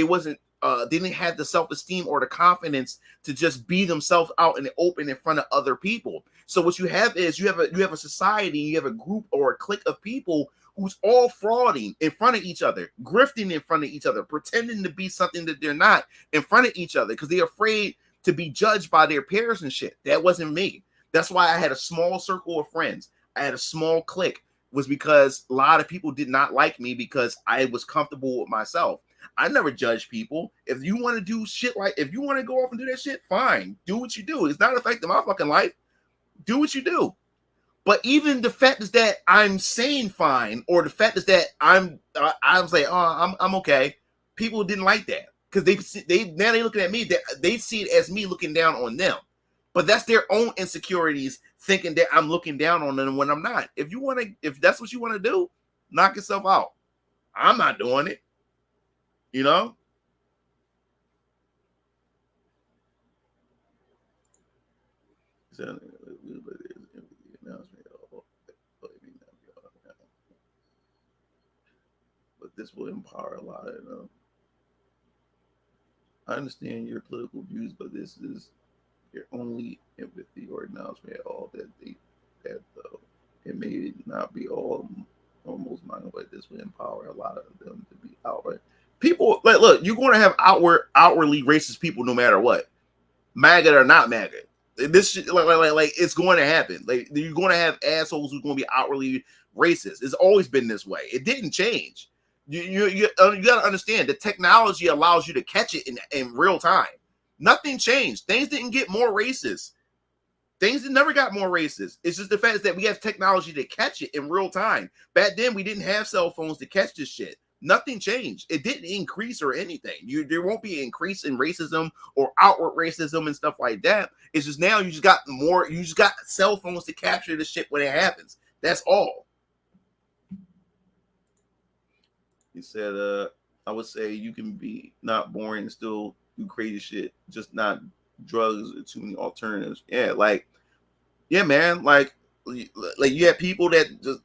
have the self-esteem or the confidence to just be themselves out in the open in front of other people. So what you have is you have a society, you have a group or a clique of people who's all frauding in front of each other, grifting in front of each other, pretending to be something that they're not in front of each other because they're afraid to be judged by their peers and shit. That wasn't me. That's why I had a small circle of friends. I had a small clique, was because a lot of people did not like me because I was comfortable with myself. I never judge people. If you want to do shit if you want to go off and do that shit, fine. Do what you do. It's not affecting my fucking life. Do what you do. But even the fact is that I'm saying fine, or the fact is that I'm like, oh, I'm okay. People didn't like that because now they looking at me. They see it as me looking down on them. But that's their own insecurities, thinking that I'm looking down on them when I'm not. If that's what you want to do, knock yourself out. I'm not doing it. You know? But this will empower a lot of them. I understand your political views, but this is your only empathy or acknowledgement at all that though. It may not be almost minded, but this will empower a lot of them to be outright. People, look, you're going to have outwardly racist people no matter what, MAGA or not MAGA. This shit, like it's going to happen. Like, you're going to have assholes who's going to be outwardly racist. It's always been this way. It didn't change. You got to understand, the technology allows you to catch it in real time. Nothing changed. Things didn't get more racist. Things never got more racist. It's just the fact that we have technology to catch it in real time. Back then, we didn't have cell phones to catch this shit. Nothing changed. It didn't increase or anything. There won't be an increase in racism or outward racism and stuff like that. It's just now you just got cell phones to capture the shit when it happens. That's all. He said, I would say you can be not boring and still do crazy shit, just not drugs or too many alternatives. Yeah, man, like you had people that just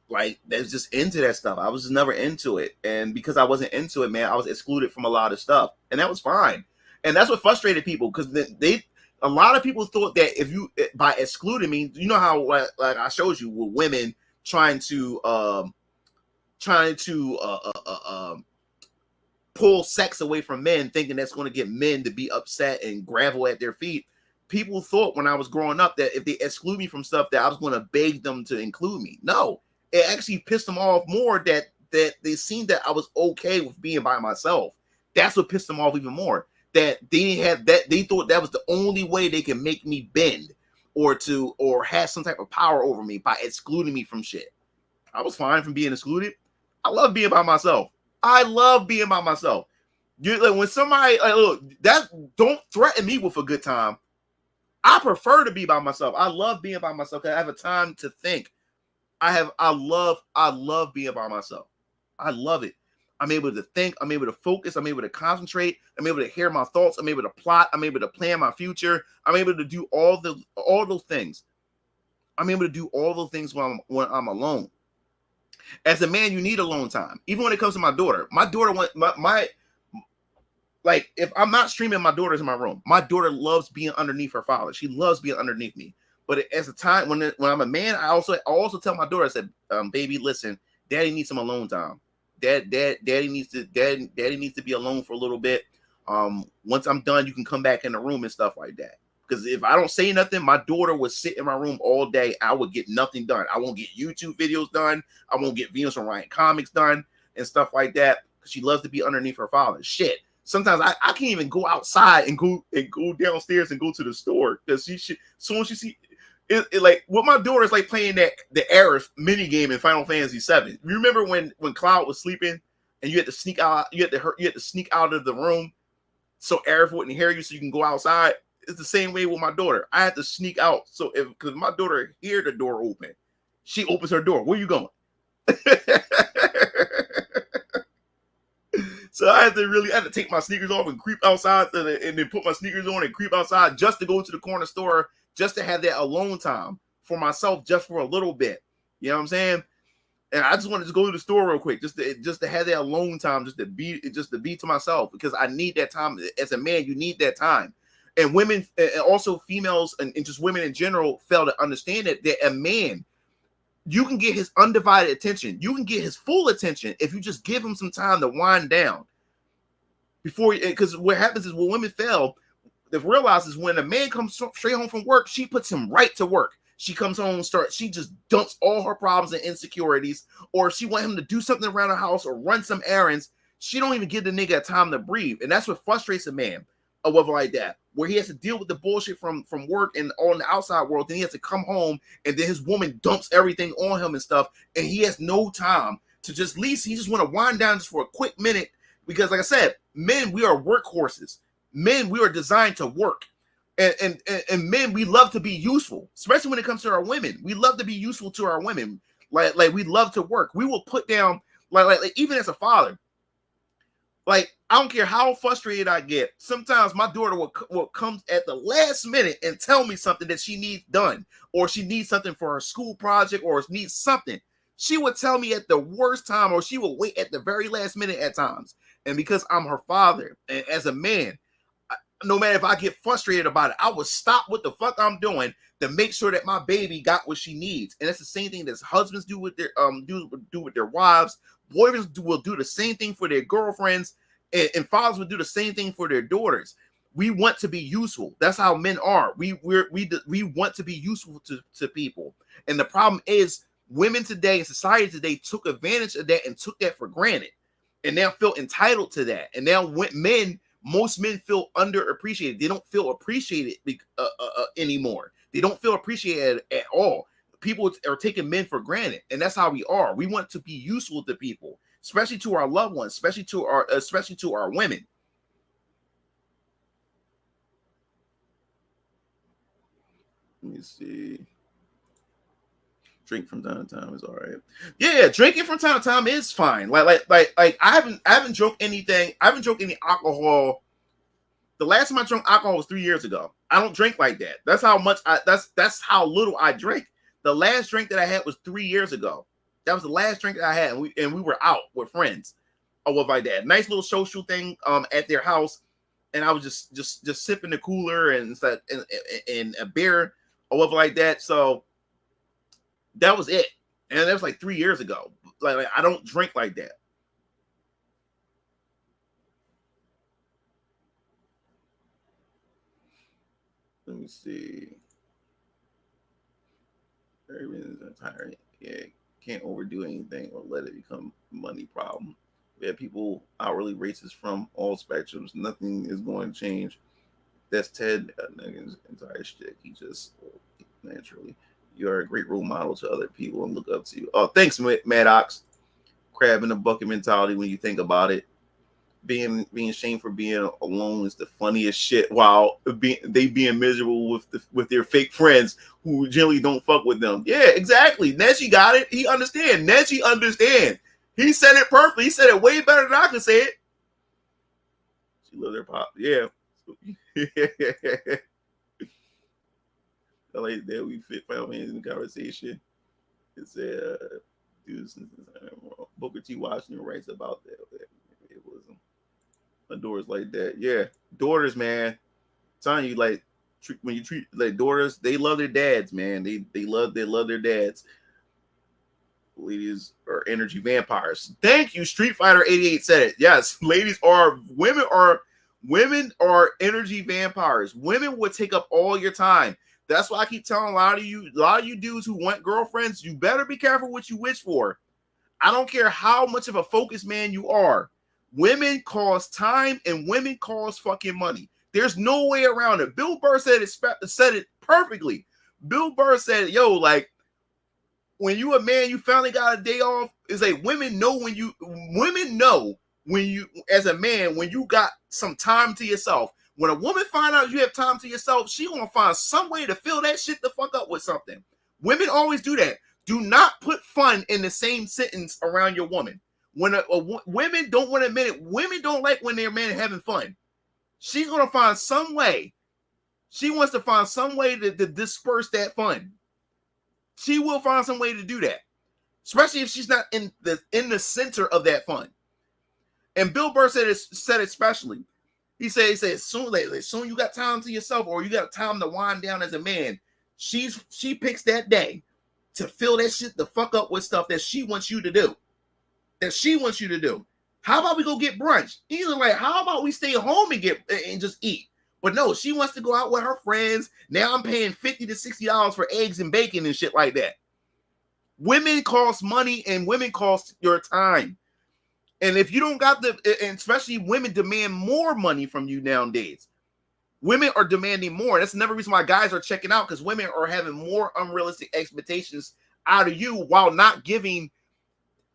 that's just into that stuff. I was just never into it, and because I wasn't into it, man, I was excluded from a lot of stuff, and that was fine. And that's what frustrated people, because a lot of people thought that if you, by excluding me, you know how like I showed you with women trying to pull sex away from men, thinking that's going to get men to be upset and gravel at their feet. People thought when I was growing up that if they exclude me from stuff that I was going to beg them to include me. No, it actually pissed them off more that they seen that I was okay with being by myself. That's what pissed them off even more. That they thought that was the only way they can make me bend or have some type of power over me by excluding me from shit. I was fine from being excluded. I love being by myself. I love being by myself. Like, when somebody look, that don't threaten me with a good time. I prefer to be by myself. I love being by myself because I have a time to think. I love being by myself. I love it. I'm able to think. I'm able to focus. I'm able to concentrate. I'm able to hear my thoughts. I'm able to plot. I'm able to plan my future. I'm able to do all those things. I'm able to do all those things when I'm alone. As a man, you need alone time. Even when it comes to my daughter. My daughter went like, if I'm not streaming, my daughter's in my room. My daughter loves being underneath her father. She loves being underneath me. But as a time when I'm a man, I also tell my daughter, I said, baby, listen, daddy needs some alone time. Daddy needs to be alone for a little bit. Once I'm done, you can come back in the room and stuff like that. Because if I don't say nothing, my daughter would sit in my room all day. I would get nothing done. I won't get YouTube videos done. I won't get videos from writing comics done and stuff like that. Because she loves to be underneath her father. Shit. Sometimes I can't even go outside and go downstairs and go to the store because soon as she see it, like what my daughter is like playing the Aerith mini game in Final Fantasy VII. You remember when Cloud was sleeping and you had to sneak out, you had to sneak out of the room so Aerith wouldn't hear you so you can go outside. It's the same way with my daughter. I had to sneak out because my daughter hear the door open, she opens her door. Where you going? So I had to take my sneakers off and creep outside and then put my sneakers on and creep outside just to go to the corner store, just to have that alone time for myself, just for a little bit. You know what I'm saying? And I just wanted to go to the store real quick, just to have that alone time, just to be to myself, because I need that time. As a man, you need that time. And women, and also females, and just women in general, fail to understand that a man, you can get his undivided attention. You can get his full attention if you just give him some time to wind down. Because what happens is when women fail, they realize is when a man comes straight home from work, she puts him right to work. She comes home and she just dumps all her problems and insecurities, or if she want him to do something around the house or run some errands, she don't even give the nigga time to breathe. And that's what frustrates a man, or whatever like that, where he has to deal with the bullshit from work and on the outside world. Then he has to come home and then his woman dumps everything on him and stuff. And he has no time to just least, he just want to wind down just for a quick minute. Because like I said, men, we are workhorses. Men, we are designed to work. And men, we love to be useful, especially when it comes to our women. We love to be useful to our women. Like we love to work. We will put down, like even as a father, like I don't care how frustrated I get. Sometimes my daughter will come at the last minute and tell me something that she needs done, or she needs something for her school project, or needs something. She would tell me at the worst time, or she will wait at the very last minute at times. And because I'm her father, and as a man, no matter if I get frustrated about it, I will stop what the fuck I'm doing to make sure that my baby got what she needs. And that's the same thing that husbands do with their do with their wives. Boyfriends will do the same thing for their girlfriends, and fathers will do the same thing for their daughters. We want to be useful. That's how men are. We want to be useful to people. And the problem is, women today in society today took advantage of that and took that for granted, and now feel entitled to that. And now most men feel underappreciated. They don't feel appreciated anymore. They don't feel appreciated at all. People are taking men for granted, and that's how we are. We want to be useful to people, especially to our loved ones, especially to our women. Let me see. Drink from time to time is all right. Yeah, drinking from time to time is fine. Like I haven't drunk anything. I haven't drunk any alcohol. The last time I drank alcohol was 3 years ago. I don't drink like that. That's that's how little I drink. The last drink that I had was 3 years ago. That was the last drink that I had, and we were out with friends or what like that. Nice little social thing at their house, and I was just sipping the cooler and a beer or whatever like that. So that was it, and that was like 3 years ago. Like I don't drink like that. Let me see. Yeah. can't overdo anything or let it become a money problem. We have people outwardly racist from all spectrums. Nothing is going to change. That's Ted Nugget's entire shit. He just naturally. You're a great role model to other people and look up to you. Oh, thanks, Maddox. Crab in the bucket mentality when you think about it. Being ashamed for being alone is the funniest shit. While they being miserable with their fake friends who generally don't fuck with them. Yeah, exactly. Neji got it. He understand. Neji understand. He said it perfectly. He said it way better than I could say it. She loved her pop. Yeah. I like that we fit family in the conversation. It's dudes. Booker T. Washington writes about that. It was daughters like that. Yeah, daughters, man. I'm telling you, like when you treat like daughters, they love their dads, man. They love their dads. Ladies are energy vampires. Thank you, Street Fighter 88 said it. Yes, women are energy vampires. Women would take up all your time. That's why I keep telling a lot of you dudes who want girlfriends, you better be careful what you wish for. I don't care how much of a focused man you are. Women cost time and women cost fucking money. There's no way around it. Bill Burr said it perfectly. Bill Burr said, yo, like, when you a man, you finally got a day off. It's like women know when you as a man, when you got some time to yourself. When a woman find out you have time to yourself, she gonna find some way to fill that shit the fuck up with something. Women always do that. Do not put fun in the same sentence around your woman. When women don't want to admit it, women don't like when their man having fun. She's gonna find some way. She wants to find some way to disperse that fun. She will find some way to do that, especially if she's not in the center of that fun. And Bill Burr said it specially. He said as soon you got time to yourself or you got time to wind down as a man, she picks that day to fill that shit the fuck up with stuff that she wants you to do. How about we go get brunch? He's like, how about we stay home and just eat? But no, she wants to go out with her friends. Now I'm paying $50 to $60 for eggs and bacon and shit like that. Women cost money and women cost your time. And if you don't got and especially women demand more money from you nowadays. Women are demanding more. That's another reason why guys are checking out, because women are having more unrealistic expectations out of you while not giving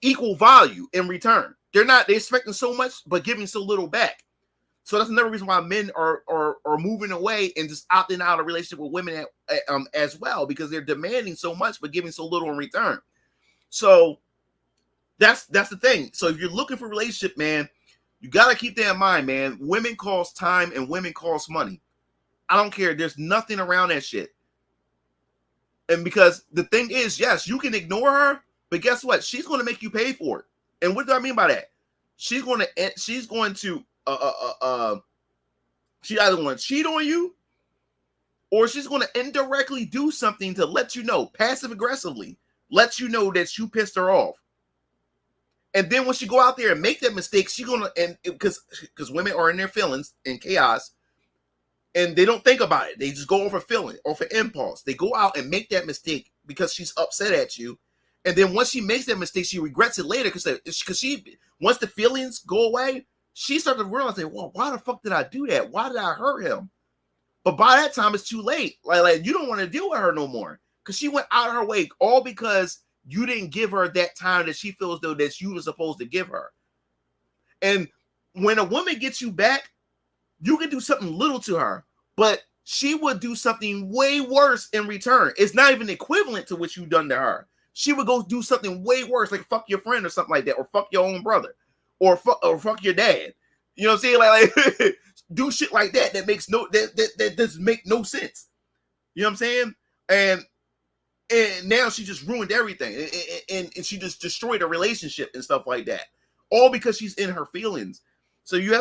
equal value in return. They're expecting so much, but giving so little back. So that's another reason why men are moving away and just opting out of a relationship with women as well, because they're demanding so much, but giving so little in return. So that's the thing. So if you're looking for a relationship, man, you got to keep that in mind, man. Women cost time and women cost money. I don't care. There's nothing around that shit. And because the thing is, yes, you can ignore her, but guess what? She's going to make you pay for it. And what do I mean by that? She's either going to cheat on you, or she's going to indirectly do something to let you know, passive aggressively, let you know that you pissed her off. And then when she go out there and make that mistake, she's gonna, and because women are in their feelings and chaos, and they don't think about it. They just go over feeling, off an impulse. They go out and make that mistake because she's upset at you. And then once she makes that mistake, she regrets it later because she once the feelings go away, she started to realize, well, why the fuck did I do that? Why did I hurt him? But by that time, it's too late. Like you don't want to deal with her no more because she went out of her way, all because you didn't give her that time that she feels though that you were supposed to give her. And when a woman gets you back, you can do something little to her, but she would do something way worse in return. It's not even equivalent to what you've done to her. She would go do something way worse, like fuck your friend or something like that, or fuck your own brother, or fuck your dad. You know what I'm saying? Like do shit like that that doesn't make no sense. You know what I'm saying? And now she just ruined everything, and she just destroyed a relationship and stuff like that, all because she's in her feelings. So you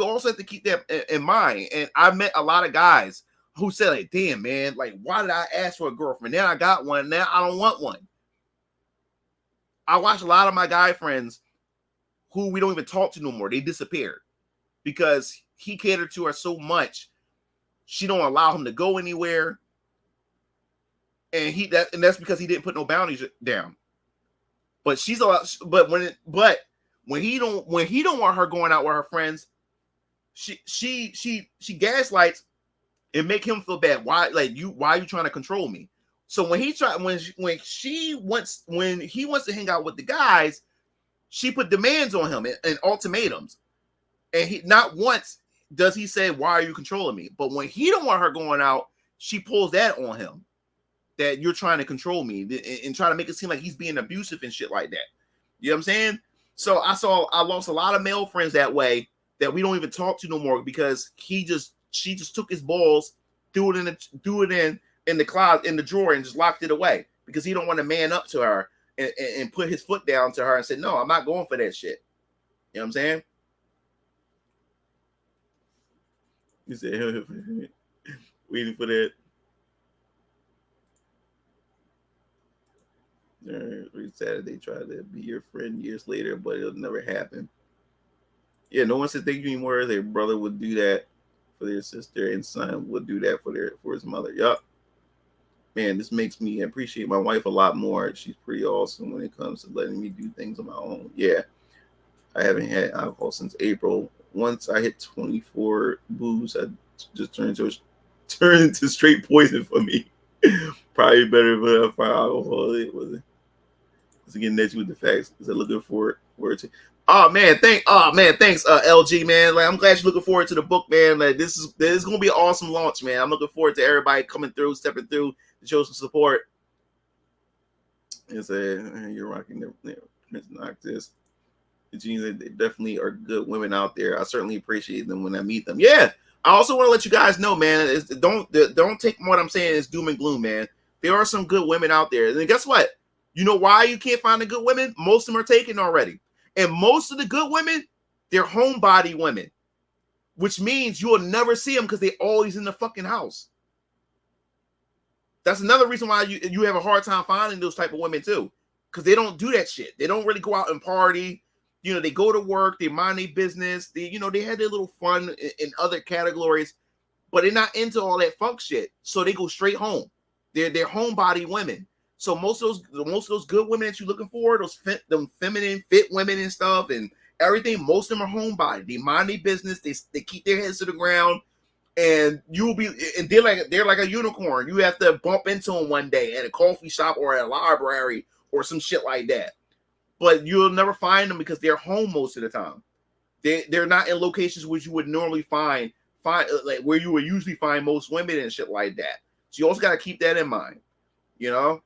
also have to keep that in mind. And I met a lot of guys who said, like, damn, man, like, why did I ask for a girlfriend? Now I got one. Now I don't want one. I watch a lot of my guy friends who we don't even talk to no more. They disappeared because he catered to her so much. She don't allow him to go anywhere. And that's because he didn't put no boundaries down. But she's a lot. But when he don't want her going out with her friends, she gaslights and make him feel bad. Why are you trying to control me? So when he wants to hang out with the guys, she put demands on him and ultimatums. And he not once does he say, why are you controlling me? But when he don't want her going out, she pulls that on him. That you're trying to control me and try to make it seem like he's being abusive and shit like that. You know what I'm saying? So I lost a lot of male friends that way that we don't even talk to no more because she just took his balls, threw it in the closet, in the drawer, and just locked it away because he don't want to man up to her and put his foot down to her and say, no, I'm not going for that shit. You know what I'm saying? You said waiting for that. Saturday tried to be your friend years later, but it'll never happen. Yeah, no one said thank you anymore. Their brother would do that for their sister, and son would do that for his mother. Yup. Man, this makes me appreciate my wife a lot more. She's pretty awesome when it comes to letting me do things on my own. Yeah, I haven't had alcohol since April. Once I hit 24 booze, I just turned into straight poison for me. Probably better if I find alcohol. It wasn't. It's getting at you with the facts. Is I looking forward to? Oh man, thanks, LG man. Like I'm glad you're looking forward to the book, man. Like this is gonna be an awesome launch, man. I'm looking forward to everybody coming through, stepping through to show some support. It's you're rocking the Prince Noctis. They definitely are good women out there. I certainly appreciate them when I meet them. Yeah. I also want to let you guys know, man, don't take what I'm saying as doom and gloom, man. There are some good women out there. And guess what? You know why you can't find the good women? Most of them are taken already. And most of the good women, they're homebody women, which means you will never see them because they're always in the fucking house. That's another reason why you have a hard time finding those type of women too, because they don't do that shit. They don't really go out and party. You know, they go to work, they mind their business. They had their little fun in other categories, but they're not into all that fuck shit. So they go straight home. They're homebody women. So most of those good women that you're looking for, them feminine fit women and stuff and everything, most of them are homebody. They mind their business. They keep their heads to the ground, and they're like a unicorn. You have to bump into them one day at a coffee shop or at a library or some shit like that. But you'll never find them because they're home most of the time. They're not in locations which you would normally find like where you would usually find most women and shit like that. So you also got to keep that in mind, you know.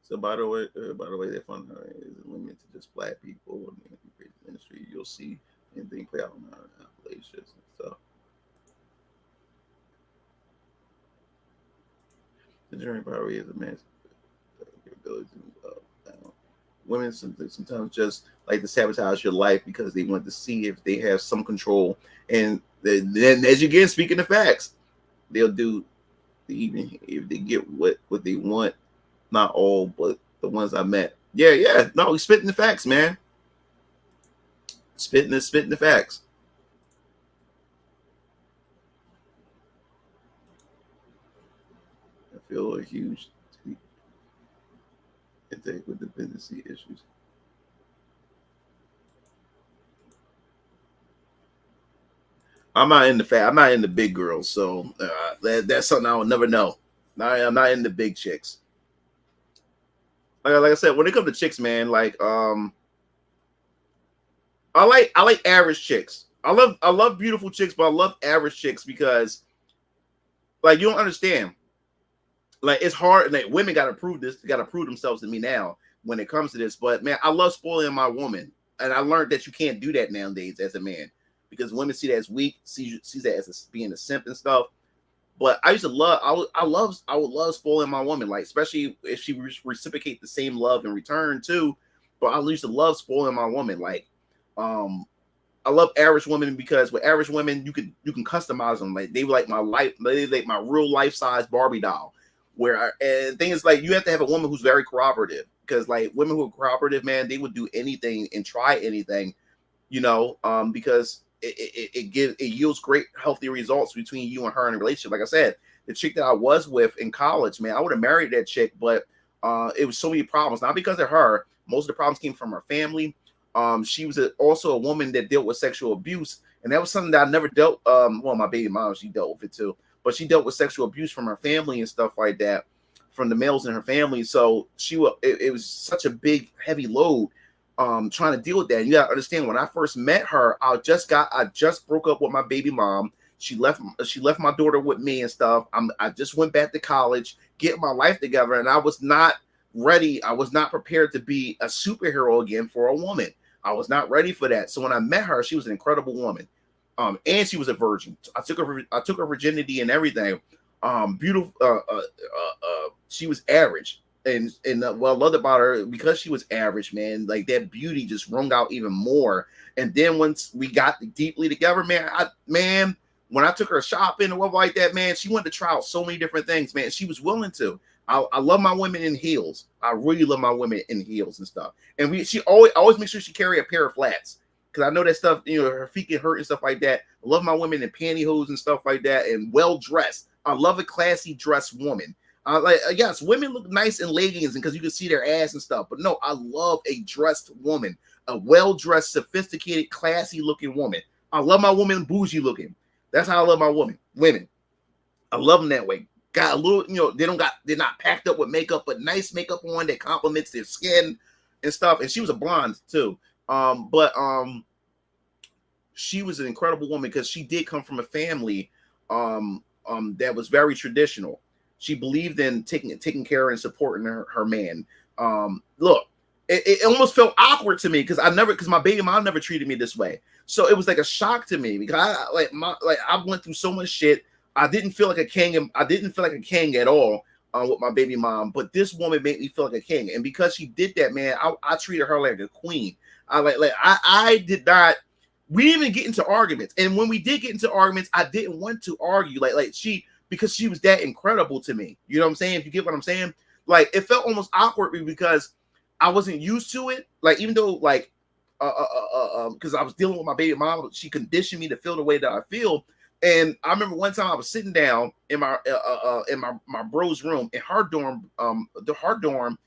So by the way, that fun is limited to just black people in the industry. You'll see anything play out in Appalachians and stuff. The journey, by the way, is a man's ability to women sometimes just like to sabotage your life because they want to see if they have some control. And then as you get speaking the facts, they'll do even if they get what they want. Not all, but the ones I met. Yeah. No, he's spitting the facts, man. Spitting the facts. I feel a huge intake with dependency issues. I'm not in the big girls, so that's something I will never know. I'm not in the big chicks. Like I said, when it comes to chicks, man, like I like average chicks. I love beautiful chicks, but I love average chicks because, like, you don't understand. Like, it's hard. Like, women got to prove themselves to me now when it comes to this. But man, I love spoiling my woman, and I learned that you can't do that nowadays as a man because women see that as weak, sees that as being a simp and stuff. But I would love spoiling my woman, like especially if she reciprocate the same love in return too. But I used to love spoiling my woman. Like, I love average women because with average women you can customize them. Like they like my real life size Barbie doll. And the thing is, like, you have to have a woman who's very cooperative because like women who are cooperative, man, they would do anything and try anything, you know, because it yields great healthy results between you and her in a relationship. Like I said, the chick that I was with in college, man, I would have married that chick, but it was so many problems. Not because of her. Most of the problems came from her family. She was also a woman that dealt with sexual abuse, and that was something that I never dealt. Well, my baby mom, she dealt with it too, but she dealt with sexual abuse from her family and stuff like that, from the males in her family. So it was such a big, heavy load. Trying to deal with that. And you gotta understand, when I first met her, I just broke up with my baby mom. She left my daughter with me and stuff. I just went back to college, getting my life together, and I was not ready. I was not prepared to be a superhero again for a woman. I was not ready for that. So when I met her, she was an incredible woman. And she was a virgin. I took her virginity and everything. Beautiful. She was average. And what I loved about her, because she was average, man, like that beauty just wrung out even more. And then once we got deeply together, man, when I took her shopping or whatever like that, man, she wanted to try out so many different things, man. She was willing to. I love my women in heels. I really love my women in heels and stuff. And she always make sure she carry a pair of flats, because I know that stuff, her feet get hurt and stuff like that. I love my women in pantyhose and stuff like that, and well dressed. I love a classy dressed woman. Yes, women look nice in leggings and because you can see their ass and stuff. But no, I love a dressed woman, a well-dressed, sophisticated, classy-looking woman. I love my woman bougie looking. That's how I love my women. I love them that way. Got a little, they're not packed up with makeup, but nice makeup on that complements their skin and stuff. And she was a blonde too. But she was an incredible woman because she did come from a family that was very traditional. She believed in taking care and supporting her man. Look, it almost felt awkward to me because my baby mom never treated me this way. So it was like a shock to me because I went through so much shit. I didn't feel like a king, and I didn't feel like a king at all with my baby mom. But this woman made me feel like a king, and because she did that, man, I treated her like a queen. I did not. We didn't even get into arguments, and when we did get into arguments, I didn't want to argue because she was that incredible to me. You know what I'm saying? If you get what I'm saying, like it felt almost awkward because I wasn't used to it. Like even though because I was dealing with my baby mom, she conditioned me to feel the way that I feel. And I remember one time I was sitting down in my bro's room in her dorm. Her dorm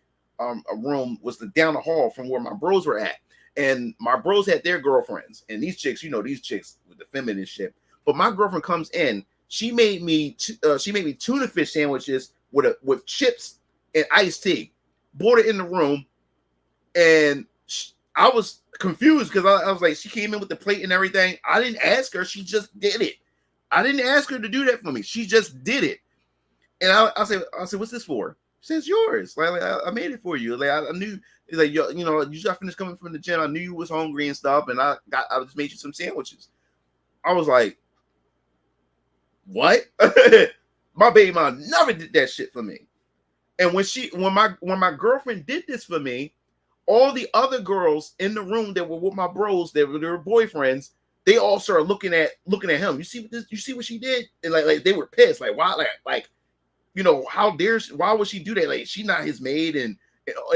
room was down the hall from where my bros were at, and my bros had their girlfriends. And these chicks, these chicks with the feminine shit. But my girlfriend comes in. She made me tuna fish sandwiches with chips and iced tea. Brought it in the room, and I was confused because I was like, she came in with the plate and everything. I didn't ask her; she just did it. I didn't ask her to do that for me. She just did it. And I said, "What's this for?" She says, "Yours. Like I made it for you. Like I knew. It's like you just finished coming from the gym. I knew you was hungry and stuff, and I just made you some sandwiches." I was like, what? My baby mom never did that shit for me. And when my girlfriend did this for me, all the other girls in the room that were with my bros, they were boyfriends, they all started looking at him. You see what she did? And like they were pissed. Like why? Like how dare why would she do that? Like she not his maid and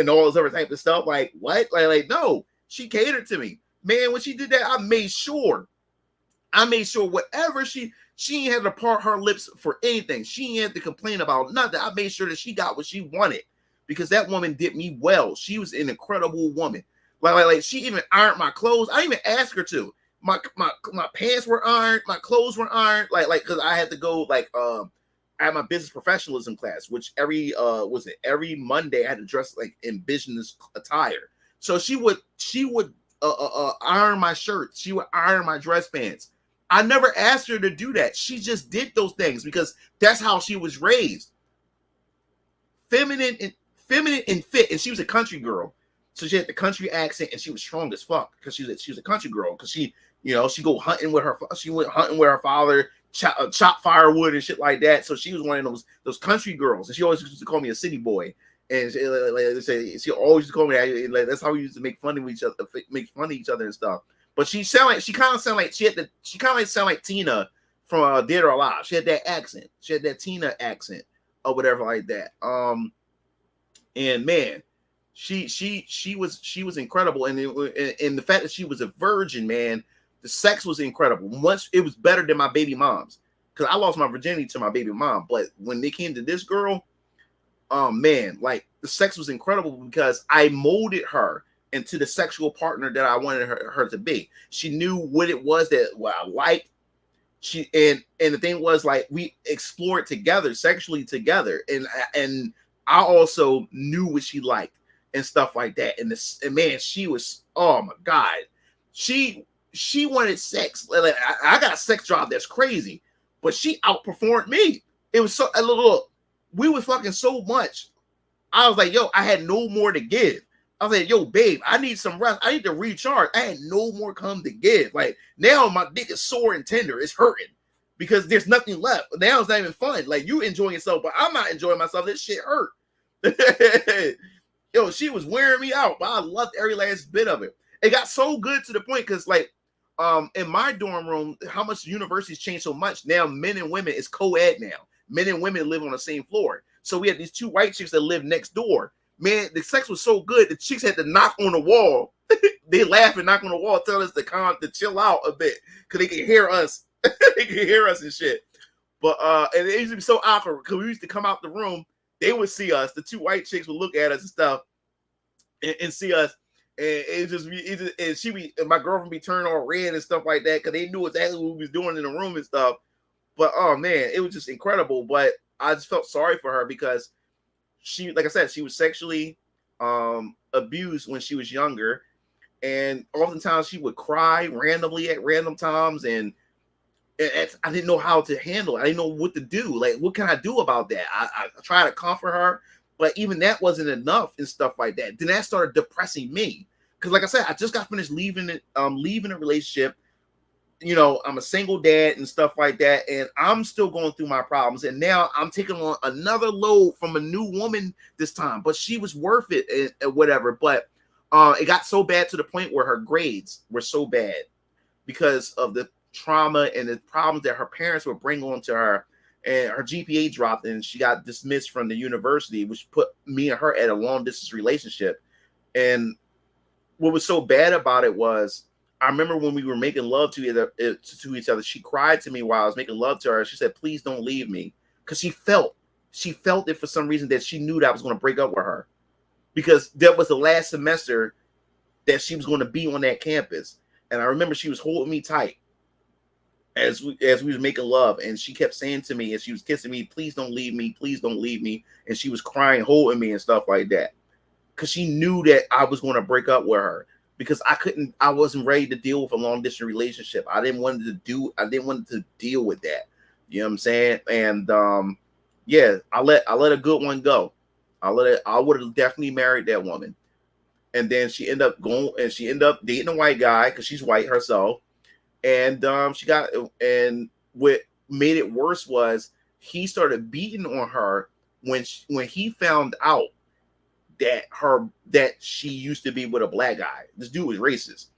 all this other type of stuff. Like what? Like no, she catered to me, man. When she did that, I made sure whatever she ain't had to part her lips for anything. She ain't had to complain about nothing. I made sure that she got what she wanted because that woman did me well. She was an incredible woman. Like she even ironed my clothes. I didn't even ask her to. My pants were ironed. My clothes were ironed. Like because I had to go I had my business professionalism class, which every Monday I had to dress like in business attire. So she would iron my shirts. She would iron my dress pants. I never asked her to do that. She just did those things because that's how she was raised. Feminine and fit. And she was a country girl. So she had the country accent and she was strong as fuck because she was a country girl. Because she went hunting with her father, chop firewood and shit like that. So she was one of those country girls. And she always used to call me a city boy. And she always used to call me that. That's how we used to make fun of each other and stuff. But she kind of sound like Tina from Dead or Alive. She had that accent. She had that Tina accent or whatever like that. And man, she was incredible. And the fact that she was a virgin, man, The sex was incredible. Much it was better than my baby mom's, because I lost my virginity to my baby mom. But when they came to this girl, man, like the sex was incredible because I molded her into the sexual partner that I wanted her to be. She knew what it was that what I liked. And the thing was, like, we explored together, sexually together, and I also knew what she liked and stuff like that. And man, she was, oh my god, she wanted sex. Like, I got a sex drive that's crazy, but she outperformed me. It was so look, we were fucking so much. I was like, yo, I had no more to give. I was like, yo, babe, I need some rest. I need to recharge. I had no more come to give. Like, now my dick is sore and tender. It's hurting because there's nothing left. Now it's not even fun. Like, you enjoying yourself, but I'm not enjoying myself. This shit hurt. Yo, she was wearing me out, but I loved every last bit of it. It got so good to the point because, like, in my dorm room, how much universities changed so much. Now men and women is co-ed now. Men and women live on the same floor. So we had these two white chicks that live next door. Man, the sex was so good. The chicks had to knock on the wall. They laugh and knock on the wall, tell us to chill out a bit because they can hear us. They can hear us and shit. But and it used to be so awkward because we used to come out the room. They would see us. The two white chicks would look at us and stuff and see us. And my girlfriend be turning all red and stuff like that because they knew exactly what we was doing in the room and stuff. But oh man, it was just incredible. But I just felt sorry for her because she, like I said, she was sexually abused when she was younger, and oftentimes she would cry randomly at random times, and I didn't know how to handle it. I didn't know what to do. Like, what can I do about that? I tried to comfort her, but even that wasn't enough and stuff like that. Then that started depressing me because, like I said, I just got finished leaving a relationship. You know, I'm a single dad and stuff like that, and I'm still going through my problems. And now I'm taking on another load from a new woman this time, but she was worth it and whatever. But it got so bad to the point where her grades were so bad because of the trauma and the problems that her parents would bring on to her, and her GPA dropped and she got dismissed from the university, which put me and her at a long distance relationship. And what was so bad about it was, I remember when we were making love to each other, she cried to me while I was making love to her. She said, please don't leave me. Because she felt it for some reason that she knew that I was going to break up with her. Because that was the last semester that she was going to be on that campus. And I remember she was holding me tight as we was making love. And she kept saying to me, as she was kissing me, please don't leave me. Please don't leave me. And she was crying, holding me and stuff like that. Because she knew that I was going to break up with her. Because I wasn't ready to deal with a long distance relationship. I didn't want to deal with that. You know what I'm saying? And yeah, I let a good one go. I would have definitely married that woman. And then she ended up dating a white guy because she's white herself. And what made it worse was he started beating on her when he found out that she used to be with a black guy. This dude was racist.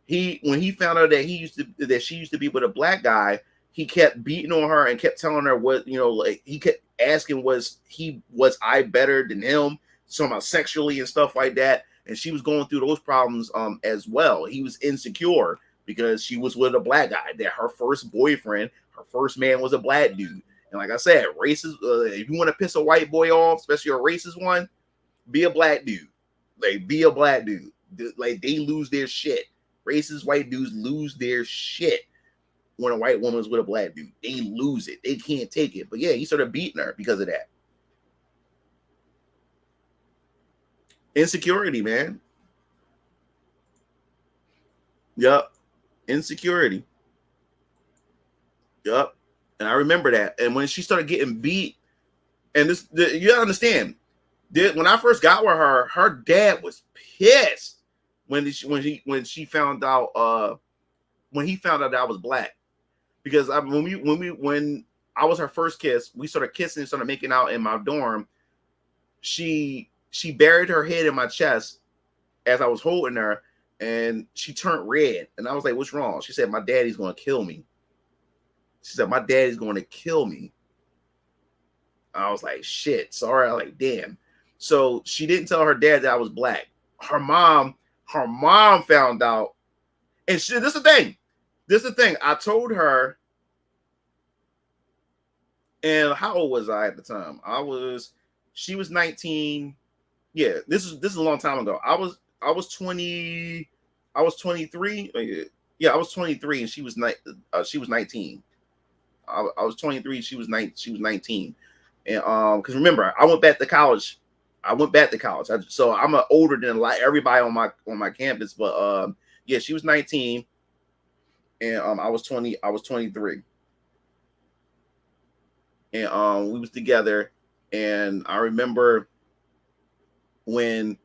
When he found out that she used to be with a black guy, he kept beating on her and kept telling her what, you know, like he kept asking was I better than him, somehow sexually and stuff like that. And she was going through those problems as well. He was insecure because she was with a black guy, that her first boyfriend, her first man was a black dude. And like I said, racist, if you want to piss a white boy off, especially a racist one, be a black dude. Like, be a black dude. Like, they lose their shit. Racist white dudes lose their shit when a white woman is with a black dude. They lose it. They can't take it. But yeah, he started beating her because of that. Insecurity, man. Yup. Insecurity. Yup. And I remember that. And when she started getting beat, and you gotta understand, when I first got with her, her dad was pissed when he found out when he found out that I was black, because when I was her first kiss, we started kissing and started making out in my dorm. She buried her head in my chest as I was holding her, and she turned red. And I was like, "What's wrong?" She said, "My daddy's going to kill me." She said, "My daddy's going to kill me." I was like, "Shit, sorry." I was like, "Damn." So she didn't tell her dad that I was black. Her mom found out. And this is the thing. this is the thing. I told her, and how old was I at the time? She was 19. Yeah, this is a long time ago. I was 20. I was 23. Yeah, I was 23, and she was 19. I was 23. She was 19. And because remember, I went back to college. So I'm older than like everybody on my campus. But yeah, she was 19, and I was 20. I was 23, and we was together. And I remember when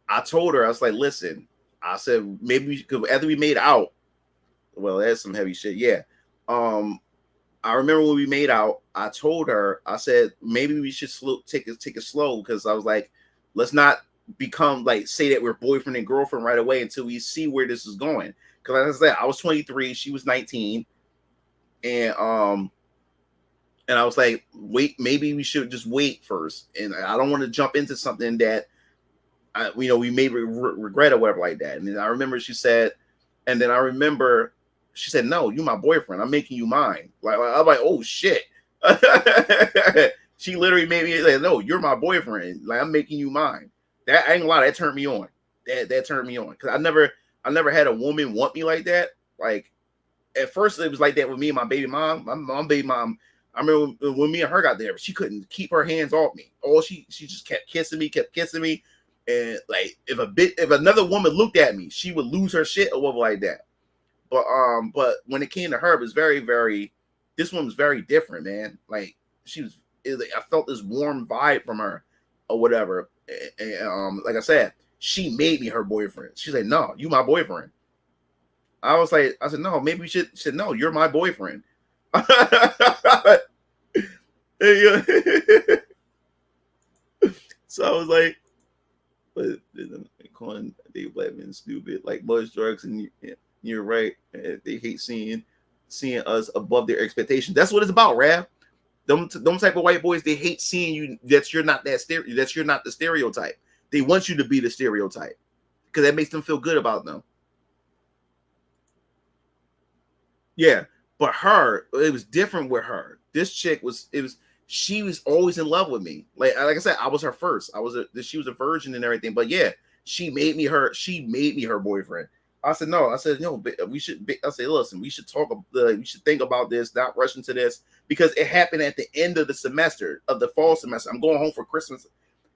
I told her, I was like, "Listen," I said, "Maybe because after we made out, well, that's some heavy shit." Yeah. I remember when we made out, I told her, I said, maybe we should take it slow, because I was like, let's not become like say that we're boyfriend and girlfriend right away until we see where this is going. Because like I said, I was 23, she was 19, and I was like, wait, maybe we should just wait first. And I don't want to jump into something that we may regret or whatever like that. And then I remember she said, and then I remember. She said, "No, you my boyfriend. I'm making you mine." Like I'm like, "Oh shit!" She literally made me like, "No, you're my boyfriend. Like I'm making you mine." That I ain't gonna lie, that turned me on. That turned me on, because I never had a woman want me like that. Like at first it was like that with me and my baby mom. My baby mom. I remember when me and her got there, she couldn't keep her hands off me. She just kept kissing me, and like if another woman looked at me, she would lose her shit or whatever like that. But when it came to her, it was very, very. This one was very different, man. Like I felt this warm vibe from her, or whatever. And like I said, she made me her boyfriend. She's like, "No, you my boyfriend." I said, "No, maybe we should." She said, "No, you're my boyfriend." So I was like, "But calling Dave Black men stupid, like much drugs and." You're right. They hate seeing us above their expectations. That's what it's about, Rav. Them type of white boys, they hate seeing you that you're not that you're not the stereotype. They want you to be the stereotype because that makes them feel good about them. Yeah, but it was different with her. This chick she was always in love with me. Like I said, I was her first. She was a virgin and everything. But yeah, she made me her boyfriend. I said, no, we should. I said, listen, we should we should think about this, not rush into this, because it happened at the end of the semester, of the fall semester. I'm going home for Christmas.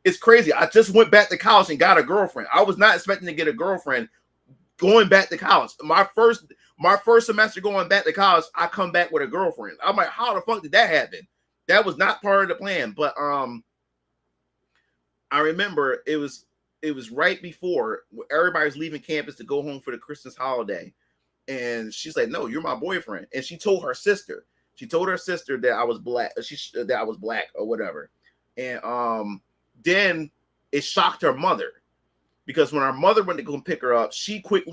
It's crazy. I just went back to college and got a girlfriend. I was not expecting to get a girlfriend going back to college. My first semester going back to college, I come back with a girlfriend. I'm like, how the fuck did that happen? That was not part of the plan. But I remember it was right before everybody's leaving campus to go home for the Christmas holiday. And she's like, "No, you're my boyfriend." And she told her sister. She told her sister that I was black. That I was black or whatever. And then it shocked her mother, because when her mother went to go pick her up, she couldn't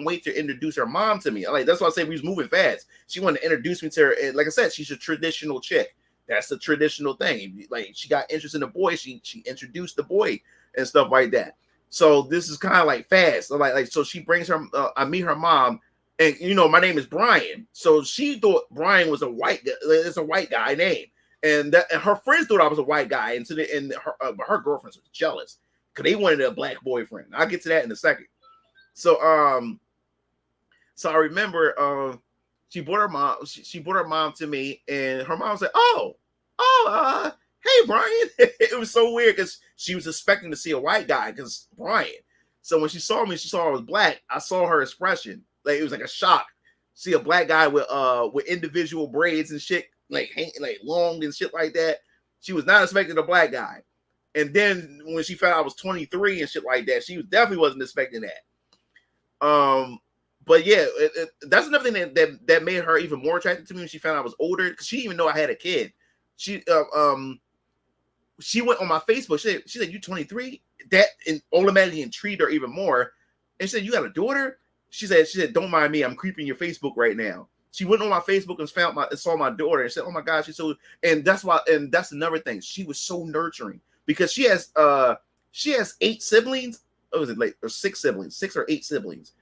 wait to introduce her mom to me. Like that's why I say we was moving fast. She wanted to introduce me to her. And like I said, she's a traditional chick. That's the traditional thing. Like she got interest in the boy. She introduced the boy and stuff like that. So this is kind of like fast. So she brings her. I meet her mom, and my name is Brian. So she thought Brian was a white guy. It's a white guy name, and her friends thought I was a white guy. And her girlfriends was jealous because they wanted a black boyfriend. I'll get to that in a second. So I remember she brought her mom. She brought her mom to me, and her mom was like, "Hey, Brian." It was so weird because she was expecting to see a white guy because Brian. So when she saw me, she saw I was black. I saw her expression. Like it was like a shock. See a black guy with individual braids and shit, like long and shit like that. She was not expecting a black guy. And then when she found out I was 23 and shit like that, she definitely wasn't expecting that. But yeah, that's another thing that made her even more attracted to me when she found out I was older, because she didn't even know I had a kid. She went on my Facebook. She said, "You 23?" That automatically intrigued her even more. And she said, "You got a daughter?" She said, "Don't mind me. I'm creeping your Facebook right now." She went on my Facebook and saw my daughter and said, "Oh my gosh, she's so." And that's another thing. She was so nurturing because she has 8 siblings. What was it, like, or 6 siblings, 6 or 8 siblings.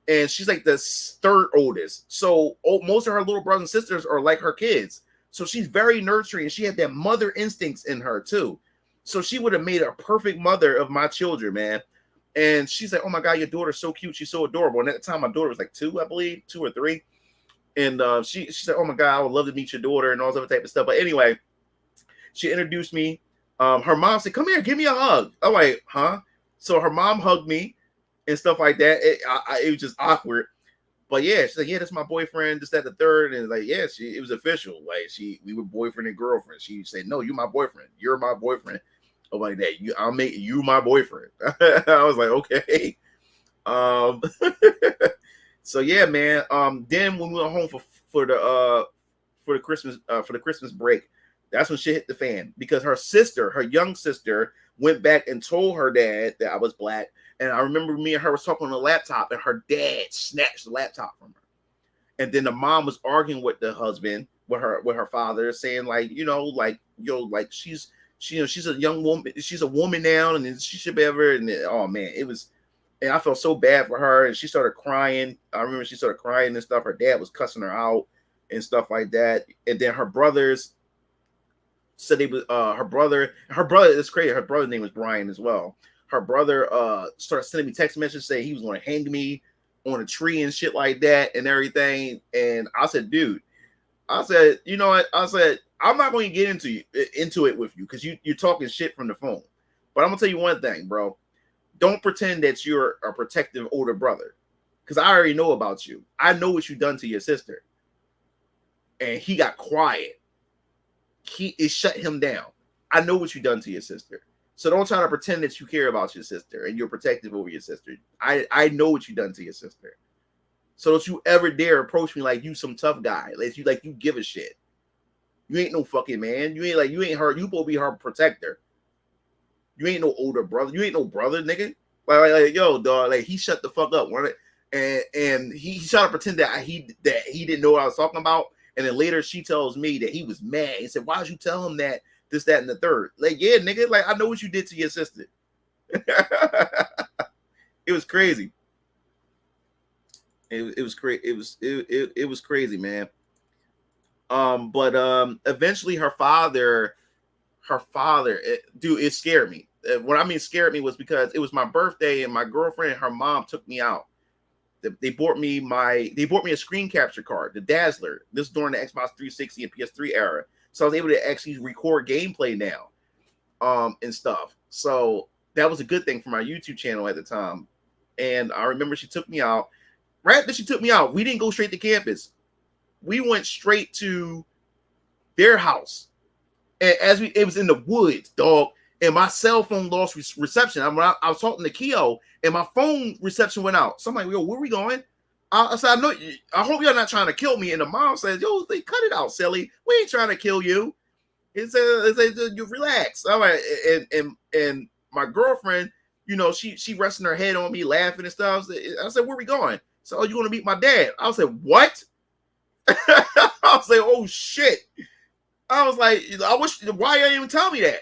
and she's like the third oldest. So most of her little brothers and sisters are like her kids. So she's very nurturing. She had that mother instincts in her too. So she would have made a perfect mother of my children, man. And she's like, "Oh my God, your daughter's so cute. She's so adorable." And at the time, my daughter was like 2, I believe, 2 or 3. And she said, "Oh my God, I would love to meet your daughter," and all that type of stuff. But anyway, she introduced me. Her mom said, "Come here, give me a hug." I'm like, "Huh?" So her mom hugged me and stuff like that. It was just awkward. But yeah, she's like, "Yeah, that's my boyfriend, this, that, the third." And like, yeah, it was official. Like we were boyfriend and girlfriend. She said, "No, you're my boyfriend. You're my boyfriend." I'm like that. I'll make you my boyfriend. I was like, okay. So yeah, man. Then when we went home for the Christmas break, that's when shit hit the fan, because her young sister, went back and told her dad that I was black. And I remember me and her was talking on the laptop, and her dad snatched the laptop from her. And then the mom was arguing with the husband, with her father, saying like, she's a young woman, she's a woman now, and she should be ever. And oh man, and I felt so bad for her, and she started crying. I remember she started crying and stuff. Her dad was cussing her out and stuff like that. And then her brothers said they was her brother. It's crazy. Her brother's name was Brian as well. Her brother started sending me text messages saying he was going to hang me on a tree and shit like that and everything. And I said, dude, you know what? I said, I'm not going to get into it with you because you're talking shit from the phone. But I'm gonna tell you one thing, bro. Don't pretend that you're a protective older brother, because I already know about you. I know what you've done to your sister. And he got quiet. It shut him down. I know what you've done to your sister. So don't try to pretend that you care about your sister and you're protective over your sister. I know what you've done to your sister. So don't you ever dare approach me like you some tough guy. Like you give a shit. You ain't no fucking man. You ain't her. You supposed to be her protector. You ain't no older brother. You ain't no brother, nigga. Like yo, dog. Like he shut the fuck up, and he tried to pretend that he didn't know what I was talking about. And then later she tells me that he was mad. He said, "Why'd you tell him that? This, that, and the third?" Like, yeah, nigga. Like I know what you did to your sister. It was crazy. It was crazy. It was crazy, man. But eventually her father, dude, it scared me. What I mean scared me was because it was my birthday and my girlfriend and her mom took me out. They bought me a screen capture card, the Dazzler. This is during the Xbox 360 and PS3 era. So I was able to actually record gameplay now, and stuff. So that was a good thing for my YouTube channel at the time. And I remember she took me out. Right after she took me out, we didn't go straight to campus. We went straight to their house. And it was in the woods, dog. And my cell phone lost reception. I was talking to Keo, and my phone reception went out. So I'm like, yo, where we going? I said, I hope you're not trying to kill me. And the mom says, yo, they cut it out, silly. We ain't trying to kill you. It said you relax. All right. And my girlfriend, you know, she resting her head on me, laughing and stuff. I said, where we going? So, oh, you want to meet my dad? I said, what? I was like, oh shit. I was like, why you didn't even tell me that?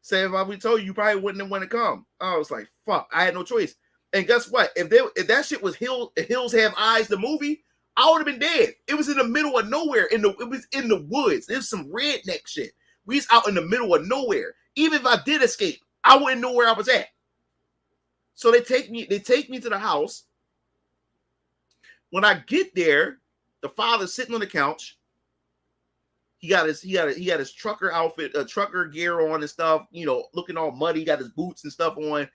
Say if I would told you, you probably wouldn't have want to come. I was like, fuck, I had no choice. And guess what? If that shit was Hills Have Eyes, the movie, I would have been dead. It was in the middle of nowhere. It was in the woods. There's some redneck shit. We was out in the middle of nowhere. Even if I did escape, I wouldn't know where I was at. So they take me to the house. When I get there, the father's sitting on the couch. He got his trucker outfit, trucker gear on and stuff, you know, looking all muddy, got his boots and stuff on.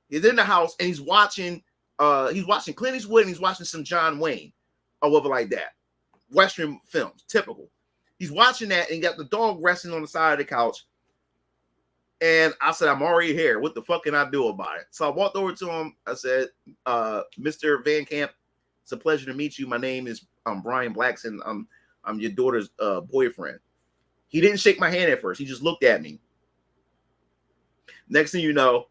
He's in the house and he's watching Clint Eastwood and he's watching some John Wayne or whatever like that. Western films, typical. He's watching that and got the dog resting on the side of the couch. And I said, I'm already here. What the fuck can I do about it? So I walked over to him. I said, Mr. Van Camp, it's a pleasure to meet you. My name is Brian Blackson. I'm your daughter's boyfriend. He didn't shake my hand at first. He just looked at me. Next thing you know,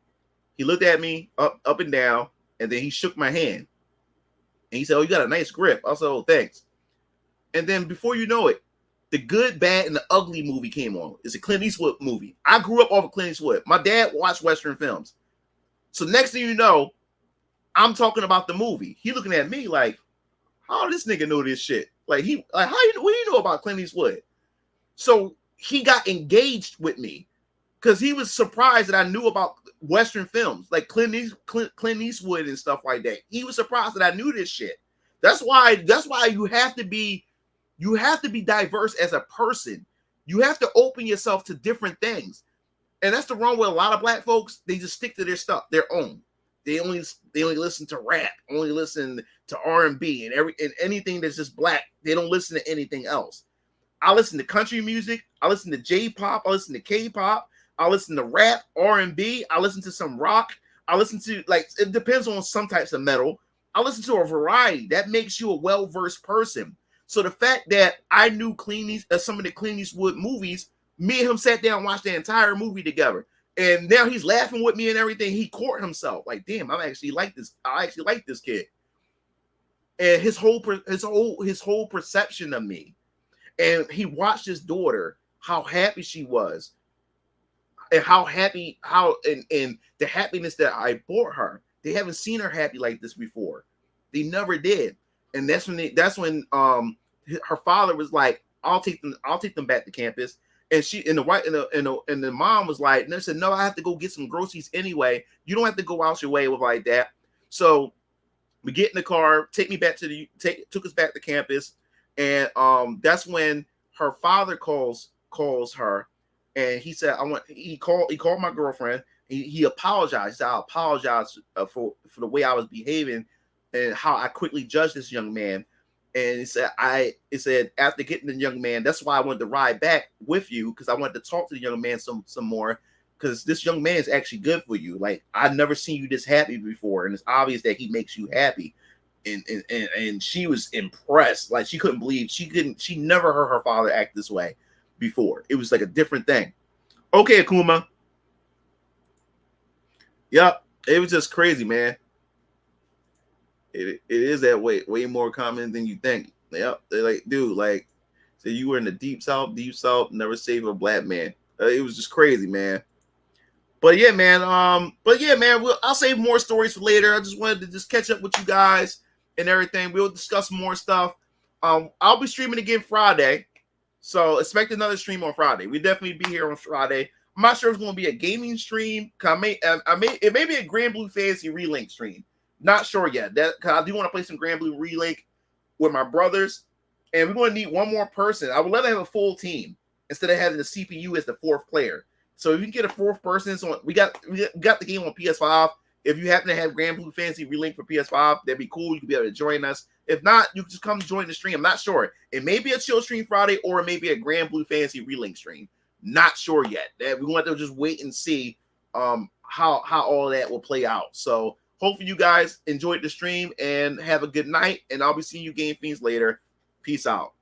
he looked at me up and down, and then he shook my hand. And he said, oh, you got a nice grip. I said, oh, thanks. And then before you know it, The Good, Bad, and the Ugly movie came on. It's a Clint Eastwood movie. I grew up off of Clint Eastwood. My dad watched Western films. So next thing you know, I'm talking about the movie. He looking at me like, how this nigga know this shit? Like what do you know about Clint Eastwood? So he got engaged with me because he was surprised that I knew about Western films like Clint Eastwood and stuff like that. He was surprised that I knew this shit. That's why you have to be diverse as a person. You have to open yourself to different things. And that's the wrong with a lot of black folks. They just stick to their stuff, their own. They only listen to rap, only listen to R&B and anything that's just black. They don't listen to anything else. I listen to country music. I listen to J-pop. I listen to K-pop. I listen to rap, R&B. I listen to some rock. I listen to, like, it depends on some types of metal. I listen to a variety. That makes you a well-versed person. So the fact that I knew some of the Clint Eastwood movies, me and him sat down and watched the entire movie together. And now he's laughing with me and everything. He caught himself. Like, damn, I actually like this kid. And his whole perception of me. And he watched his daughter, how happy she was. And and the happiness that I brought her. They haven't seen her happy like this before. They never did. And that's when her father was like, I'll take them back to campus. And the mom was like, and they said, no, I have to go get some groceries anyway. You don't have to go out your way with like that. So we get in the car, took us back to campus. And that's when her father calls her, and he said, he called my girlfriend. He apologized. He said, I apologize for the way I was behaving and how I quickly judged this young man. And he said, after getting the young man, that's why I wanted to ride back with you, because I wanted to talk to the young man some more, because this young man is actually good for you. Like, I've never seen you this happy before, and it's obvious that he makes you happy. And she was impressed. Like, she couldn't believe she never heard her father act this way before. It was like a different thing. Okay, Akuma. Yep, it was just crazy, man. It is that way more common than you think. Yep, they're like, dude, like, so you were in the deep south, never save a black man. It was just crazy, man. But yeah, man. I'll save more stories for later. I just wanted to just catch up with you guys and everything. We'll discuss more stuff. I'll be streaming again Friday, so expect another stream on Friday. We'll definitely be here on Friday. I'm not sure if it's going to be a gaming stream. It may be a Grand Blue Fantasy Relink stream. Not sure yet. Cause I do want to play some Grand Blue Relink with my brothers, and we're going to need one more person. I would love to have a full team instead of having the CPU as the fourth player. So if you can get a fourth person, so we got the game on PS5. If you happen to have Grand Blue Fantasy Relink for PS5, that'd be cool. You can be able to join us. If not, you can just come join the stream. I'm not sure. It may be a chill stream Friday, or it may be a Grand Blue Fantasy Relink stream. Not sure yet. We want to just wait and see how all that will play out. So hopefully you guys enjoyed the stream and have a good night. And I'll be seeing you Game Fiends later. Peace out.